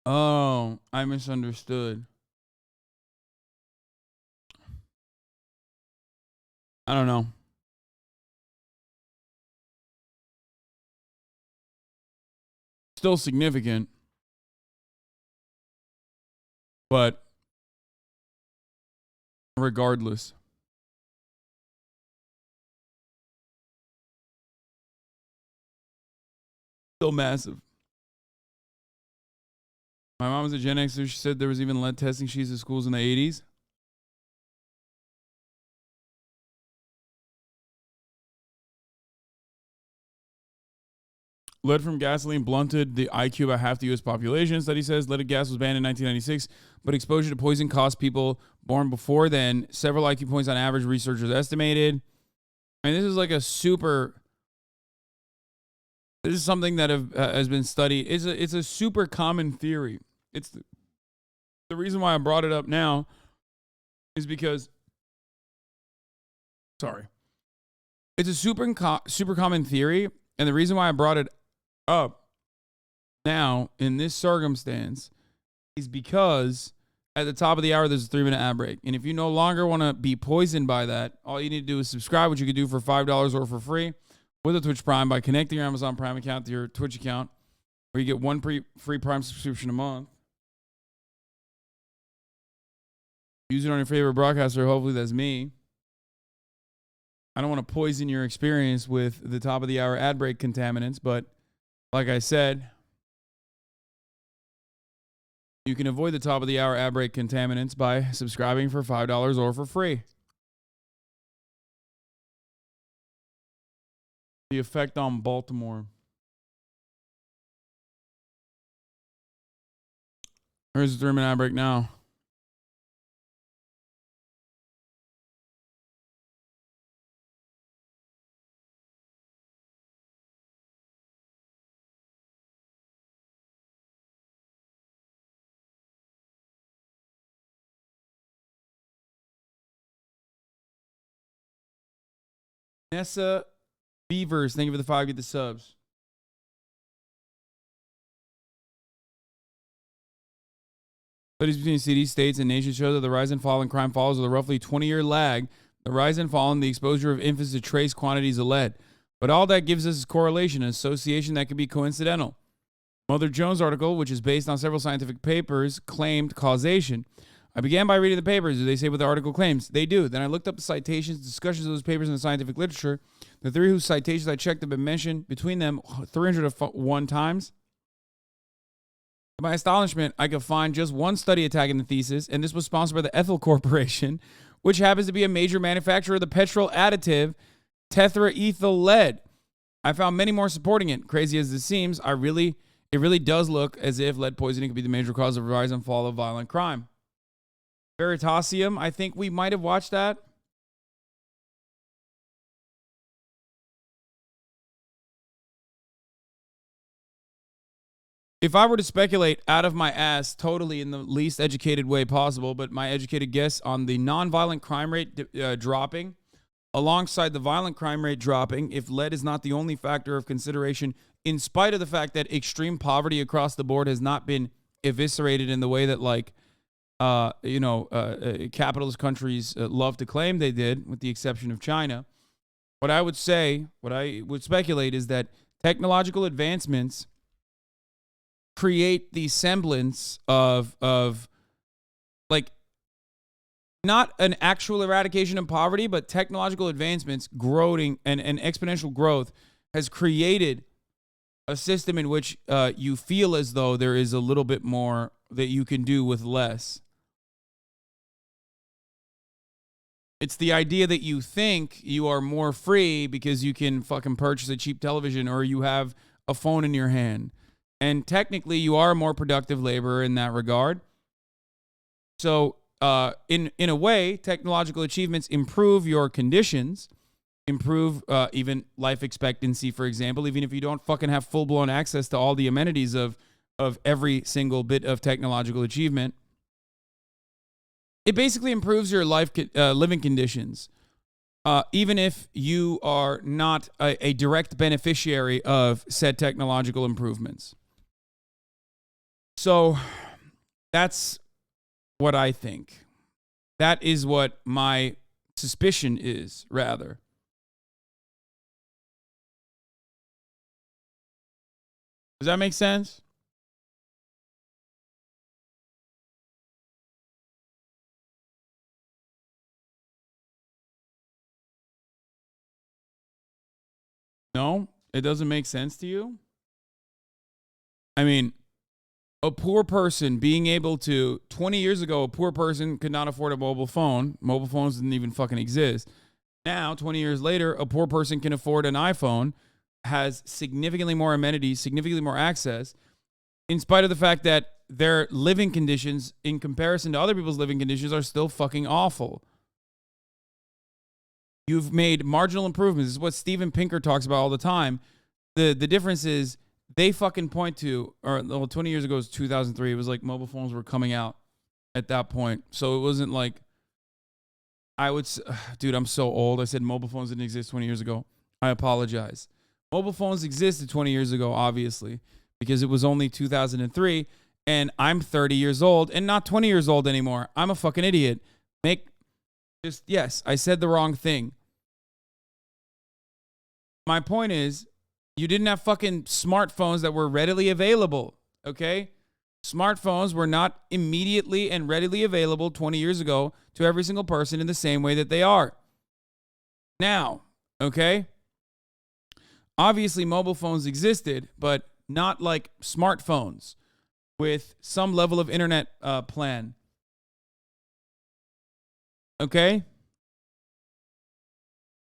Oh, I misunderstood. I don't know. Still significant. But regardless. Still massive. My mom was a Gen Xer. She said there was even lead testing sheets at schools in the 80s. Lead from gasoline blunted the IQ by half the U.S. population. Study says leaded gas was banned in 1996, but exposure to poison cost people born before then several IQ points on average, researchers estimated. I mean, this is like a super... This is something that has been studied. It's a super common theory. It's the reason why I brought it up now is because... Sorry. It's a super common theory, and the reason why I brought it up now in this circumstance is because at the top of the hour there's a 3-minute ad break, and if you no longer want to be poisoned by that, all you need to do is subscribe, which you can do for $5 or for free with a Twitch Prime by connecting your Amazon Prime account to your Twitch account, where you get one free Prime subscription a month. Use it on your favorite broadcaster. Hopefully that's me. I don't want to poison your experience with the top of the hour ad break contaminants, but like I said, you can avoid the top of the hour ad break contaminants by subscribing for $5 or for free. The effect on Baltimore. Here's the 3-minute ad break now. Nessa Beavers, thank you for the 5. Get the subs. Studies between cities, states, and nations show that the rise and fall in crime follows with a roughly 20-year lag. The rise and fall in the exposure of infants to trace quantities of lead. But all that gives us is correlation, an association that can be coincidental. Mother Jones' article, which is based on several scientific papers, claimed causation. I began by reading the papers. Do they say what the article claims? They do. Then I looked up the citations, discussions of those papers in the scientific literature. The 3 whose citations I checked have been mentioned between them 301 times. To my astonishment, I could find just one study attacking the thesis, and this was sponsored by the Ethyl Corporation, which happens to be a major manufacturer of the petrol additive tetraethyl lead. I found many more supporting it. Crazy as this seems, it really does look as if lead poisoning could be the major cause of rise and fall of violent crime. Veritasium, I think we might have watched that. If I were to speculate out of my ass, totally in the least educated way possible, but my educated guess on the nonviolent crime rate dropping, alongside the violent crime rate dropping, if lead is not the only factor of consideration, in spite of the fact that extreme poverty across the board has not been eviscerated in the way that, like, capitalist countries love to claim they did, with the exception of China. What I would speculate is that technological advancements create the semblance of like, not an actual eradication of poverty, but technological advancements growing and exponential growth has created a system in which you feel as though there is a little bit more that you can do with less. It's the idea that you think you are more free because you can fucking purchase a cheap television or you have a phone in your hand. And technically, you are a more productive laborer in that regard. So, in a way, technological achievements improve your conditions, improve even life expectancy, for example, even if you don't fucking have full-blown access to all the amenities of every single bit of technological achievement. It basically improves your living conditions, even if you are not a direct beneficiary of said technological improvements. So that's what I think. That is what my suspicion is, rather. Does that make sense? No, it doesn't make sense to you? I mean, a poor person being able to, 20 years ago, a poor person could not afford a mobile phone. Mobile phones didn't even fucking exist. Now, 20 years later, a poor person can afford an iPhone, has significantly more amenities, significantly more access, in spite of the fact that their living conditions, in comparison to other people's living conditions, are still fucking awful. You've made marginal improvements. This is what Steven Pinker talks about all the time. The difference is they fucking point to, or well, 20 years ago was 2003. It was like mobile phones were coming out at that point. So it wasn't like, dude, I'm so old. I said mobile phones didn't exist 20 years ago. I apologize. Mobile phones existed 20 years ago, obviously, because it was only 2003. And I'm 30 years old and not 20 years old anymore. I'm a fucking idiot. Yes, I said the wrong thing. My point is, you didn't have fucking smartphones that were readily available, okay? Smartphones were not immediately and readily available 20 years ago to every single person in the same way that they are now, okay? Obviously, mobile phones existed, but not like smartphones with some level of internet plan. Okay?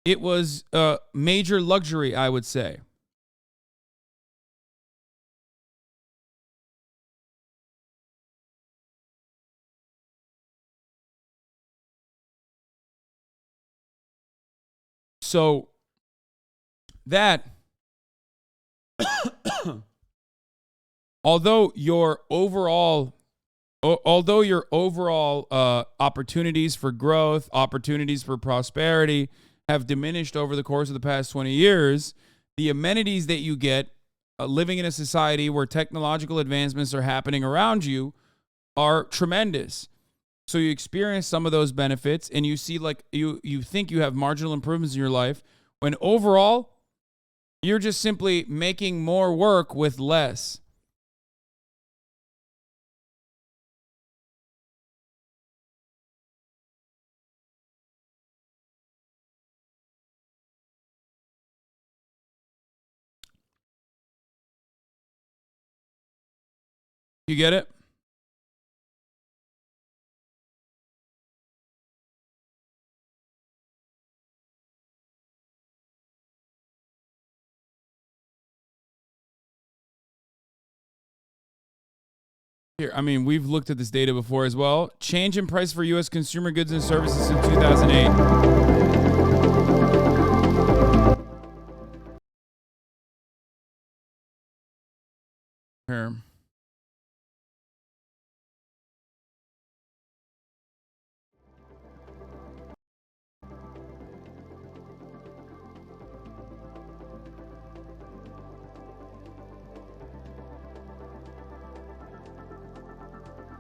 It was a major luxury, I would say. So that although your overall opportunities for growth, opportunities for prosperity have diminished over the course of the past 20 years, the amenities that you get living in a society where technological advancements are happening around you are tremendous. So you experience some of those benefits and you see like you think you have marginal improvements in your life when overall you're just simply making more work with less. You get it? Here, I mean, we've looked at this data before as well. Change in price for U.S. consumer goods and services since 2008. Here.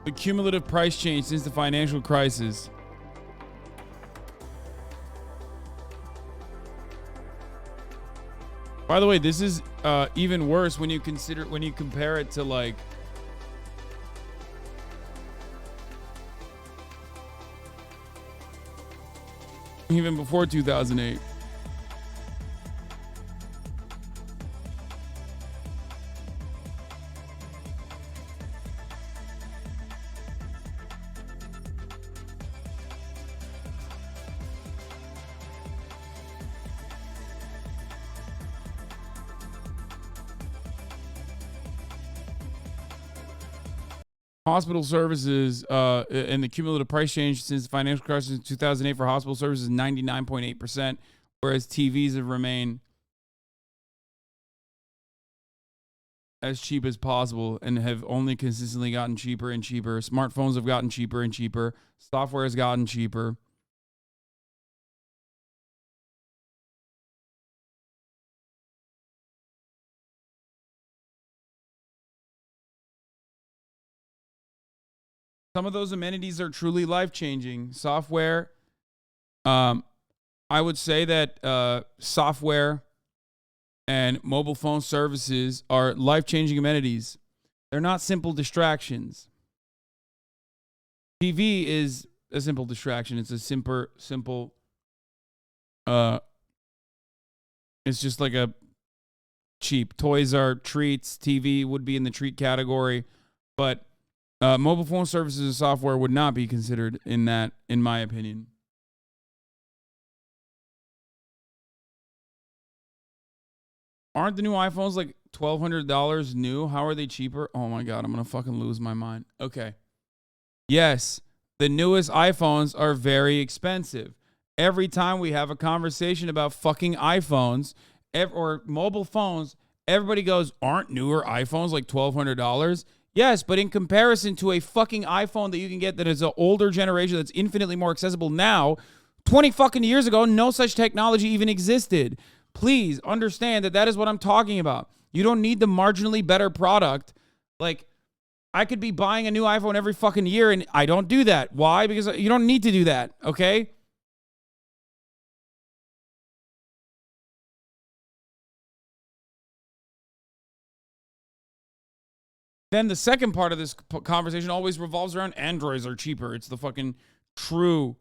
The cumulative price change since the financial crisis. By the way, this is even worse when you compare it to like even before 2008. Hospital services and the cumulative price change since the financial crisis in 2008 for hospital services is 99.8%, whereas TVs have remained as cheap as possible and have only consistently gotten cheaper and cheaper. Smartphones have gotten cheaper and cheaper. Software has gotten cheaper. Some of those amenities are truly life-changing. Software I would say that software and mobile phone services are life-changing amenities. They're not simple distractions. TV is a simple distraction. It's a simple. It's just like a cheap. Toys are treats. TV would be in the treat category, but mobile phone services and software would not be considered in that, in my opinion. Aren't the new iPhones like $1,200 new? How are they cheaper? Oh my God, I'm going to fucking lose my mind. Okay. Yes, the newest iPhones are very expensive. Every time we have a conversation about fucking iPhones or mobile phones, everybody goes, aren't newer iPhones like $1,200? Yes, but in comparison to a fucking iPhone that you can get that is an older generation that's infinitely more accessible now, 20 fucking years ago, no such technology even existed. Please understand that is what I'm talking about. You don't need the marginally better product. Like, I could be buying a new iPhone every fucking year, and I don't do that. Why? Because you don't need to do that, okay? Then the second part of this conversation always revolves around Androids are cheaper. It's the fucking true...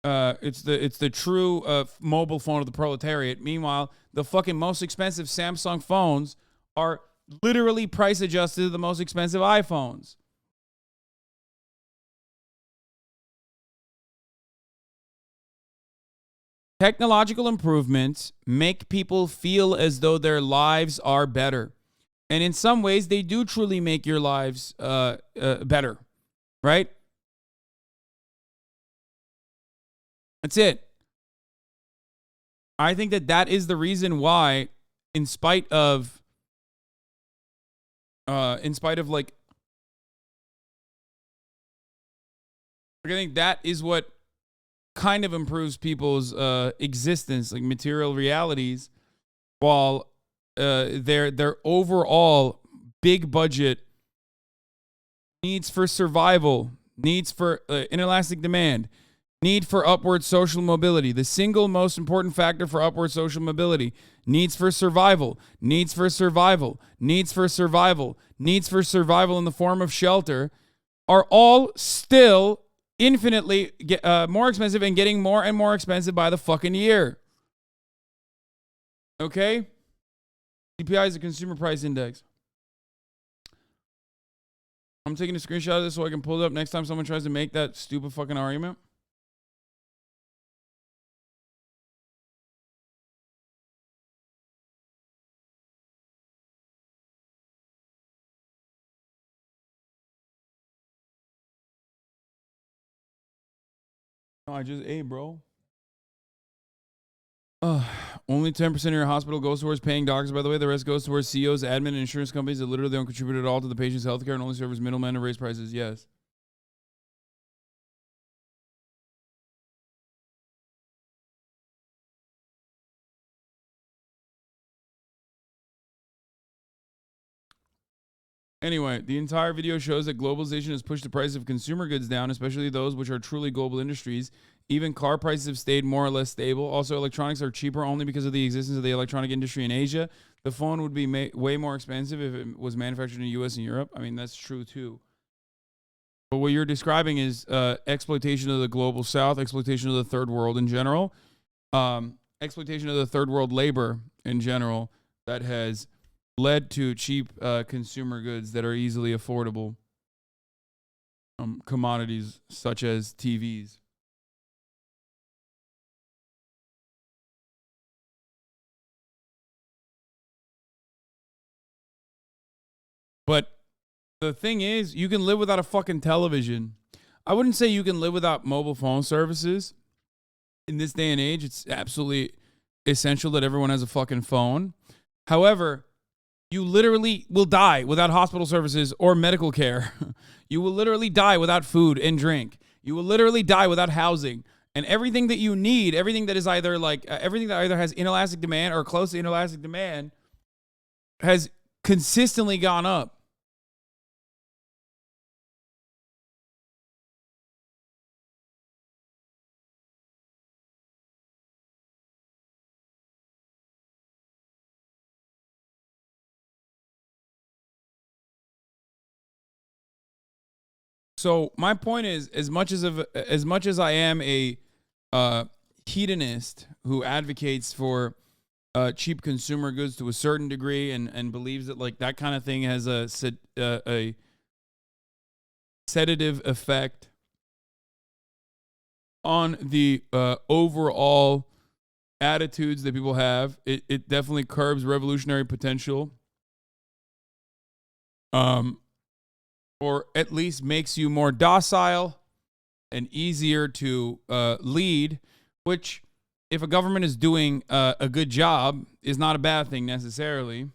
it's the true mobile phone of the proletariat. Meanwhile, the fucking most expensive Samsung phones are literally price adjusted to the most expensive iPhones. Technological improvements make people feel as though their lives are better. And in some ways, they do truly make your lives better, right? That's it. I think that is the reason why, in spite of like, I think that is what kind of improves people's existence, like material realities, while their overall big budget needs for survival, needs for inelastic demand, need for upward social mobility, the single most important factor for upward social mobility, needs for survival, needs for survival, needs for survival, needs for survival in the form of shelter, are all still infinitely more expensive and getting more and more expensive by the fucking year. Okay? CPI is a consumer price index. I'm taking a screenshot of this so I can pull it up next time someone tries to make that stupid fucking argument. No, I just ate, bro. Only 10% of your hospital goes towards paying doctors, by the way. The rest goes towards CEOs, admin, and insurance companies that literally don't contribute at all to the patient's healthcare and only serve as middlemen to raise prices. Yes. Anyway, the entire video shows that globalization has pushed the price of consumer goods down, especially those which are truly global industries. Even car prices have stayed more or less stable. Also, electronics are cheaper only because of the existence of the electronic industry in Asia. The phone would be way more expensive if it was manufactured in the U.S. and Europe. I mean, that's true too. But what you're describing is exploitation of the global south, exploitation of the third world in general, exploitation of the third world labor in general that has led to cheap consumer goods that are easily affordable, commodities such as TVs. But the thing is, you can live without a fucking television. I wouldn't say you can live without mobile phone services. In this day and age, it's absolutely essential that everyone has a fucking phone. However, you literally will die without hospital services or medical care. You will literally die without food and drink. You will literally die without housing. And everything that you need, everything that is either like, everything that either has inelastic demand or close to inelastic demand has consistently gone up. So my point is, as much as I am a hedonist who advocates for cheap consumer goods to a certain degree and believes that like that kind of thing has a sedative effect on the overall attitudes that people have. It definitely curbs revolutionary potential. Or at least makes you more docile and easier to lead, which if a government is doing a good job is not a bad thing necessarily.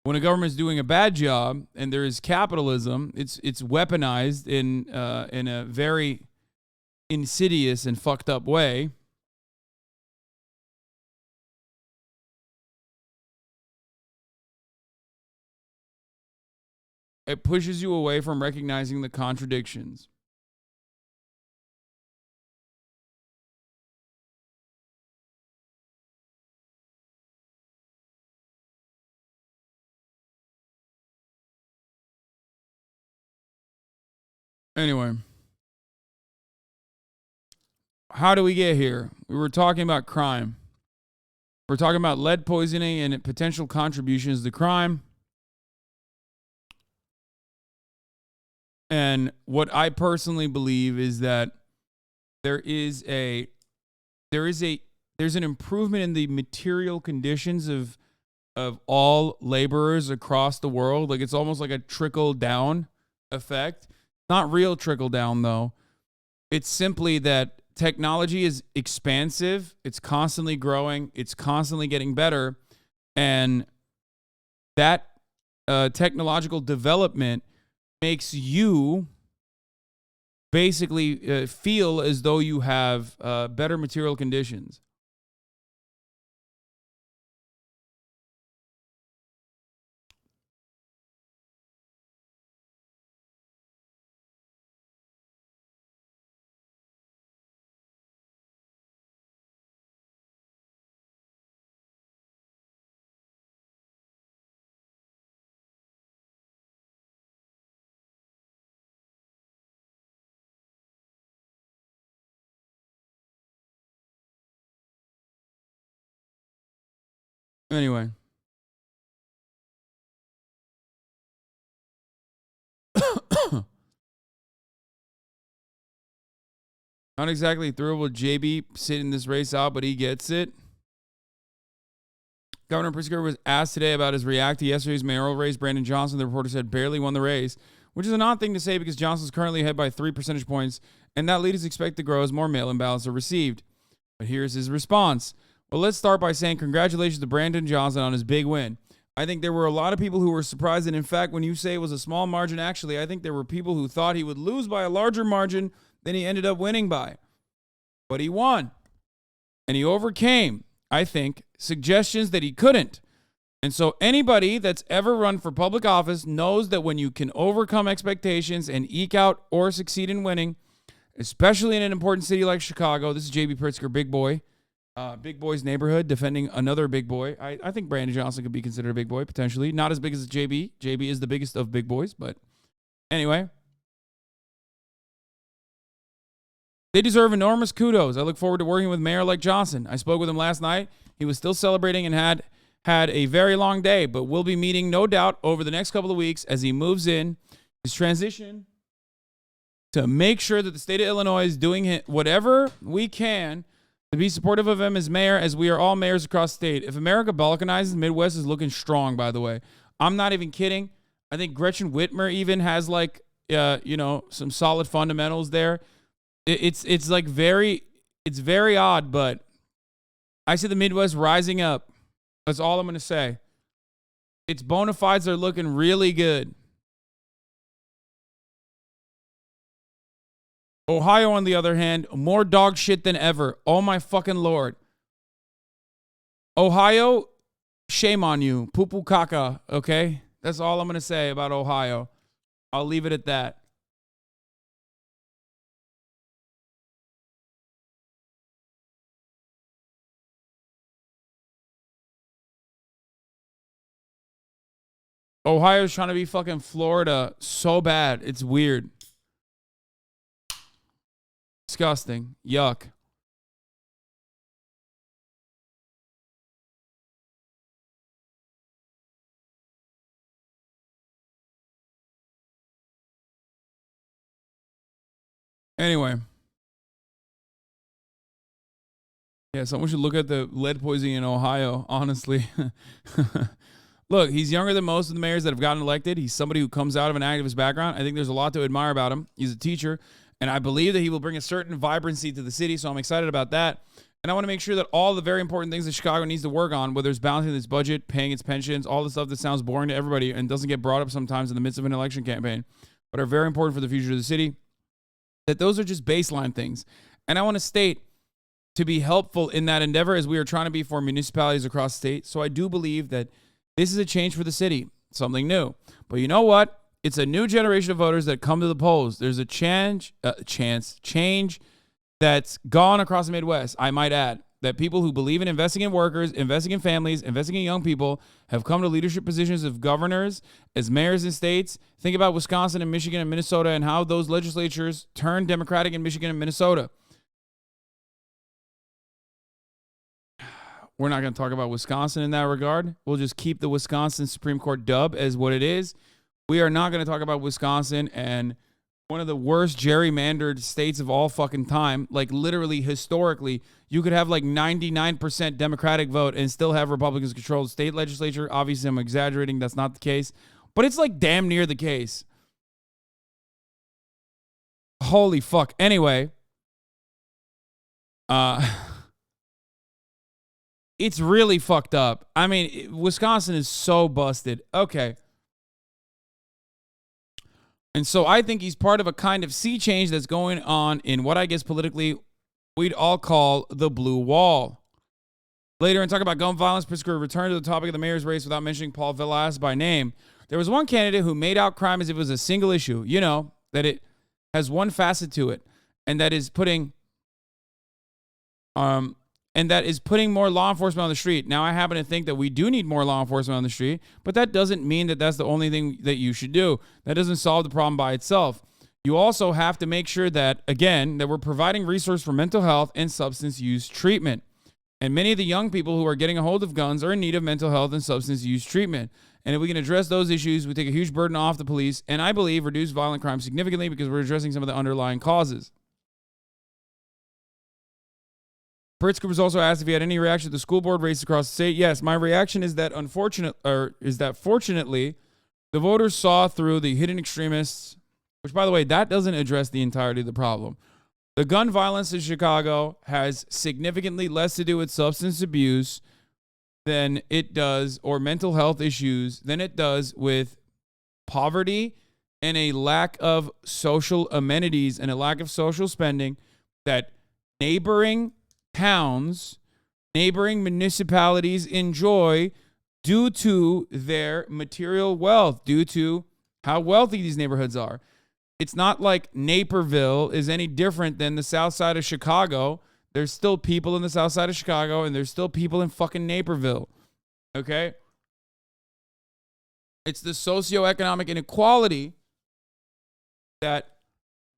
When a government is doing a bad job and there is capitalism, it's weaponized in a very insidious and fucked up way. It pushes you away from recognizing the contradictions. Anyway, how do we get here? We were talking about crime. We're talking about lead poisoning and potential contributions to crime. And what I personally believe is that there's an improvement in the material conditions of all laborers across the world. Like it's almost like a trickle down effect. Not real trickle down though. It's simply that technology is expansive. It's constantly growing. It's constantly getting better. And that technological development makes you basically feel as though you have better material conditions. Anyway. Not exactly thrilled with JB sitting this race out, but he gets it. Governor Pritzker was asked today about his react to yesterday's mayoral race. Brandon Johnson, the reporter said, barely won the race, which is an odd thing to say because Johnson's currently ahead by 3 percentage points, and that lead is expected to grow as more mail-in ballots are received. But here's his response. Well, let's start by saying congratulations to Brandon Johnson on his big win. I think there were a lot of people who were surprised, and in fact, when you say it was a small margin, actually, I think there were people who thought he would lose by a larger margin than he ended up winning by. But he won. And he overcame, I think, suggestions that he couldn't. And so anybody that's ever run for public office knows that when you can overcome expectations and eke out or succeed in winning, especially in an important city like Chicago, this is J.B. Pritzker, big boy, big boy's neighborhood, defending another big boy. I think Brandon Johnson could be considered a big boy, potentially. Not as big as JB. JB is the biggest of big boys, but anyway. They deserve enormous kudos. I look forward to working with Mayor like Johnson. I spoke with him last night. He was still celebrating and had a very long day, but we'll be meeting, no doubt, over the next couple of weeks as he moves in his transition to make sure that the state of Illinois is doing whatever we can to be supportive of him as mayor, as we are all mayors across the state. If America balkanizes, the Midwest is looking strong, by the way. I'm not even kidding. I think Gretchen Whitmer even has some solid fundamentals there. It's very odd, but I see the Midwest rising up. That's all I'm going to say. Its bona fides are looking really good. Ohio, on the other hand, more dog shit than ever. Oh my fucking Lord. Ohio, shame on you. Poo-poo caca, okay? That's all I'm going to say about Ohio. I'll leave it at that. Ohio's trying to be fucking Florida so bad. It's weird. Disgusting. Yuck. Anyway. Yeah, someone should look at the lead poisoning in Ohio, honestly. Look, he's younger than most of the mayors that have gotten elected. He's somebody who comes out of an activist background. I think there's a lot to admire about him. He's a teacher, and I believe that he will bring a certain vibrancy to the city, so I'm excited about that. And I want to make sure that all the very important things that Chicago needs to work on, whether it's balancing its budget, paying its pensions, all the stuff that sounds boring to everybody and doesn't get brought up sometimes in the midst of an election campaign, but are very important for the future of the city, that those are just baseline things. And I want to state, to be helpful in that endeavor as we are trying to be for municipalities across the state. So I do believe that this is a change for the city, something new. But you know what? It's a new generation of voters that come to the polls. There's a change that's gone across the Midwest, I might add, that people who believe in investing in workers, investing in families, investing in young people have come to leadership positions of governors, as mayors in states. Think about Wisconsin and Michigan and Minnesota and how those legislatures turned Democratic in Michigan and Minnesota. We're not going to talk about Wisconsin in that regard. We'll just keep the Wisconsin Supreme Court dub as what it is. We are not going to talk about Wisconsin and one of the worst gerrymandered states of all fucking time. Like literally, historically, you could have like 99% Democratic vote and still have Republicans control the state legislature. Obviously, I'm exaggerating. That's not the case. But it's like damn near the case. Holy fuck. Anyway. It's really fucked up. I mean, Wisconsin is so busted. Okay. And so I think he's part of a kind of sea change that's going on in what I guess politically we'd all call the blue wall. Later, and talk about gun violence, Pritzker returned to the topic of the mayor's race without mentioning Paul Villas by name. There was one candidate who made out crime as if it was a single issue. You know, that it has one facet to it, and that is putting more law enforcement on the street. Now, I happen to think that we do need more law enforcement on the street, but that doesn't mean that that's the only thing that you should do. That doesn't solve the problem by itself. You also have to make sure that, again, that we're providing resources for mental health and substance use treatment. And many of the young people who are getting a hold of guns are in need of mental health and substance use treatment. And if we can address those issues, we take a huge burden off the police, and I believe reduce violent crime significantly because we're addressing some of the underlying causes. Pritzker was also asked if he had any reaction to the school board race across the state. Yes, my reaction is that fortunately, the voters saw through the hidden extremists, which, by the way, that doesn't address the entirety of the problem. The gun violence in Chicago has significantly less to do with substance abuse than it does, or mental health issues, than it does with poverty and a lack of social amenities and a lack of social spending that neighboring towns, neighboring municipalities enjoy due to their material wealth, due to how wealthy these neighborhoods are. It's not like Naperville is any different than the south side of Chicago. There's still people in the south side of Chicago, and there's still people in fucking Naperville. Okay? It's the socioeconomic inequality that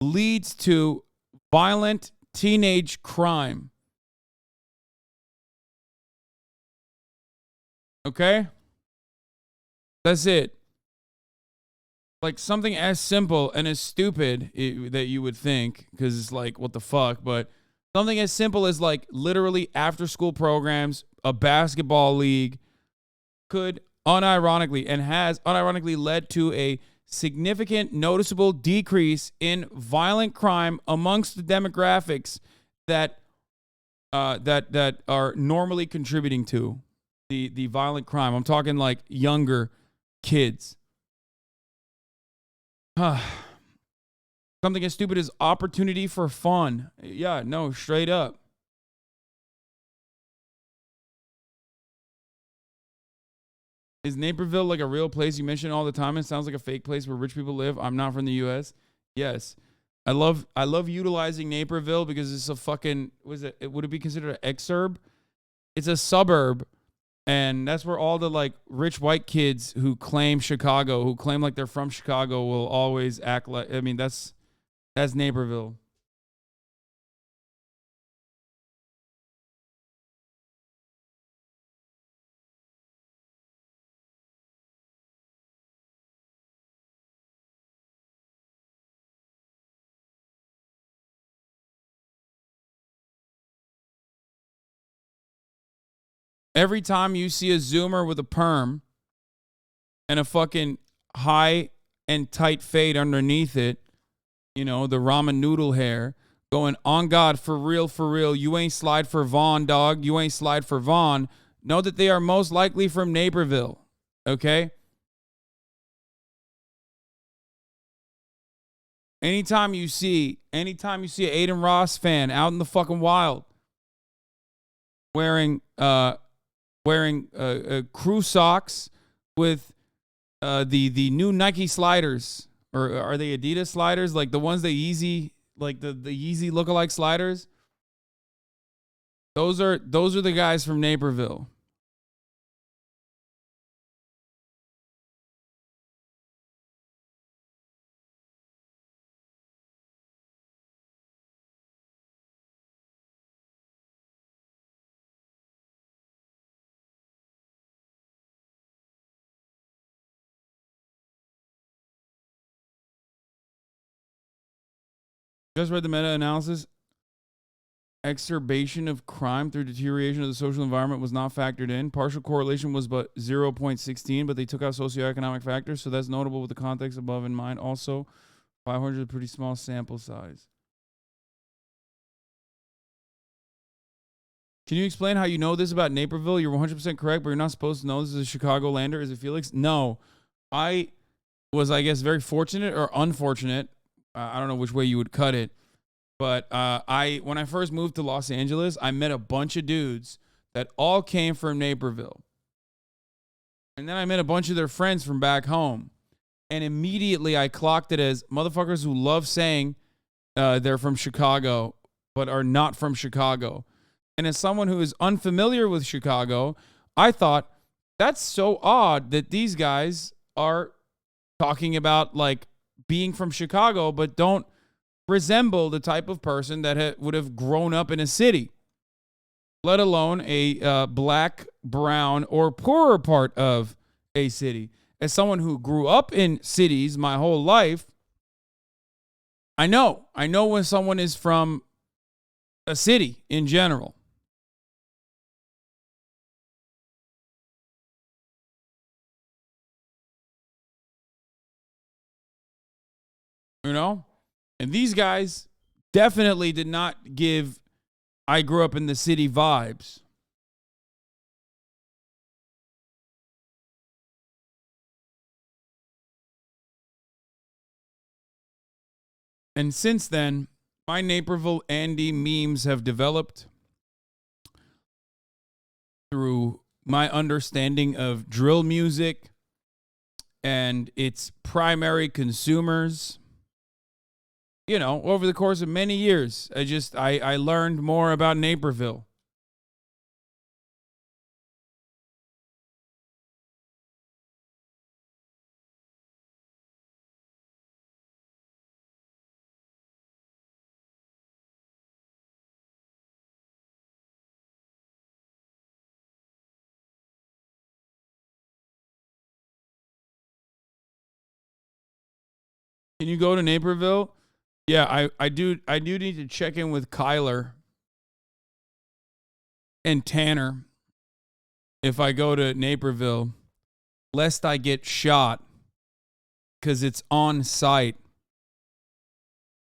leads to violent teenage crime. Okay? That's it. Like something as simple and as stupid that you would think, because it's like, what the fuck? But something as simple as like literally after school programs, a basketball league could unironically and has unironically led to a significant noticeable decrease in violent crime amongst the demographics that are normally contributing to the violent crime. I'm talking like younger kids. Something as stupid as opportunity for fun. Yeah, no, straight up. Is Naperville like a real place you mention all the time? It sounds like a fake place where rich people live. I'm not from the U.S. Yes. I love utilizing Naperville because it's a fucking, would it be considered an exurb? It's a suburb. And that's where all the like rich white kids who claim Chicago, who claim like they're from Chicago, will always act like. I mean, that's Naperville. Every time you see a Zoomer with a perm and a fucking high and tight fade underneath it, you know, the ramen noodle hair, going, on God, for real, you ain't slide for Vaughn, dog. You ain't slide for Vaughn. Know that they are most likely from Naperville, okay? Anytime you see an Aiden Ross fan out in the fucking wild wearing crew socks with the new Nike sliders, or are they Adidas sliders, like the ones that Yeezy, like the Yeezy lookalike sliders? Those are the guys from Naperville. Just read the meta-analysis. Exacerbation of crime through deterioration of the social environment was not factored in. Partial correlation was but 0.16, but they took out socioeconomic factors, so that's notable with the context above in mind. Also, 500 is a pretty small sample size. Can you explain how you know this about Naperville? You're 100% correct, but you're not supposed to know this is a Chicago-lander. Is it Felix? No. I was, I guess, very fortunate or unfortunate. I don't know which way you would cut it. But when I first moved to Los Angeles, I met a bunch of dudes that all came from Naperville. And then I met a bunch of their friends from back home. And immediately I clocked it as motherfuckers who love saying they're from Chicago, but are not from Chicago. And as someone who is unfamiliar with Chicago, I thought, that's so odd that these guys are talking about, like, being from Chicago, but don't resemble the type of person that would have grown up in a city, let alone a black, brown, or poorer part of a city. As someone who grew up in cities my whole life, I know when someone is from a city in general. You know? And these guys definitely did not give I grew up in the city vibes. And since then, my Naperville Andy memes have developed through my understanding of drill music and its primary consumers. You know, over the course of many years, I learned more about Naperville. Can you go to Naperville? Yeah, I do need to check in with Kyler and Tanner if I go to Naperville, lest I get shot, because it's on site.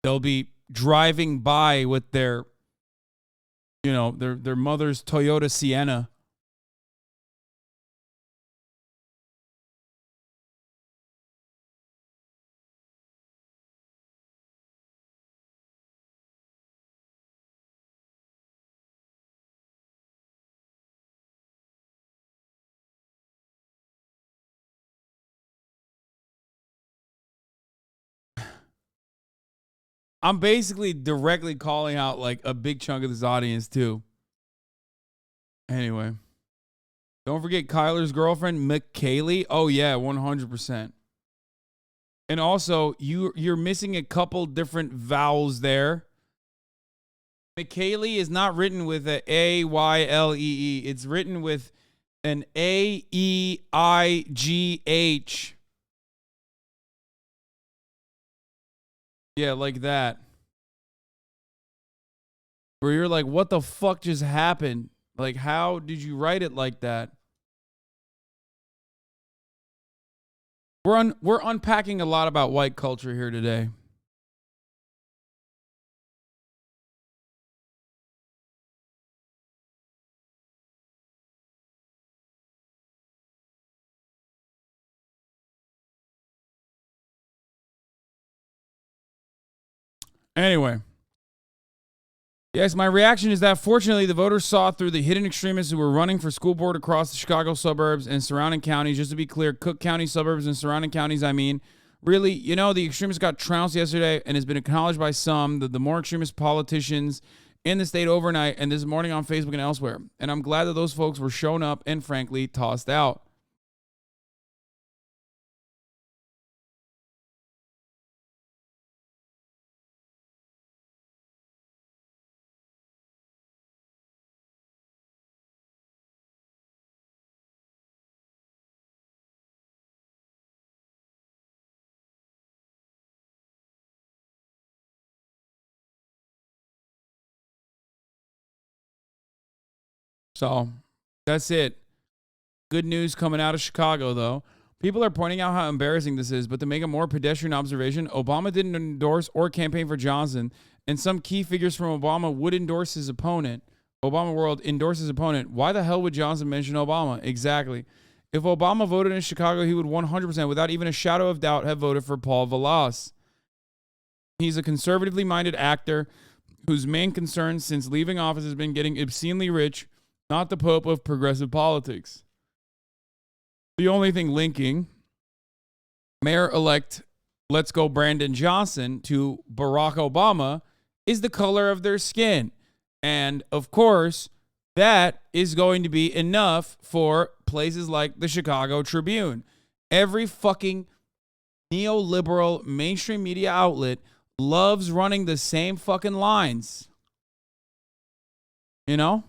They'll be driving by with their, you know, their mother's Toyota Sienna. I'm basically directly calling out like a big chunk of this audience too. Anyway, don't forget Kyler's girlfriend, McKaylee. Oh yeah, 100%. And also, you're missing a couple different vowels there. McKaylee is not written with a A-Y-L-E-E. It's written with an A-E-I-G-H. Yeah, like that. Where you're like, what the fuck just happened? Like, how did you write it like that? We're unpacking a lot about white culture here today. Anyway. Yes, my reaction is that fortunately the voters saw through the hidden extremists who were running for school board across the Chicago suburbs and surrounding counties. Just to be clear, Cook County suburbs and surrounding counties, I mean. Really, you know, the extremists got trounced yesterday and has been acknowledged by some, the more extremist politicians in the state overnight and this morning on Facebook and elsewhere. And I'm glad that those folks were shown up and, frankly, tossed out. So that's it. Good news coming out of Chicago, though. People are pointing out how embarrassing this is, but to make a more pedestrian observation, Obama didn't endorse or campaign for Johnson, and some key figures from Obama would endorse his opponent. Obama world endorses his opponent. Why the hell would Johnson mention Obama? Exactly. If Obama voted in Chicago, he would 100%, without even a shadow of doubt, have voted for Paul Vallas. He's a conservatively minded actor whose main concern since leaving office has been getting obscenely rich, not the Pope of progressive politics. The only thing linking Mayor-elect Let's Go Brandon Johnson to Barack Obama is the color of their skin. And, of course, that is going to be enough for places like the Chicago Tribune. Every fucking neoliberal mainstream media outlet loves running the same fucking lines. You know?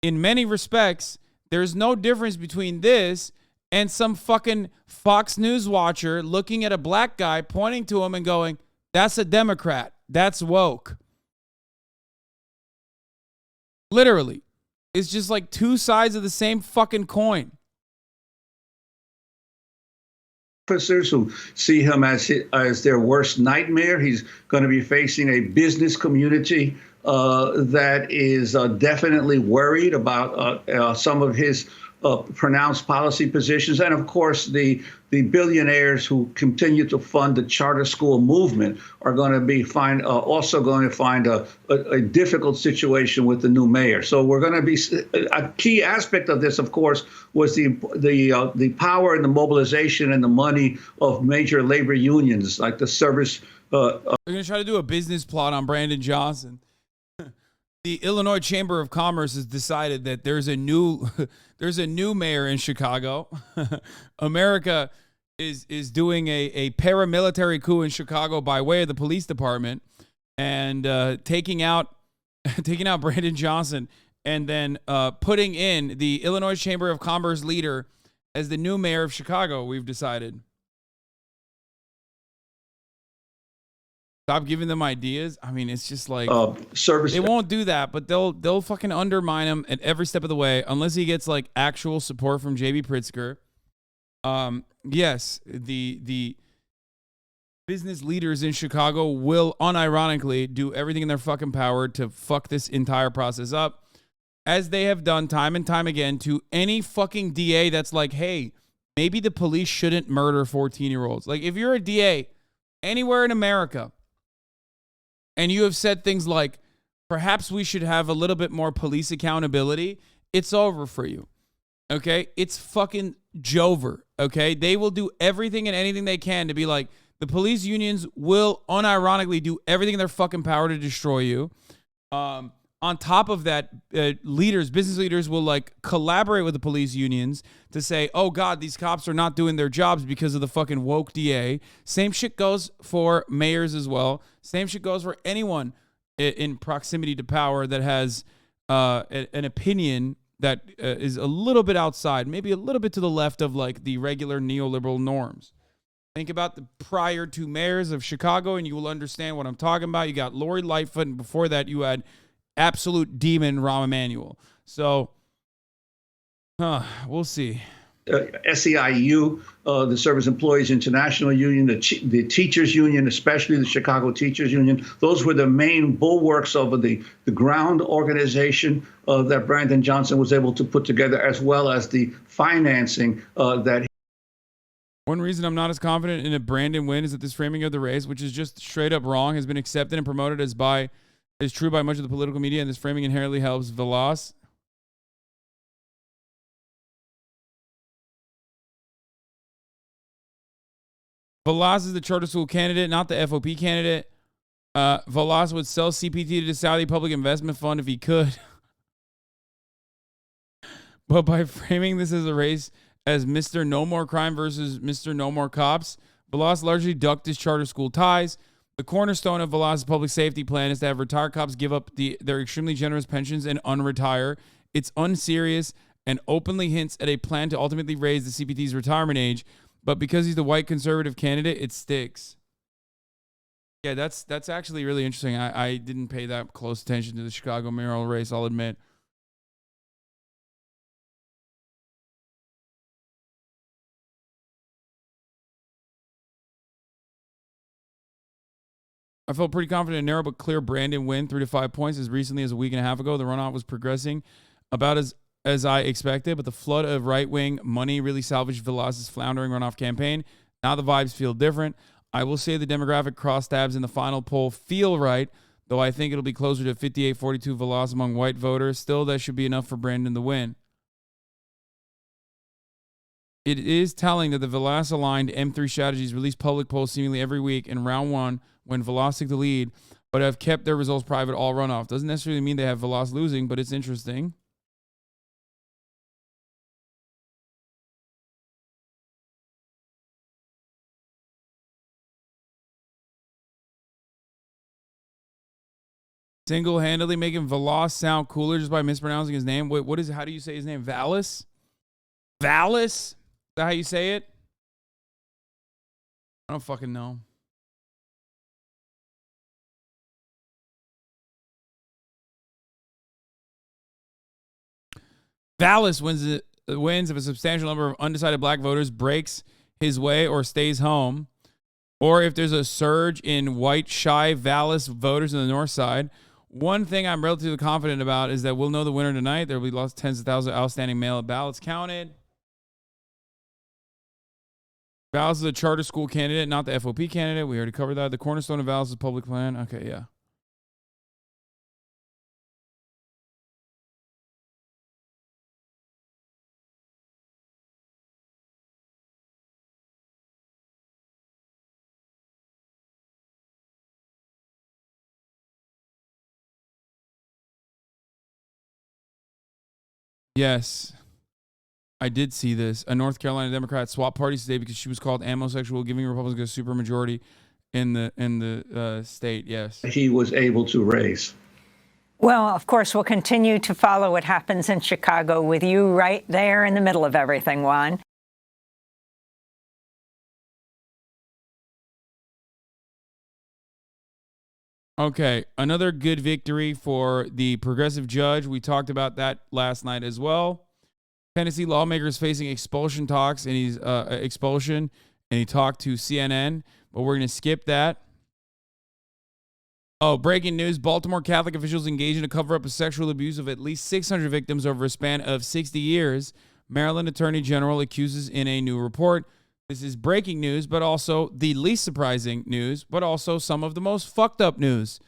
In many respects, there's no difference between this and some fucking Fox News watcher looking at a black guy, pointing to him and going, that's a Democrat. That's woke. Literally. It's just like two sides of the same fucking coin. Officers who see him as their worst nightmare. He's going to be facing a business community that is definitely worried about some of his pronounced policy positions. And, of course, the billionaires who continue to fund the charter school movement are going to be also going to find a difficult situation with the new mayor. So we're going to be a key aspect of this, of course, was the power and the mobilization and the money of major labor unions like the service. We're going to try to do a business plot on Brandon Johnson. The Illinois Chamber of Commerce has decided that there's a new mayor in Chicago. America is doing a paramilitary coup in Chicago by way of the police department and taking out Brandon Johnson and then putting in the Illinois Chamber of Commerce leader as the new mayor of Chicago. We've decided. Stop giving them ideas. I mean, it's just like they won't do that, but they'll fucking undermine him at every step of the way unless he gets like actual support from JB Pritzker. Yes, the business leaders in Chicago will unironically do everything in their fucking power to fuck this entire process up, as they have done time and time again to any fucking DA that's like, hey, maybe the police shouldn't murder 14-year-olds. Like, if you're a DA anywhere in America, and you have said things like, perhaps we should have a little bit more police accountability, it's over for you. Okay? It's fucking Jover. Okay? They will do everything and anything they can to be like, the police unions will unironically do everything in their fucking power to destroy you. On top of that, business leaders will like collaborate with the police unions to say, oh God, these cops are not doing their jobs because of the fucking woke DA. Same shit goes for mayors as well. Same shit goes for anyone in proximity to power that has an opinion that is a little bit outside, maybe a little bit to the left of like the regular neoliberal norms. Think about the prior two mayors of Chicago, and you will understand what I'm talking about. You got Lori Lightfoot, and before that, you had absolute demon Rahm Emanuel. So, we'll see. SEIU, the Service Employees International Union, the Teachers Union, especially the Chicago Teachers Union, those were the main bulwarks of the ground organization that Brandon Johnson was able to put together, as well as the financing that. One reason I'm not as confident in a Brandon win is that this framing of the race, which is just straight up wrong, has been accepted and promoted as true by much of the political media, and this framing inherently helps Velas. Velas is the charter school candidate, not the FOP candidate. Velas would sell CPT to the Saudi Public Investment Fund if he could. But by framing this as a race as Mr. No More Crime versus Mr. No More Cops, Velas largely ducked his charter school ties. The cornerstone of Velas's public safety plan is to have retired cops give up their extremely generous pensions and unretire. It's unserious and openly hints at a plan to ultimately raise the CPT's retirement age. But because he's the white conservative candidate, it sticks. Yeah, that's actually really interesting. I didn't pay that close attention to the Chicago mayoral race, I'll admit. I felt pretty confident in a narrow but clear Brandon win, 3 to 5 points, as recently as a week and a half ago. The runoff was progressing about as I expected, but the flood of right-wing money really salvaged Velas's floundering runoff campaign. Now the vibes feel different. I will say the demographic crosstabs in the final poll feel right, though I think it'll be closer to 58-42 Velas among white voters. Still, that should be enough for Brandon to win. It is telling that the Velas-aligned M3 strategies release public polls seemingly every week in round one when Velas took the lead, but have kept their results private all runoff. Doesn't necessarily mean they have Velas losing, but it's interesting. Single-handedly making Velas sound cooler just by mispronouncing his name. Wait, what is it? How do you say his name? Valis? Valis? Is that how you say it? I don't fucking know. Valis wins if a substantial number of undecided black voters breaks his way or stays home, or if there's a surge in white, shy Valis voters in the north side. One thing I'm relatively confident about is that we'll know the winner tonight. There will be lost tens of thousands of outstanding mail ballots counted. Valis is a charter school candidate, not the FOP candidate. We already covered that. The cornerstone of Valis is public plan. Okay, yeah. Yes, I did see this. A North Carolina Democrat swapped parties today because she was called amosexual, giving Republicans a supermajority in the state. Yes, he was able to raise. Well, of course, we'll continue to follow what happens in Chicago with you right there in the middle of everything, Juan. Okay, another good victory for the progressive judge. We talked about that last night as well. Tennessee lawmakers facing expulsion talks, and he's expulsion, and he talked to CNN, but we're going to skip that. Oh, breaking news. Baltimore Catholic officials engaged in a cover-up of sexual abuse of at least 600 victims over a span of 60 years. Maryland Attorney General accuses in a new report. This is breaking news, but also the least surprising news, but also some of the most fucked up news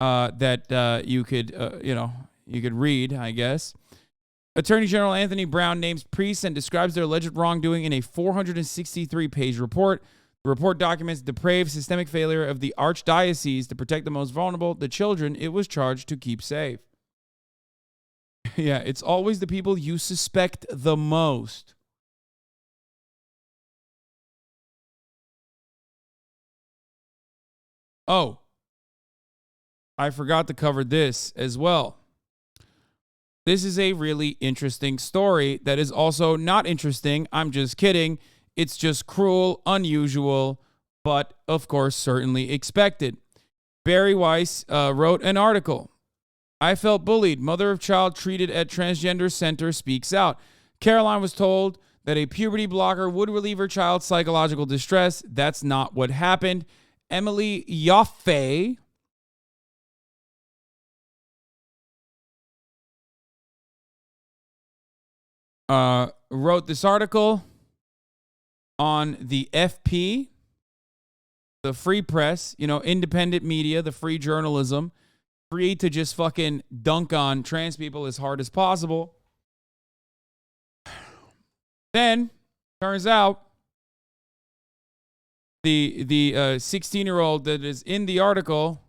that you could read, I guess. Attorney General Anthony Brown names priests and describes their alleged wrongdoing in a 463-page report. The report documents depraved systemic failure of the archdiocese to protect the most vulnerable, the children it was charged to keep safe. Yeah, it's always the people you suspect the most. Oh, I forgot to cover this as well. This is a really interesting story that is also not interesting. I'm just kidding. It's just cruel, unusual, but of course, certainly expected. Barry Weiss wrote an article. I felt bullied. Mother of child treated at transgender center speaks out. Caroline was told that a puberty blocker would relieve her child's psychological distress. That's not what happened. Emily Yoffe wrote this article on the FP, the free press, independent media, the free journalism, free to just fucking dunk on trans people as hard as possible. Then, turns out, the 16-year-old that is in the article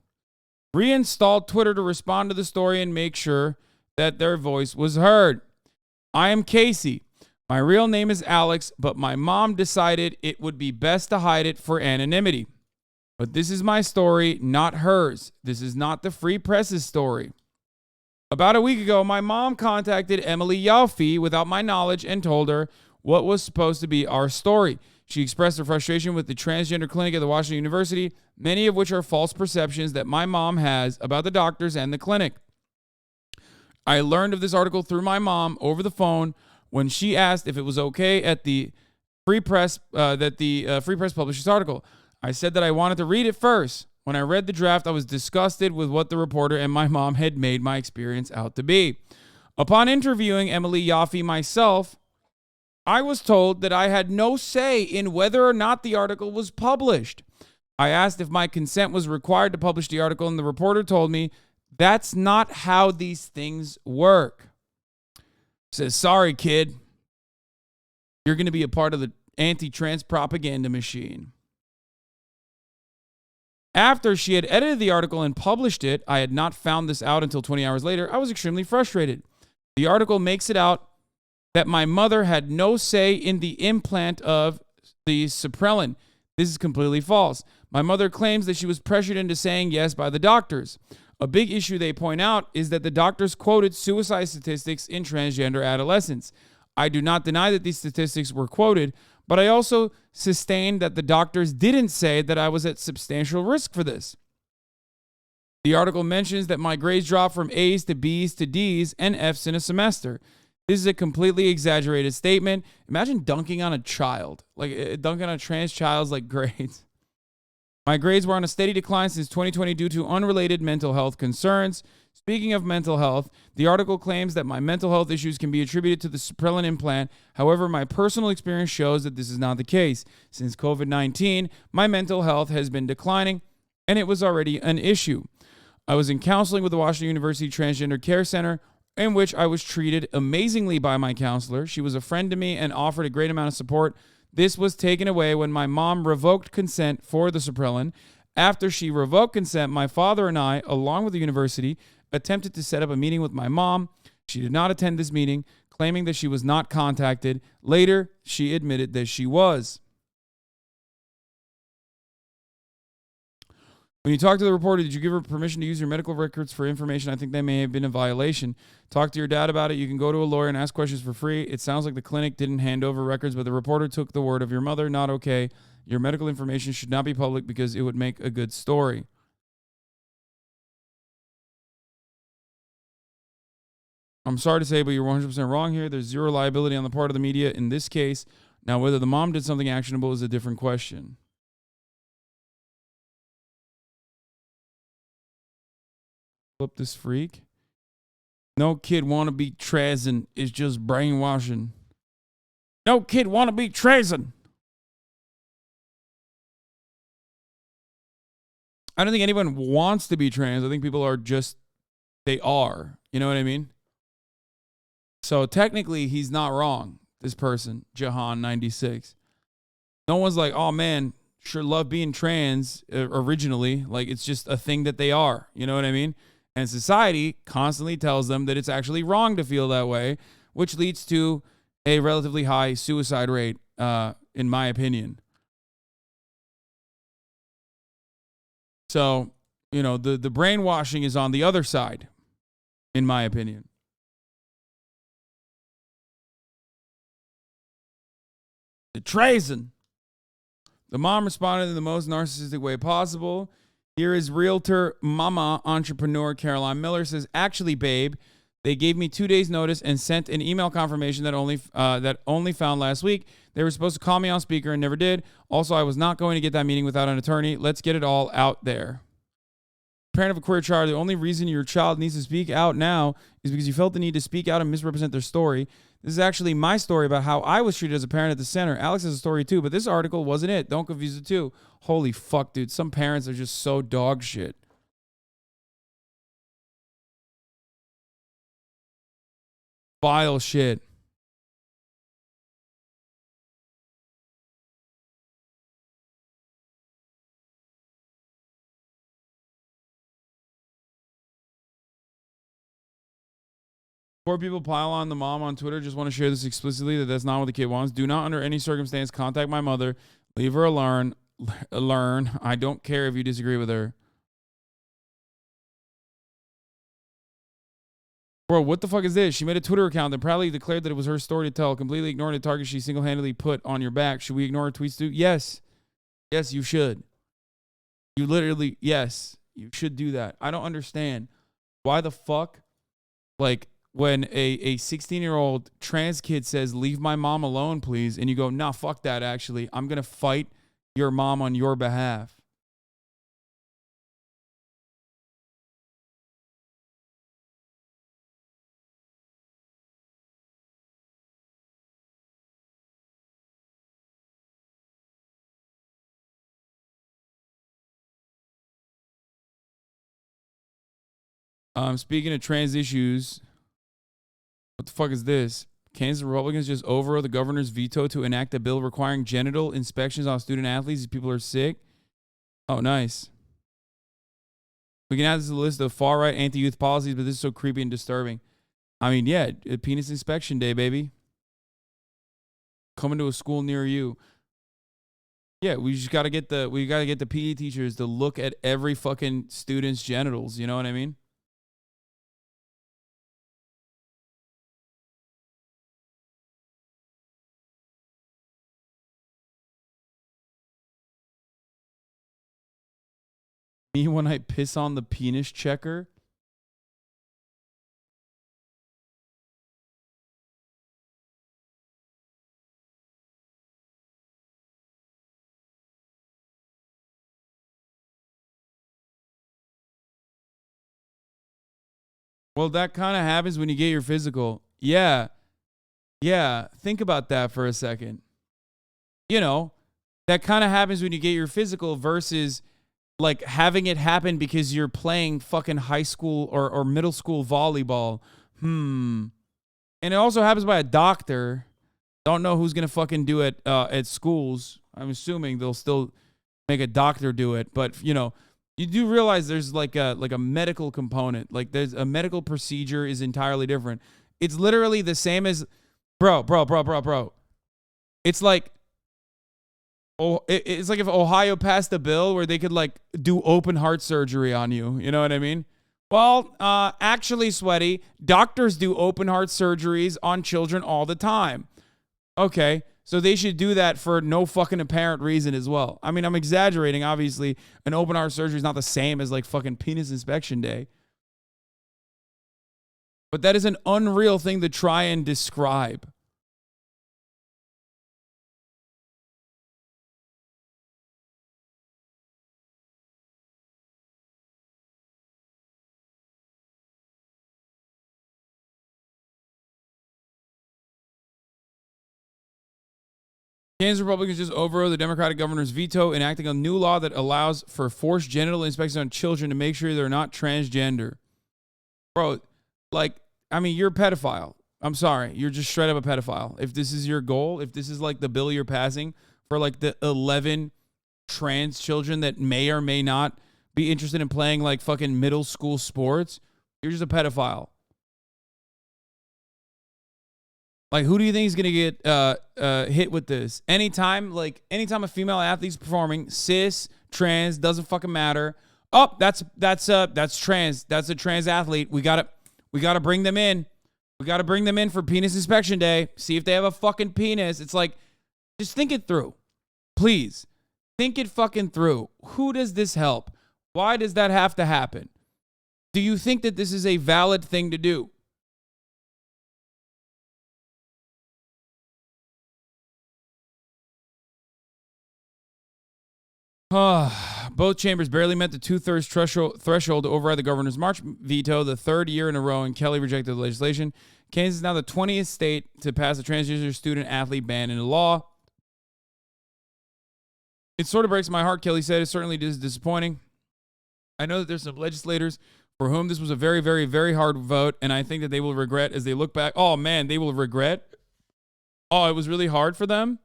reinstalled Twitter to respond to the story and make sure that their voice was heard. I am Casey. My real name is Alex, but my mom decided it would be best to hide it for anonymity. But this is my story, not hers. This is not the free press's story. About a week ago, my mom contacted Emily Yoffe without my knowledge and told her what was supposed to be our story. She expressed her frustration with the transgender clinic at the Washington University, many of which are false perceptions that my mom has about the doctors and the clinic. I learned of this article through my mom over the phone when she asked if it was okay at the free press free press published this article. I said that I wanted to read it first. When I read the draft, I was disgusted with what the reporter and my mom had made my experience out to be. Upon interviewing Emily Yoffe myself, I was told that I had no say in whether or not the article was published. I asked if my consent was required to publish the article, and the reporter told me that's not how these things work. Says, sorry, kid. You're going to be a part of the anti-trans propaganda machine. After she had edited the article and published it, I had not found this out until 20 hours later. I was extremely frustrated. The article makes it out that my mother had no say in the implant of the Suprelin. This is completely false. My mother claims that she was pressured into saying yes by the doctors. A big issue they point out is that the doctors quoted suicide statistics in transgender adolescents. I do not deny that these statistics were quoted, but I also sustain that the doctors didn't say that I was at substantial risk for this. The article mentions that my grades dropped from A's to B's to D's and F's in a semester. This is a completely exaggerated statement. Imagine dunking on a child, dunking on a trans child's grades. My grades were on a steady decline since 2020 due to unrelated mental health concerns. Speaking of mental health, the article claims that my mental health issues can be attributed to the Suprelin implant. However, my personal experience shows that this is not the case. Since COVID-19, my mental health has been declining, and it was already an issue. I was in counseling with the Washington University Transgender Care Center, in which I was treated amazingly by my counselor. She was a friend to me and offered a great amount of support. This was taken away when my mom revoked consent for the Suprelin. After she revoked consent, my father and I, along with the university, attempted to set up a meeting with my mom. She did not attend this meeting, claiming that she was not contacted. Later, she admitted that she was. When you talked to the reporter, did you give her permission to use your medical records for information? I think they may have been a violation. Talk to your dad about it. You can go to a lawyer and ask questions for free. It sounds like the clinic didn't hand over records, but the reporter took the word of your mother. Not okay. Your medical information should not be public because it would make a good story. I'm sorry to say, but you're 100% wrong here. There's zero liability on the part of the media in this case. Now, whether the mom did something actionable is a different question. Flip this freak. No kid want to be treason is just brainwashing. No kid want to be treason. I don't think anyone wants to be trans. I think people are just, they are. You know what I mean? So technically, he's not wrong, this person, Jahan96. No one's like, oh man, sure love being trans originally. It's just a thing that they are. You know what I mean? And society constantly tells them that it's actually wrong to feel that way, which leads to a relatively high suicide rate, in my opinion. So, the brainwashing is on the other side, in my opinion. The treason. The mom responded in the most narcissistic way possible. Here is realtor mama entrepreneur Caroline Miller says, actually, babe, they gave me 2 days notice and sent an email confirmation that only found last week. They were supposed to call me on speaker and never did. Also, I was not going to get that meeting without an attorney. Let's get it all out there. Parent of a queer child, the only reason your child needs to speak out now is because you felt the need to speak out and misrepresent their story. This is actually my story about how I was treated as a parent at the center. Alex has a story too, but this article wasn't it. Don't confuse the two. Holy fuck, dude. Some parents are just so dog shit. Vile shit. Poor people pile on the mom on Twitter. Just want to share this explicitly that that's not what the kid wants. Do not under any circumstance contact my mother. Leave her alone. I don't care if you disagree with her. Bro, what the fuck is this? She made a Twitter account and proudly declared that it was her story to tell, completely ignoring the target she single-handedly put on your back. Should we ignore her tweets too? Yes. Yes, you should. You literally, yes, you should do that. I don't understand. Why the fuck? Like, when a 16-year-old trans kid says, leave my mom alone, please, and you go, nah, fuck that, actually. I'm going to fight your mom on your behalf. Speaking of trans issues, what the fuck is this? Kansas Republicans just overrode the governor's veto to enact a bill requiring genital inspections on student athletes. These people are sick. Oh, nice. We can add this to the list of far-right anti-youth policies, but this is so creepy and disturbing. I mean, yeah, penis inspection day, baby. Coming to a school near you. Yeah, we just gotta get the PE teachers to look at every fucking student's genitals. You know what I mean? Me when I piss on the penis checker. Well, that kind of happens when you get your physical. Yeah. Yeah. Think about that for a second. You know, that kind of happens when you get your physical versus like having it happen because you're playing fucking high school or middle school volleyball. And it also happens by a doctor. Don't know who's going to fucking do it at schools. I'm assuming they'll still make a doctor do it. But, you know, you do realize there's like a medical component. Like there's a medical procedure is entirely different. It's literally the same as, bro. It's like, it's like if Ohio passed a bill where they could like do open heart surgery on you. You know what I mean? Well, actually, Sweaty, doctors do open heart surgeries on children all the time. Okay, so they should do that for no fucking apparent reason as well. I mean, I'm exaggerating. Obviously, an open heart surgery is not the same as like fucking penis inspection day. But that is an unreal thing to try and describe. Kansas Republicans just overrode the Democratic governor's veto, enacting a new law that allows for forced genital inspection on children to make sure they're not transgender. Bro, like, I mean, you're a pedophile. I'm sorry. You're just straight up a pedophile. If this is your goal, if this is like the bill you're passing for like the 11 trans children that may or may not be interested in playing like fucking middle school sports, you're just a pedophile. Like, who do you think is going to get hit with this? Anytime a female athlete's performing, cis, trans, doesn't fucking matter. Oh, that's trans. That's a trans athlete. We got to bring them in. We got to bring them in for penis inspection day. See if they have a fucking penis. It's like, Just think it through. Please. Think it fucking through. Who does this help? Why does that have to happen? Do you think that this is a valid thing to do? Both chambers barely met the 2/3 threshold to override the governor's March veto, the third year in a row, and Kelly rejected the legislation. Kansas is now the 20th state to pass a transgender student-athlete ban into law. It sort of breaks my heart, Kelly said. It certainly is disappointing. I know that there's some legislators for whom this was a very, very, very hard vote, and I think that they will regret as they look back. Oh, man, they will regret. Oh, it was really hard for them.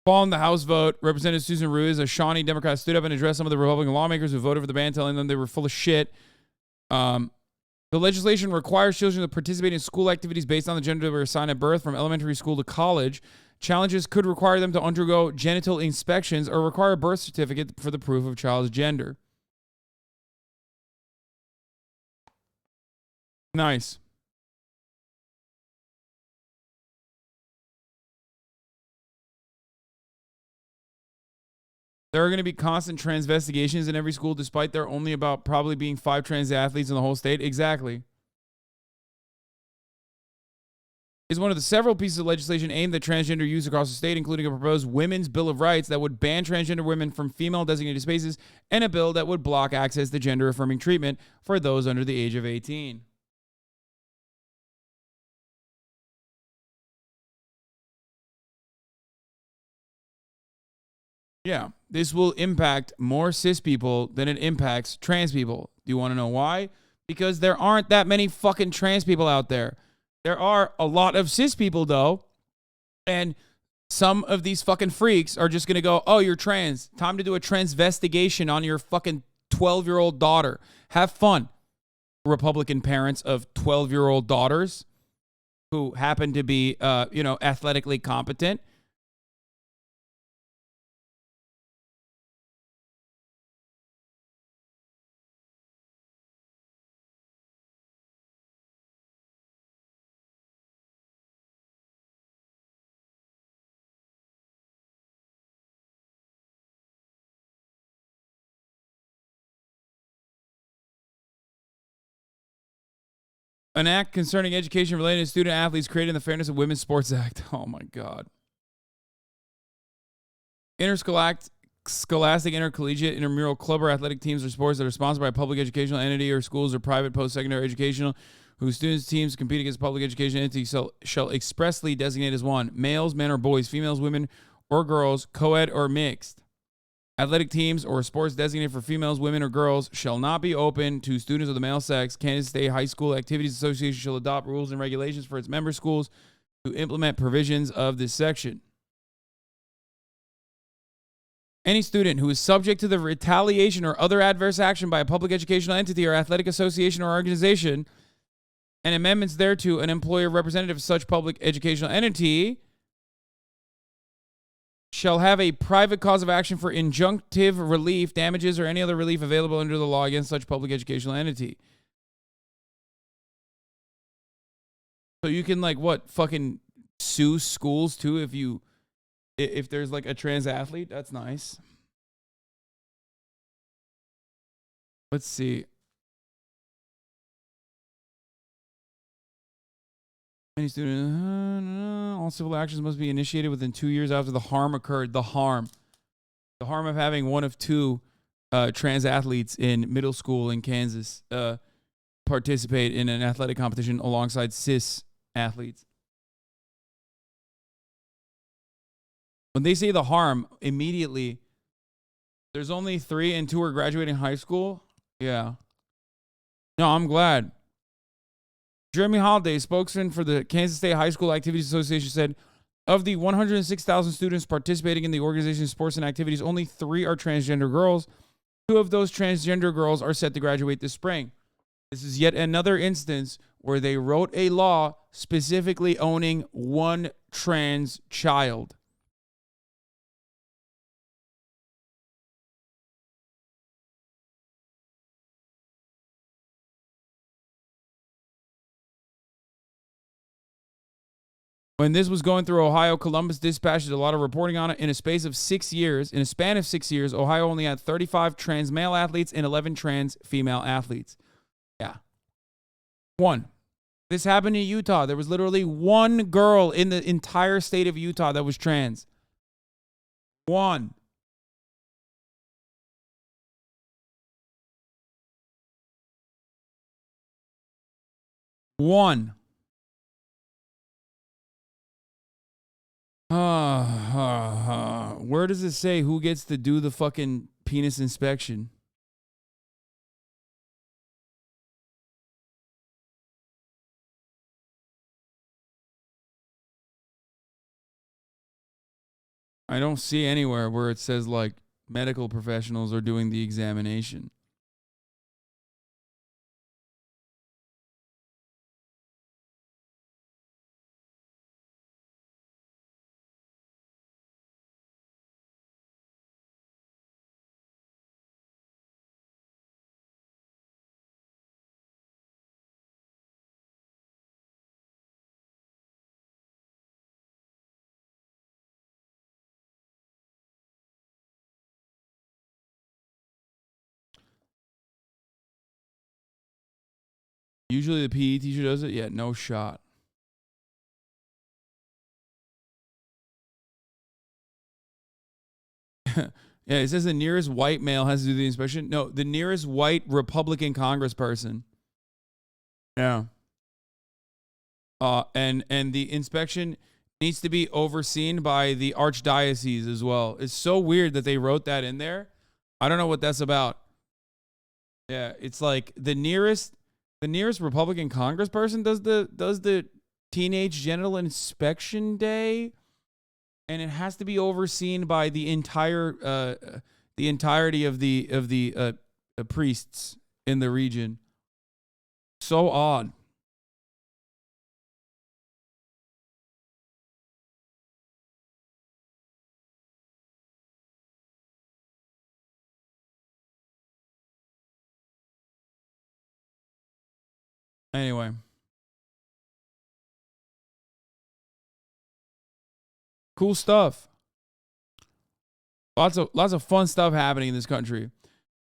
Following the House vote, Representative Susan Ruiz, a Shawnee Democrat, stood up and addressed some of the Republican lawmakers who voted for the ban, telling them they were full of shit. The legislation requires children to participate in school activities based on the gender they were assigned at birth, from elementary school to college. Challenges could require them to undergo genital inspections or require a birth certificate for the proof of child's gender. Nice. There are going to be constant trans investigations in every school, despite there only about probably being 5 trans athletes in the whole state. Exactly. Is one of the several pieces of legislation aimed at transgender use across the state, including a proposed Women's Bill of Rights that would ban transgender women from female designated spaces, and a bill that would block access to gender-affirming treatment for those under the age of 18. Yeah, this will impact more cis people than it impacts trans people. Do you want to know why? Because there aren't that many fucking trans people out there. There are a lot of cis people, though. And some of these fucking freaks are just going to go, oh, you're trans. Time to do a transvestigation on your fucking 12-year-old daughter. Have fun, Republican parents of 12-year-old daughters who happen to be, athletically competent. An act concerning education related to student athletes created in the Fairness of Women's Sports Act. Oh, my God. Scholastic, intercollegiate, intramural club or athletic teams or sports that are sponsored by a public educational entity or schools or private post-secondary educational whose students' teams compete against public education entities shall expressly designate as one, males, men, or boys, females, women, or girls, co-ed or mixed. Athletic teams or sports designated for females, women, or girls shall not be open to students of the male sex. Kansas State High School Activities Association shall adopt rules and regulations for its member schools to implement provisions of this section. Any student who is subject to the retaliation or other adverse action by a public educational entity or athletic association or organization, and amendments thereto, an employer representative of such public educational entity shall have a private cause of action for injunctive relief, damages, or any other relief available under the law against such public educational entity. So you can, fucking sue schools, too, if there's, a trans athlete? That's nice. Let's see. Any student, all civil actions must be initiated within 2 years after the harm occurred. The harm of having one of 2 trans athletes in middle school in Kansas participate in an athletic competition alongside cis athletes. When they say the harm, immediately, there's only 3 and 2 are graduating high school. Yeah. No, I'm glad. Jeremy Holiday, spokesman for the Kansas State High School Activities Association, said, of the 106,000 students participating in the organization's sports and activities, only 3 are transgender girls. 2 of those transgender girls are set to graduate this spring. This is yet another instance where they wrote a law specifically owning one trans child. When this was going through Ohio, Columbus Dispatch did a lot of reporting on it. In a span of 6 years, Ohio only had 35 trans male athletes and 11 trans female athletes. Yeah. One. This happened in Utah. There was literally one girl in the entire state of Utah that was trans. One. One. Where does it say who gets to do the fucking penis inspection? I don't see anywhere where it says like medical professionals are doing the examination. Usually the PE teacher does it. Yeah, no shot. Yeah, it says the nearest white male has to do the inspection. No, the nearest white Republican congressperson. Yeah. And the inspection needs to be overseen by the archdiocese as well. It's so weird that they wrote that in there. I don't know what that's about. Yeah, it's like the nearest Republican congressperson does the teenage genital inspection day, and it has to be overseen by the entirety of the priests in the region. So odd. Anyway. Cool stuff. Lots of fun stuff happening in this country.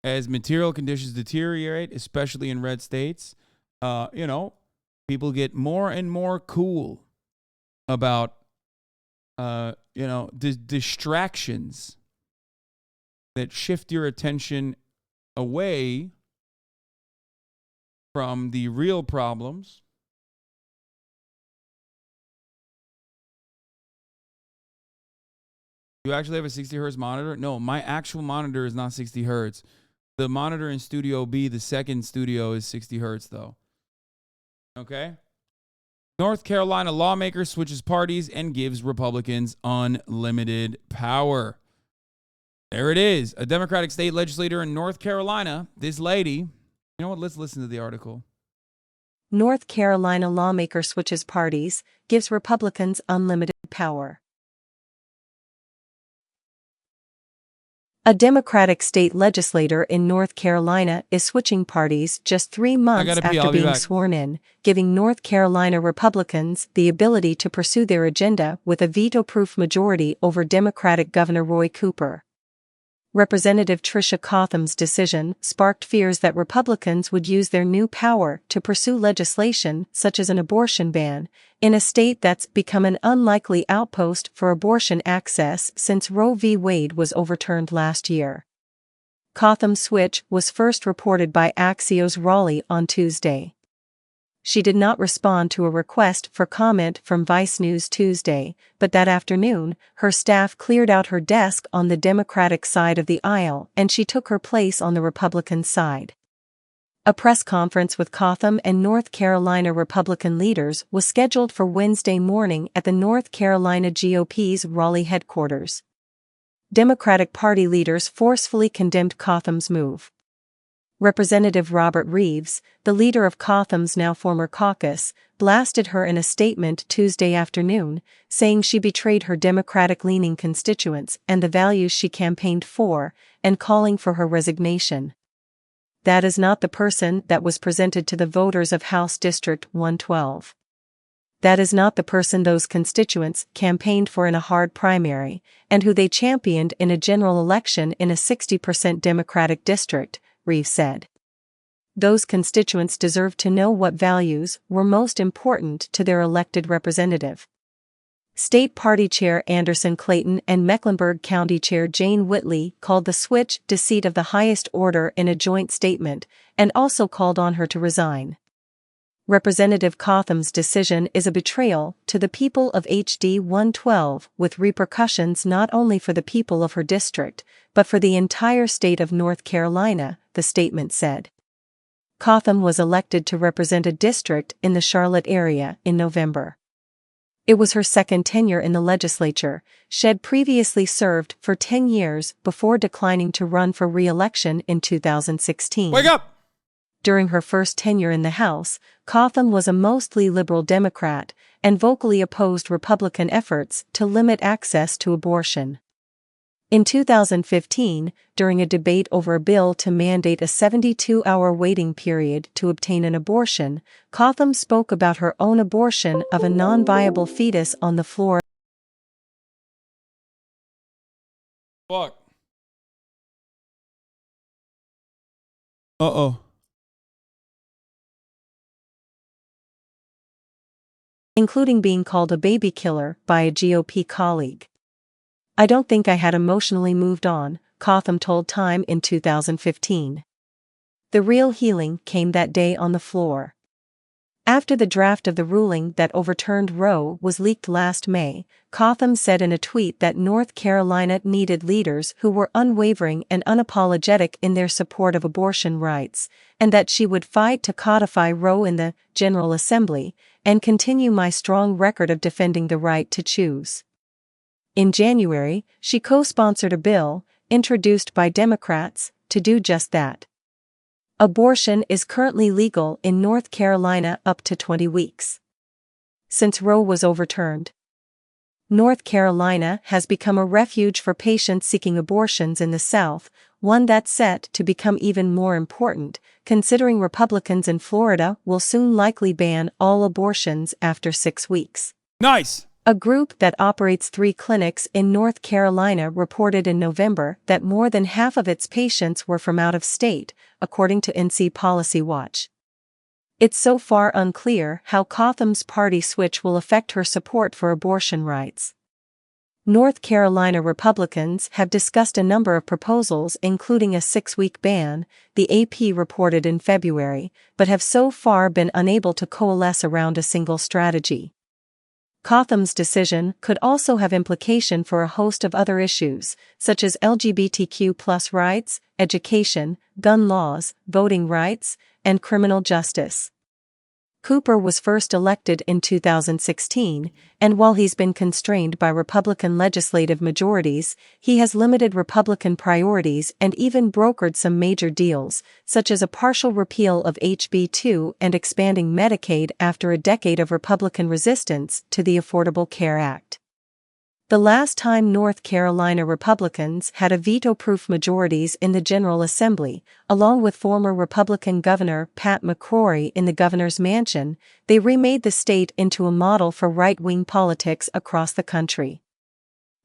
As material conditions deteriorate, especially in red states, people get more and more cool about distractions that shift your attention away from the real problems. You actually have a 60 hertz monitor? No, my actual monitor is not 60 hertz. The monitor in Studio B, the second studio, is 60 hertz though. Okay? North Carolina lawmaker switches parties and gives Republicans unlimited power. There it is. A Democratic state legislator in North Carolina, this lady... You know what? Let's listen to the article. North Carolina lawmaker switches parties, gives Republicans unlimited power. A Democratic state legislator in North Carolina is switching parties just 3 months after being sworn in, giving North Carolina Republicans the ability to pursue their agenda with a veto-proof majority over Democratic Governor Roy Cooper. Representative Tricia Cotham's decision sparked fears that Republicans would use their new power to pursue legislation such as an abortion ban, in a state that's become an unlikely outpost for abortion access since Roe v. Wade was overturned last year. Cotham's switch was first reported by Axios Raleigh on Tuesday. She did not respond to a request for comment from Vice News Tuesday, but that afternoon, her staff cleared out her desk on the Democratic side of the aisle and she took her place on the Republican side. A press conference with Cotham and North Carolina Republican leaders was scheduled for Wednesday morning at the North Carolina GOP's Raleigh headquarters. Democratic Party leaders forcefully condemned Cotham's move. Representative Robert Reeves, the leader of Cotham's now former caucus, blasted her in a statement Tuesday afternoon, saying she betrayed her Democratic-leaning constituents and the values she campaigned for, and calling for her resignation. That is not the person that was presented to the voters of House District 112. that is not the person those constituents campaigned for in a hard primary, and who they championed in a general election in a 60% Democratic district, Reeves said. Those constituents deserve to know what values were most important to their elected representative. State Party Chair Anderson Clayton and Mecklenburg County Chair Jane Whitley called the switch deceit of the highest order in a joint statement, and also called on her to resign. Representative Cotham's decision is a betrayal to the people of HD 112, with repercussions not only for the people of her district, but for the entire state of North Carolina, the statement said. Cotham was elected to represent a district in the Charlotte area in November. It was her second tenure in the legislature. She had previously served for 10 years before declining to run for re-election in 2016. Wake up! During her first tenure in the House, Cotham was a mostly liberal Democrat and vocally opposed Republican efforts to limit access to abortion. In 2015, during a debate over a bill to mandate a 72-hour waiting period to obtain an abortion, Cotham spoke about her own abortion of a non-viable fetus on the floor. Fuck. Uh-oh. Including being called a baby killer by a GOP colleague. I don't think I had emotionally moved on, Cotham told Time in 2015. The real healing came that day on the floor. After the draft of the ruling that overturned Roe was leaked last May, Cotham said in a tweet that North Carolina needed leaders who were unwavering and unapologetic in their support of abortion rights, and that she would fight to codify Roe in the General Assembly, and continue my strong record of defending the right to choose. In January, she co-sponsored a bill, introduced by Democrats, to do just that. Abortion is currently legal in North Carolina up to 20 weeks. Since Roe was overturned, North Carolina has become a refuge for patients seeking abortions in the South, one that's set to become even more important, considering Republicans in Florida will soon likely ban all abortions after 6 weeks. Nice! A group that operates 3 clinics in North Carolina reported in November that more than half of its patients were from out of state, according to NC Policy Watch. It's so far unclear how Cotham's party switch will affect her support for abortion rights. North Carolina Republicans have discussed a number of proposals including a 6-week ban, the AP reported in February, but have so far been unable to coalesce around a single strategy. Cotham's decision could also have implication for a host of other issues, such as LGBTQ+ rights, education, gun laws, voting rights, and criminal justice. Cooper was first elected in 2016, and while he's been constrained by Republican legislative majorities, he has limited Republican priorities and even brokered some major deals, such as a partial repeal of HB 2 and expanding Medicaid after a decade of Republican resistance to the Affordable Care Act. The last time North Carolina Republicans had a veto-proof majorities in the General Assembly, along with former Republican Governor Pat McCrory in the governor's mansion, they remade the state into a model for right-wing politics across the country.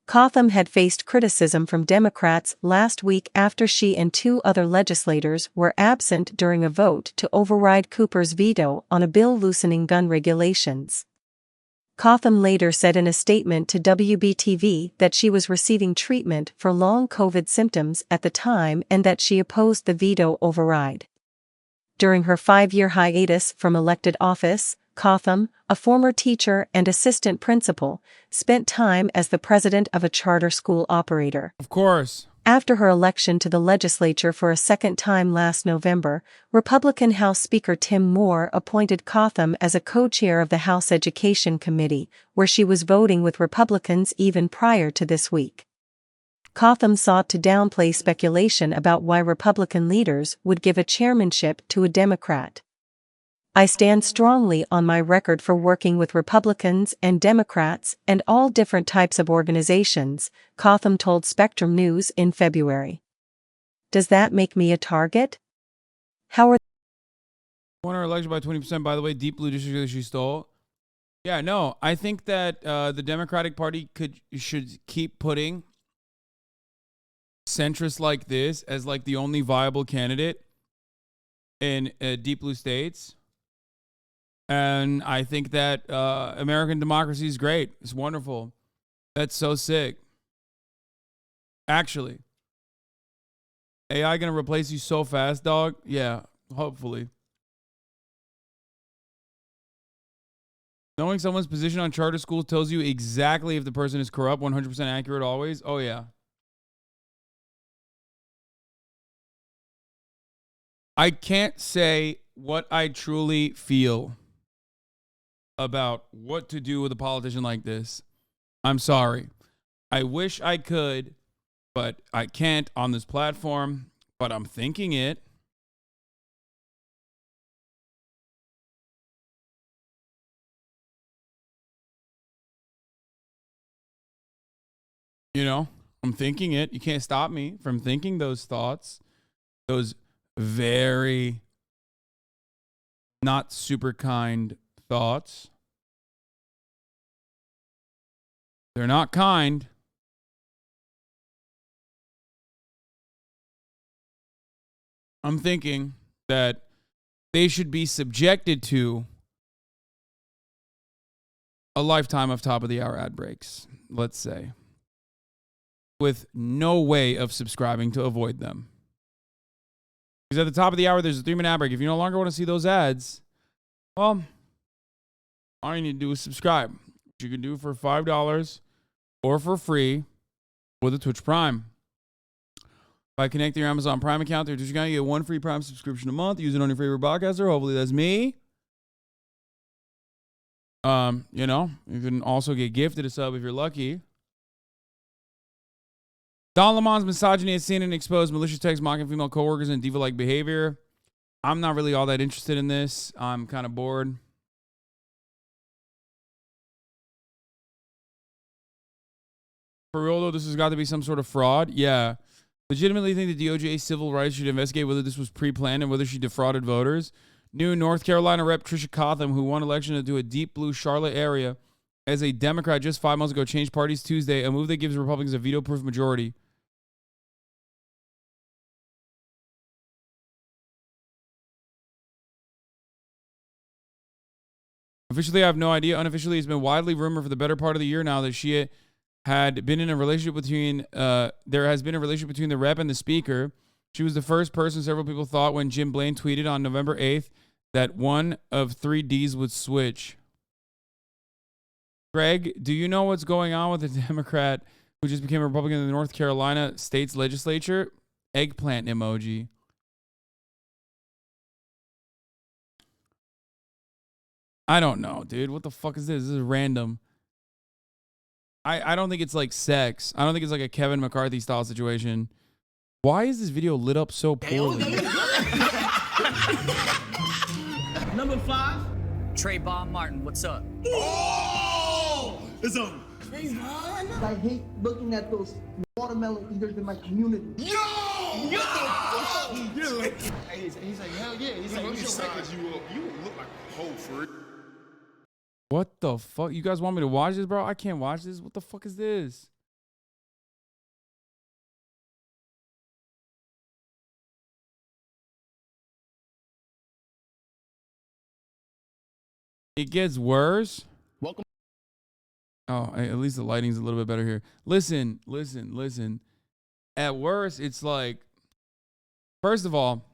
Cotham had faced criticism from Democrats last week after she and 2 other legislators were absent during a vote to override Cooper's veto on a bill loosening gun regulations. Cotham later said in a statement to WBTV that she was receiving treatment for long COVID symptoms at the time and that she opposed the veto override. During her 5-year hiatus from elected office, Cotham, a former teacher and assistant principal, spent time as the president of a charter school operator. Of course. After her election to the legislature for a second time last November, Republican House Speaker Tim Moore appointed Cotham as a co-chair of the House Education Committee, where she was voting with Republicans even prior to this week. Cotham sought to downplay speculation about why Republican leaders would give a chairmanship to a Democrat. I stand strongly on my record for working with Republicans and Democrats and all different types of organizations, Cotham told Spectrum News in February. Does that make me a target? How are won her election by 20%, by the way. Deep Blue district that she stole. Yeah, no, I think that the Democratic Party should keep putting centrists like this as like the only viable candidate in deep blue states. And I think that American democracy is great. It's wonderful. That's so sick. Actually, AI gonna replace you so fast, dog? Yeah, hopefully. Knowing someone's position on charter schools tells you exactly if the person is corrupt, 100% accurate always. Oh, yeah. I can't say what I truly feel about what to do with a politician like this. I'm sorry. I wish I could, but I can't on this platform. But I'm thinking it. You know, I'm thinking it. You can't stop me from thinking those thoughts. Those very not super kind thoughts. They're not kind. I'm thinking that they should be subjected to a lifetime of top of the hour ad breaks, let's say, with no way of subscribing to avoid them. Because at the top of the hour, there's a 3-minute ad break. If you no longer want to see those ads, well, all you need to do is subscribe, which you can do for $5 or for free with a Twitch Prime. By connecting your Amazon Prime account to your Twitch account, you get 1 free Prime subscription a month. Use it on your favorite podcaster. Hopefully that's me. You know, you can also get gifted a sub if you're lucky. Don Lemon's misogyny has seen and exposed malicious texts mocking female coworkers and diva-like behavior. I'm not really all that interested in this. I'm kind of bored. For real, though, this has got to be some sort of fraud. Yeah. Legitimately think the DOJ civil rights should investigate whether this was pre-planned and whether she defrauded voters. New North Carolina Rep. Tricia Cotham, who won election into a deep blue Charlotte area as a Democrat just 5 months ago, changed parties Tuesday, a move that gives Republicans a veto-proof majority. Officially, I have no idea. Unofficially, it's been widely rumored for the better part of the year now that she had been in a relationship between, there has been a relationship between the rep and the speaker. She was the first person several people thought when Jim Blaine tweeted on November 8th that one of 3 Ds would switch. Greg, do you know what's going on with the Democrat who just became a Republican in the North Carolina state's legislature? Eggplant emoji. I don't know, dude. What the fuck is this? This is random. I don't think it's like sex. I don't think it's like a Kevin McCarthy style situation. Why is this video lit up so poorly? Number 5. Trayvon Martin, what's up? Oh! It's on. Trayvon? I hate looking at those watermelon eaters in my community. Yo! You're like, he's like, hell yeah. He's like, let me size you up. You look like a whole freak. What the fuck? You guys want me to watch this, bro? I can't watch this. What the fuck is this? It gets worse. Welcome. Oh, at least the lighting's a little bit better here. Listen. At worst, it's like, first of all,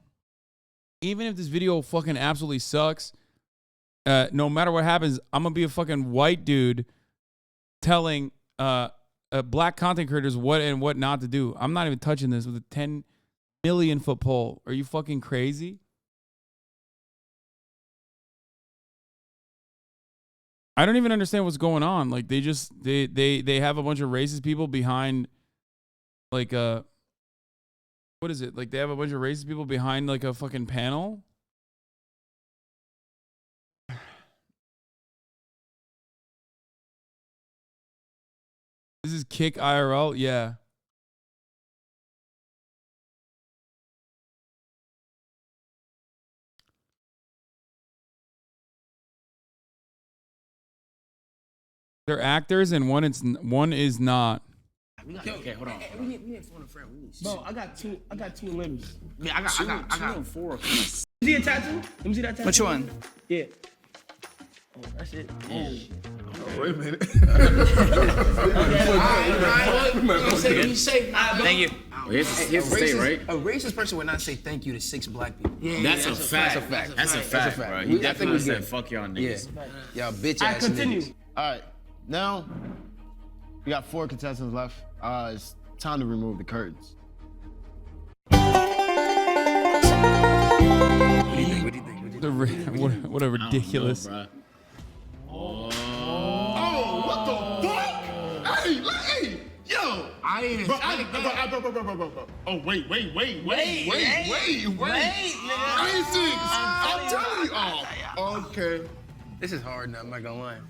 even if this video fucking absolutely sucks, no matter what happens, I'm gonna be a fucking white dude telling black content creators what and what not to do. I'm not even touching this with a 10 million foot pole. Are you fucking crazy? I don't even understand what's going on. Like they have a bunch of racist people behind like what is it? Like they have a bunch of racist people behind like a fucking panel. This is Kick IRL? Yeah. They're actors and one is not. Okay, hold on. We need phone a friend. Bro, I got two limbs. Yeah, I got 4. See a tattoo? Let me see that tattoo. Which one? Yeah. Oh, that's it. Oh, wait a minute. Thank you. Here's the state, right? A racist person would not say thank you to 6 black people. Yeah, that's a fact. That's a fact, bro. He definitely said fuck y'all niggas. Yeah. Y'all bitch ass niggas. All right, now we got 4 contestants left. It's time to remove the curtains. What do you think? What a ridiculous. Oh, what the fuck? Hey, yo! I ain't bro. Oh, wait. I ain't seen this. I'm telling you. Oh, okay. This is hard now, I'm not gonna lie.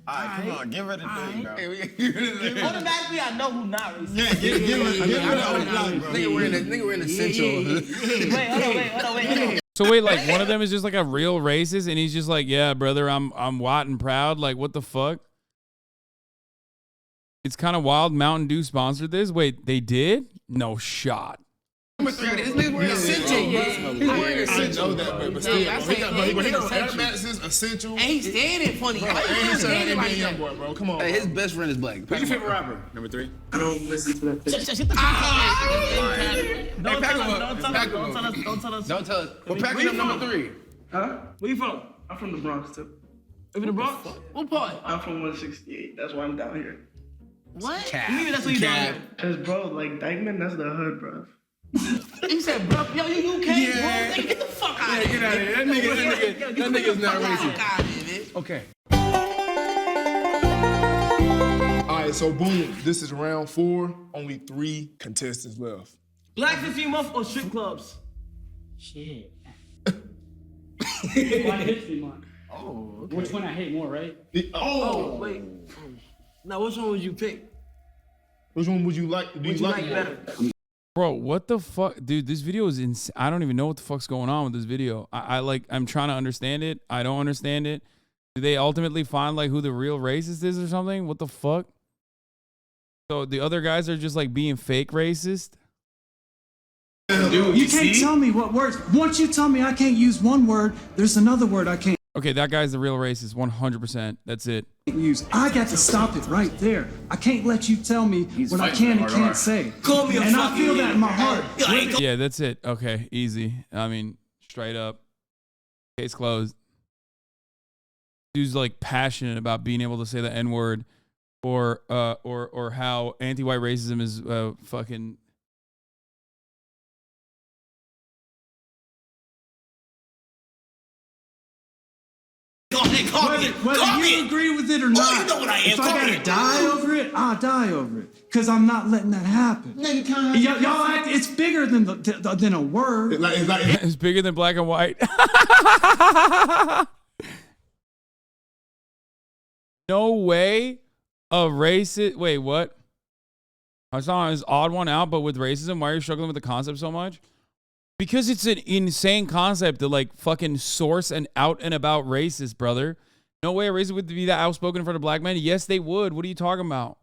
All right, come on, give her the thing, bro. Automatically, I know who not racist. Yeah, give her the Nigga, we're in essential. Wait. So wait, like one of them is just like a real racist, and he's just like, yeah, brother, I'm white and proud. Like, what the fuck? It's kind of wild. Mountain Dew sponsored this. Wait, they did? No shot. This nigga wearing essential. He's wearing essential. I know that, but still, he got Air Max's essential. And he's standing funny. He's standing like young boy, bro. Come on. Hey, his best friend is black. Who's your favorite rapper? Number 3. I don't listen to that. Shut the fuck up. Don't tell us. We're packing up number 3. Huh? Where you from? I'm from the Bronx too. You from the Bronx? What part? I'm from 168. That's why I'm down here. What? Maybe that's what you down here. Cause bro, like Dykeman, that's the hood, bro. He said, bro, yo, you okay, bro? Like, get the fuck out of here. Get out of here. That nigga's not racist. Okay. All right, so boom. This is round 4. Only 3 contestants left. Black 15 month or strip clubs? Shit. Black History Month. Oh, okay. Which one I hate more, right? Oh, wait. Now, which one would you pick? Which one would you like? Do you like better? Bro, what the fuck? Dude, this video is insane. I don't even know what the fuck's going on with this video. I'm trying to understand it. I don't understand it. Do they ultimately find like who the real racist is or something? What the fuck? So the other guys are just like being fake racist? Dude, you can't tell me what words. Once you tell me I can't use one word, there's another word I can't Okay, that guy's the real racist, 100%. That's it. use. I got to stop it right there. I can't let you tell me what I can and can't say. Call me a and I feel that in my heart. Yeah, that's it. Okay, easy. I mean, straight up. Case closed. Dude's like passionate about being able to say the N-word or how anti-white racism is fucking... Whether you agree with it or not, you know what I am. if I gotta die over it, I'll die over it. Because I'm not letting that happen. Y'all act, it's bigger than a word. It's bigger than black and white. No way a racist... Wait, what? Hasan is odd one out, but with racism, why are you struggling with the concept so much? Because it's an insane concept to like fucking source an out and about racist, brother. No way a racist would be that outspoken in front of black men. Yes, they would. What are you talking about?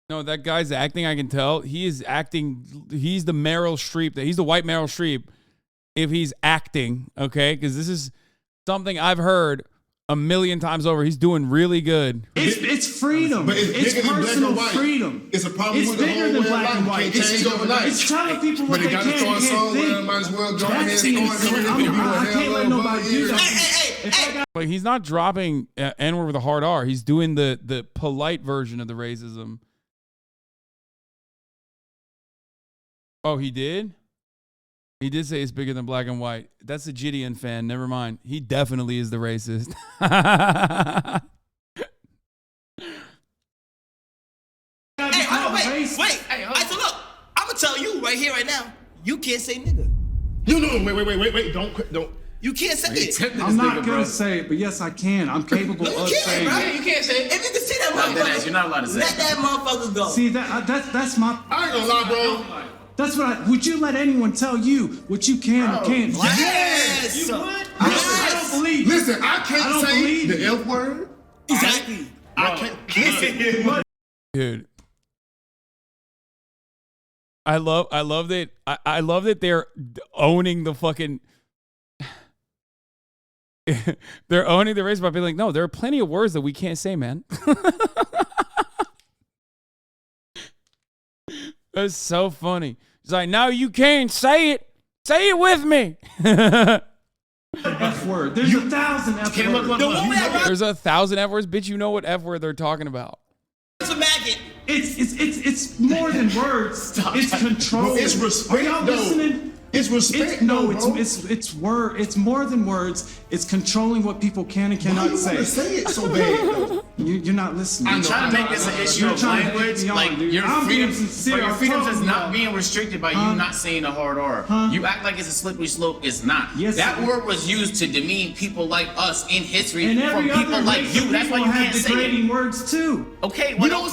No, that guy's acting, I can tell. He is acting. He's the Meryl Streep. He's the white Meryl Streep if he's acting, okay? Because this is something I've heard a million times over. He's doing really good. It's freedom. But it's personal freedom. It's a problem it's with the bigger whole than way black of and life. white. Can't change overnight. It's telling people what but they got to throw a song where might as well go ahead and I can't let nobody do that. But he's not dropping N-word with a hard R. He's doing the polite version of the racism. Oh, he did? He did say it's bigger than black and white. That's a Gideon fan. Never mind. He definitely is the racist. Wait. So look, I'm gonna tell you right here, right now. You can't say nigga. Wait. Don't. You can't say it. I'm not gonna say it, but yes, I can. I'm capable of saying it. You can't say it. If you can see that motherfucker, you're not allowed to say let that motherfucker go. See that's my. I ain't gonna lie, bro. That's what would you let anyone tell you what you can or can't? Yes! You would? I don't believe you. Listen, I can't say the F word. Exactly. I can't. Listen. Dude. I love that. I love that they're owning the fucking. They're owning the race by being like, no, there are plenty of words that we can't say, man. That's so funny. It's like, no, you can't say it. Say it with me. F word. There's 1,000 F words. There's 1,000 F words. Bitch, you know what F word they're talking about. It's a maggot. It's more than words. It's control. Bro, it's respect. Are y'all listening? It's respect. It's word. It's more than words. It's controlling what people can and cannot say. Why you say it so bad? You're not listening. I'm trying to make this an issue of language. Like your freedoms is not being restricted by you not saying a hard R. You act like it's a slippery slope. It's not. Yes, that word was used to demean people like us in history and from people like you. That's why you can't say degrading it. words too. Okay, well, don't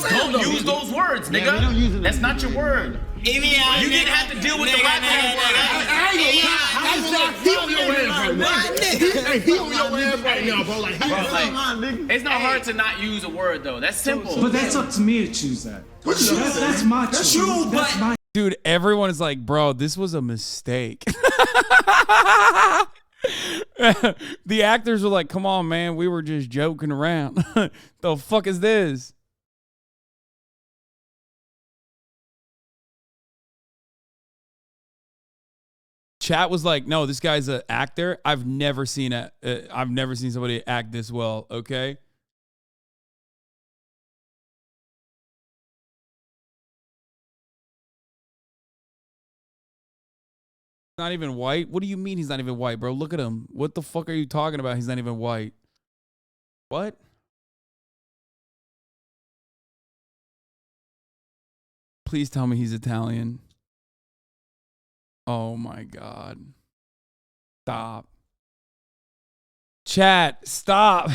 use those words, nigga. We don't use it. That's not your word. You didn't have to deal with the white man word. He on your ass right now, bro. Like, it's not hard to not use a word though. That's simple. But that's up to me to choose that. That's my choice. That's my. Dude, everyone is like, bro, this was a mistake. The actors were like, come on, man, we were just joking around. The fuck is this? Chat was like, no, this guy's an actor. I've never seen somebody act this well, okay? Not even white? What do you mean he's not even white, bro? Look at him. What the fuck are you talking about? He's not even white. What? Please tell me he's Italian. Oh my God. Stop. Chat, stop.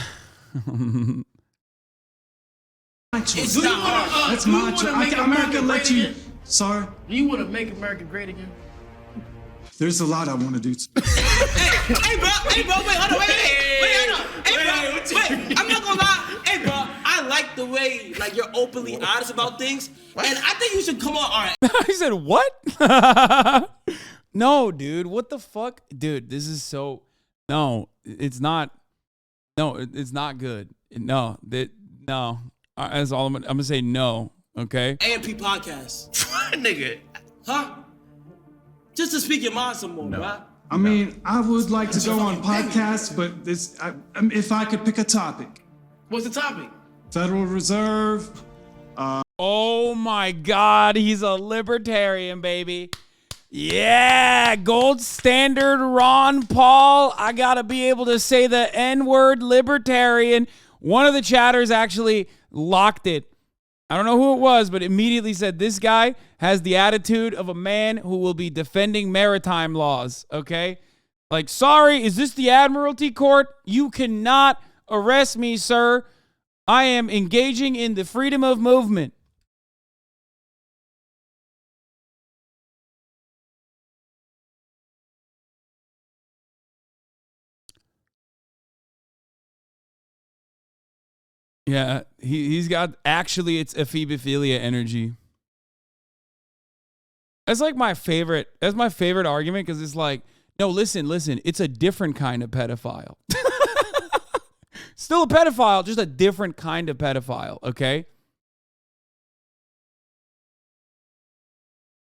It's not hard. That's my choice. I'm not gonna let you. Sorry. Do you want to make America great again? There's a lot I want to do. Hey, bro, wait, hold on, wait, hold on. Hey, bro, I'm not gonna lie. Hey, bro, I like the way, like, you're openly honest about things, and I think you should come on. All right. He said, what? No, dude, what the fuck? Dude, this is so, no, it's not, no, it's not good. No, no. That's all I'm gonna say no, okay? AMP podcast. Nigga. Huh? Just to speak your mind some more, bro. I mean, I would like to go on podcasts, but if I could pick a topic. What's the topic? Federal Reserve. Oh my God, he's a libertarian, baby. Yeah, gold standard Ron Paul. I gotta be able to say the N-word, libertarian. One of the chatters actually locked it. I don't know who it was, but immediately said this guy has the attitude of a man who will be defending maritime laws, okay? Like, sorry, is this the Admiralty Court? You cannot arrest me, sir. I am engaging in the freedom of movement. Yeah, he's got, actually, it's ephebophilia energy. That's like my favorite. That's my favorite argument because it's like, no, listen, it's a different kind of pedophile. Still a pedophile, just a different kind of pedophile, okay?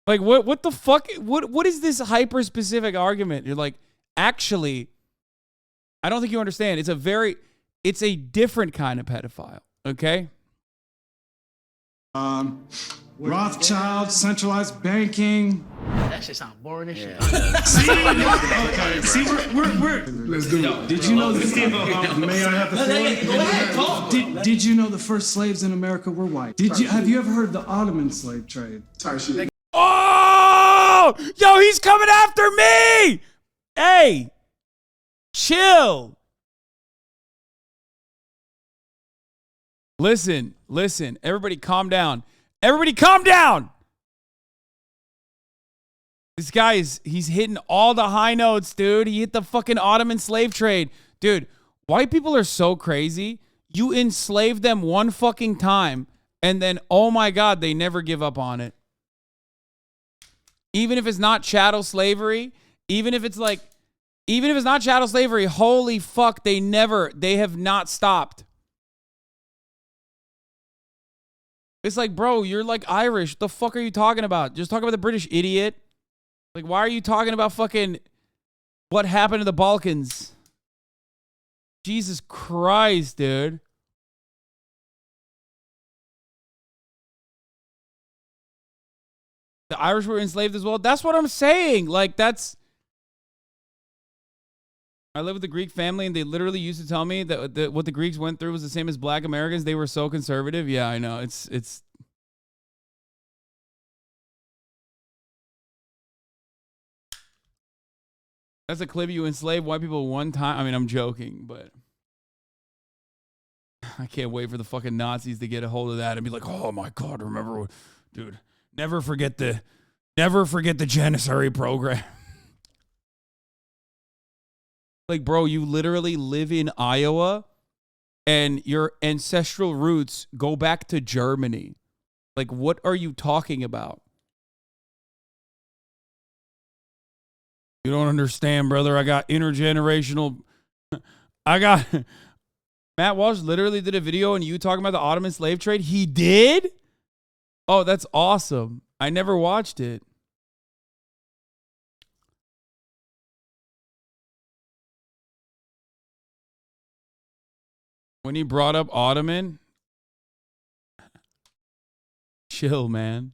Like, what the fuck? What is this hyper-specific argument? You're like, actually, I don't think you understand. It's a different kind of pedophile, okay? Rothschild, centralized banking. That shit sound boring as shit. See, we're Let's do it. Did you know may I have the floor? Go ahead, talk. Did you know the first slaves in America were white? Have you ever heard of the Ottoman slave trade? Oh! Yo, he's coming after me! Hey! Chill. Listen. Everybody calm down. Everybody calm down! This guy he's hitting all the high notes, dude. He hit the fucking Ottoman slave trade. Dude, white people are so crazy. You enslave them one fucking time, and then, oh my God, they never give up on it. Even if it's not chattel slavery, even if it's not chattel slavery, holy fuck, they have not stopped. It's like, bro, you're like Irish. What the fuck are you talking about? Just talk about the British, idiot. Like, why are you talking about fucking what happened to the Balkans? Jesus Christ, dude. The Irish were enslaved as well. That's what I'm saying. Like, I live with a Greek family, and they literally used to tell me that what the Greeks went through was the same as Black Americans. They were so conservative. Yeah, I know. It's. That's a clip. You enslave white people one time. I mean, I'm joking, but I can't wait for the fucking Nazis to get a hold of that and be like, oh my God, remember what, dude, never forget the Janissary program. Like, bro, you literally live in Iowa and your ancestral roots go back to Germany. Like, what are you talking about? You don't understand, brother. I got intergenerational. Matt Walsh literally did a video and you talking about the Ottoman slave trade. He did? Oh, that's awesome. I never watched it. When he brought up Ottoman, chill, man.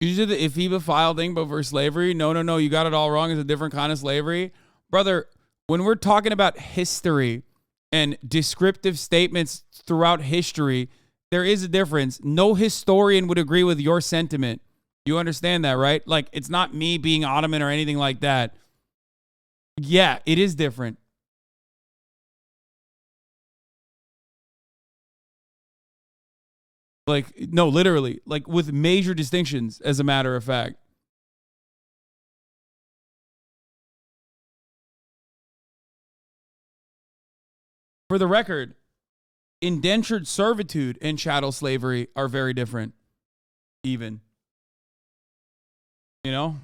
You did the Ifiba file thing, but for slavery? No. You got it all wrong. It's a different kind of slavery. Brother, when we're talking about history and descriptive statements throughout history, there is a difference. No historian would agree with your sentiment. You understand that, right? Like, it's not me being Ottoman or anything like that. Yeah, it is different. Like, no, literally, like with major distinctions, as a matter of fact. For the record, indentured servitude and chattel slavery are very different, even. You know?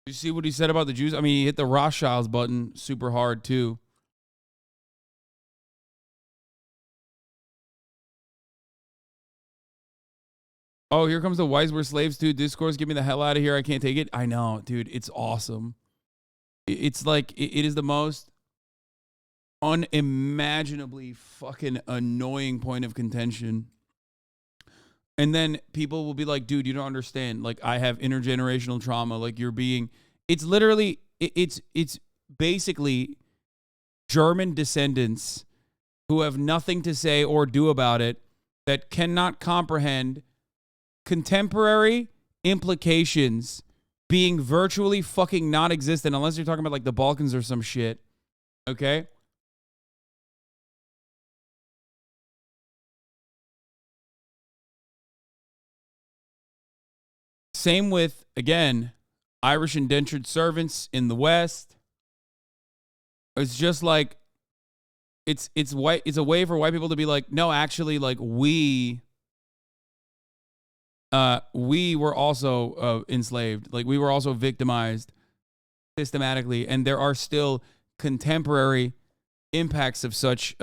You see what he said about the Jews? I mean, he hit the Rothschilds button super hard, too. Oh, here comes the whites were slaves too. Discourse, get me the hell out of here. I can't take it. I know, dude. It's awesome. It's like, it is the most unimaginably fucking annoying point of contention. And then people will be like, dude, you don't understand. Like, I have intergenerational trauma. Like, you're being, it's literally, it's basically German descendants who have nothing to say or do about it that cannot comprehend contemporary implications being virtually fucking non-existent, unless you're talking about like the Balkans or some shit. Okay? Same with, again, Irish indentured servants in the West. It's just like, it's a way for white people to be like, no, actually, like, we were also enslaved. Like, we were also victimized systematically. And there are still contemporary impacts of such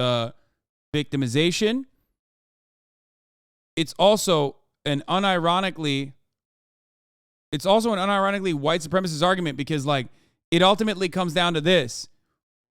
victimization. It's also an unironically white supremacist argument, because like it ultimately comes down to this.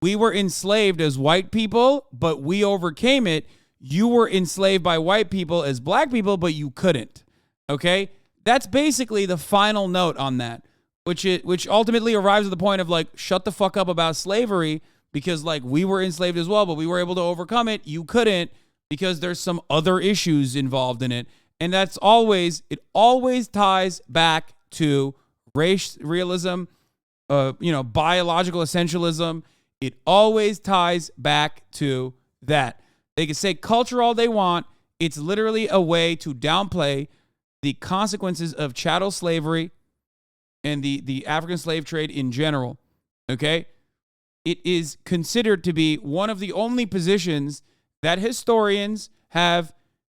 We were enslaved as white people, but we overcame it. You were enslaved by white people as black people, but you couldn't. Okay? That's basically the final note on that, which ultimately arrives at the point of like, shut the fuck up about slavery, because like we were enslaved as well, but we were able to overcome it. You couldn't. because there's some other issues involved in it. And it always ties back to race realism, biological essentialism. It always ties back to that. They can say culture all they want. It's literally a way to downplay the consequences of chattel slavery and the African slave trade in general. Okay? It is considered to be one of the only positions that historians have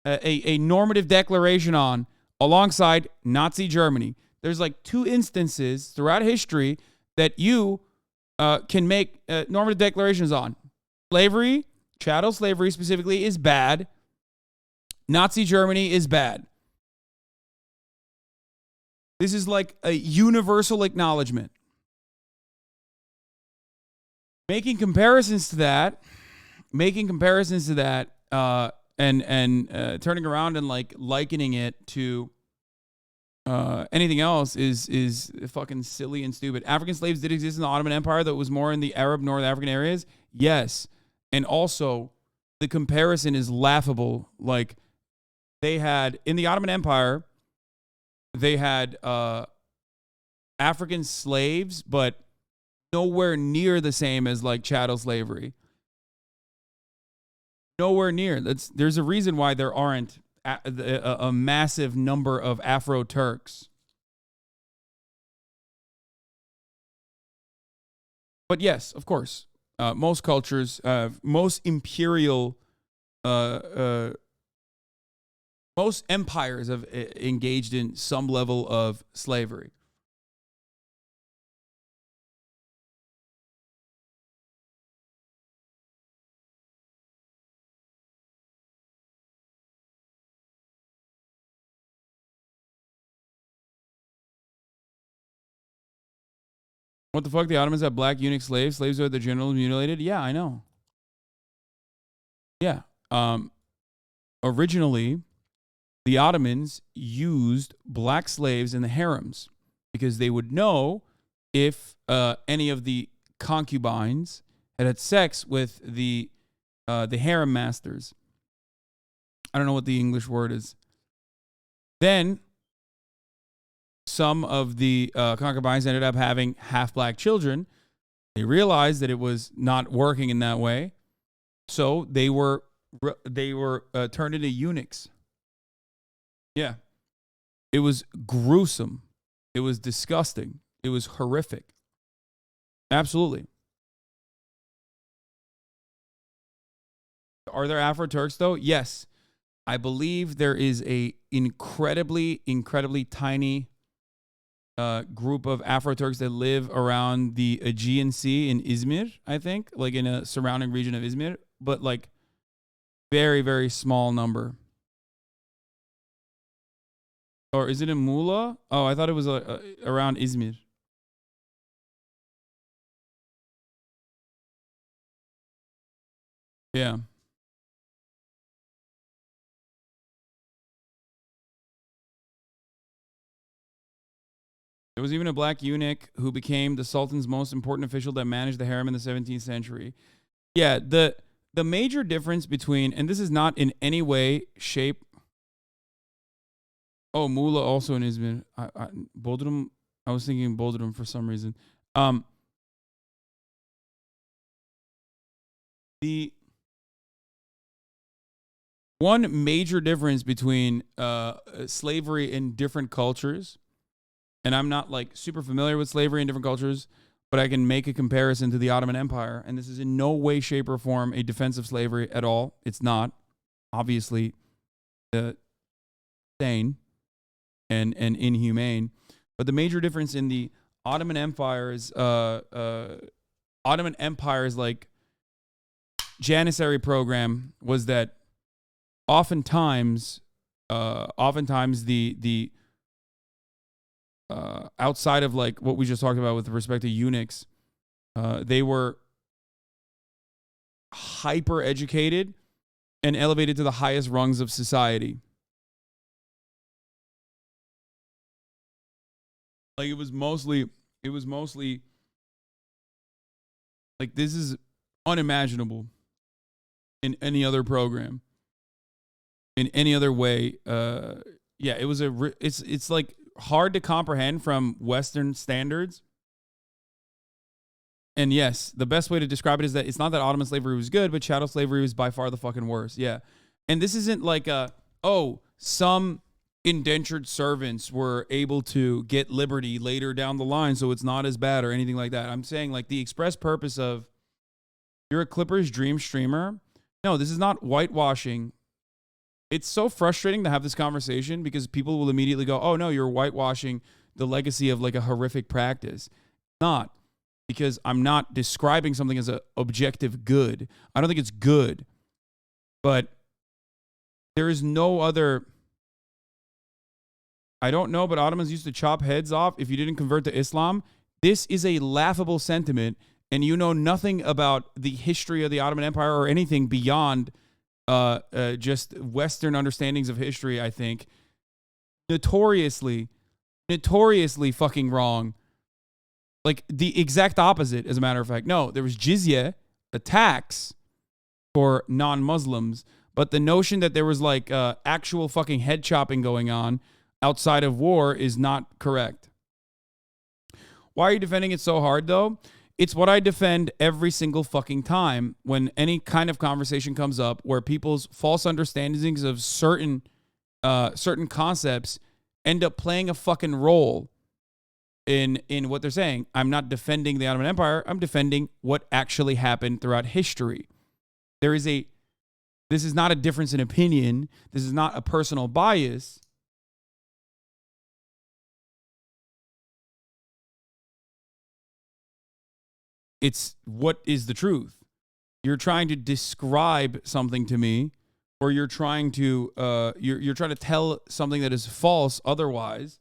a normative declaration on alongside Nazi Germany. There's like 2 instances throughout history that you can make normative declarations on. Slavery, chattel slavery specifically, is bad. Nazi Germany is bad. This is like a universal acknowledgement. Making comparisons to that, and turning around and like likening it to anything else is fucking silly and stupid. African slaves did exist in the Ottoman Empire, that was more in the Arab North African areas. Yes. And also the comparison is laughable. Like they had in the Ottoman Empire, they had African slaves, but nowhere near the same as like chattel slavery. Nowhere near. There's a reason why there aren't a massive number of Afro-Turks. But yes, of course, most cultures, most imperial, most empires have engaged in some level of slavery. What the fuck? The Ottomans had black eunuch slaves. Slaves are the generally mutilated. Yeah, I know. Yeah. Originally, the Ottomans used black slaves in the harems because they would know if any of the concubines had sex with the harem masters. I don't know what the English word is. Then some of the concubines ended up having half-black children. They realized that it was not working in that way, so they were turned into eunuchs. Yeah, it was gruesome. It was disgusting. It was horrific. Absolutely. Are there Afro-Turks though? Yes, I believe there is a incredibly tiny group of Afro-Turks that live around the Aegean Sea in Izmir, I think, like in a surrounding region of Izmir, but like very, very small number. Or is it in Muğla? Oh, I thought it was around Izmir. Yeah. There was even a black eunuch who became the Sultan's most important official that managed the harem in the 17th century. Yeah, the major difference between, and this is not in any way, shape. Oh, Muğla also in Izmir. Bodrum. I was thinking Bodrum for some reason. The one major difference between slavery in different cultures, and I'm not like super familiar with slavery in different cultures, but I can make a comparison to the Ottoman Empire, and this is in no way, shape, or form a defense of slavery at all. It's not. Obviously, insane and inhumane. But the major difference in the Ottoman Empire's like Janissary program was that oftentimes the outside of like what we just talked about with respect to eunuchs, they were hyper educated and elevated to the highest rungs of society. Like it was mostly like this is unimaginable in any other program. in any other way. Yeah, it was it's like hard to comprehend from Western standards. And yes, the best way to describe it is that it's not that Ottoman slavery was good, but chattel slavery was by far the fucking worst. Yeah. And this isn't like some indentured servants were able to get liberty later down the line, so it's not as bad or anything like that. I'm saying like the express purpose of you're a Clippers dream streamer. No, this is not whitewashing. It's so frustrating to have this conversation because people will immediately go, oh no, you're whitewashing the legacy of like a horrific practice. Not. Because I'm not describing something as an objective good. I don't think it's good. But there is no other... I don't know, but Ottomans used to chop heads off if you didn't convert to Islam. This is a laughable sentiment, and you know nothing about the history of the Ottoman Empire or anything beyond just Western understandings of history, I think. Notoriously fucking wrong. Like the exact opposite, as a matter of fact. No, there was jizya, a tax for non-Muslims, but the notion that there was like actual fucking head chopping going on outside of war is not correct. Why are you defending it so hard, though? It's what I defend every single fucking time when any kind of conversation comes up where people's false understandings of certain concepts end up playing a fucking role in what they're saying. I'm not defending the Ottoman Empire. I'm defending what actually happened throughout history. This is not a difference in opinion. This is not a personal bias. It's what is the truth. You're trying to describe something to me, or you're trying to you're trying to tell something that is false otherwise.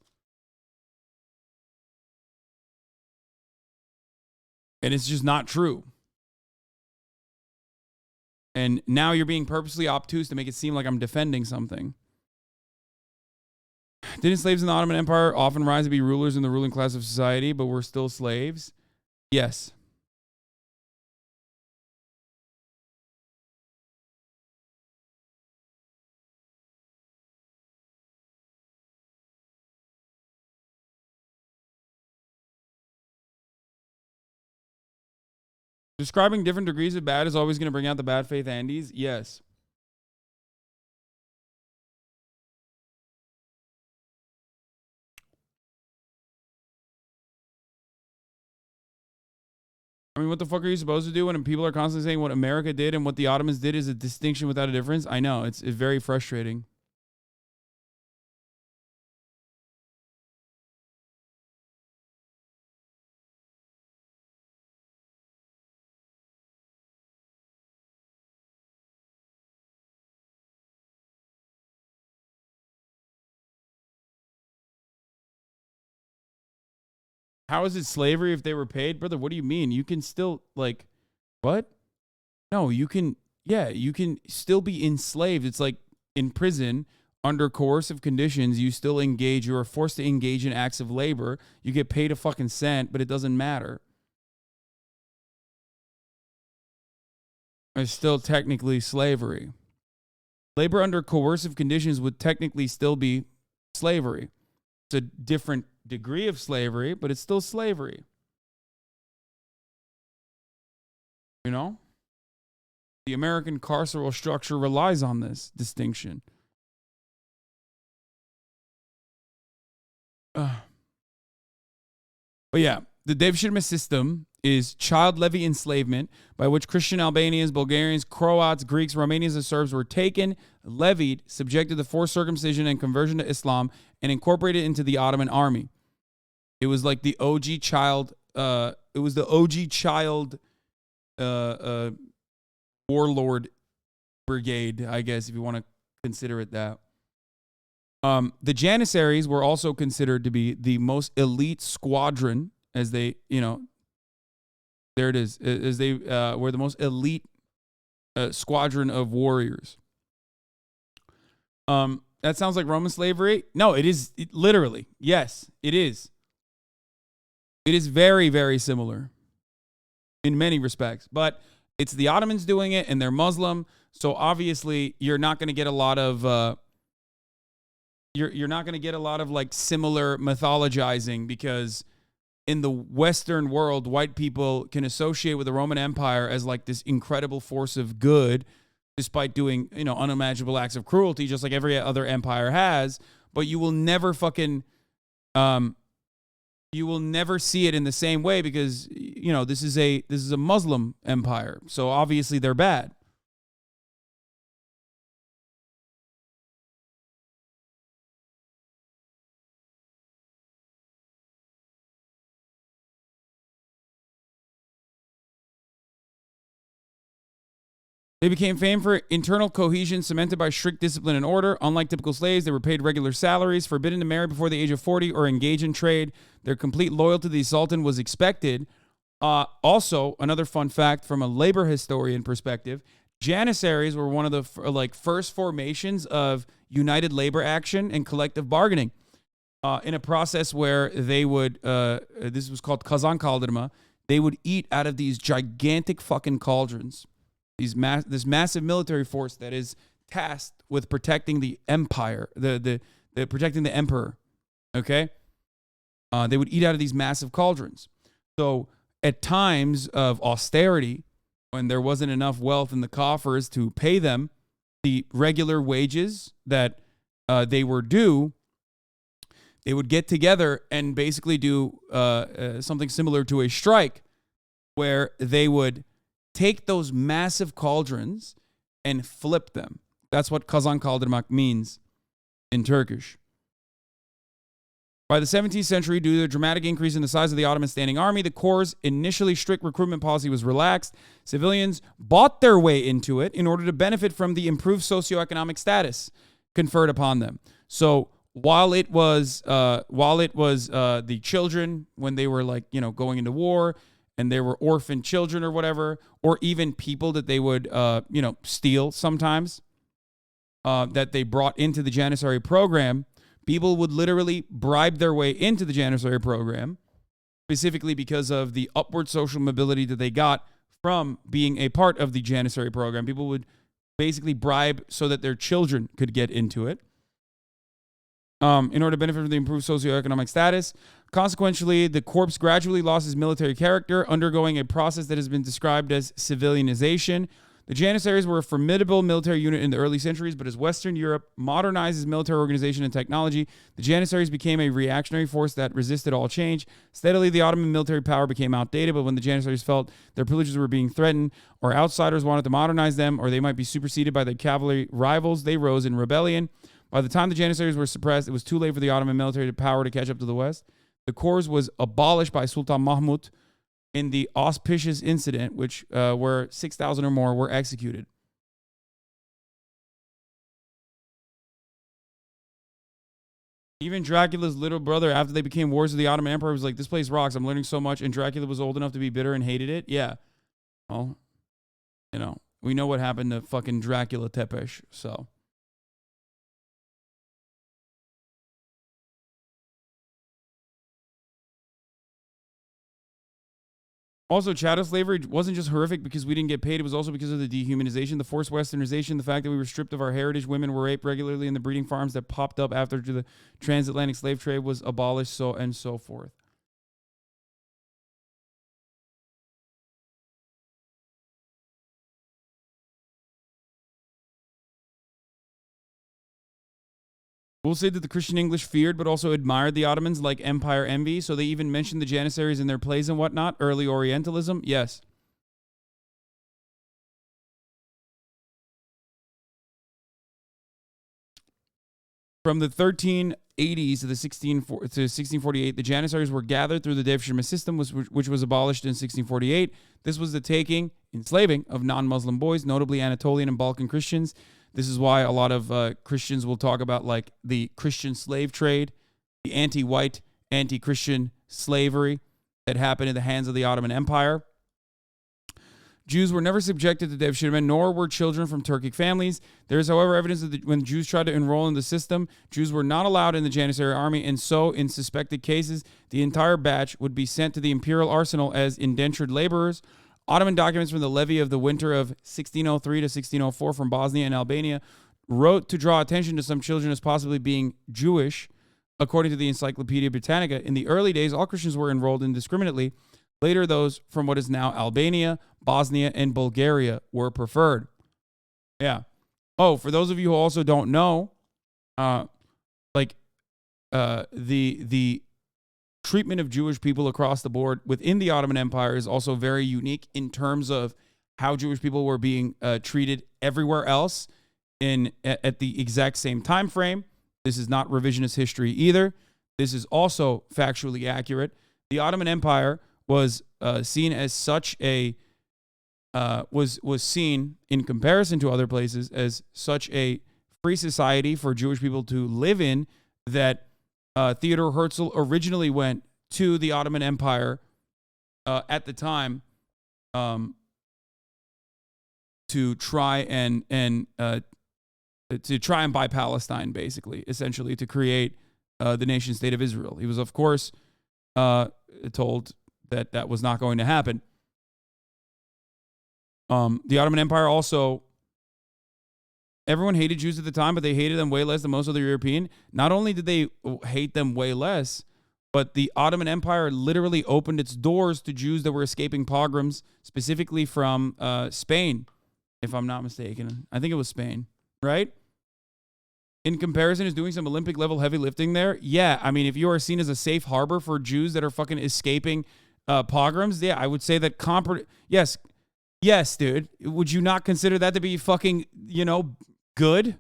And it's just not true. And now you're being purposely obtuse to make it seem like I'm defending something. Didn't slaves in the Ottoman Empire often rise to be rulers in the ruling class of society, but were still slaves? Yes. Describing different degrees of bad is always going to bring out the bad faith Andes? Yes. I mean, what the fuck are you supposed to do when people are constantly saying what America did and what the Ottomans did is a distinction without a difference? I know. It's very frustrating. How is it slavery if they were paid? Brother, what do you mean? You can still, like, what? No, you can still be enslaved. It's like in prison, under coercive conditions, you still engage. You are forced to engage in acts of labor. You get paid a fucking cent, but it doesn't matter. It's still technically slavery. Labor under coercive conditions would technically still be slavery. It's a different degree of slavery, but it's still slavery. You know? The American carceral structure relies on this distinction. But yeah, the Devshirme system is child levy enslavement by which Christian Albanians, Bulgarians, Croats, Greeks, Romanians, and Serbs were taken, levied, subjected to forced circumcision and conversion to Islam, and incorporated into the Ottoman army. It was like the OG child. It was the OG child warlord brigade, I guess, if you want to consider it that. The Janissaries were also considered to be the most elite squadron, as they, there it is, as they were the most elite squadron of warriors. That sounds like Roman slavery. No, it is literally. Yes, it is. It is very, very similar in many respects, but it's the Ottomans doing it, and they're Muslim. So obviously, you're not going to get a lot of you're not going to get a lot of like similar mythologizing, because in the Western world, white people can associate with the Roman Empire as like this incredible force of good, despite doing, you know, unimaginable acts of cruelty, just like every other empire has. But you will never fucking, you will never see it in the same way, because, you know, this is a Muslim empire, so obviously they're bad. They became famed for internal cohesion cemented by strict discipline and order. Unlike typical slaves, they were paid regular salaries, forbidden to marry before the age of 40 or engage in trade. Their complete loyalty to the Sultan was expected. Also, another fun fact from a labor historian perspective, Janissaries were one of the first formations of united labor action and collective bargaining in a process where they would, this was called kazan kaldırma, they would eat out of these gigantic fucking cauldrons. This massive military force that is tasked with protecting the empire, the protecting the emperor. Okay, they would eat out of these massive cauldrons. So at times of austerity, when there wasn't enough wealth in the coffers to pay them the regular wages that they were due, they would get together and basically do something similar to a strike, where they would take those massive cauldrons and flip them. That's what kazan kaldırmak means in Turkish. By the 17th century, due to the dramatic increase in the size of the Ottoman standing army, the Corps' initially strict recruitment policy was relaxed. Civilians bought their way into it in order to benefit from the improved socioeconomic status conferred upon them. So while it was the children when they were going into war, and there were orphan children or whatever, or even people that they would, steal sometimes, that they brought into the Janissary program. People would literally bribe their way into the Janissary program, specifically because of the upward social mobility that they got from being a part of the Janissary program. People would basically bribe so that their children could get into it, in order to benefit from the improved socioeconomic status. Consequently, the corps gradually lost its military character, undergoing a process that has been described as civilianization. The Janissaries were a formidable military unit in the early centuries, but as Western Europe modernized its military organization and technology, the Janissaries became a reactionary force that resisted all change. Steadily, the Ottoman military power became outdated, but when the Janissaries felt their privileges were being threatened, or outsiders wanted to modernize them, or they might be superseded by their cavalry rivals, they rose in rebellion. By the time the Janissaries were suppressed, it was too late for the Ottoman military power to catch up to the West. The corps was abolished by Sultan Mahmud in the auspicious incident, which where 6,000 or more were executed. Even Dracula's little brother, after they became wars of the Ottoman Empire, was like, this place rocks. I'm learning so much. And Dracula was old enough to be bitter and hated it. Yeah. Well, we know what happened to fucking Dracula Tepesh, so. Also, chattel slavery wasn't just horrific because we didn't get paid. It was also because of the dehumanization, the forced westernization, the fact that we were stripped of our heritage. Women were raped regularly, and the breeding farms that popped up after the transatlantic slave trade was abolished, so and so forth. We'll say that the Christian English feared but also admired the Ottomans like empire envy, so they even mentioned the Janissaries in their plays and whatnot. Early Orientalism, yes. From the 1380s to 1648, the Janissaries were gathered through the Devshirme system, which was abolished in 1648. This was the taking, enslaving of non-Muslim boys, notably Anatolian and Balkan Christians. This is why a lot of Christians will talk about like the Christian slave trade, the anti-white, anti-Christian slavery that happened in the hands of the Ottoman Empire. Jews were never subjected to Devshirme, nor were children from Turkic families. There is, however, evidence that when Jews tried to enroll in the system, Jews were not allowed in the Janissary army, and so, in suspected cases, the entire batch would be sent to the imperial arsenal as indentured laborers. Ottoman documents from the levy of the winter of 1603 to 1604 from Bosnia and Albania wrote to draw attention to some children as possibly being Jewish. According to the Encyclopedia Britannica, in the early days, all Christians were enrolled indiscriminately. Later, those from what is now Albania, Bosnia, and Bulgaria were preferred. Yeah. Oh, for those of you who also don't know, the treatment of Jewish people across the board within the Ottoman Empire is also very unique in terms of how Jewish people were being treated everywhere else at the exact same time frame. This is not revisionist history either. This is also factually accurate. The Ottoman Empire was seen as such a was seen in comparison to other places as such a free society for Jewish people to live in that Theodor Herzl originally went to the Ottoman Empire at the time to try and buy Palestine, basically, essentially, to create the nation state of Israel. He was, of course, told that that was not going to happen. The Ottoman Empire also, everyone hated Jews at the time, but they hated them way less than most other European. Not only did they hate them way less, but the Ottoman Empire literally opened its doors to Jews that were escaping pogroms, specifically from Spain, if I'm not mistaken. I think it was Spain, right? In comparison, is doing some Olympic level heavy lifting there. Yeah, I mean, if you are seen as a safe harbor for Jews that are fucking escaping pogroms, yeah, I would say that yes, dude. Would you not consider that to be fucking, good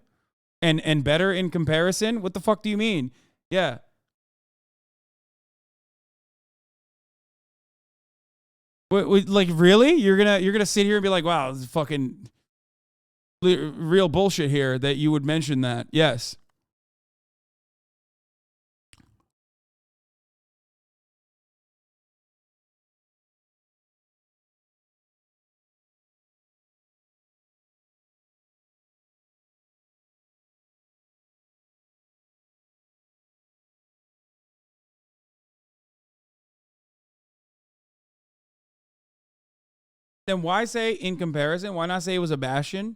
and better in comparison? What the fuck do you mean? Yeah. Like, really? You're gonna sit here and be like, wow, this is fucking real bullshit here that you would mention that. Yes. Then why say in comparison? Why not say it was a bastion?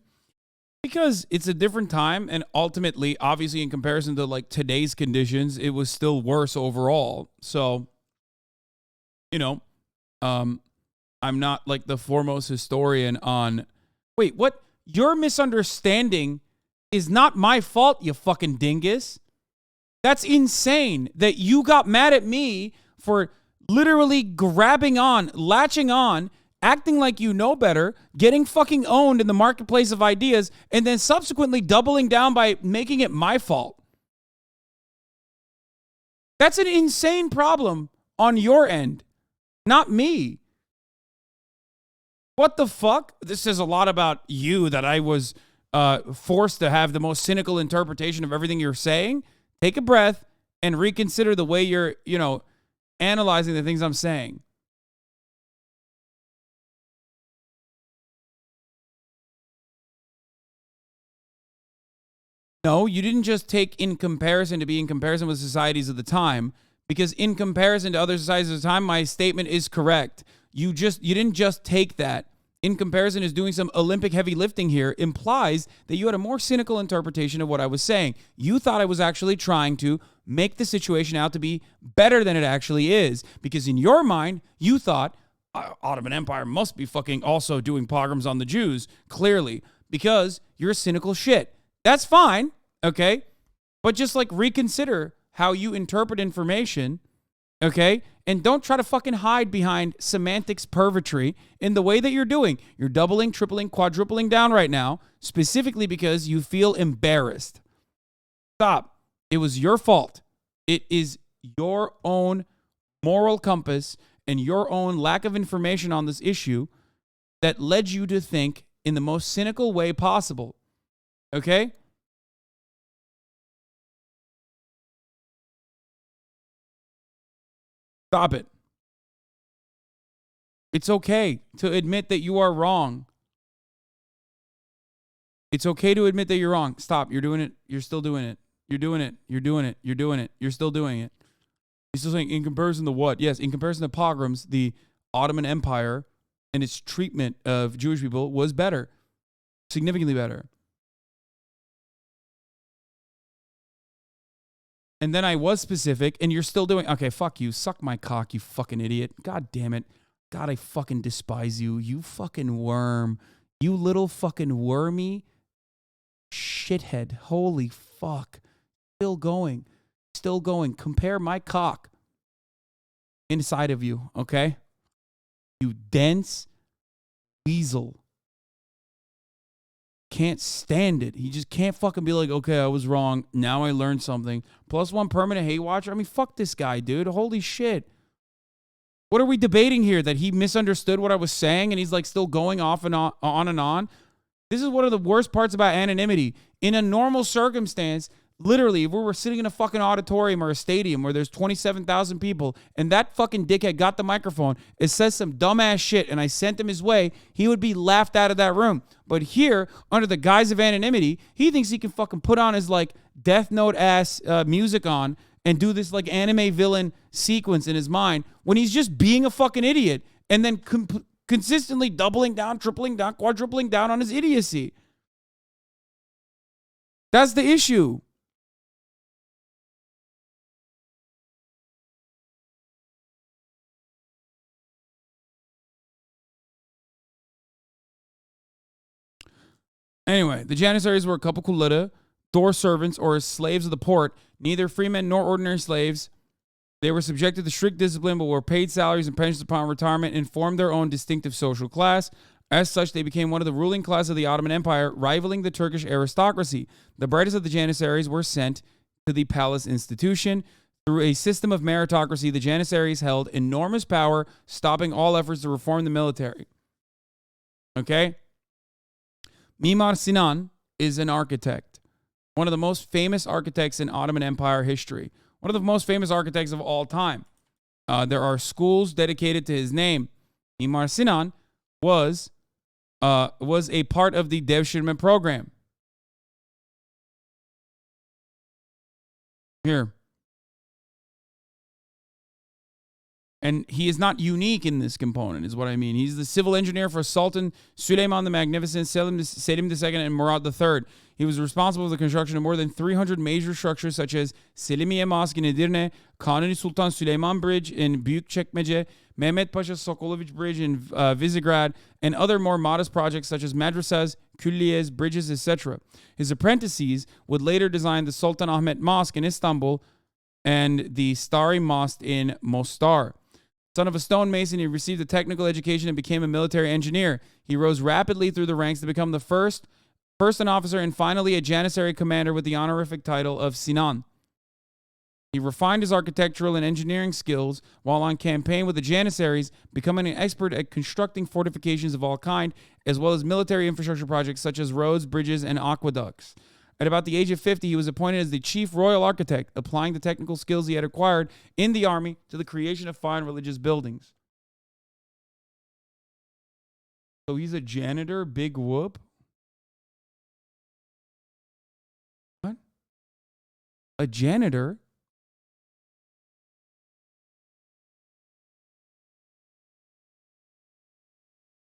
Because it's a different time, and ultimately, obviously, in comparison to like today's conditions, it was still worse overall. So, I'm not like the foremost historian on. Wait, what? Your misunderstanding is not my fault, you fucking dingus. That's insane that you got mad at me for literally grabbing on, latching on, acting like you know better, getting fucking owned in the marketplace of ideas, and then subsequently doubling down by making it my fault. That's an insane problem on your end, not me. What the fuck? This says a lot about you that I was forced to have the most cynical interpretation of everything you're saying. Take a breath and reconsider the way you're, analyzing the things I'm saying. No, you didn't just take in comparison to be in comparison with societies of the time, because in comparison to other societies of the time, my statement is correct. You didn't just take that. In comparison is doing some Olympic heavy lifting here implies that you had a more cynical interpretation of what I was saying. You thought I was actually trying to make the situation out to be better than it actually is, because in your mind, you thought Ottoman Empire must be fucking also doing pogroms on the Jews, clearly, because you're a cynical shit. That's fine, okay? But just like reconsider how you interpret information, okay? And don't try to fucking hide behind semantics purgatory in the way that you're doing. You're doubling, tripling, quadrupling down right now, specifically because you feel embarrassed. Stop. It was your fault. It is your own moral compass and your own lack of information on this issue that led you to think in the most cynical way possible. Okay? Stop it. It's okay to admit that you are wrong. It's okay to admit that you're wrong. Stop. You're doing it. You're still doing it. You're doing it. You're doing it. You're doing it. You're still doing it. You're still saying in comparison to what? Yes, in comparison to pogroms, the Ottoman Empire and its treatment of Jewish people was better, significantly better. And then I was specific, and you're still doing, okay, fuck you, suck my cock, you fucking idiot. God damn it. God, I fucking despise you. You fucking worm. You little fucking wormy shithead. Holy fuck. Still going. Still going. Compare my cock inside of you, okay? You dense weasel. Can't stand it. He just can't fucking be like, okay, I was wrong. Now I learned something. +1 permanent hate watcher. I mean, fuck this guy, dude. Holy shit. What are we debating here? That he misunderstood what I was saying and he's like still going off and on and on? This is one of the worst parts about anonymity. In a normal circumstance, literally, if we were sitting in a fucking auditorium or a stadium where there's 27,000 people and that fucking dickhead got the microphone, it says some dumbass shit and I sent him his way, he would be laughed out of that room. But here, under the guise of anonymity, he thinks he can fucking put on his like Death Note ass music on and do this like anime villain sequence in his mind when he's just being a fucking idiot and then consistently doubling down, tripling down, quadrupling down on his idiocy. That's the issue. Anyway, the Janissaries were a couple kulita, door servants, or slaves of the port, neither freemen nor ordinary slaves. They were subjected to strict discipline, but were paid salaries and pensions upon retirement and formed their own distinctive social class. As such, they became one of the ruling class of the Ottoman Empire, rivaling the Turkish aristocracy. The brightest of the Janissaries were sent to the palace institution. Through a system of meritocracy, the Janissaries held enormous power, stopping all efforts to reform the military. Okay? Mimar Sinan is an architect, one of the most famous architects in Ottoman Empire history, one of the most famous architects of all time. There are schools dedicated to his name. Mimar Sinan was a part of the Devshirme program. Here. And he is not unique in this component, is what I mean. He's the civil engineer for Sultan Suleiman the Magnificent, Selim II, and Murad III. He was responsible for the construction of more than 300 major structures such as Selimiye Mosque in Edirne, Kanuni Sultan Süleyman Bridge in Büyükçekmece, Mehmet Pasha Sokolovich Bridge in Visegrad, and other more modest projects such as madrasas, külliyes, bridges, etc. His apprentices would later design the Sultan Ahmet Mosque in Istanbul and the Stari Mosque in Mostar. Son of a stonemason, he received a technical education and became a military engineer. He rose rapidly through the ranks to become the first an officer and finally a Janissary commander with the honorific title of Sinan. He refined his architectural and engineering skills while on campaign with the Janissaries, becoming an expert at constructing fortifications of all kind, as well as military infrastructure projects such as roads, bridges, and aqueducts. At about the age of 50, he was appointed as the chief royal architect, applying the technical skills he had acquired in the army to the creation of fine religious buildings. So he's a janitor, big whoop. What? A janitor?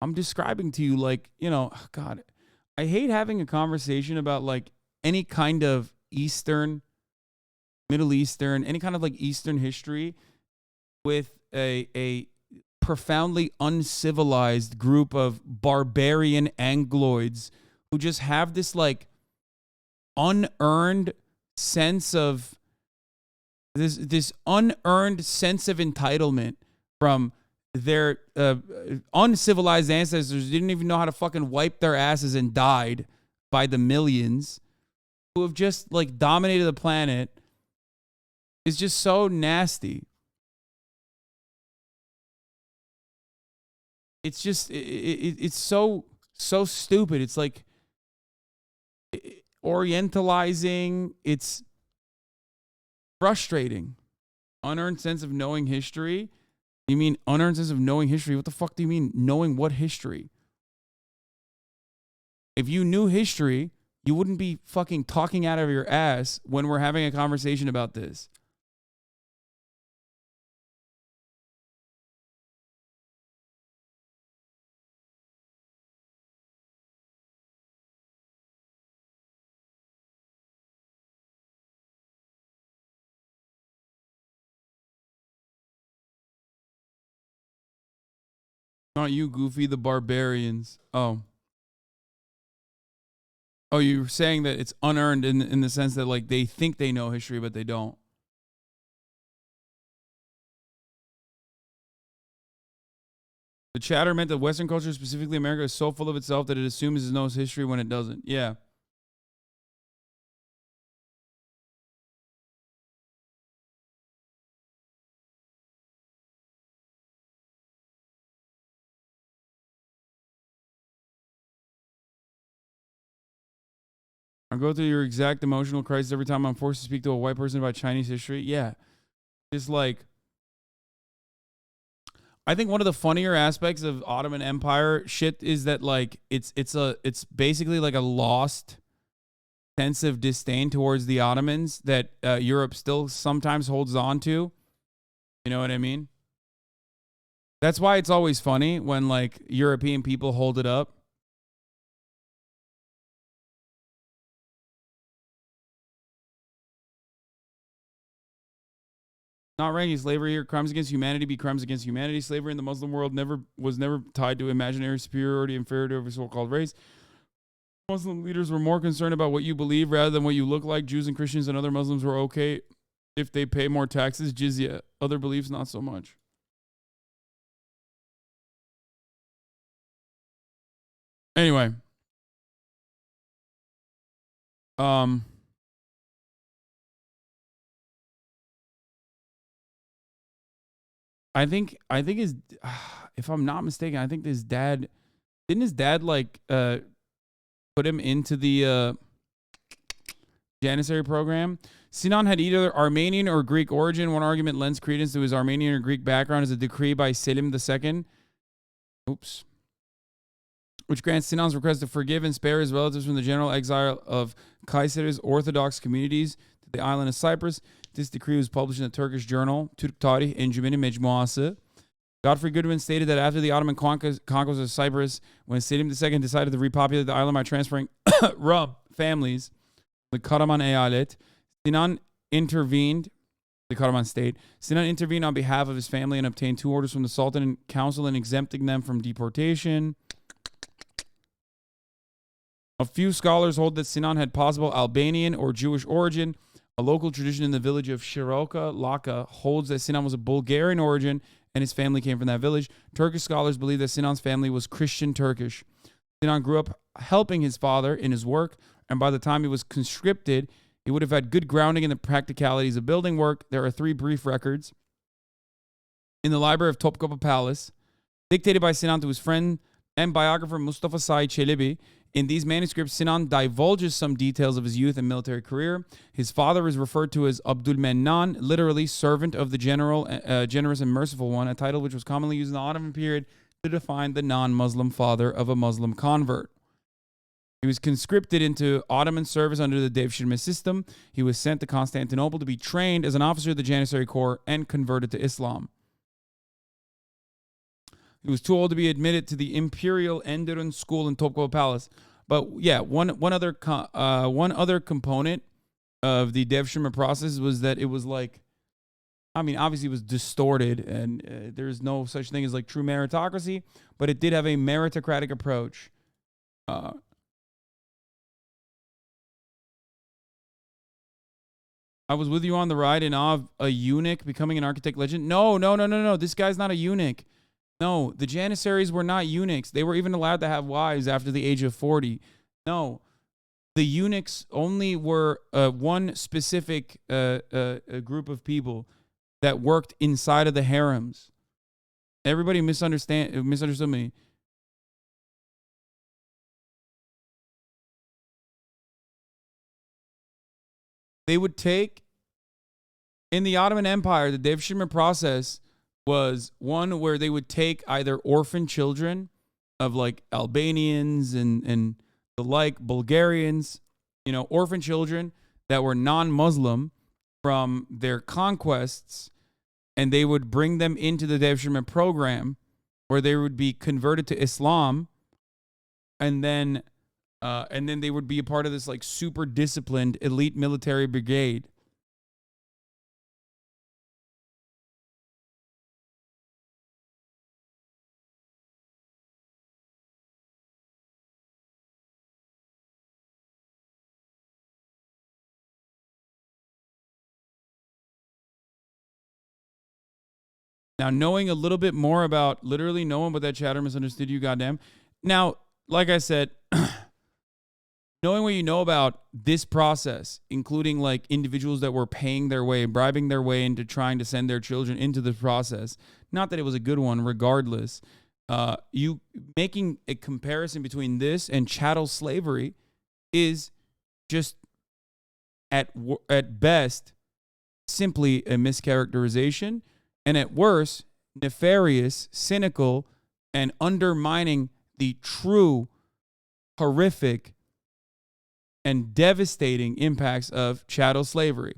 I'm describing to you like, you know, God, I hate having a conversation about like any kind of Eastern, Middle Eastern, any kind of like Eastern history with a profoundly uncivilized group of barbarian Angloids who just have this like unearned sense of this unearned sense of entitlement from their uncivilized ancestors who didn't even know how to fucking wipe their asses and died by the millions, who have just like dominated the planet, is just so nasty. It's just it's so stupid. It's like orientalizing. It's frustrating. Unearned sense of knowing history. You mean unearned sense of knowing history? What the fuck do you mean knowing what history? If you knew history, you wouldn't be fucking talking out of your ass when we're having a conversation about this. Not you, Goofy, the barbarians. Oh. Oh, you're saying that it's unearned in the sense that, like, they think they know history, but they don't. The chatter meant that Western culture, specifically America, is so full of itself that it assumes it knows history when it doesn't. Yeah. I go through your exact emotional crisis every time I'm forced to speak to a white person about Chinese history. Yeah. It's like, I think one of the funnier aspects of Ottoman Empire shit is that, like, it's basically like a lost sense of disdain towards the Ottomans that Europe still sometimes holds on to. You know what I mean? That's why it's always funny when, like, European people hold it up. Not ranking slavery here. Crimes against humanity be crimes against humanity. Slavery in the Muslim world was never tied to imaginary superiority, inferiority of a so-called race. Muslim leaders were more concerned about what you believe rather than what you look like. Jews and Christians and other Muslims were okay if they pay more taxes, jizya. Other beliefs, not so much. Anyway. I think his, if I'm not mistaken, I think his dad, didn't his dad, like, put him into the Janissary program? Sinan had either Armenian or Greek origin. One argument lends credence to his Armenian or Greek background as a decree by Selim II. Oops. Which grants Sinan's request to forgive and spare his relatives from the general exile of Kayseri's Orthodox communities to the island of Cyprus. This decree was published in the Turkish journal, Türk Tarih Encümeni Mecmuası. Godfrey Goodwin stated that after the Ottoman conquest of Cyprus, when Selim II decided to repopulate the island by transferring Rum families, the Karaman Eyalet, Sinan intervened, the Karaman state. Sinan intervened on behalf of his family and obtained 2 orders from the Sultan and Council and exempting them from deportation. A few scholars hold that Sinan had possible Albanian or Jewish origin. A local tradition in the village of Shiroka Laka holds that Sinan was of Bulgarian origin and his family came from that village. Turkish scholars believe that Sinan's family was Christian Turkish. Sinan grew up helping his father in his work, and by the time he was conscripted, he would have had good grounding in the practicalities of building work. There are 3 brief records in the library of Topkapı Palace, dictated by Sinan to his friend and biographer Mustafa Said Çelebi. In these manuscripts, Sinan divulges some details of his youth and military career. His father is referred to as Abdülmennan, literally servant of the generous and merciful one, a title which was commonly used in the Ottoman period to define the non-Muslim father of a Muslim convert. He was conscripted into Ottoman service under the Devshirme system. He was sent to Constantinople to be trained as an officer of the Janissary Corps and converted to Islam. He was too old to be admitted to the Imperial Enderun School in Topkapı Palace. But yeah, one other component of the Devshirme process was that it was like, I mean, obviously it was distorted, and there's no such thing as like true meritocracy, but it did have a meritocratic approach. I was with you on the ride in awe of a eunuch becoming an architect legend. No. This guy's not a eunuch. No, the Janissaries were not eunuchs. They were even allowed to have wives after the age of 40. No, the eunuchs only were one specific group of people that worked inside of the harems. Everybody misunderstood me. They would take, in the Ottoman Empire, the Devshirme process was one where they would take either orphan children of like Albanians and the like, Bulgarians, orphan children that were non-Muslim from their conquests, and they would bring them into the Devshirme program where they would be converted to Islam, and then they would be a part of this like super disciplined elite military brigade. Now, knowing a little bit more about, literally no one but that chatter misunderstood you, goddamn. Now, like I said, knowing what you know about this process, including like individuals that were paying their way, bribing their way into trying to send their children into the process, not that it was a good one, regardless, you making a comparison between this and chattel slavery is just at best simply a mischaracterization, and at worst, nefarious, cynical, and undermining the true horrific and devastating impacts of chattel slavery.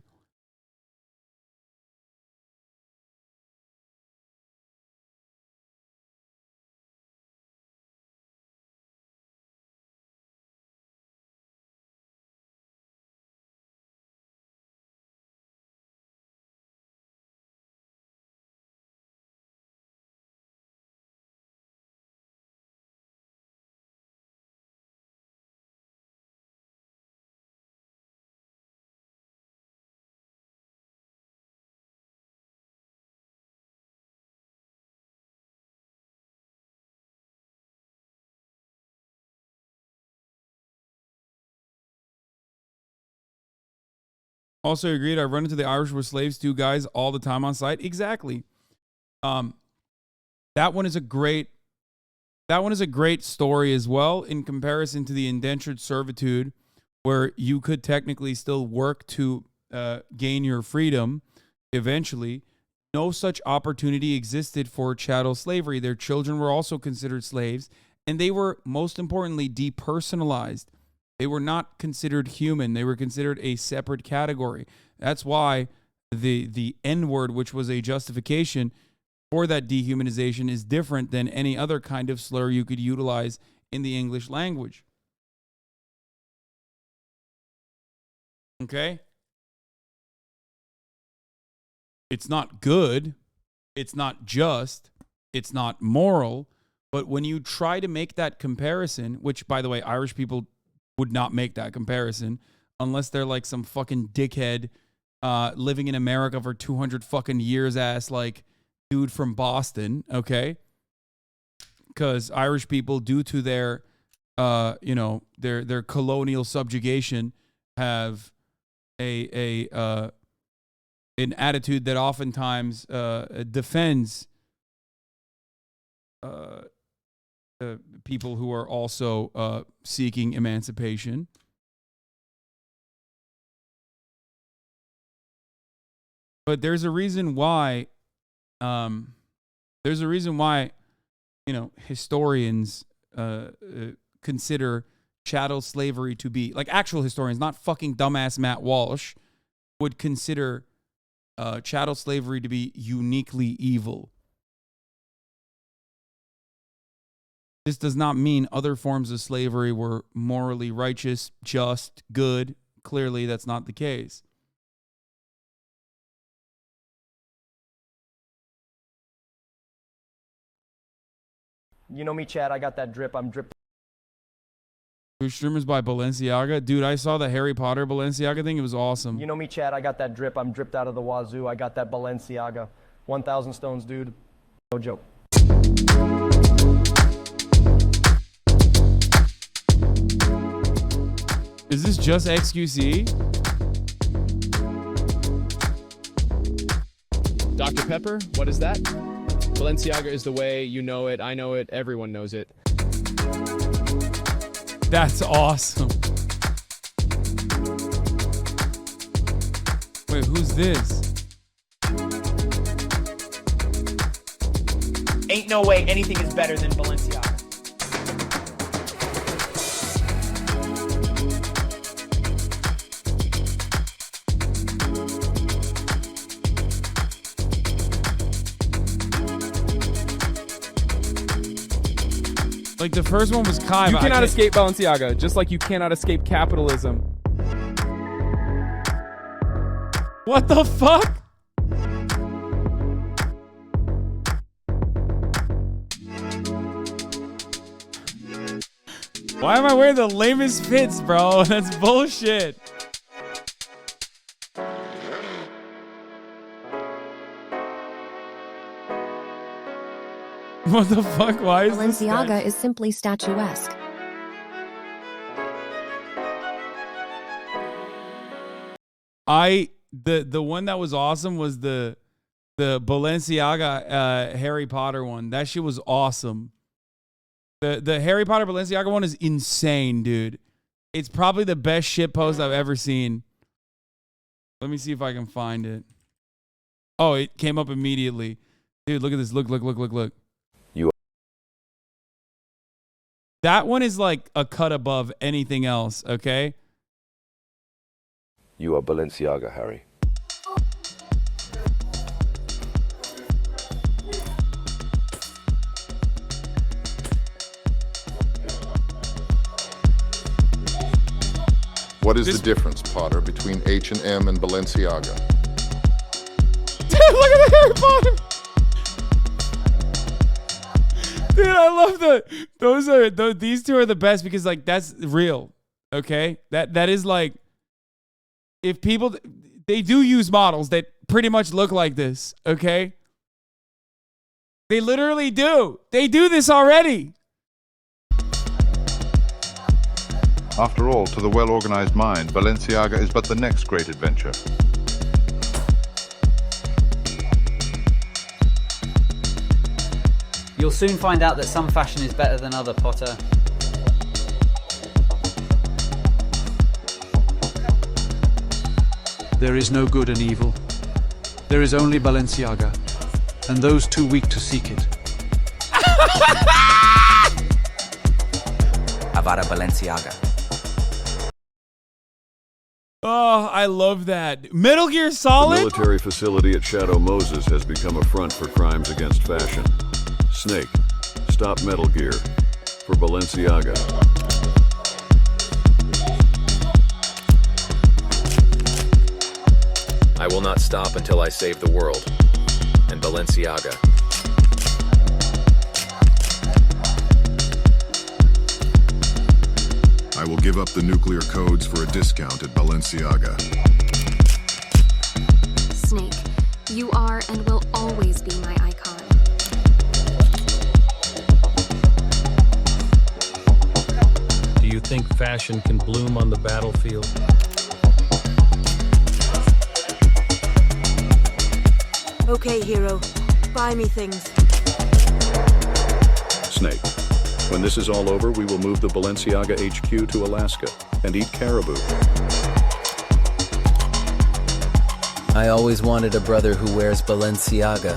Also agreed. I run into the Irish were slaves too, guys, all the time on site. Exactly. That one is a great story as well, in comparison to the indentured servitude, where you could technically still work to gain your freedom eventually. No such opportunity existed for chattel slavery. Their children were also considered slaves, and they were, most importantly, depersonalized. They were not considered human. They were considered a separate category. That's why the N-word, which was a justification for that dehumanization, is different than any other kind of slur you could utilize in the English language. Okay? It's not good. It's not just. It's not moral. But when you try to make that comparison, which, by the way, Irish people would not make that comparison unless they're like some fucking dickhead living in America for 200 fucking years ass like dude from Boston, okay? Because Irish people, due to their their colonial subjugation, have an attitude that oftentimes defends people who are also seeking emancipation. But there's a reason why historians consider chattel slavery to be, like actual historians, not fucking dumbass Matt Walsh, would consider chattel slavery to be uniquely evil. This does not mean other forms of slavery were morally righteous, just, good. Clearly, that's not the case. You know me, Chad. I got that drip. I'm dripped. Streamers by Balenciaga. Dude, I saw the Harry Potter Balenciaga thing. It was awesome. You know me, Chad. I got that drip. I'm dripped out of the wazoo. I got that Balenciaga. 1,000 stones, dude. No joke. Is this just XQC? Dr. Pepper, what is that? Balenciaga is the way, you know it, I know it, everyone knows it. That's awesome. Wait, who's this? Ain't no way anything is better than Balenciaga. Like the first one was Kai. You cannot escape Balenciaga, just like you cannot escape capitalism. What the fuck? Why am I wearing the lamest fits, bro? That's bullshit. What the fuck? Why is Balenciaga is simply statuesque. The one that was awesome was the Balenciaga Harry Potter one. That shit was awesome. The Harry Potter Balenciaga one is insane, dude. It's probably the best shit post I've ever seen. Let me see if I can find it. Oh, it came up immediately. Dude, look at this. Look. That one is like a cut above anything else, okay? You are Balenciaga, Harry. What is the difference, Potter, between H&M and Balenciaga? Dude, look at the Harry Potter! Dude, I love these two are the best because like that's real. Okay? That is like if people they do use models that pretty much look like this, okay? They literally do. They do this already. After all, to the well-organized mind, Balenciaga is but the next great adventure. You'll soon find out that some fashion is better than other, Potter. There is no good and evil. There is only Balenciaga, and those too weak to seek it. Avada Balenciaga. Oh, I love that. Metal Gear Solid? The military facility at Shadow Moses has become a front for crimes against fashion. Snake, stop Metal Gear for Balenciaga. I will not stop until I save the world. And Balenciaga. I will give up the nuclear codes for a discount at Balenciaga. Snake, you are and will always be my icon. Do you think fashion can bloom on the battlefield? Okay, hero. Buy me things. Snake, when this is all over, we will move the Balenciaga HQ to Alaska and eat caribou. I always wanted a brother who wears Balenciaga.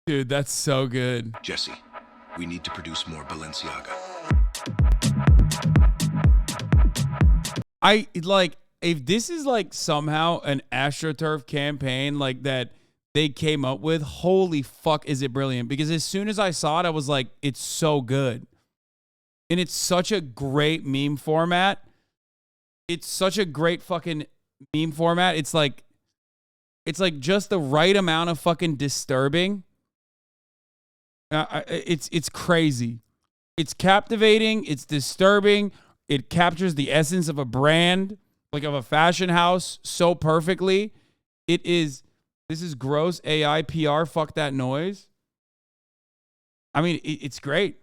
Dude, that's so good. Jesse, we need to produce more Balenciaga. If this is like somehow an AstroTurf campaign like that they came up with, holy fuck is it brilliant. Because as soon as I saw it, I was like, it's so good. And it's such a great meme format. It's such a great fucking meme format. It's like just the right amount of fucking disturbing. It's crazy. It's captivating. It's disturbing. It captures the essence of a brand, like of a fashion house, so perfectly. This is gross AI PR. Fuck that noise. I mean, it's great.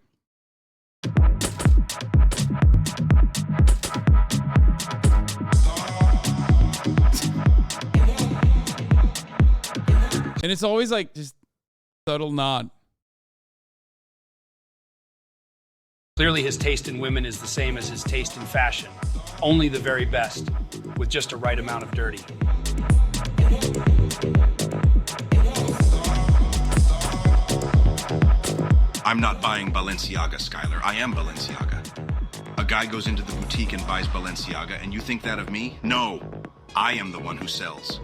And it's always like just subtle nod. Clearly his taste in women is the same as his taste in fashion. Only the very best, with just a right amount of dirty. I'm not buying Balenciaga, Skylar. I am Balenciaga. A guy goes into the boutique and buys Balenciaga, and you think that of me? No, I am the one who sells.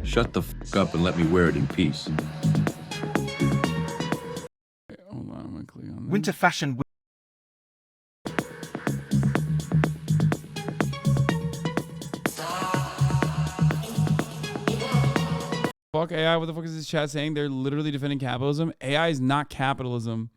Shut the fuck up and let me wear it in peace. Hold on, I'm gonna click on Winter fashion. Fuck AI. What the fuck is this chat saying? They're literally defending capitalism. AI is not capitalism.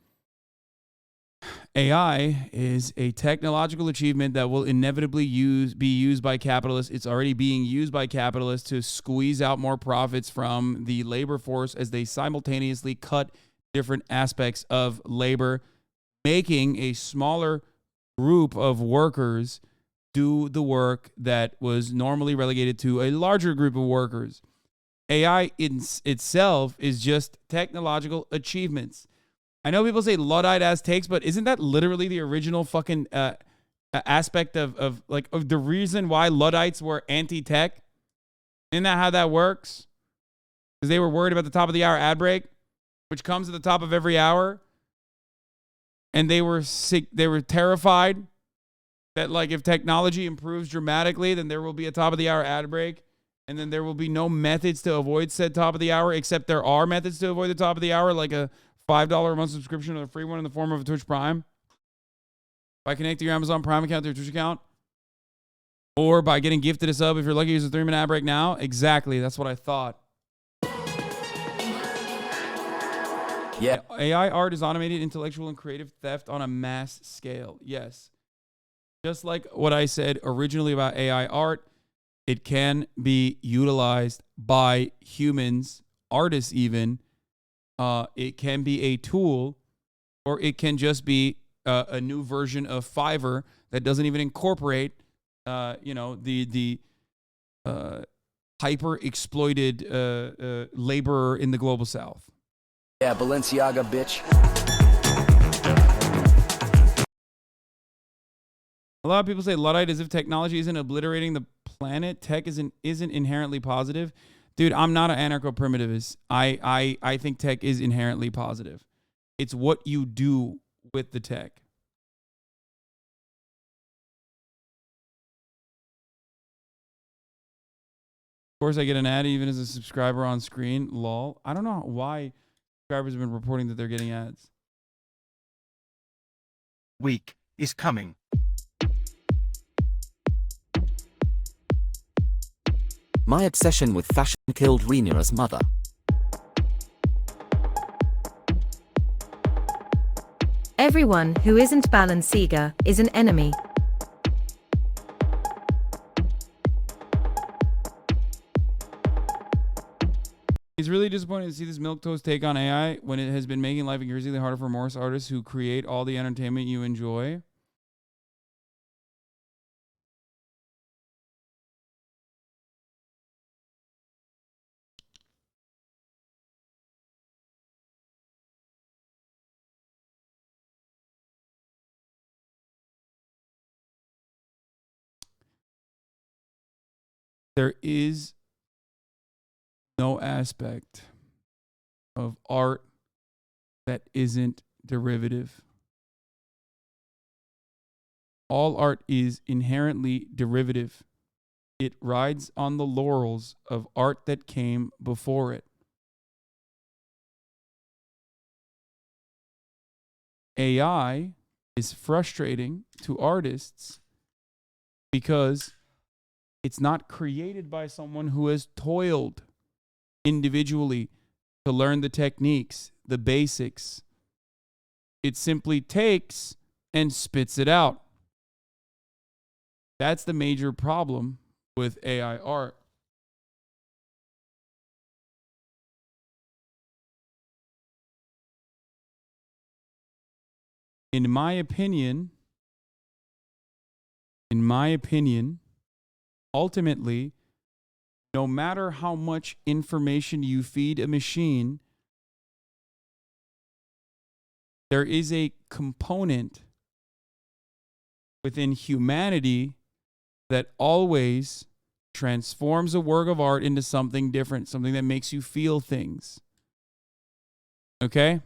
AI is a technological achievement that will inevitably be used by capitalists. It's already being used by capitalists to squeeze out more profits from the labor force as they simultaneously cut different aspects of labor, making a smaller group of workers do the work that was normally relegated to a larger group of workers. AI in itself is just technological achievements. I know people say Luddite ass takes, but isn't that literally the original fucking aspect of the reason why Luddites were anti-tech? Isn't that how that works? Because they were worried about the top of the hour ad break, which comes at the top of every hour. And they were sick. They were terrified that like if technology improves dramatically, then there will be a top of the hour ad break. And then there will be no methods to avoid said top of the hour, except there are methods to avoid the top of the hour, like a $5 a month subscription or a free one in the form of a Twitch Prime. By connecting your Amazon Prime account to your Twitch account. Or by getting gifted a sub if you're lucky to use a 3-minute ad break now. Exactly. That's what I thought. Yeah. AI art is automated intellectual and creative theft on a mass scale. Yes. Just like what I said originally about AI art, it can be utilized by humans, artists even. It can be a tool, or it can just be a new version of Fiverr that doesn't even incorporate, the hyper exploited laborer in the global South. Yeah, Balenciaga, bitch. A lot of people say Luddite as if technology isn't obliterating the planet. Tech isn't inherently positive. Dude, I'm not an anarcho-primitivist. I think tech is inherently positive. It's what you do with the tech. Of course, I get an ad even as a subscriber on screen. Lol. I don't know why subscribers have been reporting that they're getting ads. Week is coming. My obsession with fashion killed Rhaenyra's mother. Everyone who isn't Balenciaga is an enemy. It's really disappointing to see this milquetoast take on AI when it has been making life increasingly harder for Morris artists who create all the entertainment you enjoy. There is no aspect of art that isn't derivative. All art is inherently derivative. It rides on the laurels of art that came before it. AI is frustrating to artists because it's not created by someone who has toiled individually to learn the techniques, the basics. It simply takes and spits it out. That's the major problem with AI art. In my opinion, ultimately, no matter how much information you feed a machine, there is a component within humanity that always transforms a work of art into something different, something that makes you feel things. Okay?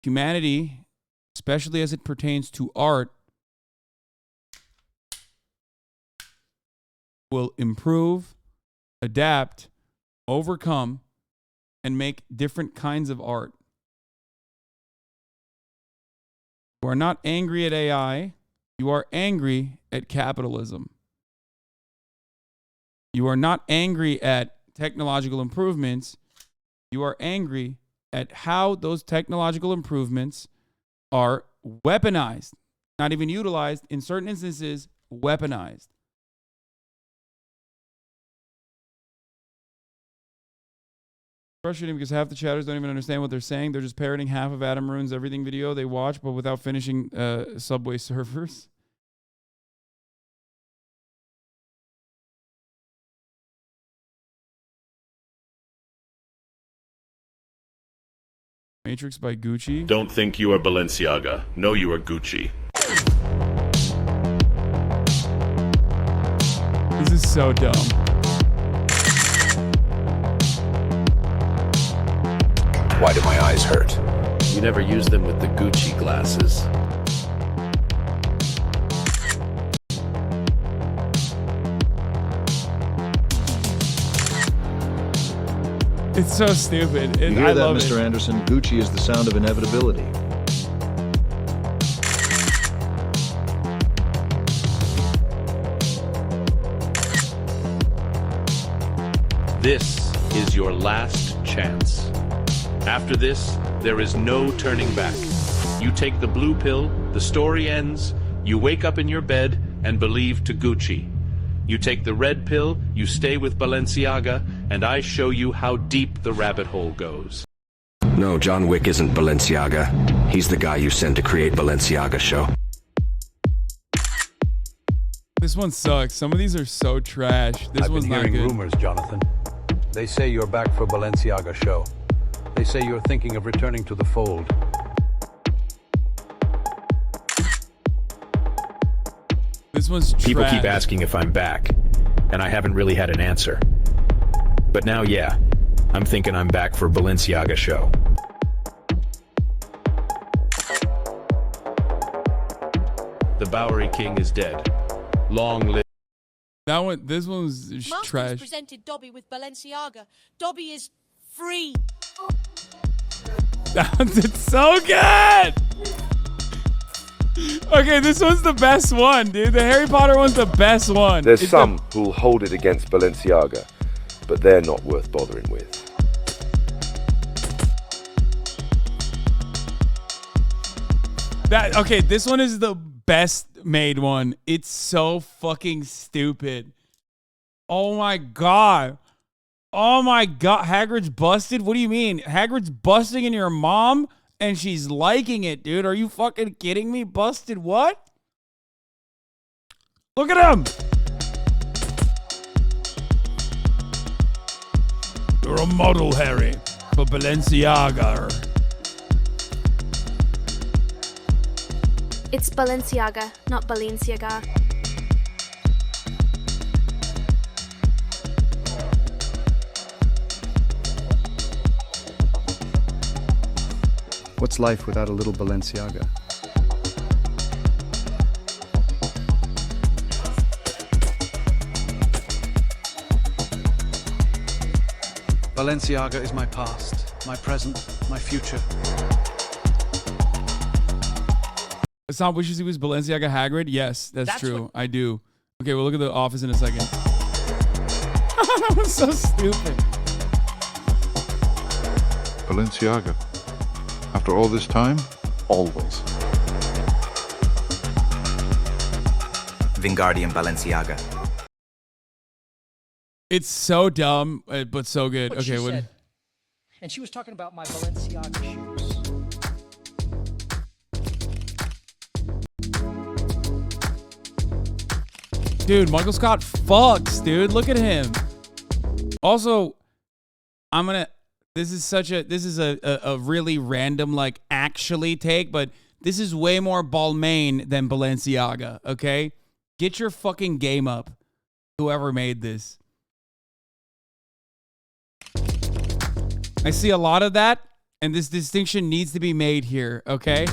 Humanity, especially as it pertains to art, will improve, adapt, overcome, and make different kinds of art. You are not angry at AI. You are angry at capitalism. You are not angry at technological improvements. You are angry at how those technological improvements are weaponized, not even utilized, in certain instances, weaponized. Frustrating because half the chatters don't even understand what they're saying. They're just parroting half of Adam Ruins Everything video they watch, but without finishing Subway Surfers. Matrix by Gucci. Don't think you are Balenciaga. Know you are Gucci. This is so dumb. Why do my eyes hurt? You never use them with the Gucci glasses. It's so stupid. You hear I that, love Mr. it. Anderson? Gucci is the sound of inevitability. This is your last chance. After this, there is no turning back. You take the blue pill, the story ends, you wake up in your bed and believe to Gucci. You take the red pill, you stay with Balenciaga, and I show you how deep the rabbit hole goes. No, John Wick isn't Balenciaga. He's the guy you sent to create Balenciaga show. This one sucks. Some of these are so trash. This I've one's been not hearing good. rumors, Jonathan. They say you're back for Balenciaga show. They say you're thinking of returning to the fold. This one's trash. People keep asking if I'm back, and I haven't really had an answer. But now, yeah, I'm thinking I'm back for Balenciaga show. The Bowery King is dead. Long live. That one. This one's trash. Presented Dobby with Balenciaga. Dobby is free. It's so good. Okay, this one's the best one, dude. The Harry Potter one's the best one. There's some who'll hold it against Balenciaga, but they're not worth bothering with. Okay, this one is the best made one. It's so fucking stupid. Oh my god. Oh my god. Hagrid's busted? What do you mean? Hagrid's busting in your mom and she's liking it, dude. Are you fucking kidding me? Busted what? Look at him. You're a model, Harry, for Balenciaga. It's Balenciaga, not Balenciaga. What's life without a little Balenciaga? Balenciaga is my past, my present, my future. Hassan wishes he was Balenciaga Hagrid. Yes, that's true. I do. Okay, we'll look at The Office in a second. That was so stupid. Balenciaga. After all this time, always. Wingardium Balenciaga. It's so dumb, but so good. What okay, she what? said. And she was talking about my Balenciaga shoes. Dude, Michael Scott fucks, dude. Look at him. Also, this is a really random, like, actually take, but this is way more Balmain than Balenciaga, okay? Get your fucking game up, whoever made this. I see a lot of that, and this distinction needs to be made here, okay?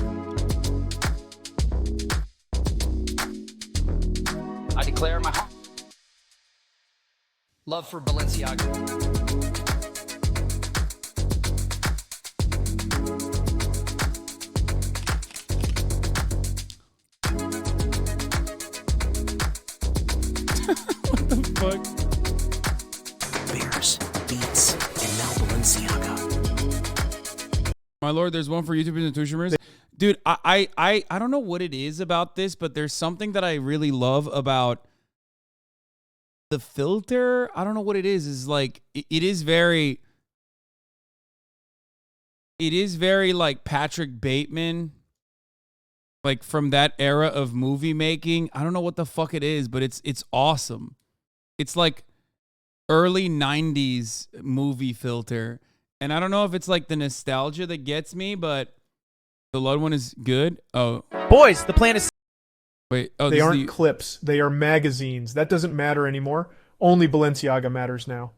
I declare my love for Balenciaga. What the fuck? Bears, beats, and now Balenciaga. My lord, there's one for YouTubers and Twitchers. Dude, I don't know what it is about this, but there's something that I really love about the filter. I don't know what it is. Is like it is very like Patrick Bateman, like from that era of movie making. I don't know what the fuck it is, but it's awesome. It's like early 90s movie filter. And I don't know if it's like the nostalgia that gets me, but the LUD one is good. Oh. Boys, the plan is... Wait. Oh, they aren't clips. They are magazines. That doesn't matter anymore. Only Balenciaga matters now.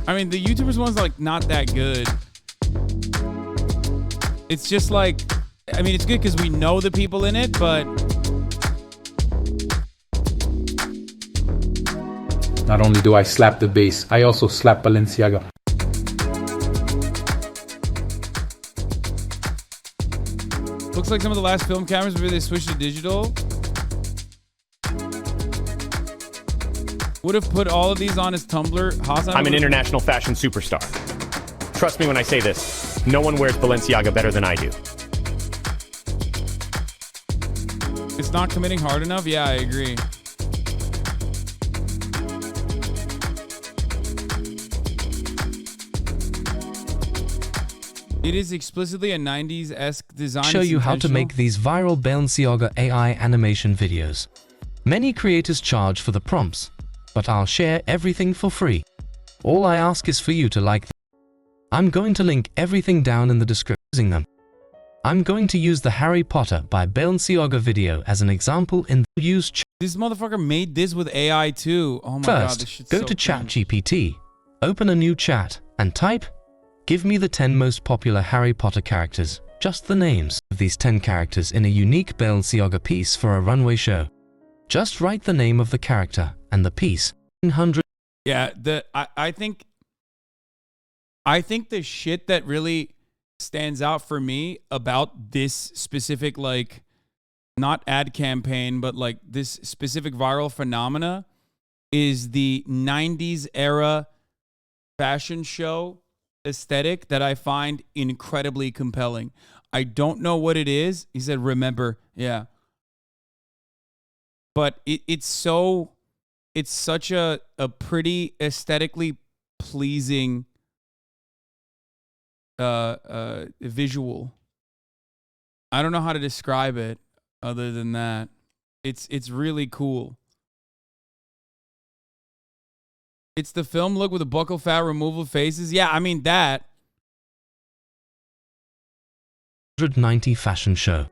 I mean, the YouTubers one's like not that good. It's just like... I mean, it's good because we know the people in it, but... Not only do I slap the bass, I also slap Balenciaga. Looks like some of the last film cameras where they switched to digital. Would have put all of these on his Tumblr. Hasan, I'm an international fashion superstar. Trust me when I say this. No one wears Balenciaga better than I do. It's not committing hard enough? Yeah, I agree. It is explicitly a 90s-esque design. Show you how to make these viral Balenciaga AI animation videos. Many creators charge for the prompts, but I'll share everything for free. All I ask is for you to like them. I'm going to link everything down in the description. Them. I'm going to use the Harry Potter by Balenciaga video as an example in the use. This motherfucker made this with AI too. Oh my god, this shit's go so to cringe. ChatGPT, open a new chat, and type, "Give me the 10 most popular Harry Potter characters." Just the names of these 10 characters in a unique Balenciaga piece for a runway show. Just write the name of the character and the piece. 100. Yeah, I think the shit that really stands out for me about this specific, like, not ad campaign, but like this specific viral phenomena is the 90s era fashion show aesthetic that I find incredibly compelling. I don't know what it is. He said, remember. Yeah. But it's such a pretty aesthetically pleasing visual. I don't know how to describe it other than that. It's really cool. It's the film look with a buccal fat removal faces. Yeah, I mean that. 190 fashion show.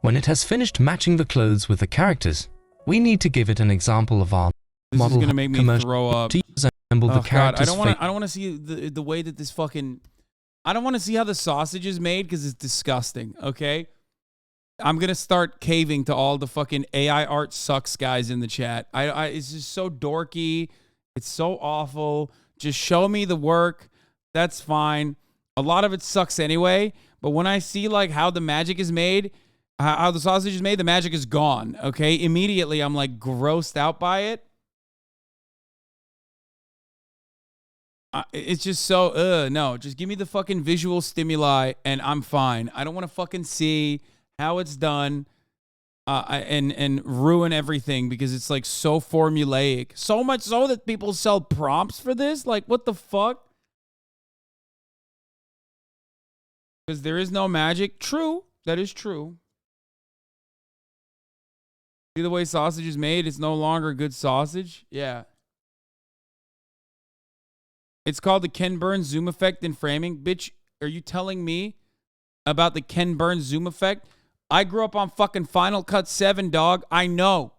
When it has finished matching the clothes with the characters, we need to give it an example of our This model is gonna make me commercial throw up. to resemble the Oh god, I characters. don't want to see the way that this fucking. I don't want to see how the sausage is made because it's disgusting. Okay, I'm gonna start caving to all the fucking AI art sucks guys in the chat. It's just so dorky. It's so awful. Just show me the work. That's fine. A lot of it sucks anyway. But when I see like how the magic is made, how the sausage is made, the magic is gone. Okay, immediately I'm like grossed out by it. It's just so, no, just give me the fucking visual stimuli and I'm fine. I don't want to fucking see how it's done and ruin everything because it's like so formulaic. So much so that people sell prompts for this. Like, what the fuck? Because there is no magic. True. That is true. See the way sausage is made? It's no longer good sausage. Yeah. It's called the Ken Burns zoom effect in framing. Bitch, are you telling me about the Ken Burns zoom effect? I grew up on fucking Final Cut 7, dog. I know.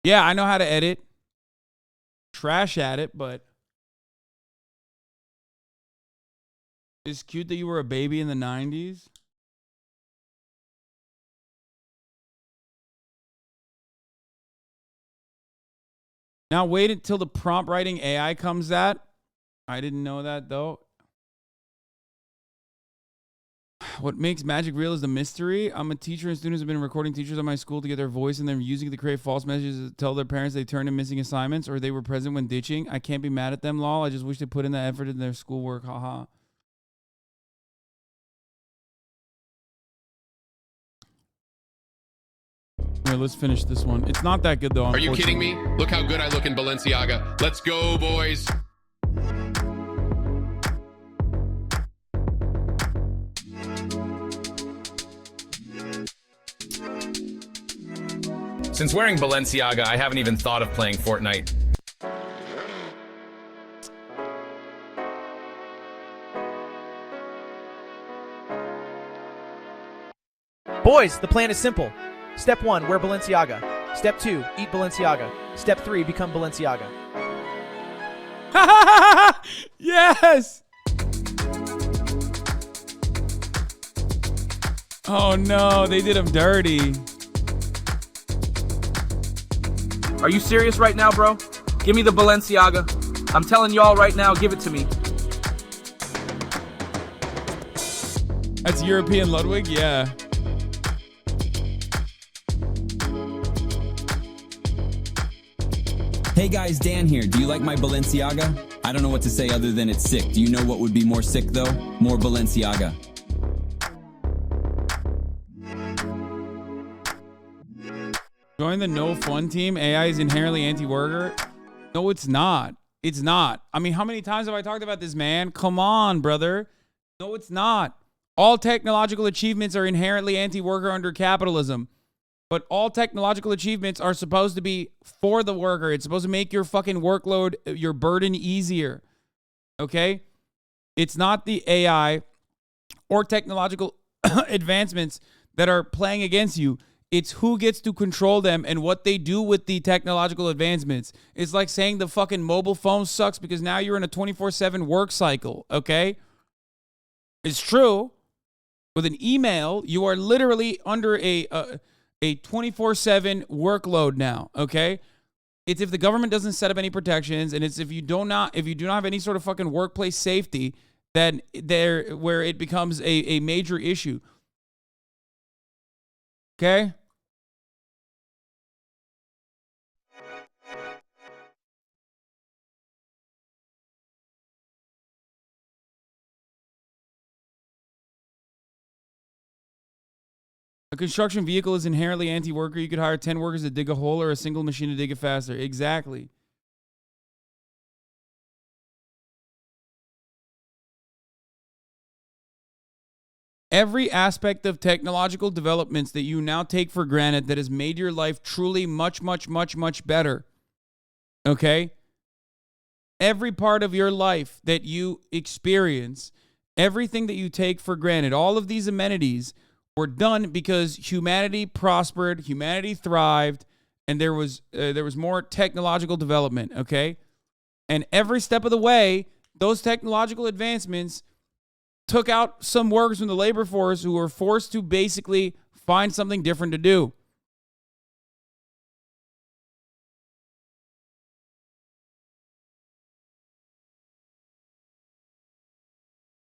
Yeah, I know how to edit. Trash at it, but it's cute that you were a baby in the 90s. Now wait until the prompt writing AI comes out. I didn't know that though. What makes magic real is the mystery. I'm a teacher and students have been recording teachers at my school to get their voice and then using it to create false messages to tell their parents they turned in missing assignments or they were present when ditching. I can't be mad at them, lol. I just wish they put in the effort in their schoolwork, haha. Here, let's finish this one. It's not that good though. Are you kidding me? Look how good I look in Balenciaga. Let's go, boys. Since wearing Balenciaga, I haven't even thought of playing Fortnite. Boys, the plan is simple. Step 1, wear Balenciaga. Step 2, eat Balenciaga. Step 3, become Balenciaga. Yes! Oh no, they did him dirty. Are you serious right now, bro? Give me the Balenciaga. I'm telling y'all right now, give it to me. That's European Ludwig? Yeah. Hey guys, Dan here. Do you like my Balenciaga? I don't know what to say other than it's sick. Do you know what would be more sick though? More Balenciaga. Join the no fun team. AI is inherently anti-worker. No, it's not. It's not. I mean, how many times have I talked about this, man? Come on, brother. No, it's not. All technological achievements are inherently anti-worker under capitalism. But all technological achievements are supposed to be for the worker. It's supposed to make your fucking workload, your burden easier. Okay? It's not the AI or technological advancements that are playing against you. It's who gets to control them and what they do with the technological advancements. It's like saying the fucking mobile phone sucks because now you're in a 24/7 work cycle, okay? It's true. With an email, you are literally under a 24/7 workload now, okay? It's if the government doesn't set up any protections, and it's if you do not have any sort of fucking workplace safety, then where it becomes a major issue. Okay? A construction vehicle is inherently anti-worker. You could hire 10 workers to dig a hole or a single machine to dig it faster. Exactly. Every aspect of technological developments that you now take for granted that has made your life truly much, much, much, much better. Okay? Every part of your life that you experience, everything that you take for granted, all of these amenities were done because humanity prospered, humanity thrived, and there was more technological development, okay? And every step of the way, those technological advancements took out some workers from the labor force who were forced to basically find something different to do.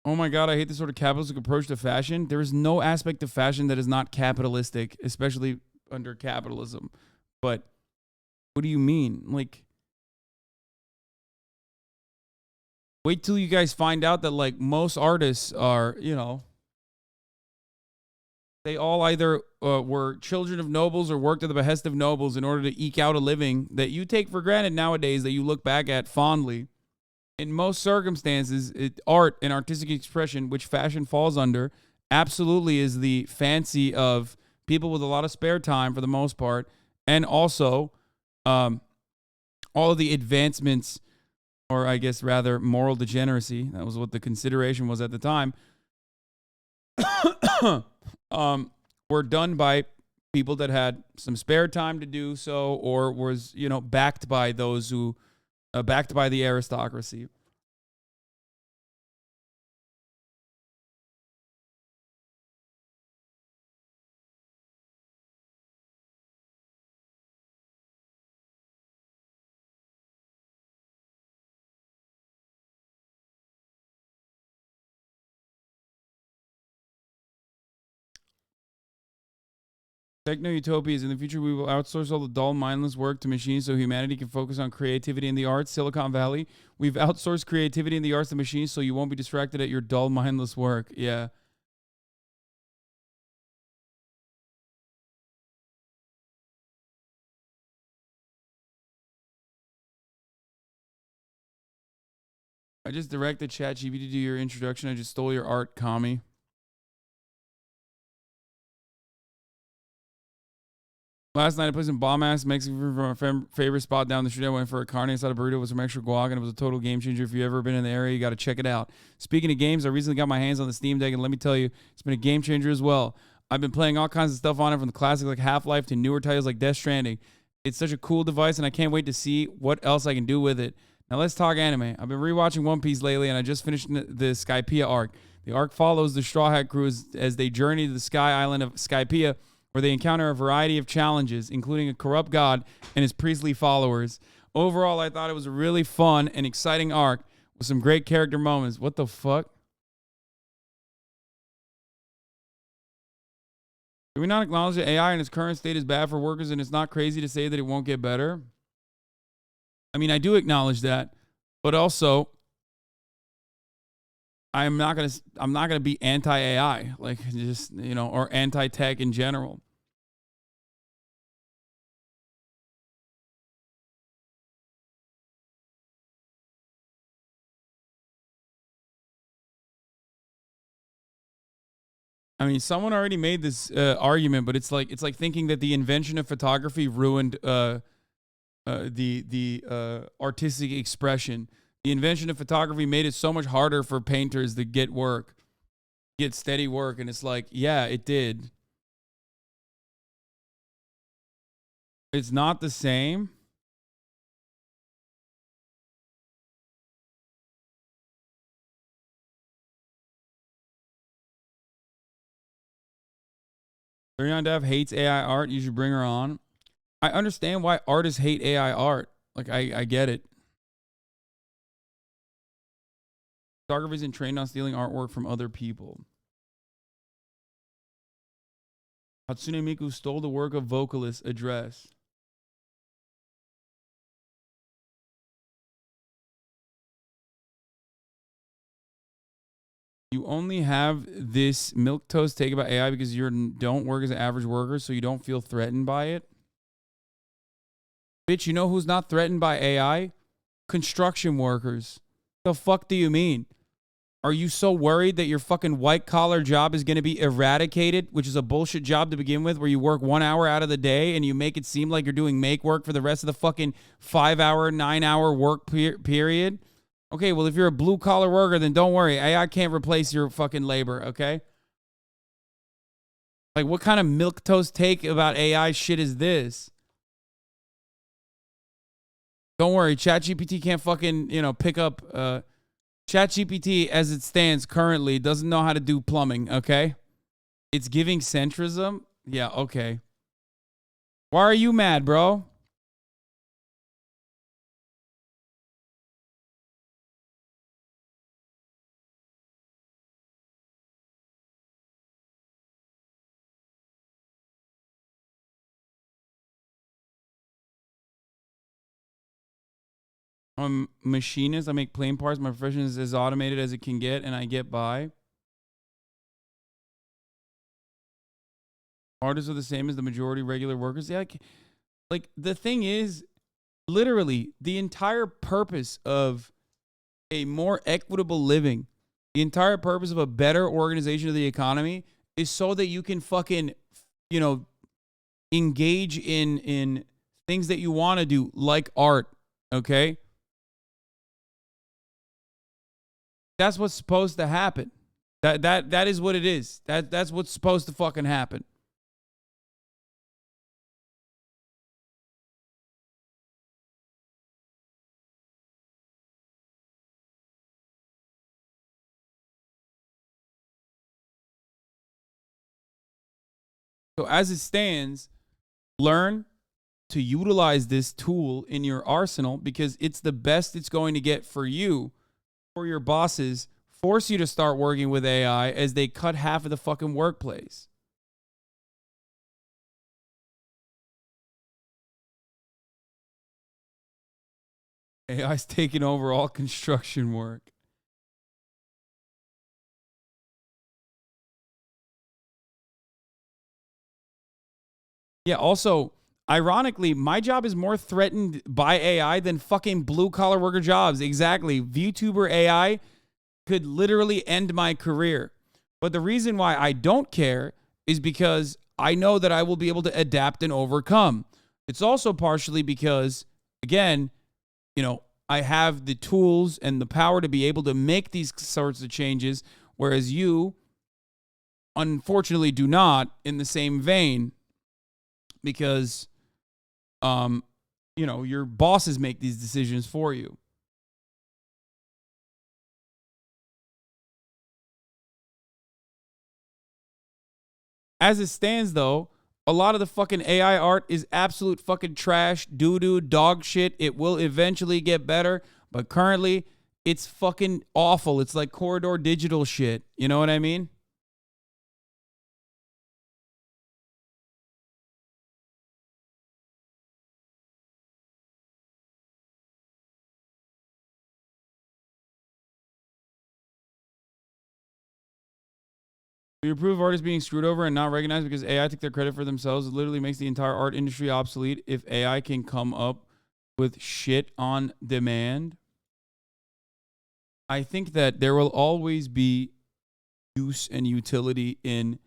Oh my God, I hate this sort of capitalistic approach to fashion. There is no aspect of fashion that is not capitalistic, especially under capitalism. But what do you mean? Like, wait till you guys find out that, like, most artists are, you know, they all either were children of nobles or worked at the behest of nobles in order to eke out a living that you take for granted nowadays, that you look back at fondly. In most circumstances, art and artistic expression, which fashion falls under, absolutely is the fancy of people with a lot of spare time for the most part, and also all of the advancements, or I guess rather moral degeneracy, that was what the consideration was at the time, were done by people that had some spare time to do so, or was, you know, backed by those who backed by the aristocracy. Techno-utopias. In the future, we will outsource all the dull, mindless work to machines so humanity can focus on creativity in the arts. Silicon Valley, we've outsourced creativity in the arts to machines so you won't be distracted at your dull, mindless work. Yeah. I just directed ChatGPT to do your introduction. I just stole your art, commie. Last night I put some bomb-ass Mexican food from my favorite spot down the street. I went for a carne asada burrito with some extra guac, and it was a total game changer. If you've ever been in the area, you got to check it out. Speaking of games, I recently got my hands on the Steam Deck, and let me tell you, it's been a game changer as well. I've been playing all kinds of stuff on it, from the classics like Half-Life to newer titles like Death Stranding. It's such a cool device, and I can't wait to see what else I can do with it. Now let's talk anime. I've been rewatching One Piece lately, and I just finished the Skypiea arc. The arc follows the Straw Hat crew as they journey to the sky island of Skypiea, where they encounter a variety of challenges, including a corrupt god and his priestly followers. Overall, I thought it was a really fun and exciting arc with some great character moments. What the fuck? Do we not acknowledge that AI in its current state is bad for workers, and it's not crazy to say that it won't get better? I mean, I do acknowledge that, but also I'm not gonna be anti-AI, like, just, you know, or anti-tech in general. I mean, someone already made this argument, but it's like thinking that the invention of photography ruined the artistic expression. The invention of photography made it so much harder for painters to get steady work, and it's like, yeah, it did. It's not the same. Ariane Dev hates AI art. You should bring her on. I understand why artists hate AI art. Like, I get it. Photography isn't trained on stealing artwork from other people. Hatsune Miku stole the work of vocalist Address. You only have this milquetoast take about AI because you don't work as an average worker, so you don't feel threatened by it. Bitch, you know who's not threatened by AI? Construction workers. The fuck do you mean? Are you so worried that your fucking white-collar job is going to be eradicated, which is a bullshit job to begin with, where you work 1 hour out of the day and you make it seem like you're doing make work for the rest of the fucking 5-hour, 9-hour work period? Okay, well, if you're a blue-collar worker, then don't worry. AI can't replace your fucking labor, okay? Like, what kind of milquetoast take about AI shit is this? Don't worry, ChatGPT can't fucking, pick up... ChatGPT, as it stands currently, doesn't know how to do plumbing, okay? It's giving centrism? Yeah, okay. Why are you mad, bro? I'm a machinist. I make plane parts. My profession is as automated as it can get, and I get by. Artists are the same as the majority of regular workers. Yeah, like, the thing is, literally, the entire purpose of a more equitable living, the entire purpose of a better organization of the economy is so that you can fucking, engage in things that you want to do, like art, okay? That's what's supposed to happen. That is what it is. That's what's supposed to fucking happen. So as it stands, learn to utilize this tool in your arsenal, because it's the best it's going to get for you. Or your bosses force you to start working with AI as they cut half of the fucking workplace. AI's taking over all construction work. Yeah, also, ironically, my job is more threatened by AI than fucking blue-collar worker jobs. Exactly. VTuber AI could literally end my career. But the reason why I don't care is because I know that I will be able to adapt and overcome. It's also partially because, again, you know, I have the tools and the power to be able to make these sorts of changes, whereas you, unfortunately, do not in the same vein. Because, you know, your bosses make these decisions for you. As it stands, though, a lot of the fucking AI art is absolute fucking trash, doo-doo, dog shit. It will eventually get better, but currently, it's fucking awful. It's like corridor digital shit. You know what I mean? Do you approve of artists being screwed over and not recognized because AI took their credit for themselves? It literally makes the entire art industry obsolete if AI can come up with shit on demand. I think that there will always be use and utility in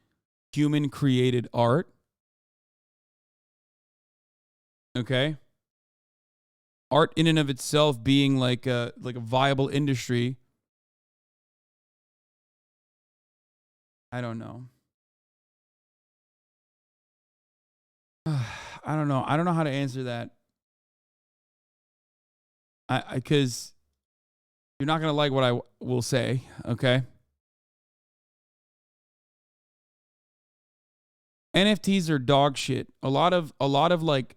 human created art. Okay? Art in and of itself being like a viable industry. I don't know. I don't know. I don't know how to answer that. Because you're not going to like what I will say, okay? NFTs are dog shit. A lot of like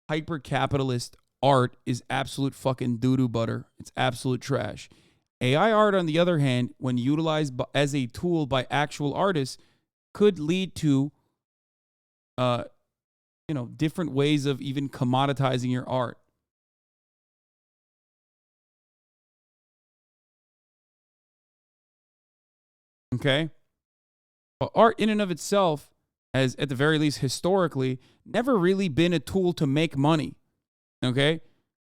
hyper capitalist art is absolute fucking doo-doo butter. It's absolute trash. AI art, on the other hand, when utilized as a tool by actual artists, could lead to, you know, different ways of even commoditizing your art. Okay? But art in and of itself has, at the very least historically, never really been a tool to make money. Okay?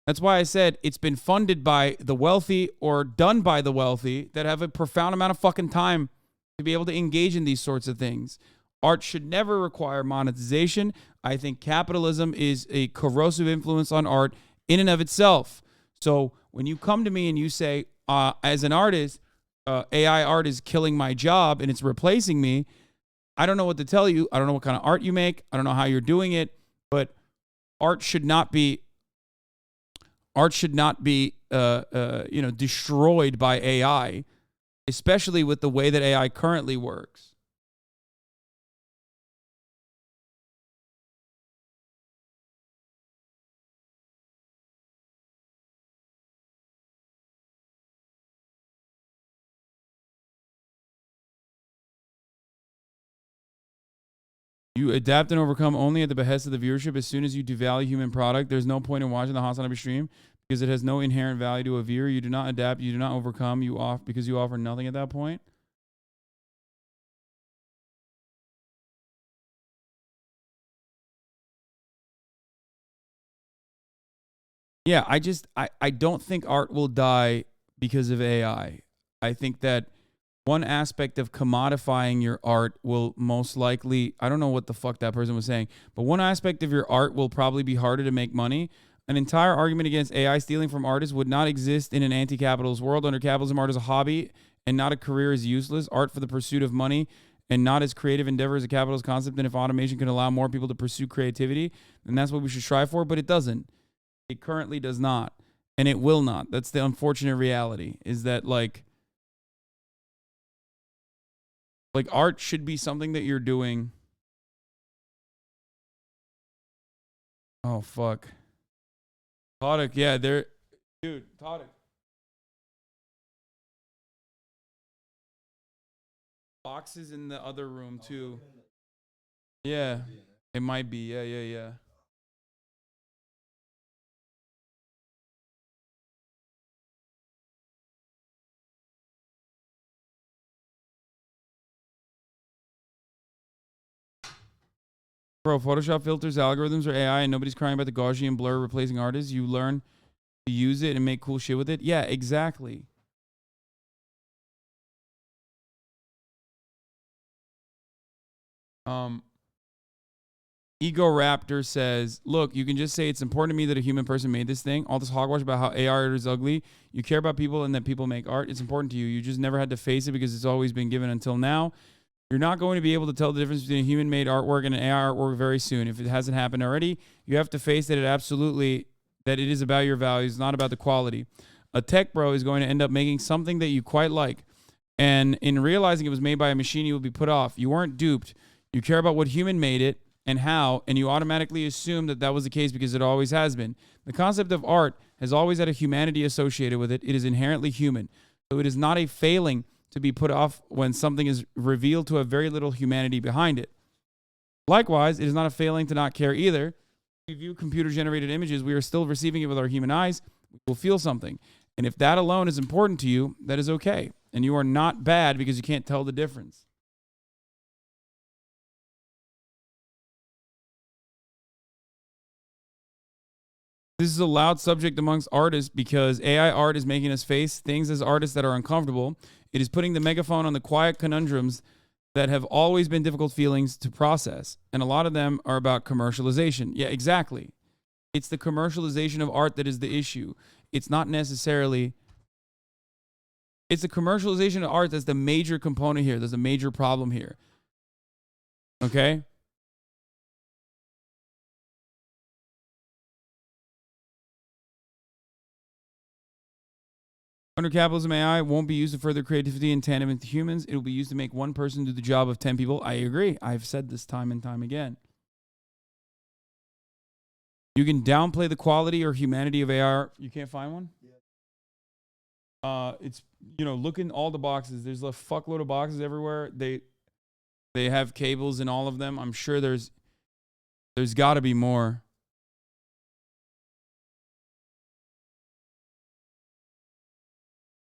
That's why I said it's been funded by the wealthy or done by the wealthy that have a profound amount of fucking time to be able to engage in these sorts of things. Art should never require monetization. I think capitalism is a corrosive influence on art in and of itself. So when you come to me and you say, as an artist, AI art is killing my job and it's replacing me, I don't know what to tell you. I don't know what kind of art you make. I don't know how you're doing it, but art should not be you know, destroyed by AI, especially with the way that AI currently works. You adapt and overcome only at the behest of the viewership. As soon as you devalue human product, there's no point in watching the HasanAbi stream because it has no inherent value to a viewer. You do not adapt. You do not overcome. You off because you offer nothing at that point. Yeah, I don't think art will die because of AI. I think that one aspect of commodifying your art will most likely, I don't know what the fuck that person was saying, but one aspect of your art will probably be harder to make money. An entire argument against AI stealing from artists would not exist in an anti-capitalist world. Under capitalism, art is a hobby and not a career is useless. Art for the pursuit of money and not as creative endeavor as a capitalist concept. And if automation can allow more people to pursue creativity, then that's what we should strive for, but it doesn't. It currently does not, and it will not. That's the unfortunate reality, is that like art should be something that you're doing. Oh, fuck. Tarik, yeah, dude, Tarik. Boxes in the other room, too. Yeah, it might be. Yeah. Bro, Photoshop filters, algorithms, or AI, and nobody's crying about the Gaussian blur replacing artists. You learn to use it and make cool shit with it. Yeah, exactly. EgoRaptor says, look, you can just say it's important to me that a human person made this thing. All this hogwash about how AI art is ugly. You care about people and that people make art. It's important to you. You just never had to face it because it's always been given until now. You're not going to be able to tell the difference between a human-made artwork and an AI artwork very soon. If it hasn't happened already, you have to face that that it is about your values, not about the quality. A tech bro is going to end up making something that you quite like. And in realizing it was made by a machine, you will be put off. You weren't duped. You care about what human made it and how, and you automatically assume that that was the case because it always has been. The concept of art has always had a humanity associated with it. It is inherently human. So it is not a failing to be put off when something is revealed to have very little humanity behind it. Likewise, it is not a failing to not care either. If we view computer-generated images, we are still receiving it with our human eyes. We will feel something. And if that alone is important to you, that is okay. And you are not bad because you can't tell the difference. This is a loud subject amongst artists because AI art is making us face things as artists that are uncomfortable. It is putting the megaphone on the quiet conundrums that have always been difficult feelings to process. And a lot of them are about commercialization. Yeah, exactly. It's the commercialization of art that is the issue. It's not necessarily... It's the commercialization of art that's the major component here. There's a major problem here. Okay? Under capitalism, AI won't be used to further creativity in tandem with humans. It will be used to make one person do the job of 10 people. I agree. I've said this time and time again. You can downplay the quality or humanity of AI. You can't find one? Yeah. It's, look in all the boxes. There's a fuckload of boxes everywhere. They have cables in all of them. I'm sure there's got to be more.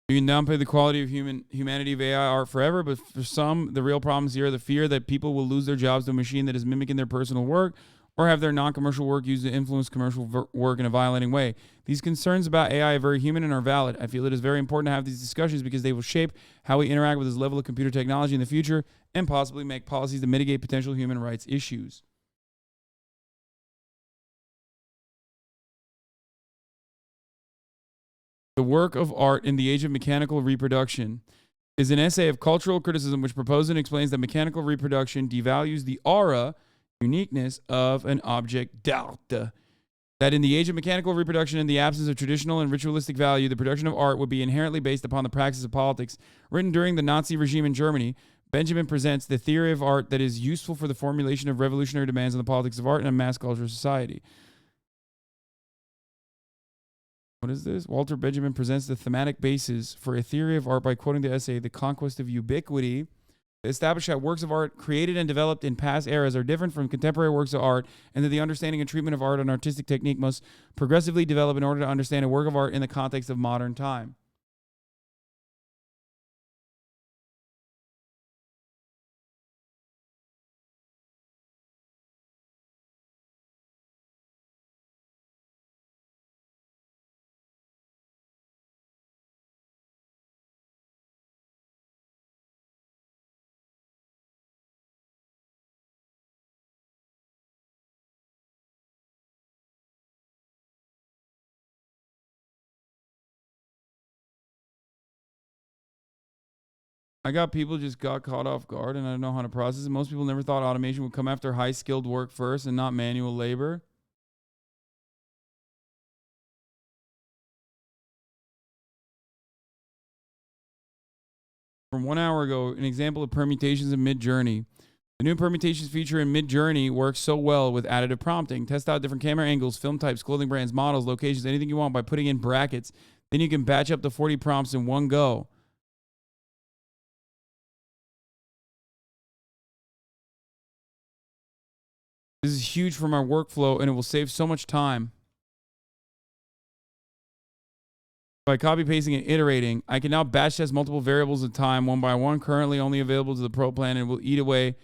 You can downplay the quality of humanity of AI art forever, but for some, the real problems here are the fear that people will lose their jobs to a machine that is mimicking their personal work or have their non-commercial work used to influence commercial work in a violating way. These concerns about AI are very human and are valid. I feel it is very important to have these discussions because they will shape how we interact with this level of computer technology in the future and possibly make policies to mitigate potential human rights issues. The Work of Art in the Age of Mechanical Reproduction is an essay of cultural criticism which proposes and explains that mechanical reproduction devalues the aura, uniqueness of an object d'art. That in the age of mechanical reproduction and the absence of traditional and ritualistic value, the production of art would be inherently based upon the practice of politics. Written during the Nazi regime in Germany, Benjamin presents the theory of art that is useful for the formulation of revolutionary demands on the politics of art in a mass culture society. What is this? Walter Benjamin presents the thematic basis for a theory of art by quoting the essay, The Conquest of Ubiquity, to establish that works of art created and developed in past eras are different from contemporary works of art, and that the understanding and treatment of art and artistic technique must progressively develop in order to understand a work of art in the context of modern time. I got people just got caught off guard and I don't know how to process it. Most people never thought automation would come after high-skilled work first and not manual labor. From 1 hour ago, an example of permutations in Midjourney. The new permutations feature in Midjourney works so well with additive prompting. Test out different camera angles, film types, clothing brands, models, locations, anything you want by putting in brackets. Then you can batch up to 40 prompts in one go. This is huge for my workflow, and it will save so much time. By copy-pasting and iterating, I can now batch test multiple variables at a time, one by one, currently only available to the Pro plan, and will eat away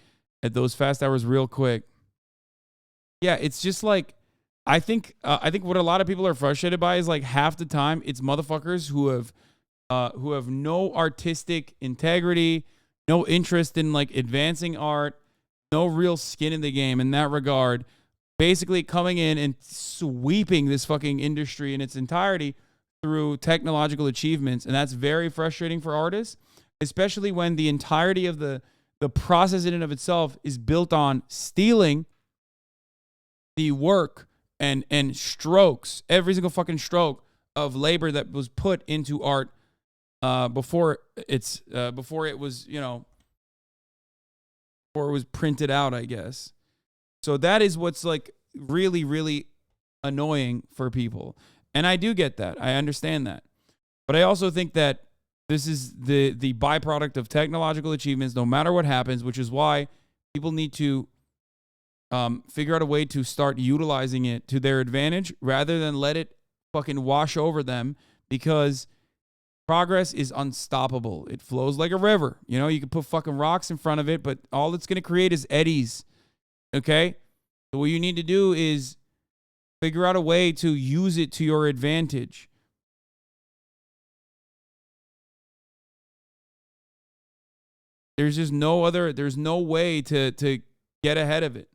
at those fast hours real quick. Yeah, it's just like I think what a lot of people are frustrated by is like half the time it's motherfuckers who have no artistic integrity, no interest in like advancing art, no real skin in the game in that regard, basically coming in and sweeping this fucking industry in its entirety through technological achievements. And that's very frustrating for artists, especially when the entirety of the process in and of itself is built on stealing the work and strokes, every single fucking stroke of labor that was put into art before it was, you know, before it was printed out, I guess. So that is what's like really, really annoying for people. And I do get that. I understand that. But I also think that this is the byproduct of technological achievements, no matter what happens, which is why people need to figure out a way to start utilizing it to their advantage rather than let it fucking wash over them, because progress is unstoppable. It flows like a river. You know, you can put fucking rocks in front of it, but all it's going to create is eddies. Okay? So what you need to do is figure out a way to use it to your advantage. There's just there's no way to get ahead of it.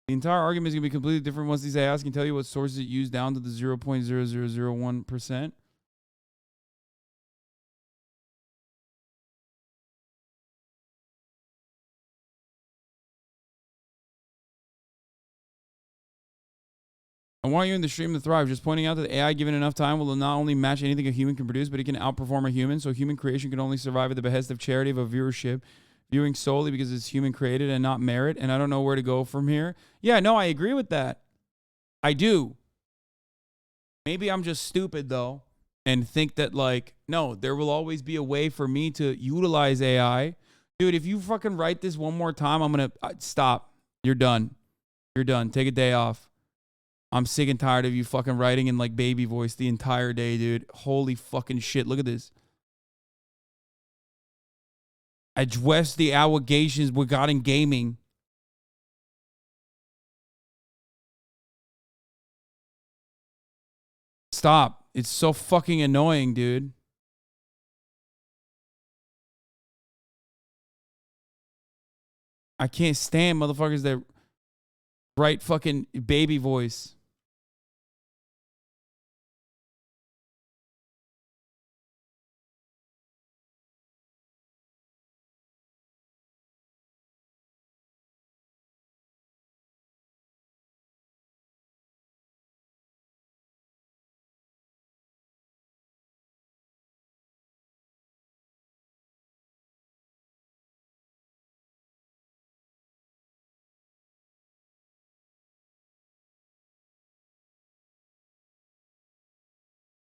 The entire argument is going to be completely different once these AIs can tell you what sources it used down to the 0.0001%. I want you in the stream to thrive. Just pointing out that the AI, given enough time, will not only match anything a human can produce, but it can outperform a human. So human creation can only survive at the behest of charity of a viewership, viewing solely because it's human created and not merit. And I don't know where to go from here. Yeah, no, I agree with that. I do. Maybe I'm just stupid, though, and think that, like, no, there will always be a way for me to utilize AI. Dude, if you fucking write this one more time, I'm going to stop. You're done. You're done. Take a day off. I'm sick and tired of you fucking writing in like baby voice the entire day, dude. Holy fucking shit. Look at this. Address the allegations regarding gaming. Stop. It's so fucking annoying, dude. I can't stand motherfuckers that write fucking baby voice.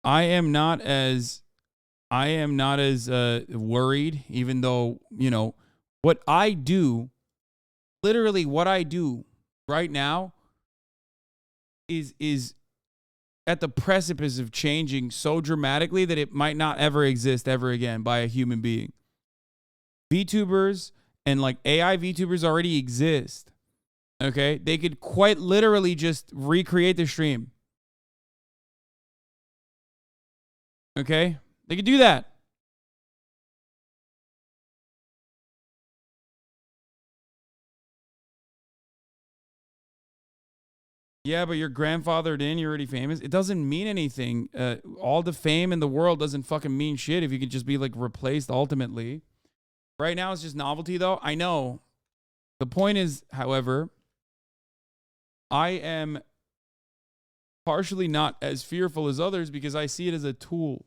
I am not as worried, even though, you know, what I do, literally what I do right now is at the precipice of changing so dramatically that it might not ever exist ever again by a human being. VTubers and like AI VTubers already exist. Okay? They could quite literally just recreate the stream. Okay? They could do that. Yeah, but you're grandfathered in, you're already famous. It doesn't mean anything. All the fame in the world doesn't fucking mean shit if you could just be like replaced ultimately. Right now it's just novelty though. I know. The point is, however, I am partially not as fearful as others because I see it as a tool.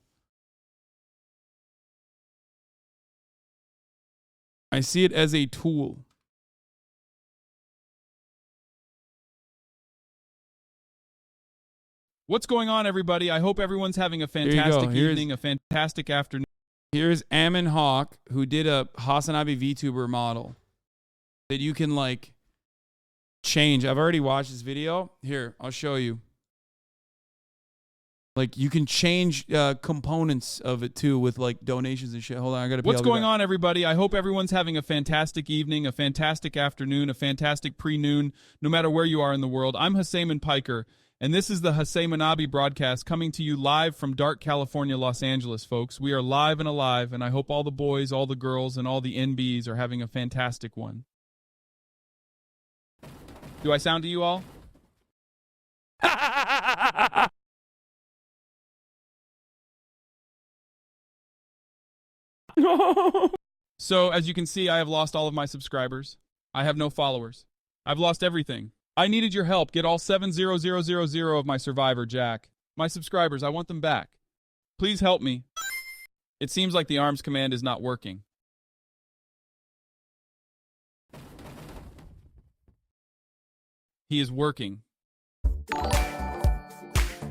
I see it as a tool. What's going on, everybody? I hope everyone's having a fantastic evening, a fantastic afternoon. Here's Aamon Hawk, who did a HasanAbi Vtuber model that you can like change. I've already watched this video. Here, I'll show you. Like you can change components of it too with like donations and shit. Hold on, I gotta. What's going on, everybody? I hope everyone's having a fantastic evening, a fantastic afternoon, a fantastic pre-noon, no matter where you are in the world. I'm Hassan Piker, and this is the HasanAbi broadcast coming to you live from dark California, Los Angeles, folks. We are live and alive, and I hope all the boys, all the girls, and all the NBs are having a fantastic one. Do I sound to you all? So, as you can see, I have lost all of my subscribers. I have no followers. I've lost everything. I needed your help. Get all 70000 of my survivor, Jack. My subscribers, I want them back. Please help me. It seems like the arms command is not working. He is working.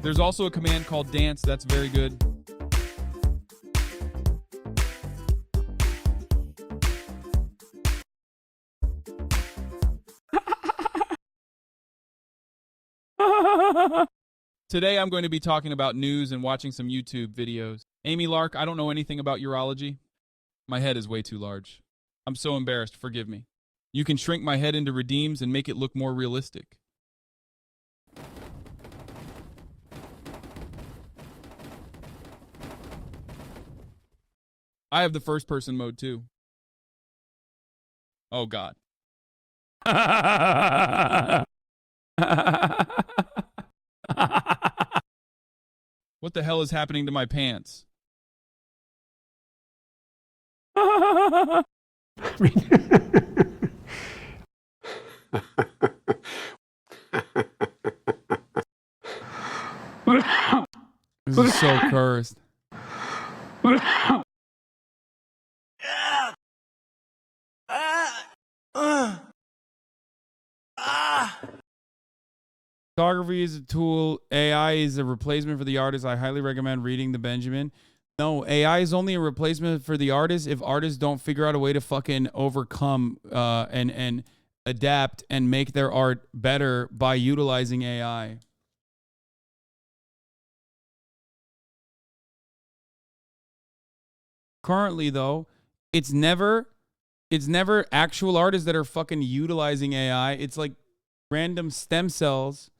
There's also a command called dance. That's very good. Today I'm going to be talking about news and watching some YouTube videos. Amy Lark, I don't know anything about urology. My head is way too large. I'm so embarrassed, forgive me. You can shrink my head into redeems and make it look more realistic. I have the first person mode too. Oh God. What the hell is happening to my pants? This is so cursed. Photography is a tool. AI is a replacement for the artist. I highly recommend reading the Benjamin. No, AI is only a replacement for the artist if artists don't figure out a way to fucking overcome and adapt and make their art better by utilizing AI. Currently, though, it's never actual artists that are fucking utilizing AI. It's like random stem cells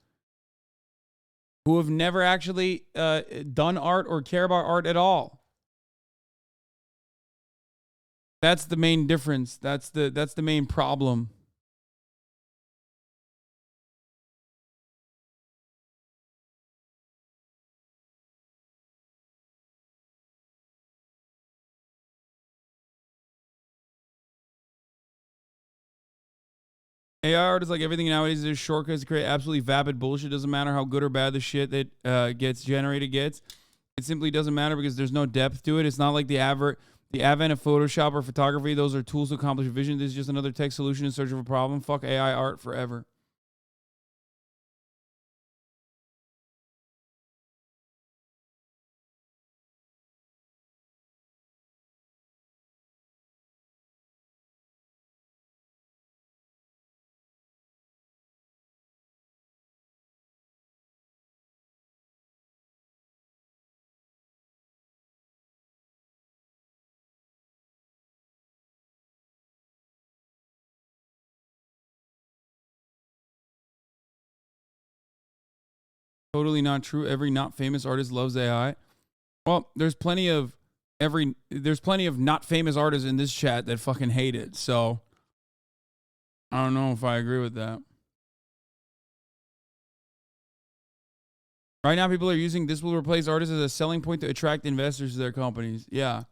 who have never actually done art or care about art at all. That's the main difference. That's the main problem. AI art is like everything nowadays. There's shortcuts to create absolutely vapid bullshit. Doesn't matter how good or bad the shit that gets generated gets. It simply doesn't matter because there's no depth to it. It's not like the advent of Photoshop or photography. Those are tools to accomplish vision. This is just another tech solution in search of a problem. Fuck AI art forever. Totally not true. Every not famous artist loves AI. Well, there's plenty of not famous artists in this chat that fucking hate it. So I don't know if I agree with that. Right now, people are using this will replace artists as a selling point to attract investors to their companies. Yeah.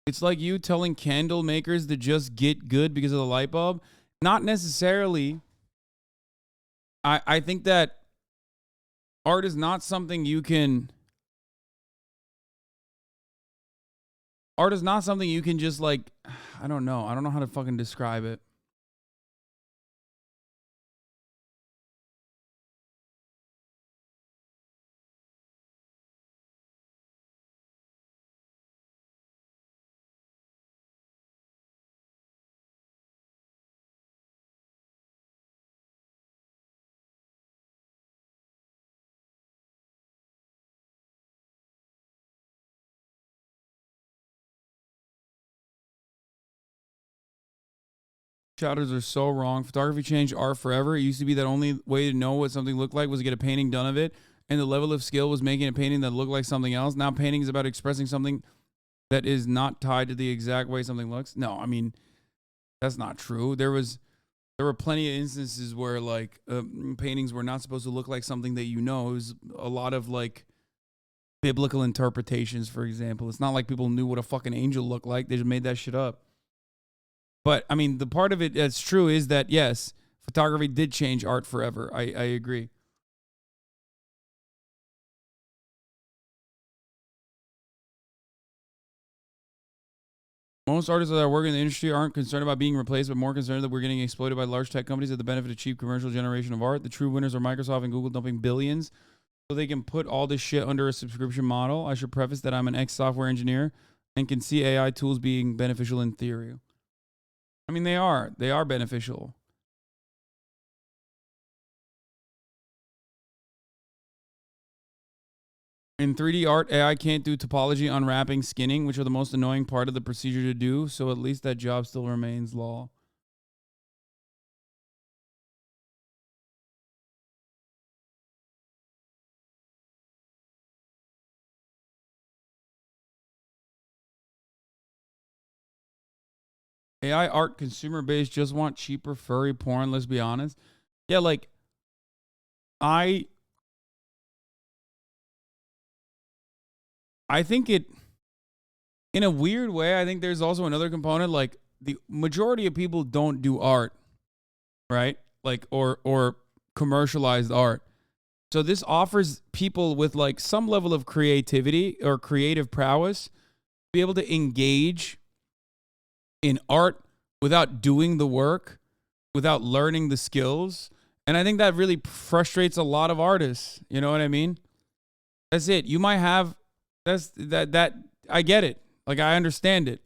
It's like you telling candle makers to just get good because of the light bulb. Not necessarily. I think that art is not something you can... Art is not something you can just like... I don't know. I don't know how to fucking describe it. Shouters are so wrong. Photography changed art forever. It used to be that only way to know what something looked like was to get a painting done of it, and the level of skill was making a painting that looked like something else. Now painting is about expressing something that is not tied to the exact way something looks. No, I mean, that's not true. There were plenty of instances where like paintings were not supposed to look like something that you know. It was a lot of like biblical interpretations, for example. It's not like people knew what a fucking angel looked like. They just made that shit up. But, I mean, the part of it that's true is that, yes, photography did change art forever. I agree. Most artists that are working in the industry aren't concerned about being replaced, but more concerned that we're getting exploited by large tech companies at the benefit of cheap commercial generation of art. The true winners are Microsoft and Google dumping billions so they can put all this shit under a subscription model. I should preface that I'm an ex-software engineer and can see AI tools being beneficial in theory. I mean, they are beneficial. In 3D art, AI can't do topology, unwrapping, skinning, which are the most annoying part of the procedure to do, so at least that job still remains law. AI art consumer base just want cheaper furry porn, let's be honest. Yeah, like I think it, in a weird way, I think there's also another component, like the majority of people don't do art, right? Like, or commercialized art. So this offers people with like some level of creativity or creative prowess be able to engage in art without doing the work, without learning the skills. And I think that really frustrates a lot of artists. You know what I mean? That's it. You might have, that I get it. Like, I understand it.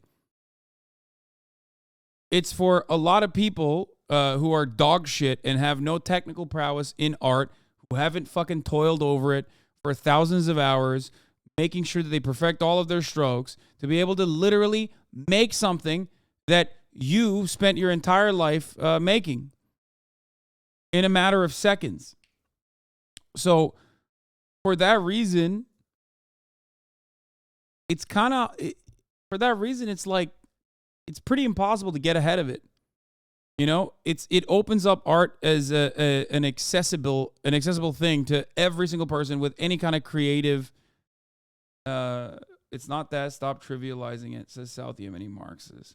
It's for a lot of people who are dog shit and have no technical prowess in art, who haven't fucking toiled over it for thousands of hours, making sure that they perfect all of their strokes, to be able to literally make something that you spent your entire life making in a matter of seconds. So for that reason, it's kind of, for that reason, it's like, it's pretty impossible to get ahead of it. You know, it opens up art as an accessible thing to every single person with any kind of creative. It's not that. Stop trivializing it, says South Yemeni Marxist.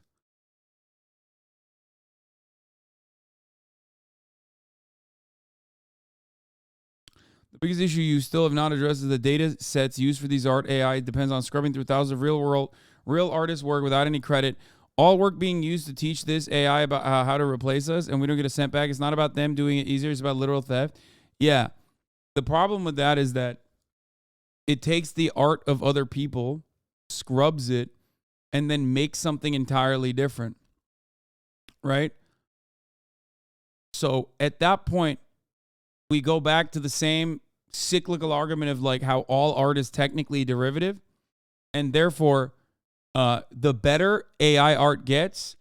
The biggest issue you still have not addressed is the data sets used for these art AI. It depends on scrubbing through thousands of real artists' work without any credit. All work being used to teach this AI about how to replace us, and we don't get a cent back. It's not about them doing it easier. It's about literal theft. Yeah. The problem with that is that it takes the art of other people, scrubs it, and then makes something entirely different. Right? So at that point, we go back to the same cyclical argument of like how all art is technically derivative, and therefore the better AI art gets,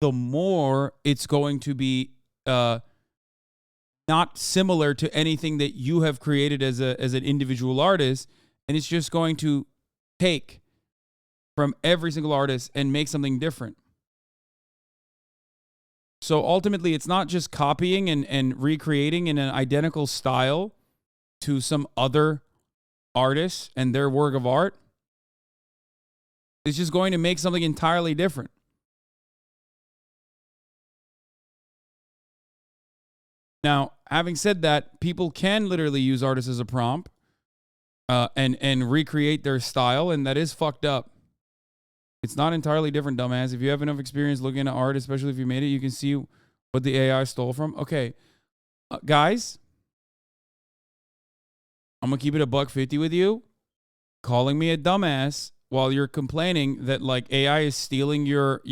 the more it's going to be not similar to anything that you have created as an individual artist, and it's just going to take from every single artist and make something different. So ultimately, it's not just copying and recreating in an identical style to some other artist and their work of art. It's just going to make something entirely different. Now, having said that, people can literally use artists as a prompt and recreate their style, and that is fucked up. It's not entirely different, dumbass. If you have enough experience looking at art, especially if you made it, you can see what the AI stole from. Okay, guys, I'm gonna keep it $150 with you. Calling me a dumbass while you're complaining that like AI is stealing your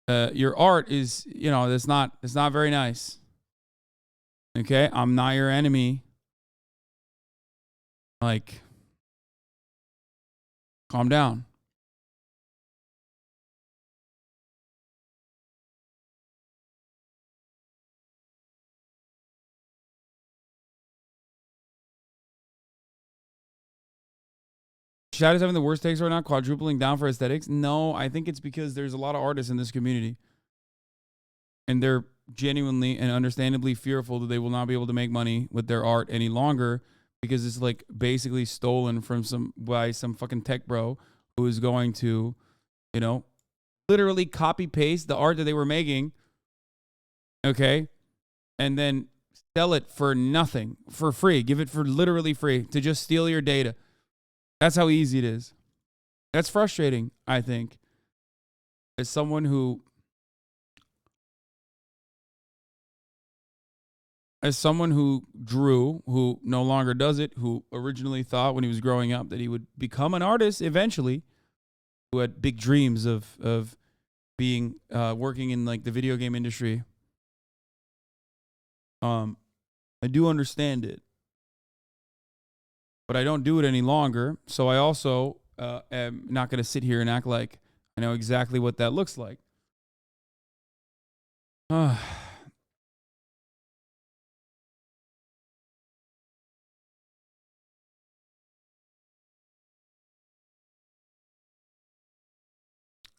art is, you know, it's not very nice. Okay, I'm not your enemy. Like, calm down. Chat is having the worst takes right now, quadrupling down for aesthetics. No, I think it's because there's a lot of artists in this community. And they're genuinely and understandably fearful that they will not be able to make money with their art any longer because it's like basically stolen from by some fucking tech bro who is going to, you know, literally copy paste the art that they were making, okay, and then sell it for nothing, for free, give it for literally free to just steal your data. That's how easy it is. That's frustrating, I think, as someone who drew, who no longer does it, who originally thought when he was growing up that he would become an artist eventually, who had big dreams of being working in like the video game industry. I do understand it, but I don't do it any longer. So I also am not going to sit here and act like I know exactly what that looks like.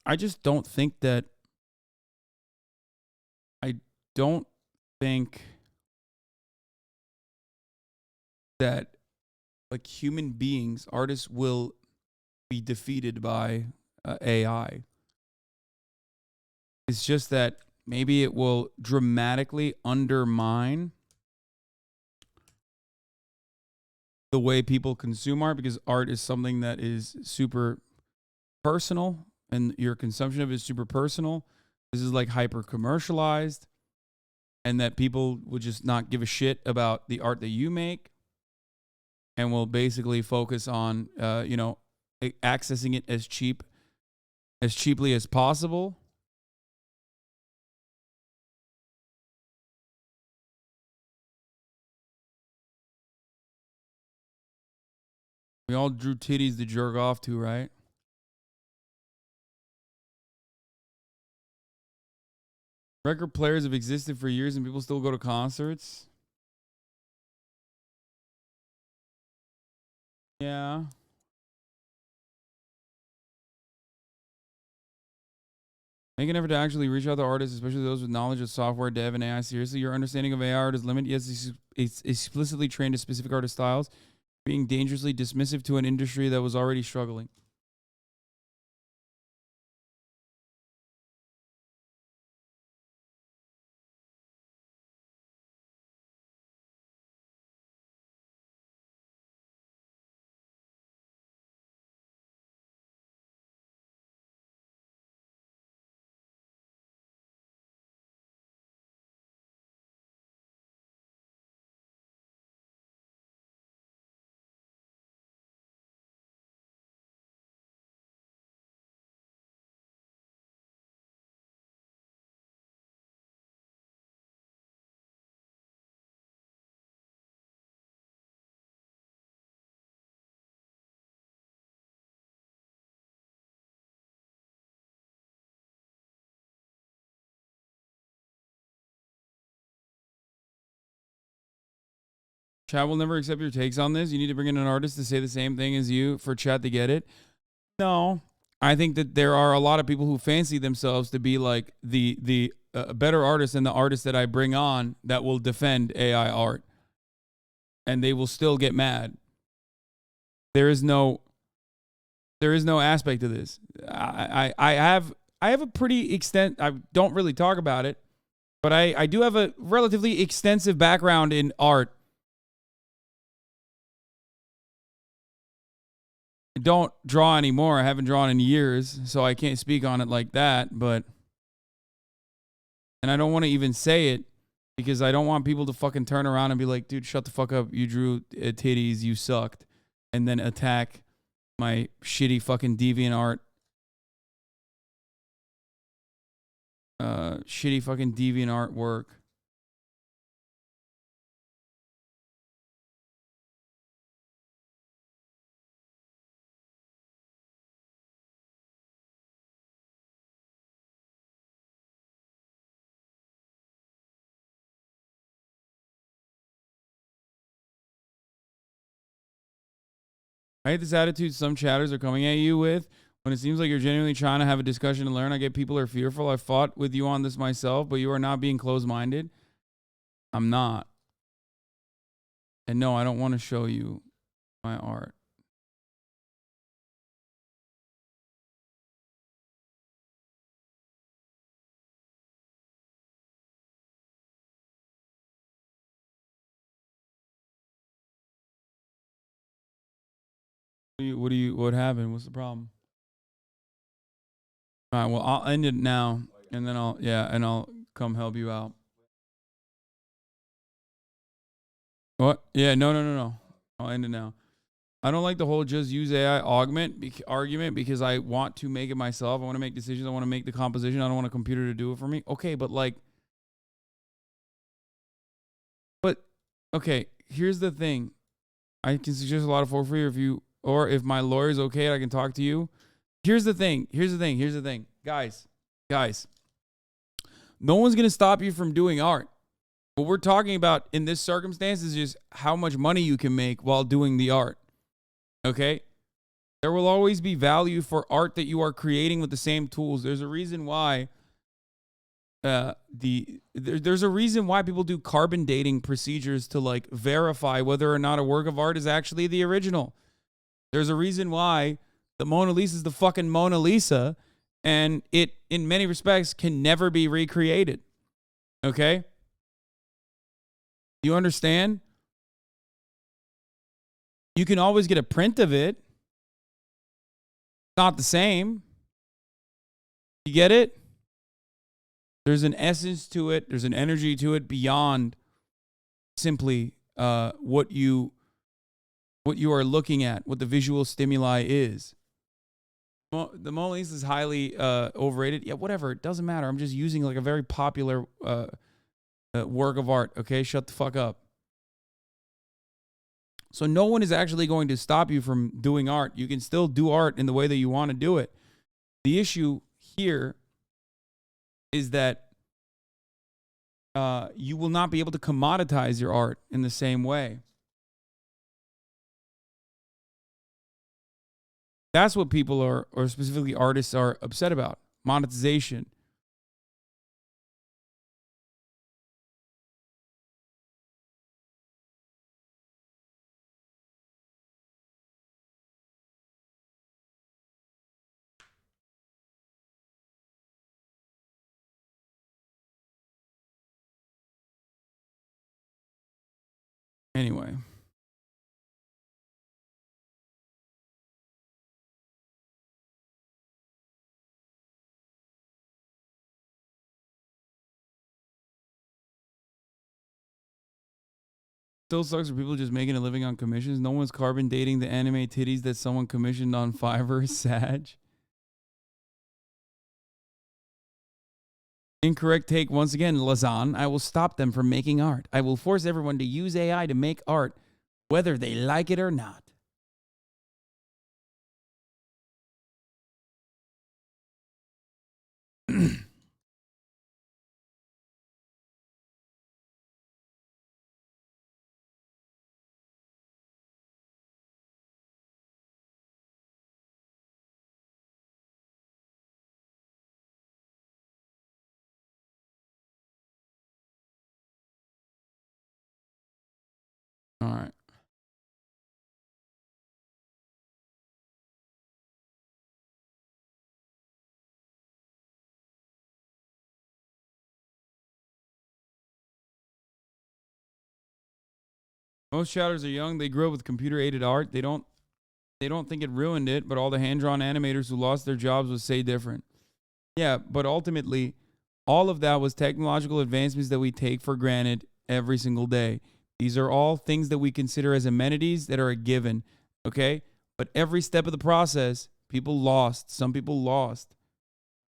I just don't think that. I don't think that like human beings, artists will be defeated by AI. It's just that maybe it will dramatically undermine the way people consume art, because art is something that is super personal and your consumption of it is super personal. This is like hyper commercialized, and that people would just not give a shit about the art that you make and will basically focus on, you know, accessing it as cheaply as possible. We all drew titties to jerk off to, right? Record players have existed for years and people still go to concerts. Yeah. Make an effort to actually reach out to artists, especially those with knowledge of software, dev, and AI. Seriously, your understanding of AI art is limited. Yes, it's explicitly trained to specific artist styles, being dangerously dismissive to an industry that was already struggling. Chat will never accept your takes on this. You need to bring in an artist to say the same thing as you for chat to get it. No, I think that there are a lot of people who fancy themselves to be like the better artist than the artist that I bring on that will defend AI art, and they will still get mad. There is no aspect to this. I have a pretty extent. I don't really talk about it, but I do have a relatively extensive background in art. I don't draw anymore. I haven't drawn in years, so I can't speak on it like that. And I don't want to even say it because I don't want people to fucking turn around and be like, dude, shut the fuck up. You drew titties. You sucked. And then attack my shitty fucking deviant art. Shitty fucking deviant artwork. I hate this attitude some chatters are coming at you with when it seems like you're genuinely trying to have a discussion and learn. I get people are fearful. I fought with you on this myself, but you are not being closed-minded. I'm not. And no, I don't want to show you my art. What happened? What's the problem? All right, well, I'll end it now, and then I'll come help you out. What? Yeah, no. I'll end it now. I don't like the whole just use AI argument because I want to make it myself. I want to make decisions. I want to make the composition. I don't want a computer to do it for me. Okay, but okay, here's the thing. I can suggest a lot of folk for you if my lawyer's okay, I can talk to you. Here's the thing. Guys. No one's going to stop you from doing art. What we're talking about in this circumstance is just how much money you can make while doing the art. Okay? There will always be value for art that you are creating with the same tools. There's a reason why there's a reason why people do carbon dating procedures to verify whether or not a work of art is actually the original. There's a reason why the Mona Lisa is the fucking Mona Lisa, and it, in many respects, can never be recreated. Okay? You understand? You can always get a print of it. Not the same. You get it? There's an essence to it. There's an energy to it beyond simply what you are looking at, what the visual stimuli is. The Mona Lisa is highly overrated. Yeah, whatever. It doesn't matter. I'm just using a very popular work of art. Okay, shut the fuck up. So no one is actually going to stop you from doing art. You can still do art in the way that you want to do it. The issue here is that you will not be able to commoditize your art in the same way. That's what people are, or specifically artists, are upset about. Monetization. Anyway. Still sucks for people just making a living on commissions. No one's carbon dating the anime titties that someone commissioned on Fiverr. Sag. Incorrect take once again, Lazan. I will stop them from making art. I will force everyone to use AI to make art, whether they like it or not. All right. Most shouters are young. They grew up with computer-aided art. They don't think it ruined it, but all the hand-drawn animators who lost their jobs would say different. Yeah, but ultimately, all of that was technological advancements that we take for granted every single day. These are all things that we consider as amenities that are a given, okay? But every step of the process, people lost. Some people lost.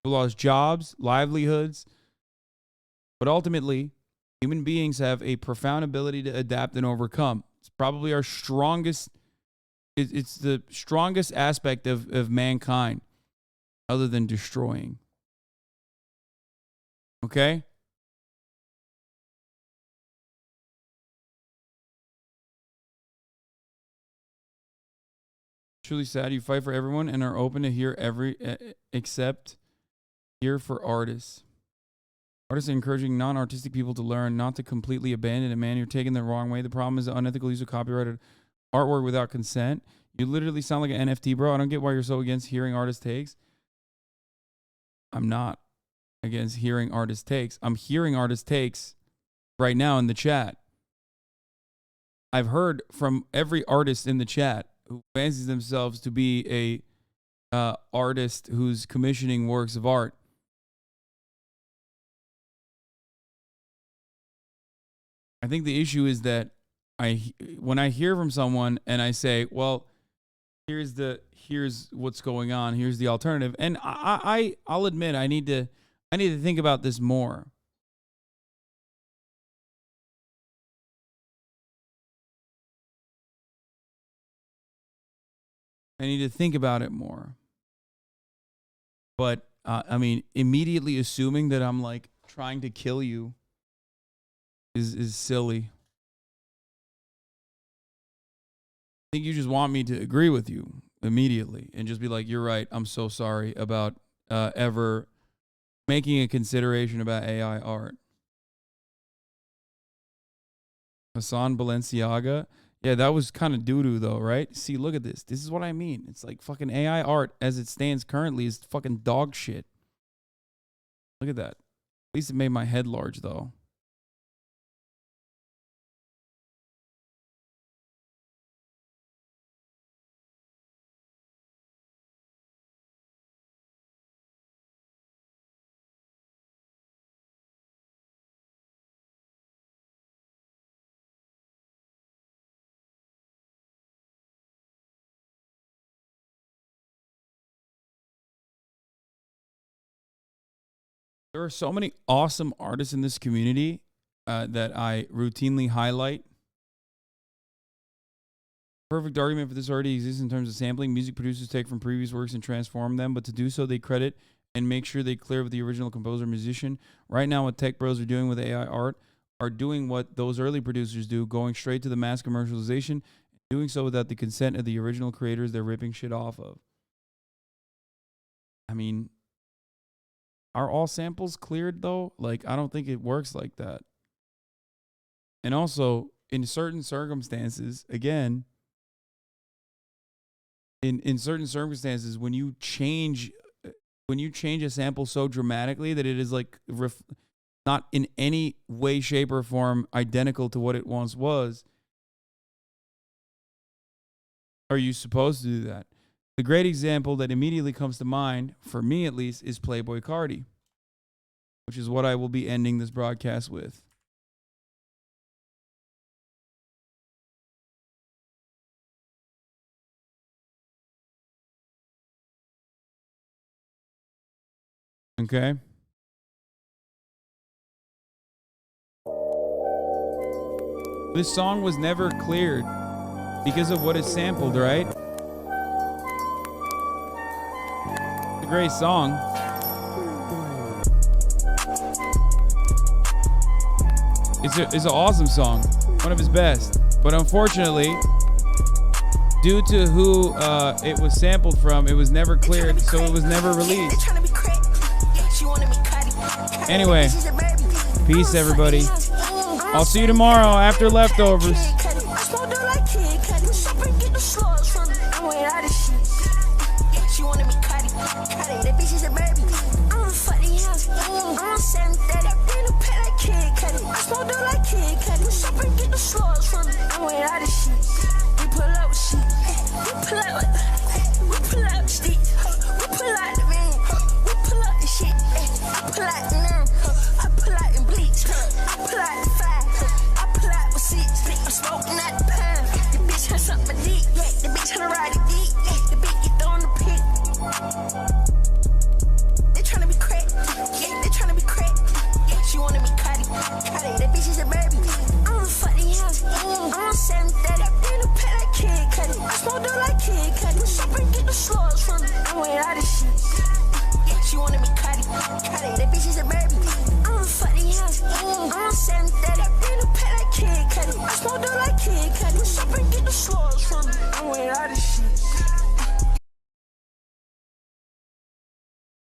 People lost jobs, livelihoods. But ultimately, human beings have a profound ability to adapt and overcome. It's probably our strongest, it's the strongest aspect of mankind other than destroying. Okay? Truly sad. You fight for everyone and are open to hear except here for artists. Artists are encouraging non-artistic people to learn not to completely abandon it. Man, you're taking the wrong way. The problem is the unethical use of copyrighted artwork without consent. You literally sound like an NFT, bro. I don't get why you're so against hearing artist takes. I'm not against hearing artist takes. I'm hearing artist takes right now in the chat. I've heard from every artist in the chat who fancies themselves to be a artist who's commissioning works of art. I think the issue is that when I hear from someone and I say, well, here's what's going on, here's the alternative, and I'll admit I need to think about this more. I need to think about it more. But, I mean, immediately assuming that I'm, like, trying to kill you is silly. I think you just want me to agree with you immediately and just be like, you're right, I'm so sorry about ever making a consideration about AI art. Hasan Balenciaga. Yeah, that was kind of doo-doo though, right? See, look at this. This is what I mean. It's like fucking AI art as it stands currently is fucking dog shit. Look at that. At least it made my head large though. There are so many awesome artists in this community that I routinely highlight. Perfect argument for this already exists in terms of sampling. Music producers take from previous works and transform them, but to do so, they credit and make sure they clear with the original composer musician. Right now, what tech bros are doing with AI art are doing what those early producers do, going straight to the mass commercialization, doing so without the consent of the original creators they're ripping shit off of. I mean, are all samples cleared though? Like, I don't think it works like that. And also, in certain circumstances, again, in certain circumstances, when you change a sample so dramatically that it is like not in any way, shape, or form identical to what it once was, are you supposed to do that? The great example that immediately comes to mind, for me at least, is Playboy Carti, which is what I will be ending this broadcast with. Okay? This song was never cleared because of what is sampled, right? Great song. It's an awesome song, one of his best. But unfortunately, due to who it was sampled from, it was never cleared, so it was never released. Anyway, peace everybody. I'll see you tomorrow after leftovers. I smoke dope like Kid Cudi. Shop and get the slugs from me. I went out of shit.